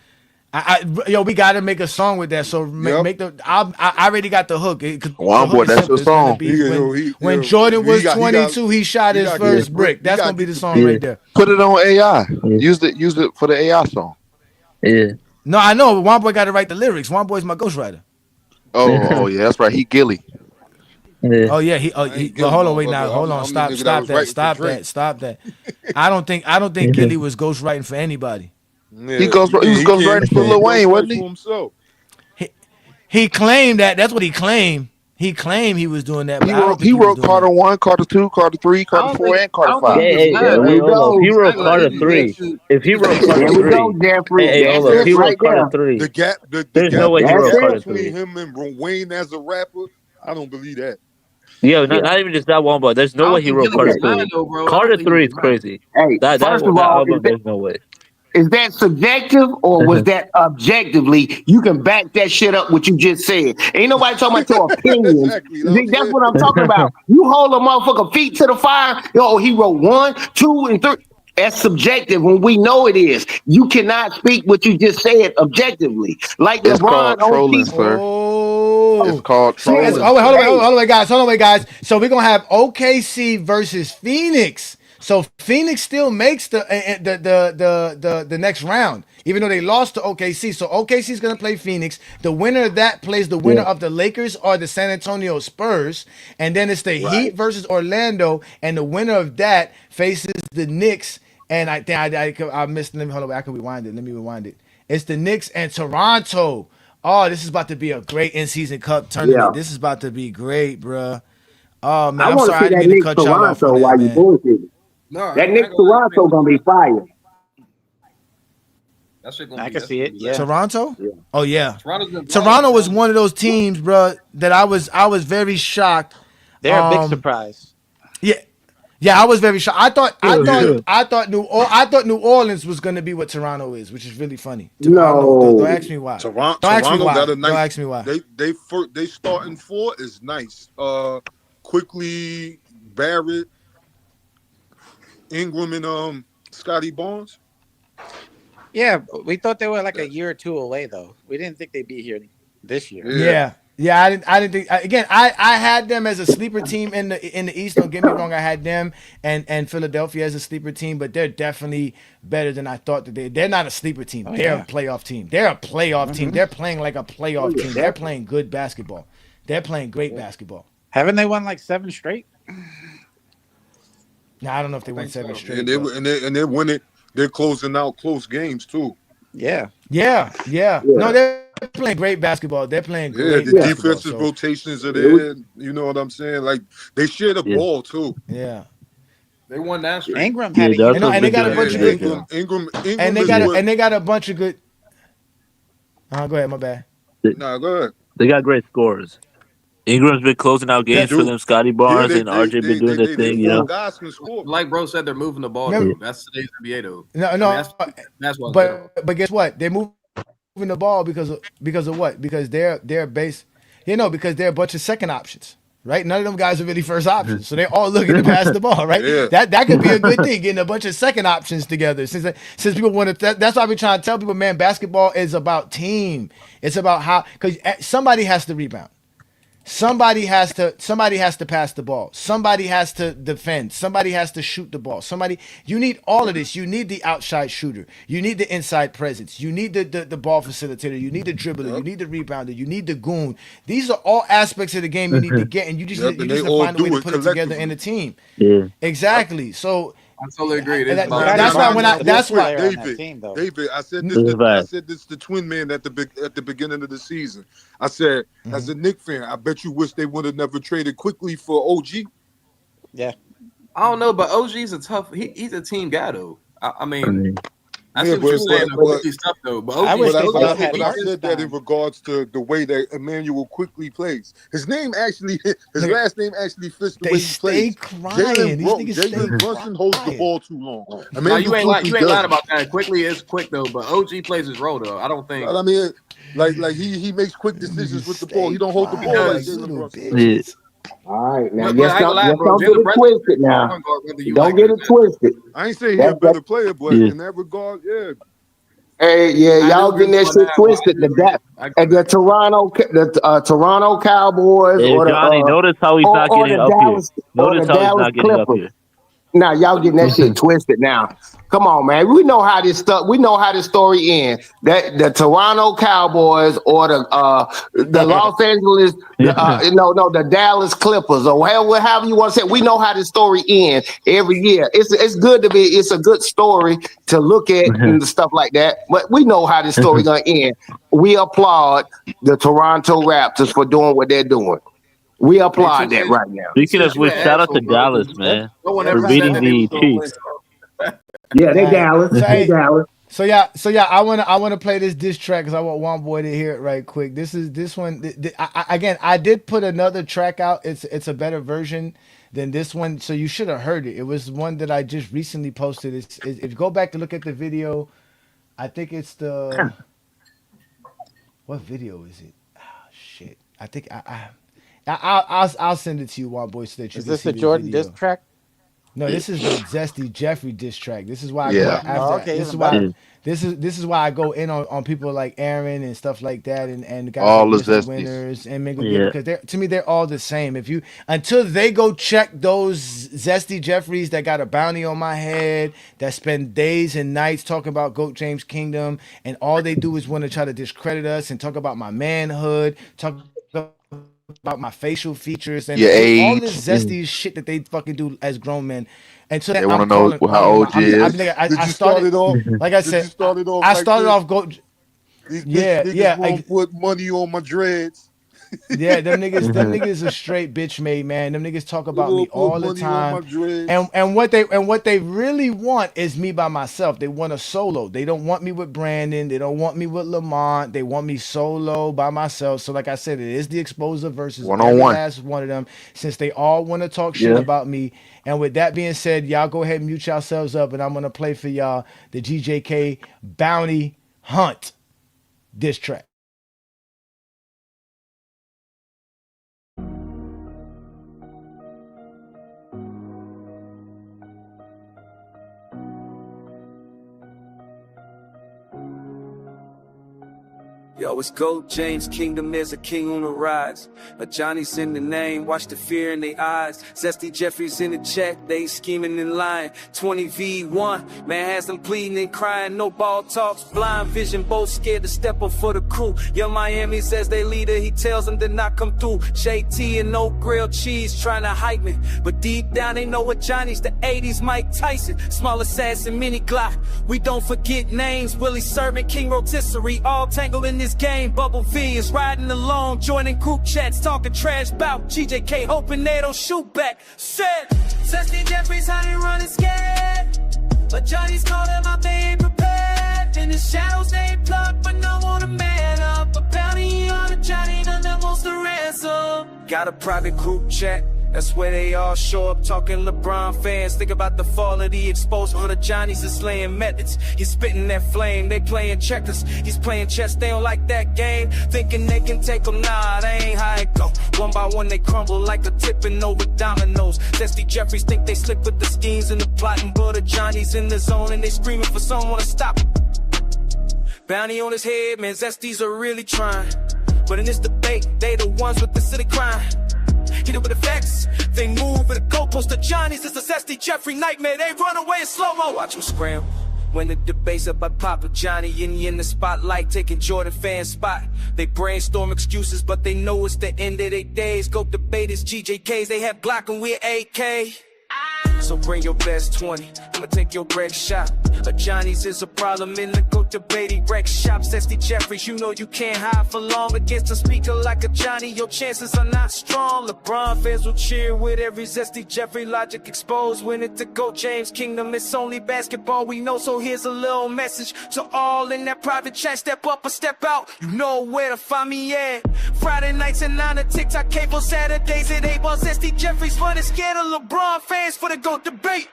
We gotta make a song with that. So make the. I already got the hook. Boy, that's your song. When Jordan was 22, he shot his first brick. That's gonna be the song right there. Put it on AI. Use it for the AI song. Yeah. No, I know. But Womboy got to write the lyrics. Womboy's my ghostwriter. Oh yeah, that's right. He Gilly. Yeah. Oh yeah, hold on, wait now, hold on, stop that. I don't think Gilly was ghostwriting for anybody. Yeah, he was ghostwriting for Lil Wayne, wasn't he? He claimed that. That's what he claimed. He claimed he was doing that. But He wrote Carter 1, Carter 2, Carter 3, Carter 4, and Carter 5. If he wrote Carter 3, if he wrote Carter 3, the gap, there's no way he wrote Carter 3. Between him and Wayne as a rapper, I don't believe that. Yo, not even just that one, but there's no way he wrote Carter 3. Carter 3 is crazy. Hey, first of all, there's no way. Is that subjective or was that objectively? You can back that shit up what you just said. Ain't nobody talking about your opinions. Exactly, that's what I'm talking about. You hold a motherfucker feet to the fire. Yo, he wrote 1, 2, and 3. That's subjective when we know it is. You cannot speak what you just said objectively. Like it's LeBron called trolling, sir. It's called trolling. Hold on, wait, guys. So we're gonna have OKC versus Phoenix. So Phoenix still makes the next round, even though they lost to OKC. So OKC is gonna play Phoenix. The winner of that plays the winner of the Lakers or the San Antonio Spurs, and then it's the Heat versus Orlando, and the winner of that faces the Knicks. And I missed. Let me hold on. I can rewind it. Let me rewind it. It's the Knicks and Toronto. Oh, this is about to be a great in-season cup tournament. Yeah. This is about to be great, bro. Oh man, I'm sorry I didn't mean to cut y'all off on that, man. No, that Knicks Toronto gonna be fire. That shit gonna I can see it. Yeah. Toronto? Yeah. Oh yeah. Toronto was one of those teams, bro, that I was very shocked. They're a big surprise. Yeah, I was very shocked. I thought New Orleans was gonna be what Toronto is, which is really funny. Don't ask me why. Toronto got a nice. Don't ask me why. They starting 4 is nice. Quickly Barrett, Ingram, and Scotty Barnes. Yeah, we thought they were like a year or two away, though. We didn't think they'd be here this year. Yeah. I didn't think. Again, I had them as a sleeper team in the East. Don't get me wrong. I had them and Philadelphia as a sleeper team, but they're definitely better than I thought that they're not a sleeper team. They're a playoff team. They're a playoff team. They're playing like a playoff team. They're playing good basketball. They're playing great basketball. Haven't they won like 7 straight? Nah, I don't know if they won 7 so. straight. And they're winning. They're closing out close games too. Yeah. Yeah. No, they're playing great basketball. They're playing great The basketball. defensive So, rotations are there. You know what I'm saying? Like they share the ball too. Yeah. They won that streak. Ingram had a and, and they got a bunch of good. Ingram And they got a bunch of good. Go ahead. My bad. Nah, go ahead. They got great scores. Ingram's been closing out games for them. Scotty Barnes and RJ been doing their thing. You know, guys can score. Like bro said, they're moving the ball. Remember- That's today's NBA though. No, I mean, that's what. but guess what? They're moving the ball because of what? Because they're base. Because they're a bunch of second options, right? None of them guys are really first options, so they're all looking to pass the ball, right? Yeah. That could be a good thing, getting a bunch of second options together. Since people want to, that's why I've been trying to tell people, man, basketball is about team. It's about how because somebody has to rebound. Somebody has to pass the ball. Somebody has to defend. Somebody has to shoot the ball. You need all of this. You need the outside shooter. You need the inside presence. You need the ball facilitator. You need the dribbler. You need the rebounder. You need the goon. These are all aspects of the game you need to get, and you just need to find a way to put it together in a team. Yeah, exactly. So I totally agree. That's why David, I said this to Twin Man at the beginning of the season. I said, as a Knicks fan, I bet you wish they would have never traded quickly for OG. Yeah. I don't know, but OG's a tough. He's a team guy though. I mean, I see Yeah, what you're saying. but He's tough though. But I wish they but both had I said that in regards to the way that Emmanuel quickly plays. His last name actually fits the way he plays. Jalen Brunson holds the ball too long. No, you ain't lying about that. Quickly is quick though, but OG plays his role though. I don't think. I mean, like he makes quick decisions with the ball. He don't hold the ball like Jalen Brunson. All right, now But just I ain't gonna lie, bro, don't get Jalen it Brunson- twisted now. Point guard, whether you Don't like get it or it not. twisted. I ain't saying he's a better player, but in that regard, yeah. Hey, yeah, y'all getting that shit twisted. The Toronto Cowboys Hey, or Johnny, notice how he's not getting up here. Notice how he's not getting up here. Now y'all getting that shit twisted. Now, come on, man. We know how this stuff. We know how the story ends. That the Toronto Cowboys or the Los Angeles, the Dallas Clippers or however you want to say it. We know how the story ends every year. It's good to be. It's a good story to look at and stuff like that. But we know how the story gonna end. We applaud the Toronto Raptors for doing what they're doing. We applaud that right now. Speaking of which, shout out to Dallas, man, for beating the Chiefs. Yeah, they Dallas. They Dallas. So yeah, I wanna play this diss track because I want one boy to hear it right quick. This one. I did put another track out. It's a better version than this one, so you should have heard it. It was one that I just recently posted. If you go back to look at the video, I think it's the what video is it? Oh shit! I think I'll send it to you, one boy, so that you Is can this see the Jordan video. diss track? No, this is the Zesty Jeffrey diss track. This is why this is why I go in on people like Aaron and stuff like that and guys All like the Mr. Zesties. Winners and Mingle because to me they're all the same. Until they go check those Zesty Jeffries that got a bounty on my head that spend days and nights talking about GOAT James Kingdom and all they do is want to try to discredit us and talk about my manhood, talk about my facial features and Your all age. this zesty shit that they fucking do as grown men. And so They want to know how old you is. I started off like I said. I started off go. These niggas won't put money on my dreads. Yeah, them niggas are straight bitch made, man. Them niggas talk about me all the time. And what they really want is me by myself. They want a solo. They don't want me with Brandon. They don't want me with Lamont. They want me solo by myself. So like I said, it is the exposer versus every last one of them, since they all want to talk shit about me. And with that being said, y'all go ahead and mute yourselves up, and I'm gonna play for y'all the GJK Bounty Hunt diss track. Yo, it's GOAT James Kingdom, there's a king on the rise. But Johnny's in the name, watch the fear in their eyes. Zesty Jeffries in the check, they scheming and lying. 20v1, man has them pleading and crying. No ball talks, blind vision, both scared to step up for the crew. Young Miami says they leader, he tells them to not come through. JT and no grilled cheese trying to hype me. But deep down they know what Johnny's, the 80s Mike Tyson. Small assassin, mini Glock, we don't forget names. Willie Servant, King Rotisserie, all tangled in this game. Bubble V is riding along, joining group chats, talking trash bout GJK, hoping they don't shoot back. Said, Zesty Jeffries, how they running scared. But Johnny's called him out, they ain't prepared. In the shadows, they ain't plucked, but no one to man up. A bounty on a Johnny, none that wants to ransom. Got a private group chat. That's where they all show up talking LeBron fans. Think about the fall of the exposed on the Johnnies is slaying methods. He's spitting that flame, they playing checkers. He's playing chess, they don't like that game. Thinking they can take them, nah, that ain't how it go. One by one they crumble like a tipping over dominoes. Zesty Jeffries think they slick with the schemes and the plotting, but the Johnnies in the zone and they screaming for someone to stop. Bounty on his head, man, Zesties are really trying. But in this debate, they the ones with the city crime. Hit it with the facts, they move with the goalpost. The Johnnies is a Zesty Jeffrey nightmare. They run away in slow-mo. Watch them scramble. When the debate's about Papa Johnny in the spotlight, taking Jordan fan's spot. They brainstorm excuses, but they know it's the end of their days. Go debate is GJKs, they have Glock and we're AK. So bring your best 20, I'ma take your wreck shot. A Johnny's is a problem in the GOAT debating wreck shop. Zesty Jeffries, you know you can't hide for long against a speaker like a Johnny. Your chances are not strong. LeBron fans will cheer with every Zesty Jeffrey logic exposed. When it's the GOAT James Kingdom, it's only basketball we know. So here's a little message to all in that private chat. Step up or step out, you know where to find me at. Friday nights at 9 to TikTok cable, Saturdays at 8 ball. Zesty Jeffries fun and scared of LeBron fans for the GOAT debate.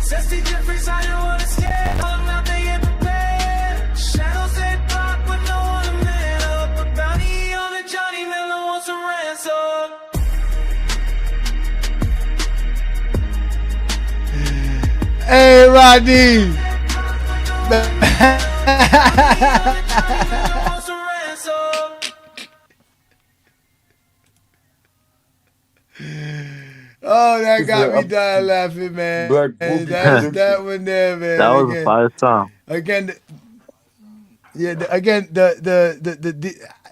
Zesty Jeffries, how you wanna scare? All out they ain't prepared. Shadows ain't blocked, but no one to man up. A bounty on a Johnny Miller wants a ransom. Hey, Rodney. Oh, that got me dying laughing, man. Hey, that's that one there, man. That was a fire song. Again, the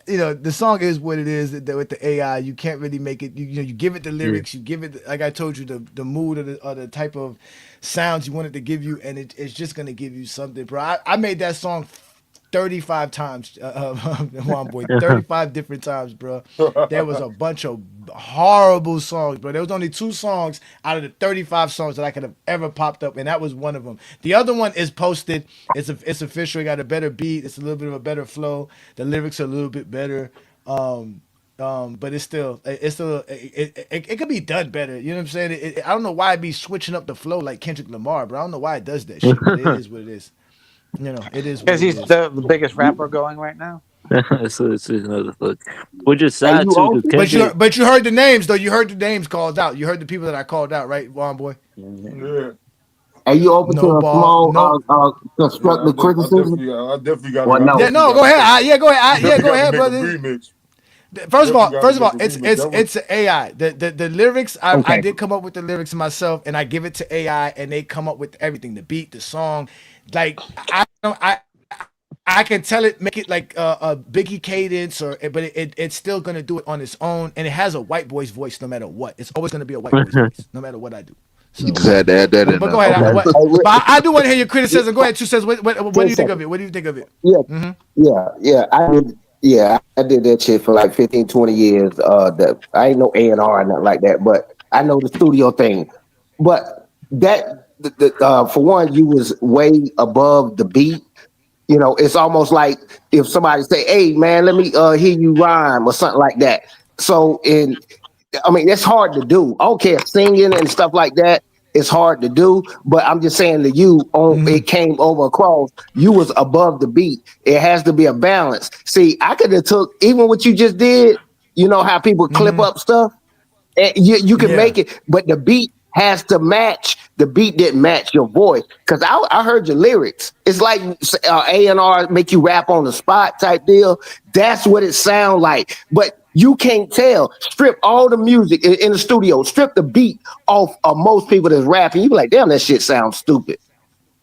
you know, the song is what it is. With the AI, you can't really make it. You know, you give it the lyrics, you give it, like I told you, the mood or the type of sounds you want it to give you, and it's just gonna give you something, bro. I made that song 35 times, one boy, 35 different times, bro. There was a bunch of horrible songs, bro. There was only 2 songs out of the 35 songs that I could have ever popped up, and that was one of them. The other one is posted. It's official. It got a better beat. It's a little bit of a better flow. The lyrics are a little bit better. But it could be done better. You know what I'm saying? I don't know why it be switching up the flow like Kendrick Lamar, but I don't know why it does that shit. But it is what it is. You know, it is because he's the biggest rapper going right now. So it's another look, which is sad too. But you heard the names though. You heard the names called out. You heard the people that I called out, right, Juan boy? Yeah. Are you open to a small constructive criticism? I definitely got. Well, no. Yeah, no, go ahead. Go ahead, brother. First of all, it's an AI. The lyrics, I did come up with the lyrics myself, and I give it to AI, and they come up with everything: the beat, the song. Like I can tell it, make it like a Biggie cadence, but it's still gonna do it on its own, and it has a white boy's voice no matter what. It's always gonna be a white boy's voice no matter what I do. So, you just had to add that in. But go ahead. But I do want to hear your criticism. Go ahead, 2 cents. What do you think of it? What do you think of it? Yeah. I did that shit for like 15, 20 years. I ain't no A&R or nothing like that, but I know the studio thing. But that, for one, you was way above the beat. You know, it's almost like if somebody say, "Hey, man, let me hear you rhyme" or something like that. So, that's hard to do. I don't care, singing and stuff like that. It's hard to do, but I'm just saying to you, it came over across. You was above the beat. It has to be a balance. See, I could have took even what you just did. You know how people clip up stuff. And you can make it, but the beat has to match the beat didn't match your voice. Because I heard your lyrics. It's like A&R make you rap on the spot type deal. That's what it sounds like. But you can't tell. Strip all the music in the studio. Strip the beat off of most people that's rapping. You be like, damn, that shit sounds stupid.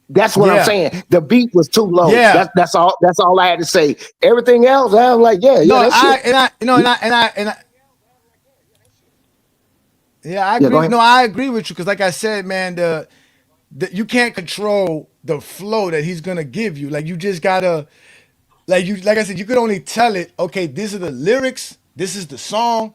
That's what I'm saying. The beat was too low. Yeah. That's all I had to say. Everything else, I was like, yeah. I agree. No, I agree with you because, like I said, man, you can't control the flow that he's gonna give you. Like you just gotta, like I said, you could only tell it. Okay, these are the lyrics. This is the song.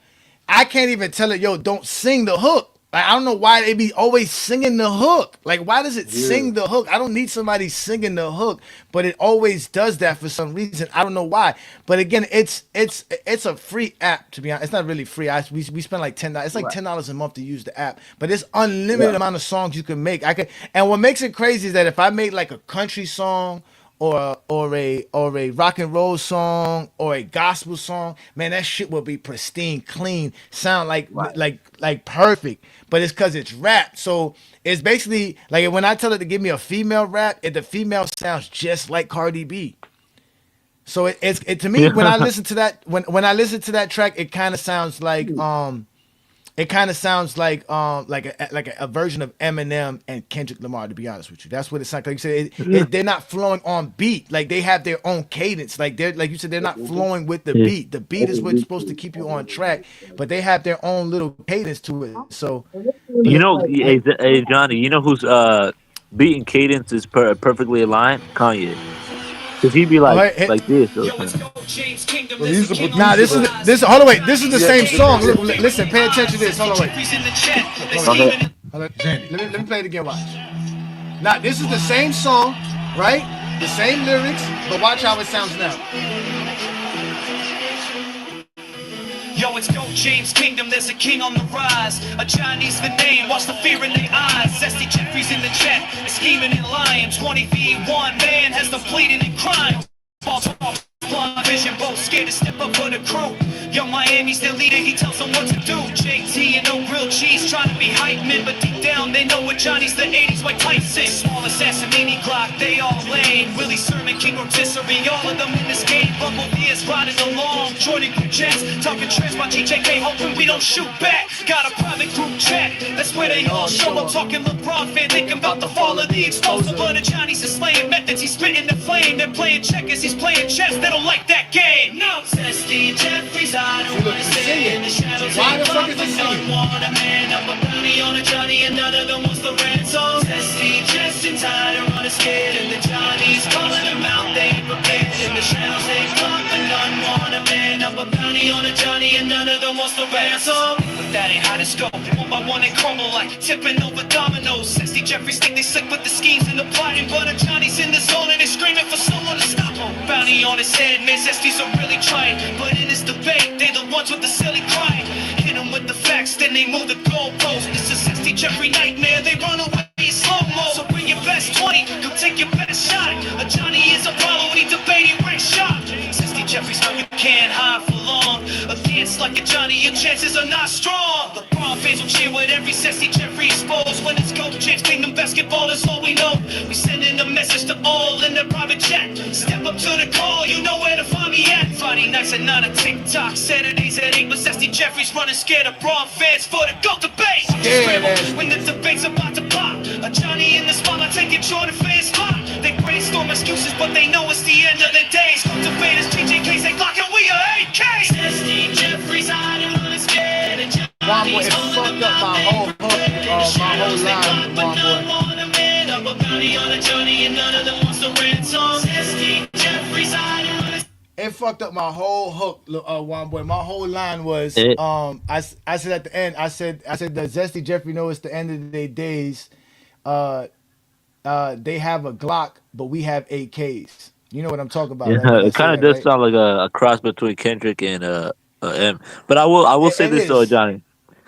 I can't even tell it. Yo, don't sing the hook. Like, I don't know why they be always singing the hook. Like, why does it sing the hook? I don't need somebody singing the hook, but it always does that for some reason. I don't know why. But again, it's a free app, to be honest. It's not really free. We spend like $10. It's like $10 a month to use the app, but it's unlimited amount of songs you can make. And what makes it crazy is that if I made like a country song or a rock and roll song or a gospel song, man, that shit will be pristine, clean, sound like perfect. But it's because it's rap. So it's basically like when I tell her to give me a female rap, the female sounds just like Cardi B. So it's to me when I listen to that when I listen to that track, it kind of sounds like a version of Eminem and Kendrick Lamar. To be honest with you, that's what it sounds like. You said they're not flowing on beat. Like they have their own cadence. Like you said, they're not flowing with the beat. The beat is what's supposed to keep you on track, but they have their own little cadence to it. So hey Johnny, you know who's beat and cadence is perfectly aligned? Kanye. Cause he'd be like this. Nah, this is hold on, wait. This is the same song. Listen, pay attention to this. Hold on, wait. Let me play it again. Watch. Now, this is the same song, right? The same lyrics, but watch how it sounds now. Yo, it's Go James Kingdom, there's a king on the rise. A Chinese for name, watch the fear in their eyes. Zesty Jeffries in the chat, scheming and lying. 20 feet, one man has them pleading and crying. Blind vision, both scared to step up for the crew. Young Miami's their leader, he tells them what to do. JT and no grilled cheese, trying to be hype men, but deep down they know what Johnny's the 80s like Tyson. Small assassin, mini Glock, they all lame. Willie Sermon, King Rotisserie, all of them in this game. Bumblebee is riding along, Jordan group chats, talking trash by GJK, hoping we don't shoot back. Got a private group chat, that's where they all show up. Talking LeBron fan, thinking about the fall of the explosive. But of Johnny's is slaying methods, he's spitting the flame. They're playing checkers, he's playing chess, they don't like that game. No, Zesty Jeffries, I don't want to stay in the shadows. Why the fuck is he singing? Want a man up a bounty on a Johnny and none of them wants the ransom. Zesty Justin tired of running scared and the Johnny's calling them out. They ain't prepared in the shadows. They come and none want a man up a bounty on a Johnny and none of them wants the ransom. But that ain't how this go. One by one they crumble like tipping over dominoes. Zesty Jeffries think they slick with the schemes and the plotting, but a Johnny's in the zone and they're screaming for someone to stop him. Bounty on his head, man, Zesty's are really trying, but in this debate, they the ones with the silly crying. Hit them with the facts, then they move the goalpost. It's a Zesty Jeffrey nightmare, they run away in slow-mo. So bring your best 20, come take your best shot. A Johnny is Apollo, when he debating rank shot. Zesty Jeffrey's no, you can't hide for long. Against like a Johnny, your chances are not strong. LeBron fans will cheer with every Zesty Jeffrey exposed. When it's Go James Kingdom basketball is all we know. We sending a message to all in the private chat. Step up to the call, you know where to find me at. Friday nights at 9 on TikTok, Saturdays at 8 with Zesty Jeffries running scared of Braun fans for the GOAT debate. When the debate's about to pop, a Johnny in the spotlight taking Jordan fans spot. They brainstorm excuses, but they know it's the end of the days. Debaters, TJKs, they Glock and we are AK. Zesty Jeffries hiding running scared and Johnny's calling them out. They ain't prepared in the shadows. They come but none want a man up a bounty on a Johnny and none of them wants the ransom. Zesty Jeffries hiding running. It fucked up my whole hook, one boy. My whole line was, I said at the end, I said the Zesty Jeffrey know it's the end of their days. They have a Glock, but we have AKs. You know what I'm talking about? Yeah, right? it kind of does sound like a cross between Kendrick and M. But I will say this though, Johnny.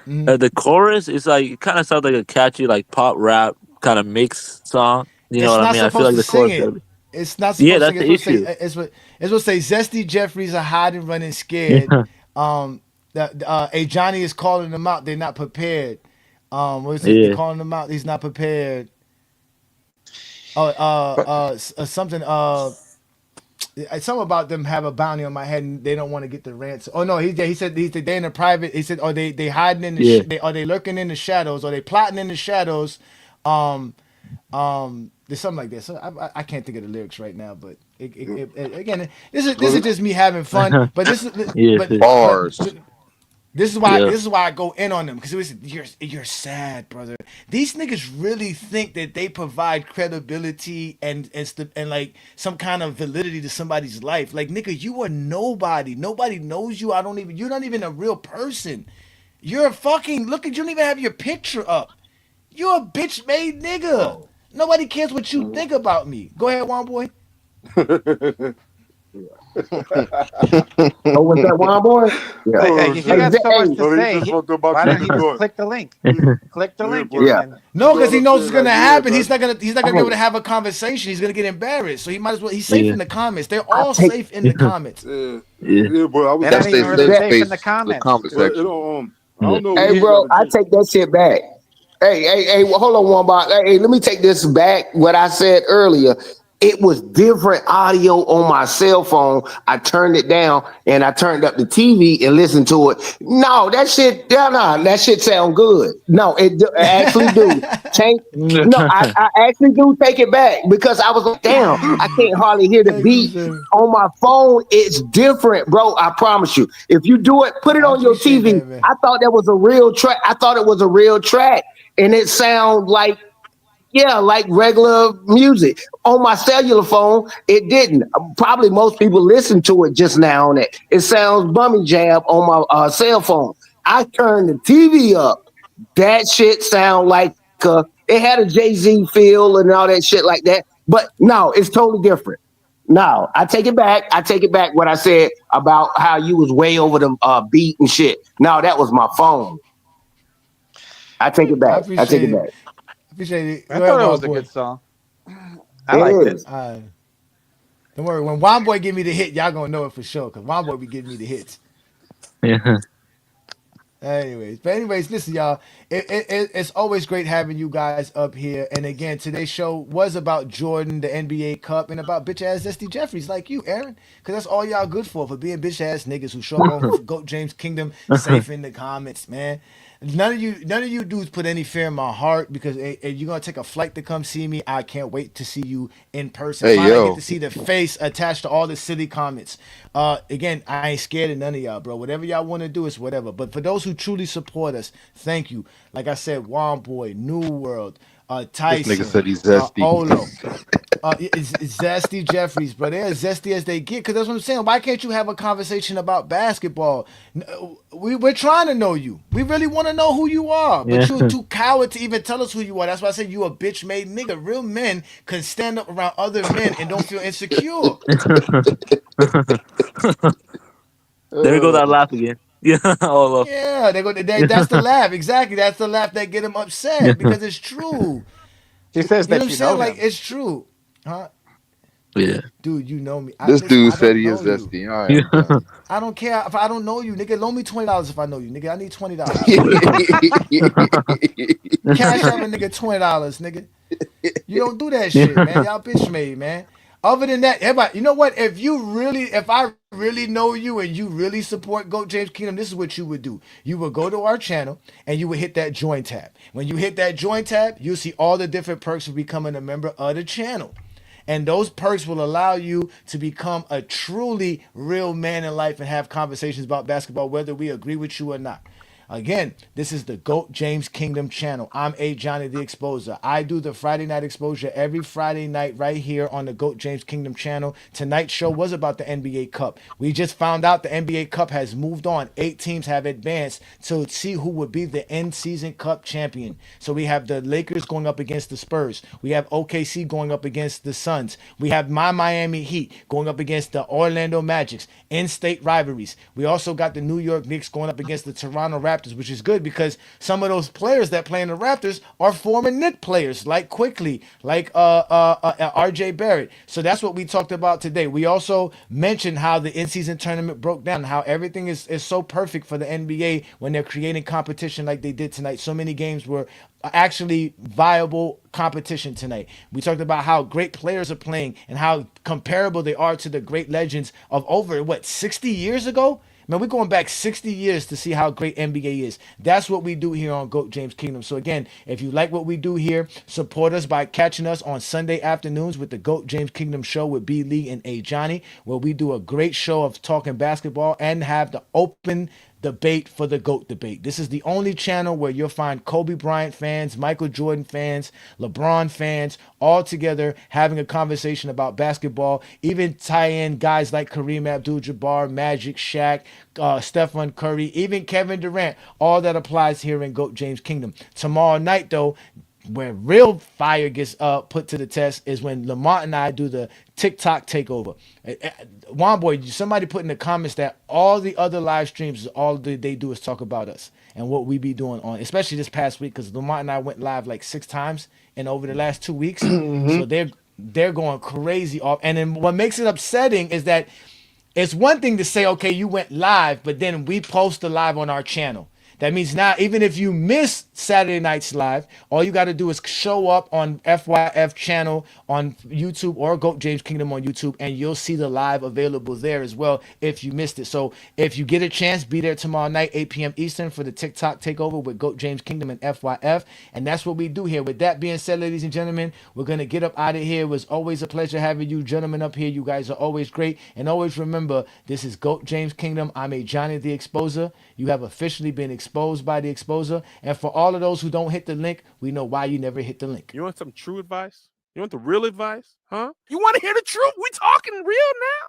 Mm-hmm. The chorus is like it kind of sounds like a catchy like pop rap kind of mix song. You know what I mean? I feel like the chorus. It's not supposed that's the issue. It's what say Zesty Jeffries are hiding, running scared. A Johnny is calling them out. They're not prepared. What was it? They calling him out. He's not prepared. Something. Something about them have a bounty on my head and they don't want to get the ransom. Oh no, he said they in a private. He said, they hiding in the they lurking in the shadows, or they plotting in the shadows. There's something like this. So I can't think of the lyrics right now, but again, this is just me having fun. But this is bars. This is why I go in on them, because you're sad, brother. These niggas really think that they provide credibility and like some kind of validity to somebody's life. Like, nigga, you are nobody. Nobody knows you. You're not even a real person. You're a fucking you don't even have your picture up. You're a bitch made nigga. Nobody cares what you think about me. Go ahead, Juan boy. Oh, was that Juan boy? Yeah. He got so much to say. Why don't he just click the link? Click the link. No, because he knows it's gonna happen. He's not gonna be able to have a conversation. He's gonna get embarrassed. So he might as well. He's safe in the comments. They're all safe in the comments. Yeah, bro. I was That's safe in the comments. I don't know. Hey, bro, I take that shit back. Hey, well, hold on, one bar. Hey, let me take this back. What I said earlier. It was different audio on my cell phone. I turned it down and I turned up the TV and listened to it. No, that shit sound good. No, it actually do. I actually do take it back, because I was like, damn, I can't hardly hear the beat on my phone. It's different, bro. I promise you. If you do it, put it on your TV. I thought that was a real track. I thought it was a real track, and it sound like regular music. On my cellular phone, it didn't. Probably most people listen to it just now on it. It sounds bummy jab on my cell phone. I turned the TV up. That shit sound like it had a Jay-Z feel and all that shit like that. But no, it's totally different. No, I take it back. I take it back what I said about how you was way over the beat and shit. No, that was my phone. I take it back. I take it back. Appreciate it. I thought it was a good song. I liked it. Don't worry. When Juan Boy give me the hit, y'all gonna know it for sure, because Juan Boy be giving me the hits. Yeah. Anyways, listen, y'all. It's always great having you guys up here. And again, today's show was about Jordan, the NBA Cup, and about bitch ass Zesty Jeffries like you, Aaron. Because that's all y'all good for being bitch ass niggas who show up on Goat James Kingdom safe in the comments, man. None of you dudes put any fear in my heart, because you're gonna take a flight to come see me. I can't wait to see you in person. I get to see the face attached to all the silly comments. Again, I ain't scared of none of y'all, bro. Whatever y'all want to do is whatever. But for those who truly support us, thank you. Like I said, Juan Boy, New World, Tyson, This nigga said he's zesty. Olo. It's Zesty Jeffries, bro. They're as zesty as they get. Because that's what I'm saying. Why can't you have a conversation about basketball? We're trying to know you. We really want to know who you are. But you're too coward to even tell us who you are. That's why I said you a bitch made nigga. Real men can stand up around other men and don't feel insecure. There we go, that laugh again. Yeah, yeah, that's the laugh. Exactly. That's the laugh that get him upset, because it's true. He says that you know like it's true. Huh? Yeah. Dude, you know me. This dude said he is zesty. I don't care if I don't know you, nigga. Loan me $20 if I know you, nigga. I need $20. Cash out a nigga $20, nigga. You don't do that shit, man. Y'all bitch made, man. Other than that, everybody, you know what? If I really know you and you really support Goat James Kingdom, this is what you would do. You would go to our channel and you would hit that join tab. When you hit that join tab, you'll see all the different perks of becoming a member of the channel. And those perks will allow you to become a truly real man in life and have conversations about basketball, whether we agree with you or not. Again, this is the GOAT James Kingdom channel. I'm A. Johnny the Exposer. I do the Friday night exposure every Friday night right here on the GOAT James Kingdom channel. Tonight's show was about the NBA Cup. We just found out the NBA Cup has moved on. 8 teams have advanced to see who would be the end season Cup champion. So we have the Lakers going up against the Spurs. We have OKC going up against the Suns. We have my Miami Heat going up against the Orlando Magics. In-state rivalries. We also got the New York Knicks going up against the Toronto Raptors. Raptors, which is good because some of those players that play in the Raptors are former Knicks players, like Quickly, like R.J. Barrett. So that's what we talked about today. We also mentioned how the in-season tournament broke down, how everything is so perfect for the NBA when they're creating competition like they did tonight. So many games were actually viable competition tonight. We talked about how great players are playing and how comparable they are to the great legends of over 60 years ago. Man, we're going back 60 years to see how great NBA is. That's what we do here on GOAT James Kingdom. So again, if you like what we do here, support us by catching us on Sunday afternoons with the GOAT James Kingdom show with B. Lee and A. Johnny, where we do a great show of talking basketball and have the open debate for the GOAT debate. This is the only channel where you'll find Kobe Bryant fans, Michael Jordan fans, LeBron fans, all together having a conversation about basketball, even tie in guys like Kareem Abdul-Jabbar, Magic, Shaq, Stephen Curry, even Kevin Durant. All that applies here in GOAT James Kingdom. Tomorrow night, though, where real fire gets put to the test is when Lamont and I do the TikTok takeover. Juan Boy, somebody put in the comments that all the other live streams, all they do is talk about us and what we be doing on, especially this past week, because Lamont and I went live like 6 times and over the last 2 weeks. So they're going crazy off. And then what makes it upsetting is that it's one thing to say, okay, you went live, but then we post the live on our channel. That means now, even if you miss Saturday night's live, all you got to do is show up on FYF channel on YouTube or GOAT James Kingdom on YouTube, and you'll see the live available there as well if you missed it. So if you get a chance, be there tomorrow night, 8 p.m. Eastern, for the TikTok takeover with GOAT James Kingdom and FYF. And that's what we do here. With that being said, ladies and gentlemen, we're going to get up out of here. It was always a pleasure having you gentlemen up here. You guys are always great. And always remember, this is GOAT James Kingdom. I'm a Johnny the Exposer. You have officially been exposed by the Exposer. And for all of those who don't hit the link, we know why you never hit the link. You want some true advice? You want the real advice? Huh? You want to hear the truth? We talking real now.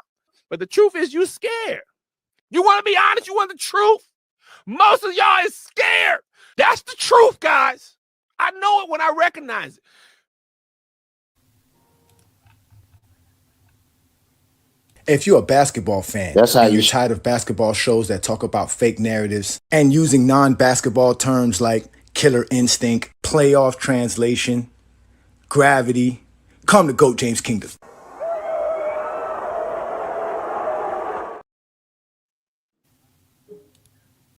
But the truth is you scared. You want to be honest? You want the truth? Most of y'all is scared. That's the truth, guys. I know it when I recognize it. If you're a basketball fan, you're tired of basketball shows that talk about fake narratives and using non-basketball terms like killer instinct, playoff translation, gravity, come to GOAT James Kingdom.